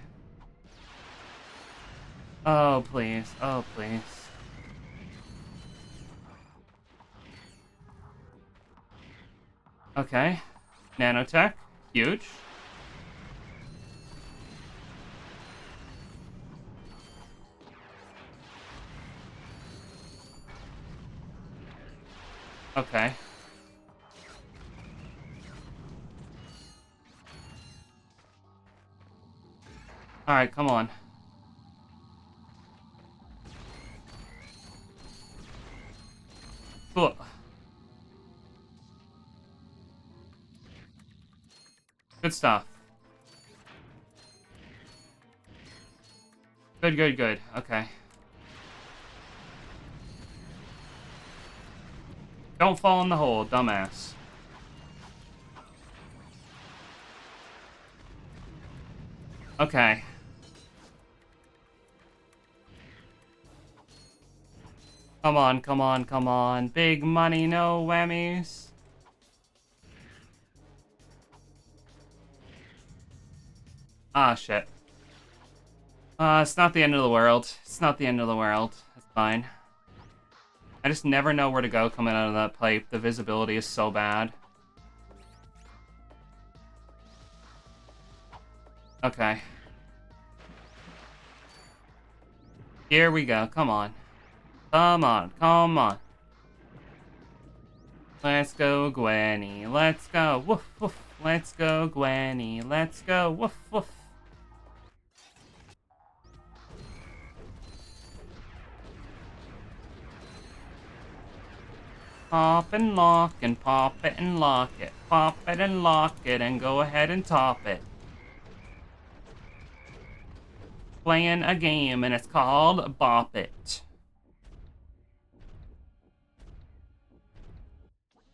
Oh, please. Oh, please. Okay. Nanotech. Huge. Okay. Alright, come on. Cool. Good stuff. Good, good, good. Okay. Don't fall in the hole, dumbass. Okay. Come on, come on, come on. Big money, no whammies. Ah, shit. It's not the end of the world. It's not the end of the world. It's fine. I just never know where to go coming out of that pipe. The visibility is so bad. Okay. Here we go. Come on. Come on. Come on. Let's go, Gwenny. Let's go. Woof, woof. Let's go, Gwenny. Let's go. Woof, woof. Pop and lock and pop it and lock it. Pop it and lock it and go ahead and top it. Playing a game and it's called Bop It.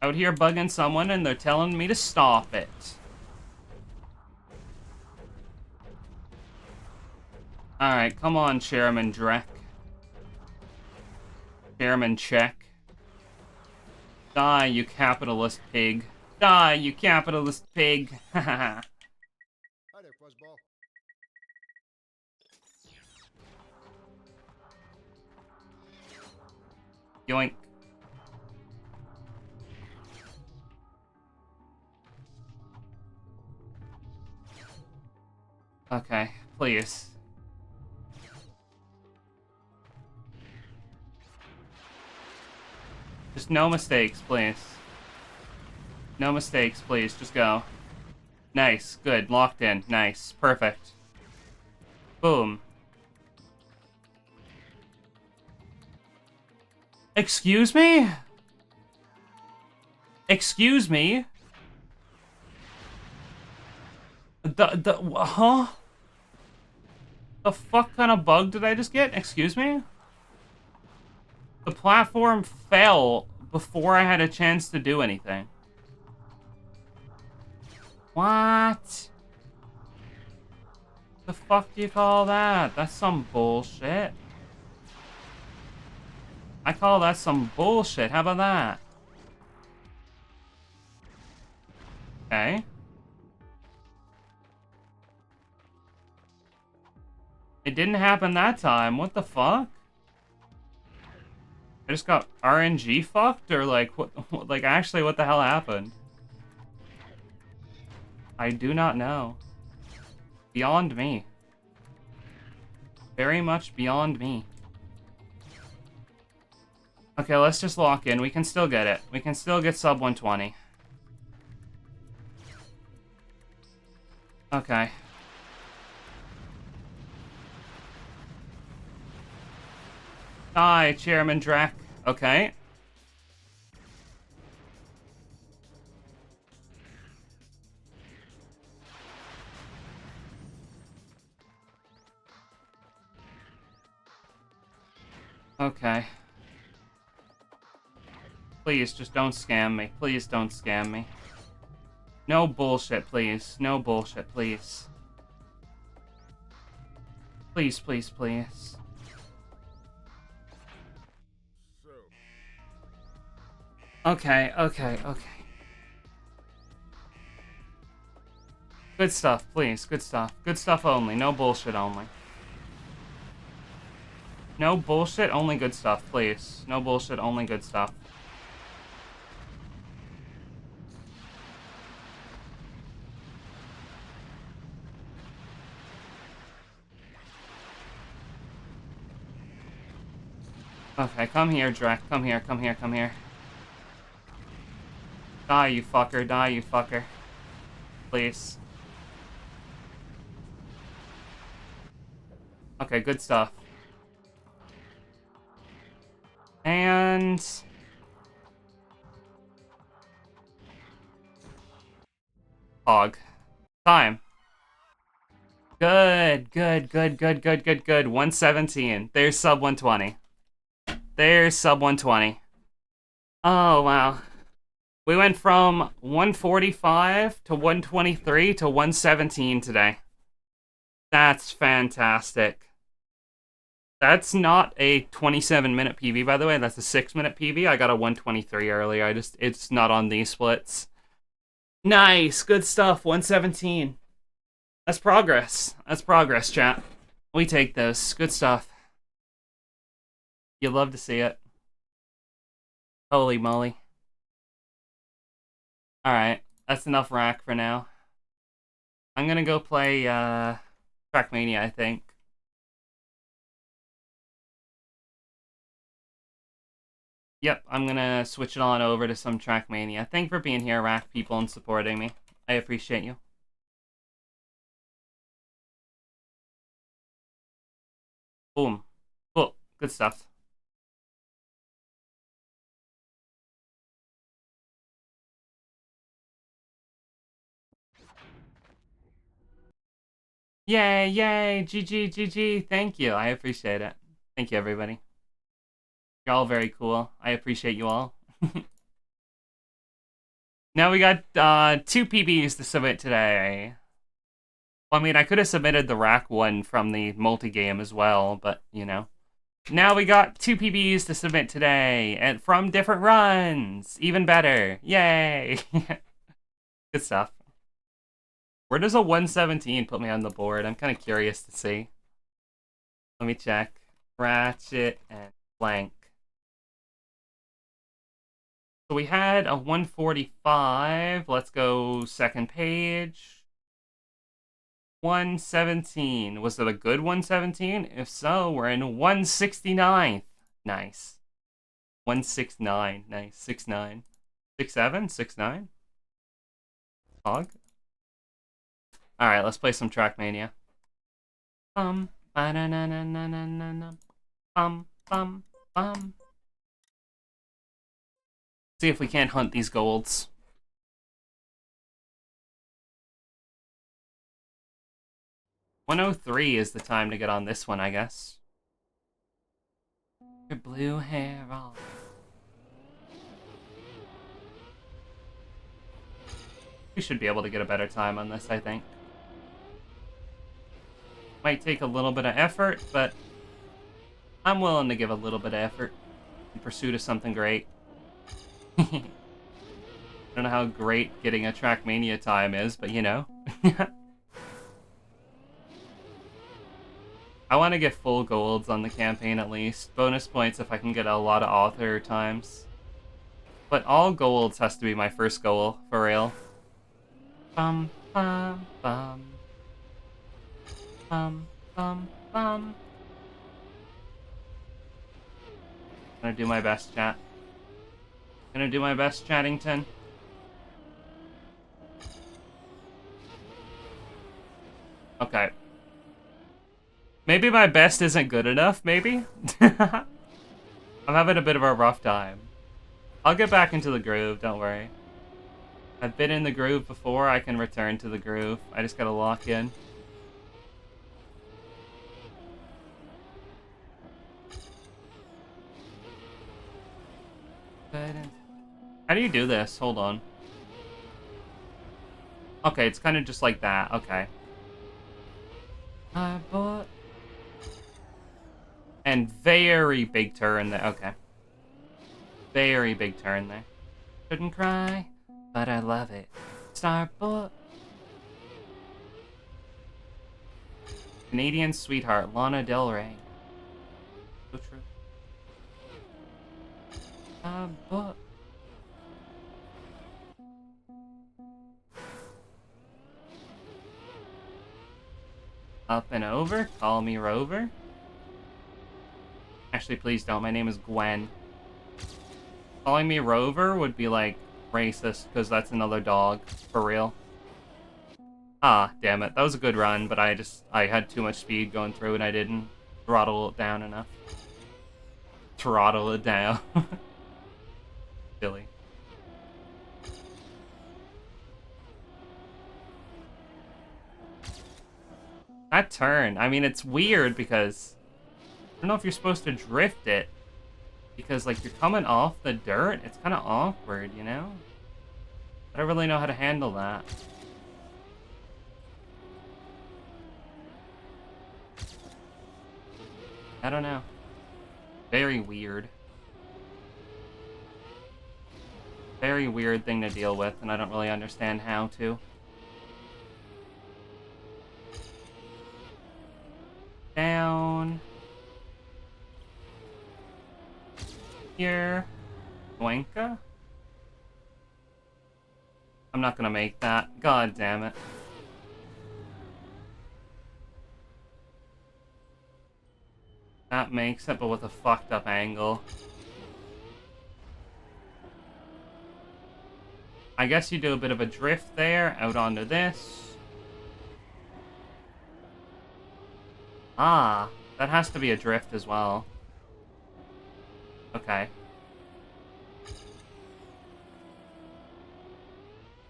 Out here bugging someone and they're telling me to stop it. Alright, come on, Chairman Drek. Chairman Check. Die, you capitalist pig. Die, you capitalist pig. Hahaha. Hi there, fuzzball. Yoink. Okay, please. Just no mistakes, please. No mistakes, please. Just go. Nice. Good. Locked in. Nice. Perfect. Boom. Excuse me? Excuse me? Huh? The fuck kind of bug did I just get? Excuse me? The platform fell before I had a chance to do anything. What? The fuck do you call that? That's some bullshit. I call that some bullshit. How about that? Okay. It didn't happen that time. What the fuck? I just got RNG fucked? Or like, what like, actually, what the hell happened? I do not know. Beyond me. Very much beyond me. Okay, let's just lock in. We can still get it. We can still get sub 120. Okay. Hi, Chairman Drac. Okay. Okay. Please, just don't scam me. Please don't scam me. No bullshit, please. No bullshit, please. Please, please, please. So, Okay, okay, okay. Good stuff, please. Good stuff. Good stuff only. No bullshit only. No bullshit, only good stuff, please. No bullshit, only good stuff. Okay, come here, Drek. Come here, come here, come here. Die, you fucker. Die, you fucker. Please. Okay, good stuff. And... Hog. Time. Good, good, good, good, good, good, good. 117. There's sub 120. There's sub 120. Oh, wow. We went from 145 to 123 to 117 today. That's fantastic. That's not a 27-minute PV, by the way. That's a 6-minute PV. I got a 123 earlier. It's not on these splits. Nice. Good stuff. 117. That's progress. That's progress, chat. We take this. Good stuff. You love to see it. Holy moly. Alright. That's enough RaC for now. I'm gonna go play, Trackmania, I think. Yep, I'm gonna switch it on over to some Trackmania. Thank you for being here, RaC people, and supporting me. I appreciate you. Boom. Cool. Good stuff. Yay, yay, GG, GG. Thank you. I appreciate it. Thank you, everybody. You're all very cool. I appreciate you all. Now we got 2 PBs to submit today. Well, I mean, I could have submitted the RaC one from the multi-game as well, but, you know. Now we got 2 PBs to submit today, and from different runs. Even better. Yay! Good stuff. Where does a 117 put me on the board? I'm kind of curious to see. Let me check. Ratchet and Flank. So we had a 145. Let's go second page. 117. Was it a good 117? If so, we're in 169th. Nice. 169. Nice. 69. 67? 69? Hog? Alright, let's play some Trackmania. See if we can't hunt these golds. $103 is the time to get on this one, I guess. Your blue hair all. We should be able to get a better time on this, I think. Might take a little bit of effort, but I'm willing to give a little bit of effort in pursuit of something great. I don't know how great getting a Trackmania time is, but you know. I want to get full golds on the campaign at least. Bonus points if I can get a lot of author times. But all golds has to be my first goal, for real. Bum, bum, bum. Bum, bum, bum. Gonna do my best, chat. Gonna do my best, Chattington. Okay. Maybe my best isn't good enough, maybe? I'm having a bit of a rough time. I'll get back into the groove, don't worry. I've been in the groove before, I can return to the groove. I just gotta lock in. How do you do this? Hold on. Okay, it's kind of just like that. Okay. I bought... And very big turn there. Okay. Very big turn there. Shouldn't cry, but I love it. Starboard. Canadian sweetheart, Lana Del Rey. So true. Starboard. Up and over, call me Rover. Actually, Actually, please don't. My name is Gwen. Calling me Rover would be, like, racist, because that's another dog. For real. Ah, damn it. That was a good run, but I had too much speed going through and I didn't throttle it down enough. Throttle it down. Silly. That turn, I mean, it's weird because I don't know if you're supposed to drift it because, like, you're coming off the dirt. It's kind of awkward, you know? I don't really know how to handle that. I don't know. Very weird. Very weird thing to deal with, and I don't really understand how to. Down. Here. Boinka? I'm not gonna make that. God damn it. That makes it, but with a fucked up angle. I guess you do a bit of a drift there, out onto this. Ah, that has to be a drift as well. Okay.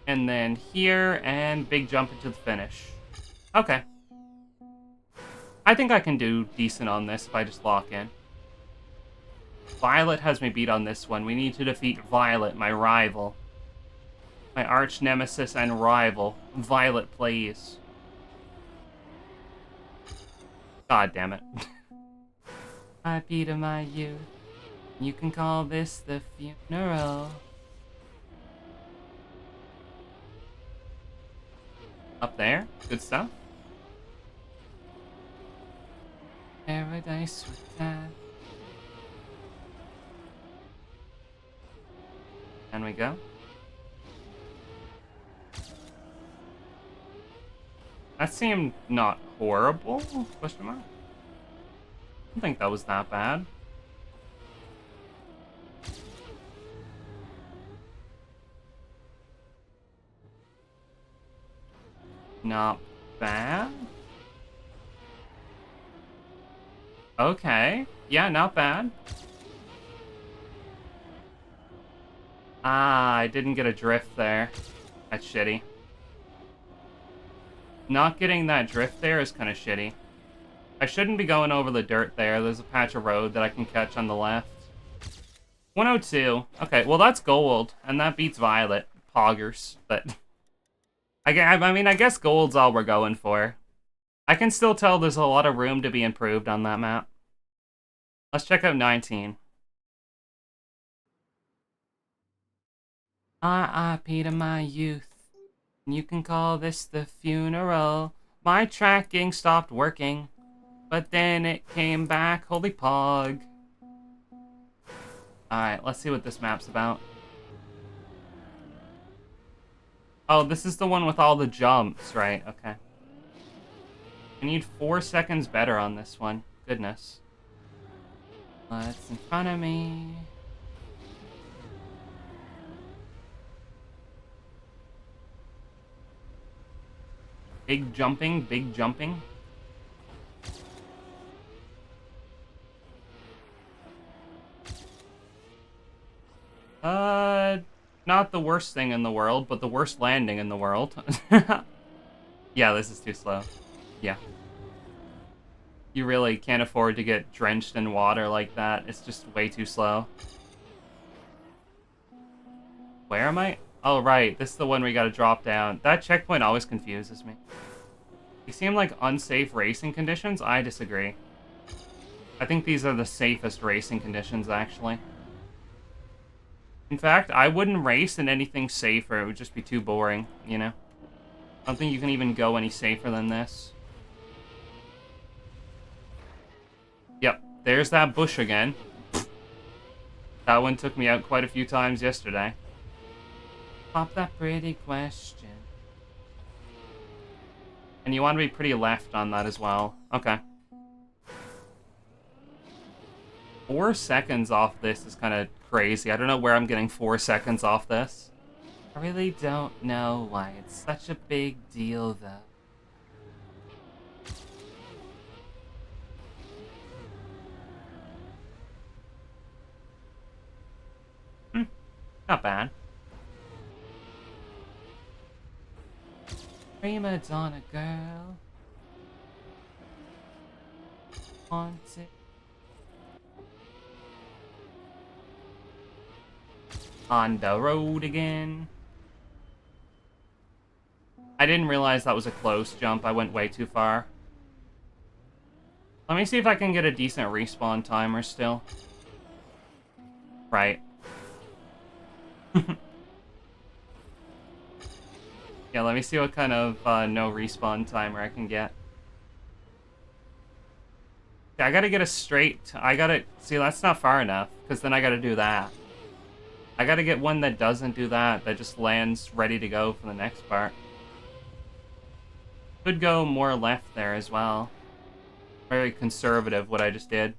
And then here, and big jump into the finish. Okay. I think I can do decent on this if I just lock in. Violet has me beat on this one. We need to defeat Violet, my rival. My arch nemesis and rival. Violet, please. God damn it. I beat my youth. You can call this the funeral. Up there. Good stuff. Paradise with that. And we go. That seemed not horrible? Question mark? I don't think that was that bad. Not bad? Okay. Yeah, not bad. Ah, I didn't get a drift there. That's shitty. Not getting that drift there is kind of shitty. I shouldn't be going over the dirt there. There's a patch of road that I can catch on the left. 102. Okay, well that's gold, and that beats Violet. Poggers, but... I mean, I guess gold's all we're going for. I can still tell there's a lot of room to be improved on that map. Let's check out 19. R.I.P. to my youth. You can call this the funeral. My tracking stopped working, but then it came back. Holy pog. Alright, let's see what this map's about. Oh, this is the one with all the jumps, right? Okay. I need 4 seconds better on this one. Goodness. What's in front of me? Big jumping, big jumping. Not the worst thing in the world, but the worst landing in the world. Yeah, this is too slow. Yeah. You really can't afford to get drenched in water like that. It's just way too slow. Where am I? Oh, right. This is the one we gotta drop down. That checkpoint always confuses me. They seem like unsafe racing conditions. I disagree. I think these are the safest racing conditions, actually. In fact, I wouldn't race in anything safer. It would just be too boring, you know? I don't think you can even go any safer than this. Yep, there's that bush again. That one took me out quite a few times yesterday. Pop that pretty question. And you want to be pretty left on that as well. Okay. 4 seconds off this is kind of crazy. I don't know where I'm getting 4 seconds off this. I really don't know why it's such a big deal, though. Not bad. Prima donna girl. Haunted. On the road again. I didn't realize that was a close jump. I went way too far. Let me see if I can get a decent respawn timer still. Right. Yeah, let me see what kind of no respawn timer I can get. Yeah, I gotta get a straight... I gotta... See, that's not far enough, because then I gotta do that. I gotta get one that doesn't do that, that just lands ready to go for the next part. Could go more left there as well. Very conservative, what I just did.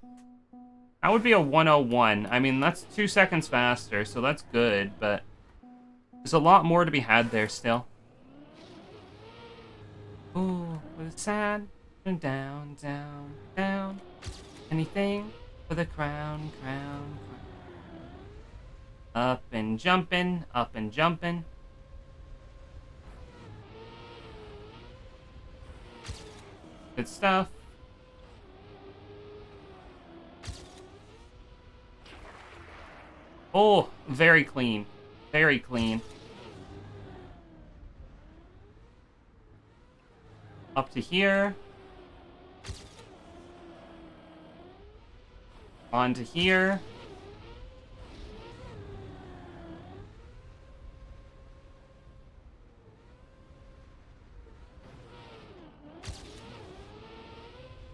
That would be a 101. I mean, that's 2 seconds faster, so that's good, but... There's a lot more to be had there still. Ooh, with a sad... Down, down, down. Anything for the crown, crown, crown. Up and jumping, up and jumping. Good stuff. Oh, very clean. Very clean. Up to here. On to here.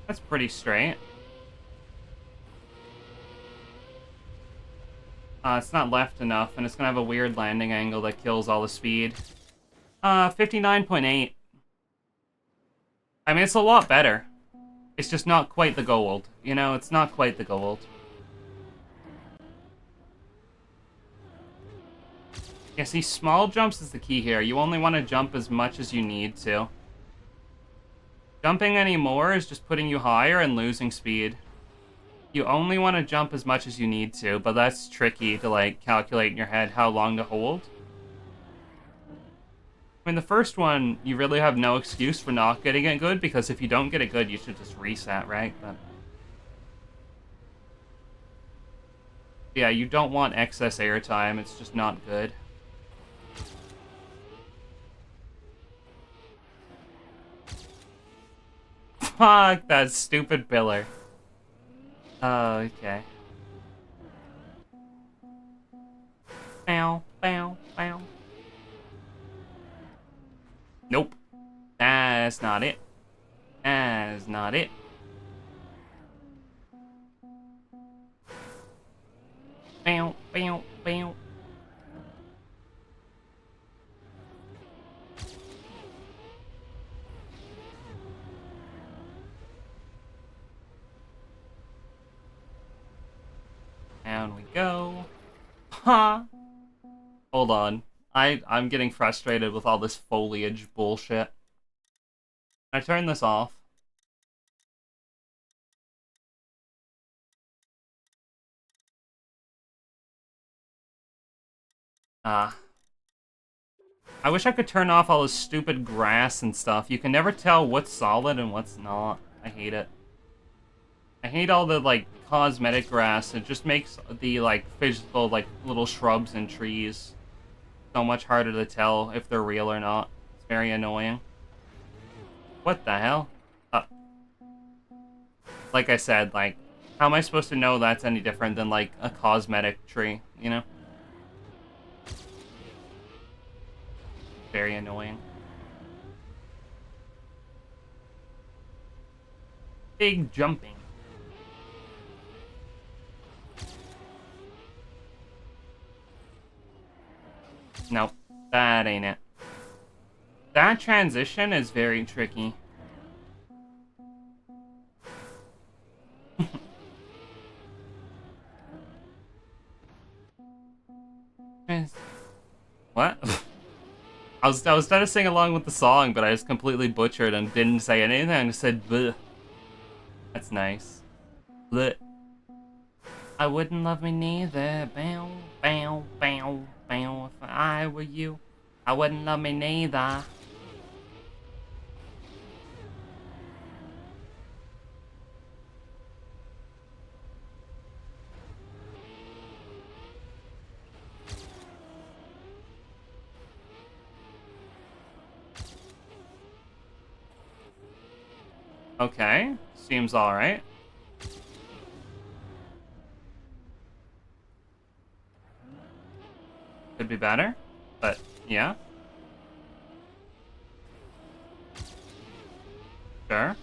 That's pretty straight. It's not left enough, and it's gonna have a weird landing angle that kills all the speed. 59.8. I mean, it's a lot better. It's just not quite the gold. You know, it's not quite the gold. Yeah, see, small jumps is the key here. You only want to jump as much as you need to. Jumping any more is just putting you higher and losing speed. You only want to jump as much as you need to, but that's tricky to, like, calculate in your head how long to hold. I mean, the first one, you really have no excuse for not getting it good, because if you don't get it good, you should just reset, right? But yeah, you don't want excess airtime. It's just not good. Fuck that stupid pillar. Oh, okay. Bow, bow, bow. Nope. That's not it. That's not it. Bow, bow, bow. Down we go. Ha! Hold on. I'm getting frustrated with all this foliage bullshit. Can I turn this off? I wish I could turn off all this stupid grass and stuff. You can never tell what's solid and what's not. I hate it. I hate all the, like, cosmetic grass. It just makes the, like, physical, like, little shrubs and trees so much harder to tell if they're real or not. It's very annoying. What the hell? Like I said, like, how am I supposed to know that's any different than, like, a cosmetic tree, you know? Very annoying. Big jumping. Nope, that ain't it. That transition is very tricky. Yes. What? I was trying to sing along with the song, but I just completely butchered and didn't say anything. I just said bleh. That's nice. Bleh. I wouldn't love me neither. Bow, bow, bow, bow. If I were you, I wouldn't love me neither. Okay, seems alright. Could be better, but yeah. Sure.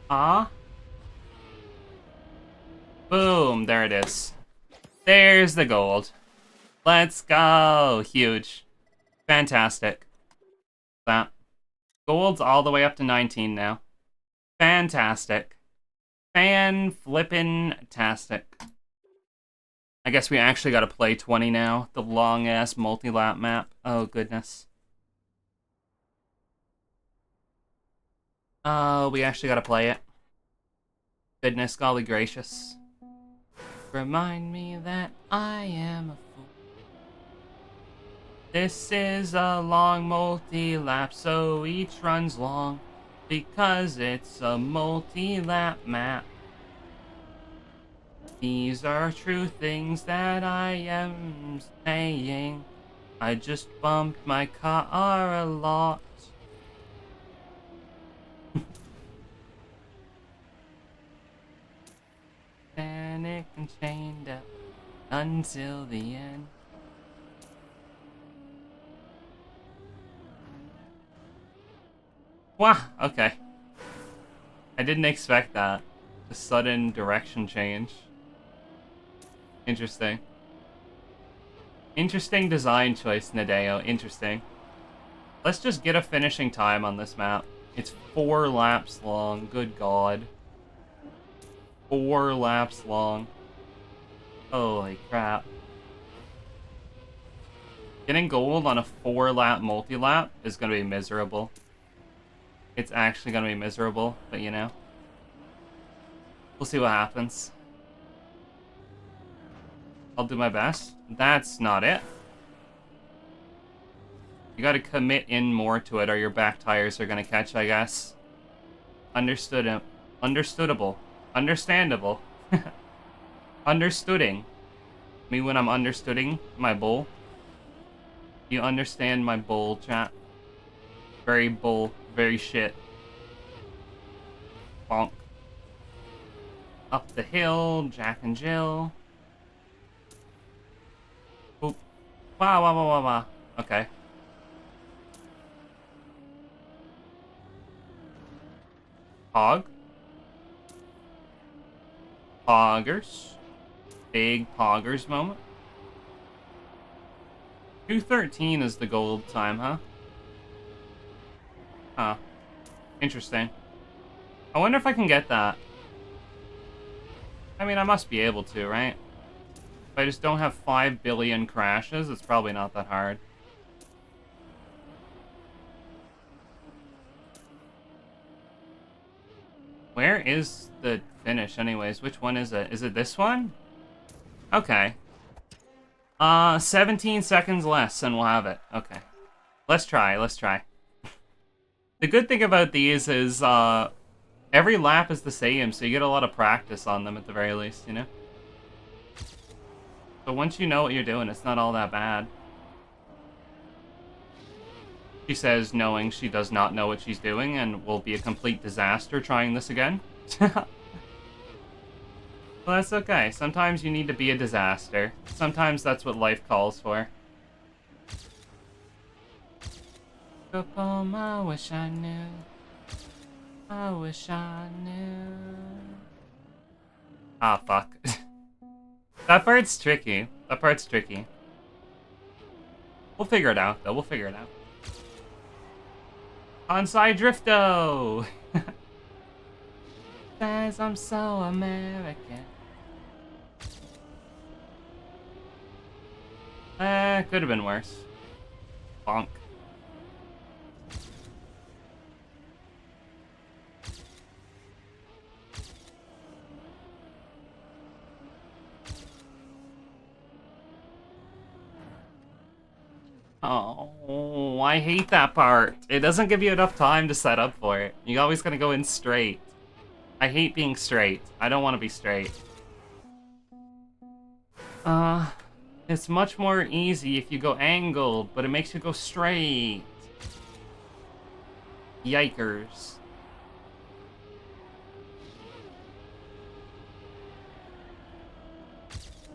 Ah. Boom, there it is. There's the gold. Let's go. Huge. Fantastic. That. Gold's all the way up to 19 now. Fantastic. Fan-flippin'-tastic. I guess we actually gotta play 20 now. The long-ass multi-lap map. Oh, goodness. Oh, we actually gotta play it. Goodness, golly gracious. Remind me that I am a fool. This is a long multi-lap, so each run's long, because it's a multi-lap map. These are true things that I am saying. I just bumped my car a lot. Panic and chained up until the end. Wow, okay. I didn't expect that. A sudden direction change. Interesting. Interesting design choice, Nadeo. Interesting. Let's just get a finishing time on this map. It's 4 laps long. Good God. 4 laps long. Holy crap. Getting gold on a 4-lap multi-lap is going to be miserable. It's actually going to be miserable, but you know. We'll see what happens. I'll do my best. That's not it. You gotta commit in more to it or your back tires are gonna catch, I guess. Understoodable. Understandable. Understooding. Me when I'm understooding my bull. You understand my bull, chat? Very bull. Very shit. Bonk. Up the hill. Jack and Jill. Oop. Wow, wow, wow, wow, wow. Okay. Hog. Poggers. Big poggers moment. 2:13 is the gold time, huh? Huh. Interesting. I wonder if I can get that. I mean, I must be able to, right? If I just don't have 5 billion crashes, it's probably not that hard. Where is the finish anyways? Which one is it? Is it this one? Okay. 17 seconds less and we'll have it. Okay. Let's try, let's try. The good thing about these is, every lap is the same, so you get a lot of practice on them at the very least, you know? So once you know what you're doing, it's not all that bad. She says, knowing she does not know what she's doing and will be a complete disaster trying this again. Well, that's okay. Sometimes you need to be a disaster. Sometimes that's what life calls for. I wish I knew. I wish I knew. Ah, fuck. That part's tricky. That part's tricky. We'll figure it out, though. We'll figure it out. Onside Drifto! Says I'm so American. Could have been worse. Bonk. Oh, I hate that part. It doesn't give you enough time to set up for it. You always gotta go in straight. I hate being straight. I don't want to be straight. It's much more easy if you go angled, but it makes you go straight. Yikers.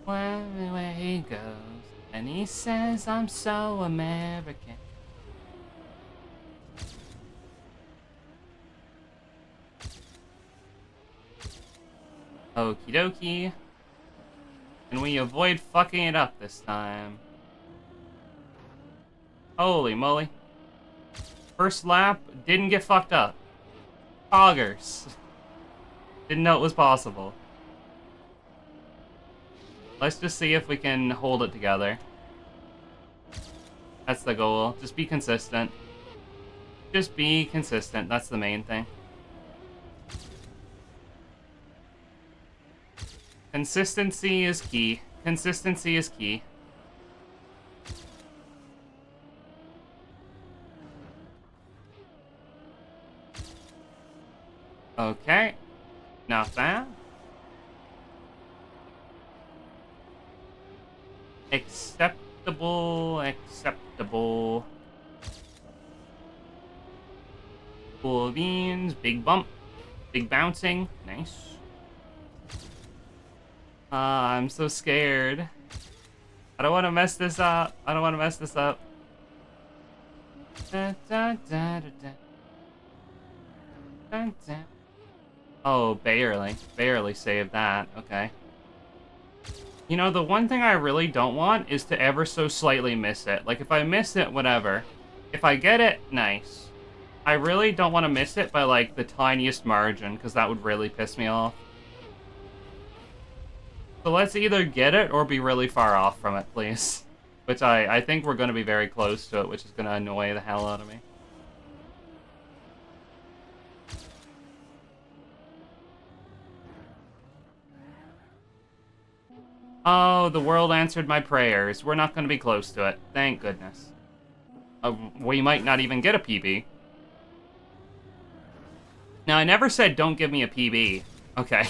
Wherever he goes, and he says I'm so American. Okie dokie. And we avoid fucking it up this time. Holy moly. First lap, didn't get fucked up. Poggers. Didn't know it was possible. Let's just see if we can hold it together. That's the goal. Just be consistent. Just be consistent. That's the main thing. Consistency is key. Consistency is key. Okay. Not bad. Acceptable. Acceptable. Cool beans. Big bump. Big bouncing. Nice. I'm so scared. I don't want to mess this up. I don't want to mess this up. Da, da, da, da, da. Da, da. Oh, barely. Barely saved that. Okay. You know, the one thing I really don't want is to ever so slightly miss it. Like, if I miss it, whatever. If I get it, nice. I really don't want to miss it by, like, the tiniest margin, because that would really piss me off. So let's either get it or be really far off from it, please. Which I think we're going to be very close to it, which is going to annoy the hell out of me. Oh, the world answered my prayers. We're not going to be close to it. Thank goodness. We might not even get a PB. Now, I never said don't give me a PB. Okay.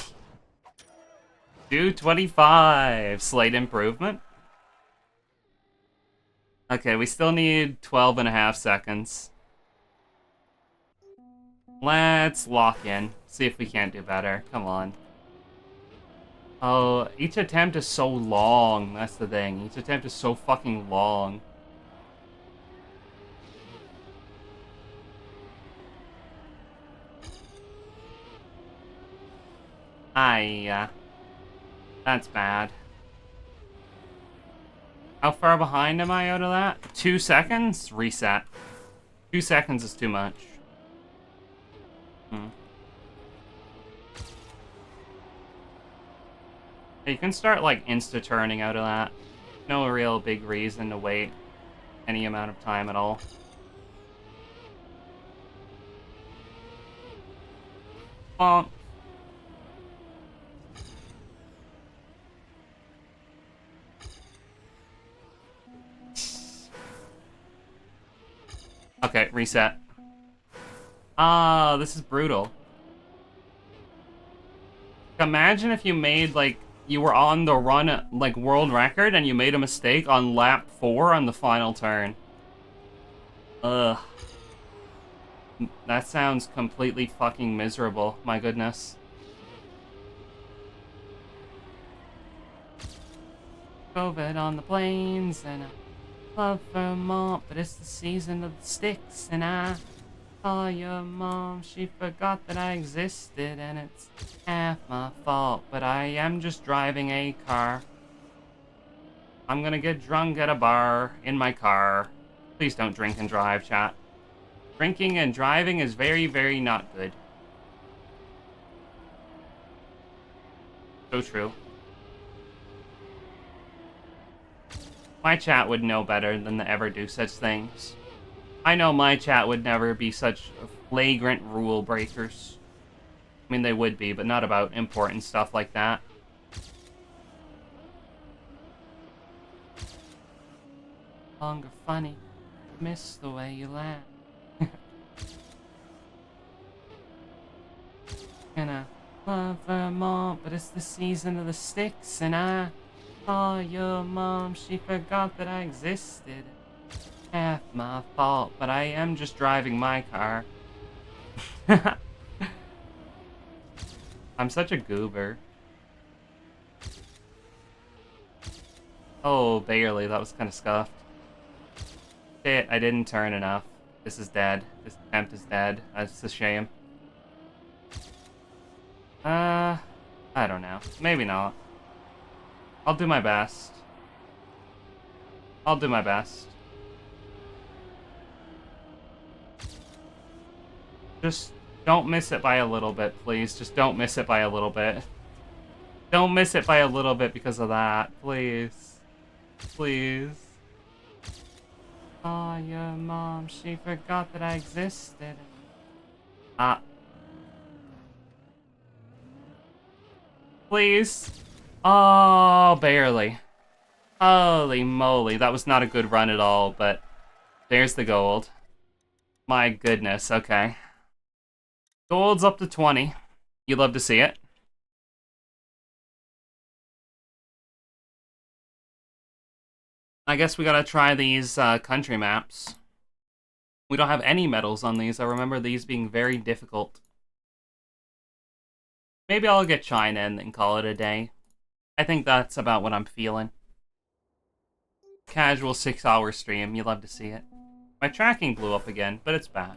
225. Slight improvement. Okay, we still need 12.5 seconds. Let's lock in. See if we can't do better. Come on. Oh, each attempt is so long. That's the thing. Each attempt is so fucking long. That's bad. How far behind am I out of that? 2 seconds? Reset. 2 seconds is too much. You can start, like, insta-turning out of that. No real big reason to wait any amount of time at all. Bonk. Okay, reset. Ah, this is brutal. Imagine if you made, like, you were on the run, like, world record, and you made a mistake on lap 4 on the final turn. Ugh. That sounds completely fucking miserable. My goodness. COVID on the plains, and I love Vermont, but it's the season of the sticks, and I saw your mom, she forgot that I existed, and it's half my fault, but I am just driving a car. I'm gonna get drunk at a bar in my car. Please don't drink and drive, chat. Drinking and driving is very, very not good. So true. My chat would know better than to ever do such things. I know my chat would never be such flagrant rule breakers. I mean, they would be, but not about important stuff like that. Longer funny. Miss the way you laugh. And I love Vermont, but it's the season of the sticks, and I saw your mom, she forgot that I existed. Half my fault, but I am just driving my car. I'm such a goober. Oh, barely. That was kind of scuffed. Shit, I didn't turn enough. This is dead. This attempt is dead. That's a shame. I don't know. Maybe not. I'll do my best. I'll do my best. Just don't miss it by a little bit, please. Just don't miss it by a little bit. Don't miss it by a little bit because of that, please. Please. Oh, your mom, she forgot that I existed. Please. Oh, barely. Holy moly, that was not a good run at all, but there's the gold. My goodness, okay. Gold's up to 20. You love to see it. I guess we gotta try these country maps. We don't have any medals on these. I remember these being very difficult. Maybe I'll get China and then call it a day. I think that's about what I'm feeling. Casual 6-hour stream. You love to see it. My tracking blew up again, but it's back.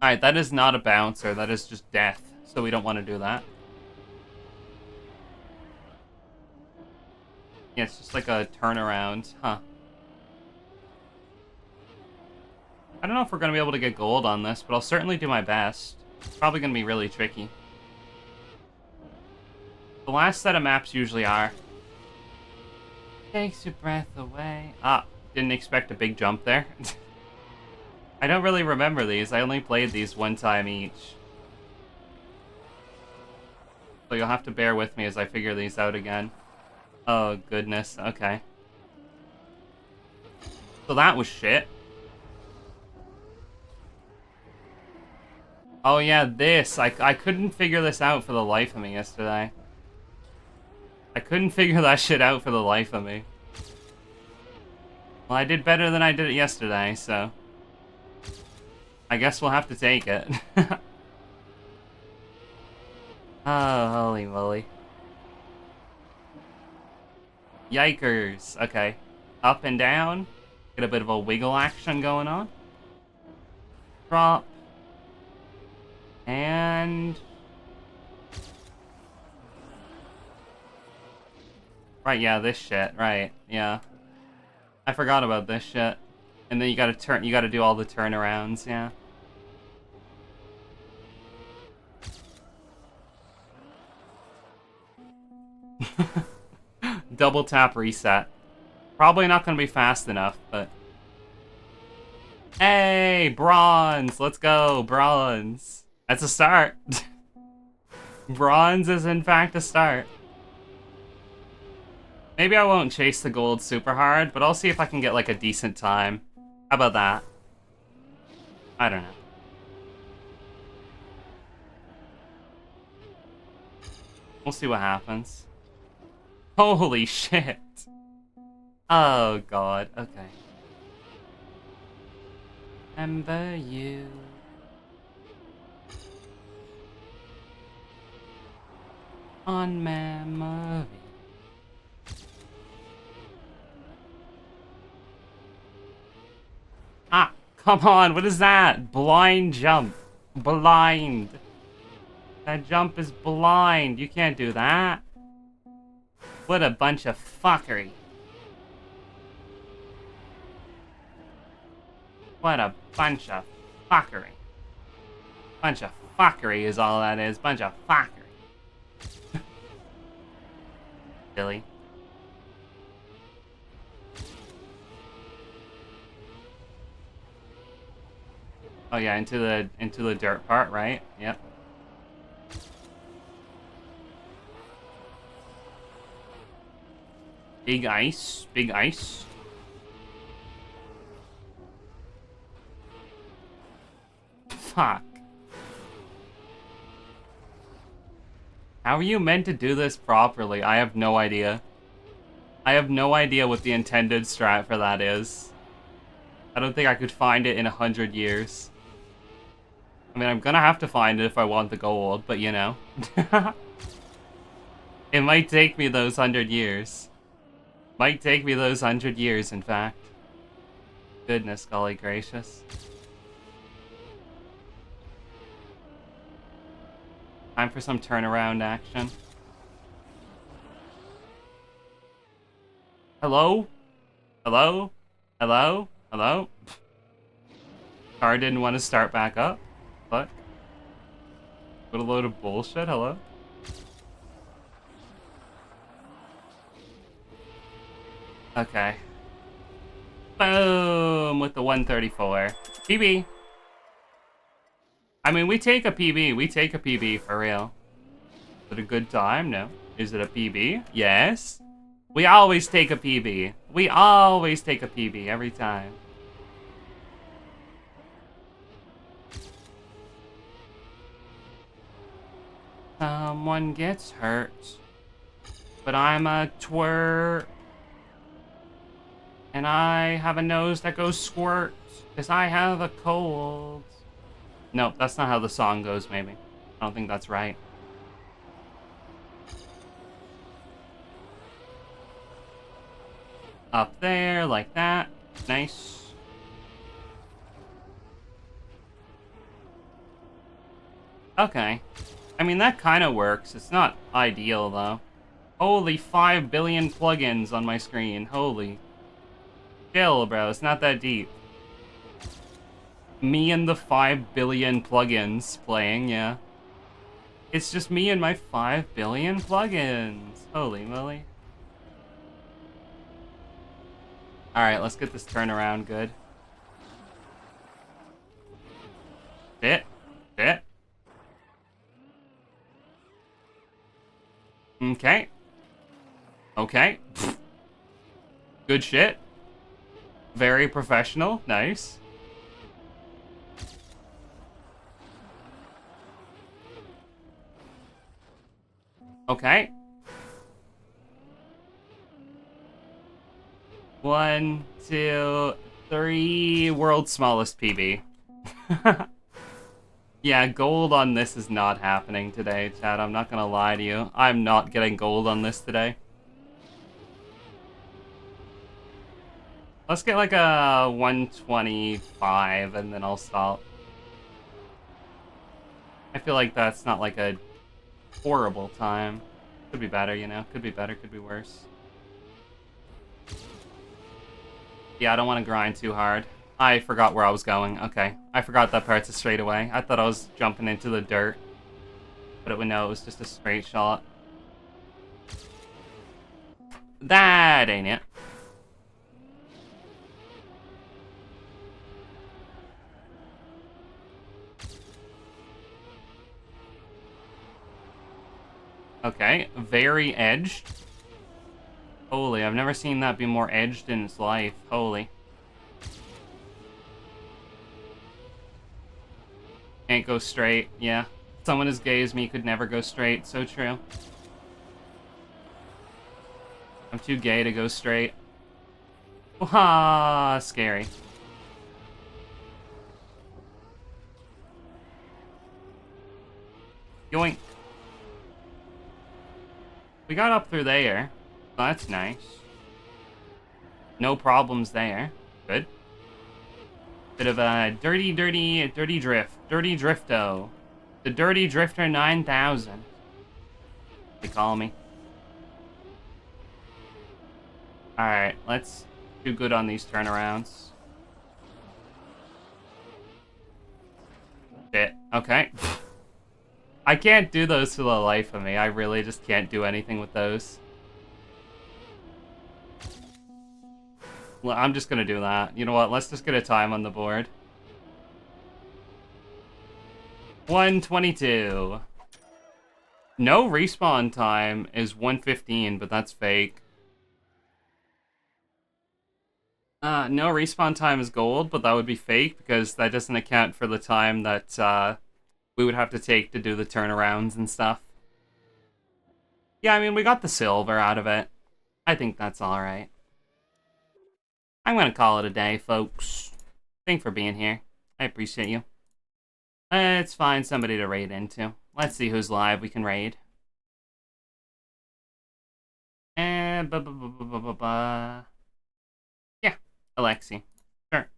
Alright, that is not a bouncer. That is just death. So we don't want to do that. Yeah, it's just like a turnaround. Huh. I don't know if we're going to be able to get gold on this, but I'll certainly do my best. It's probably going to be really tricky. The last set of maps usually are. Takes your breath away. Ah, didn't expect a big jump there. I don't really remember these. I only played these one time each. So you'll have to bear with me as I figure these out again. Oh, goodness. Okay. So that was shit. Oh yeah, this. I couldn't figure this out for the life of me yesterday. I couldn't figure that shit out for the life of me. Well, I did better than I did it yesterday, so... I guess we'll have to take it. Oh, holy moly. Yikers. Okay. Up and down. Get a bit of a wiggle action going on. Drop. And... Right, yeah, this shit. Right, yeah. I forgot about this shit. And then you gotta do all the turnarounds, yeah. Double tap reset. Probably not gonna be fast enough, but... Hey, bronze! Let's go, bronze. That's a start. Bronze is in fact a start. Maybe I won't chase the gold super hard, but I'll see if I can get like a decent time. How about that? I don't know. We'll see what happens. Holy shit. Oh god, okay. Remember you. On memory. Ah, come on, what is that? Blind jump. Blind. That jump is blind. You can't do that. What a bunch of fuckery. What a bunch of fuckery. Bunch of fuckery is all that is. Bunch of fuckery. Silly. Oh yeah, into the dirt part, right? Yep. Big ice, big ice. Fuck. How are you meant to do this properly? I have no idea. I have no idea what the intended strat for that is. I don't think I could find it in 100 years. I mean, I'm gonna have to find it if I want the gold, but you know. It might take me those 100 years. Might take me those 100 years, in fact. Goodness golly gracious. Time for some turnaround action. Hello? Hello? Hello? Hello? Car didn't want to start back up? What? What a load of bullshit, hello? Okay. Boom! With the 134. PB! I mean, we take a PB. We take a PB for real. Is it a good time? No. Is it a PB? Yes. We always take a PB. We always take a PB every time. Someone gets hurt. But I'm a twerp. And I have a nose that goes squirt. Because I have a cold. Nope, that's not how the song goes, maybe. I don't think that's right. Up there, like that. Nice. Okay. I mean, that kind of works. It's not ideal, though. Holy 5 billion plugins on my screen. Holy. Chill, bro. It's not that deep. Me and the 5 billion plugins playing, yeah. It's just me and my 5 billion plugins. Holy moly. Alright, let's get this turnaround good. Sit. Sit. Okay. Okay. Good shit. Very professional. Nice. Okay. 1, 2, 3. World's smallest PB. Yeah, gold on this is not happening today, Chad. I'm not gonna lie to you. I'm not getting gold on this today. Let's get like a 125 and then I'll stop. I feel like that's not like a horrible time. Could be better, you know? Could be better, could be worse. Yeah, I don't want to grind too hard. I forgot where I was going. Okay. I forgot that part's a straightaway. I thought I was jumping into the dirt. But no, it was just a straight shot. That ain't it. Okay, very edged. Holy, I've never seen that be more edged in its life. Holy. Can't go straight, yeah. Someone as gay as me could never go straight, so true. I'm too gay to go straight. Wah, scary. Yoink. We got up through there. Oh, that's nice. No problems there. Good. Bit of a dirty drift. Dirty drifto. The Dirty Drifter 9000. They call me. Alright, let's do good on these turnarounds. Shit. Okay. I can't do those for the life of me. I really just can't do anything with those. Well, I'm just gonna do that. You know what? Let's just get a time on the board. 1:22. No respawn time is 1:15, but that's fake. No respawn time is gold, but that would be fake because that doesn't account for the time that we would have to take to do the turnarounds and stuff. Yeah, I mean, we got the silver out of it. I think that's alright. I'm gonna call it a day, folks. Thanks for being here. I appreciate you. Let's find somebody to raid into. Let's see who's live we can raid. Yeah, Alexi. Sure.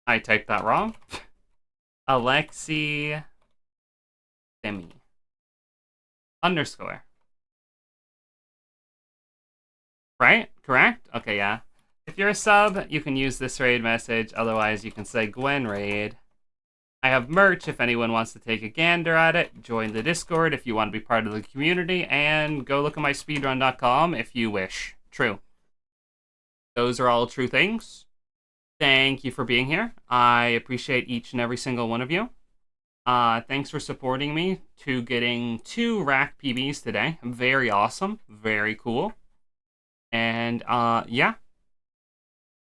I typed that wrong. Alexi Semi. _ Right? Correct? Okay, yeah. If you're a sub, you can use this raid message. Otherwise, you can say Gwen raid. I have merch if anyone wants to take a gander at it. Join the Discord if you want to be part of the community. And go look at my speedrun.com if you wish. True. Those are all true things. Thank you for being here. I appreciate each and every single one of you. Thanks for supporting me to getting 2 RaC PBs today. Very awesome. Very cool. And, yeah.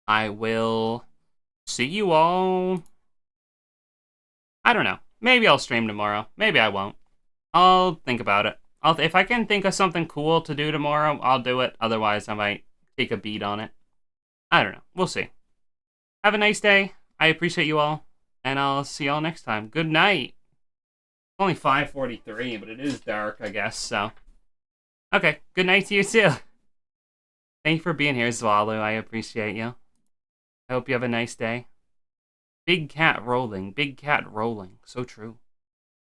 I will see you all. I don't know. Maybe I'll stream tomorrow. Maybe I won't. I'll think about it. If I can think of something cool to do tomorrow, I'll do it. Otherwise, I might take a beat on it. I don't know. We'll see. Have a nice day. I appreciate you all. And I'll see y'all next time. Good night. It's only 5:43, but it is dark, I guess, so. Okay. Good night to you, too. Thank you for being here, Zwalu. I appreciate you. I hope you have a nice day. Big cat rolling. Big cat rolling. So true.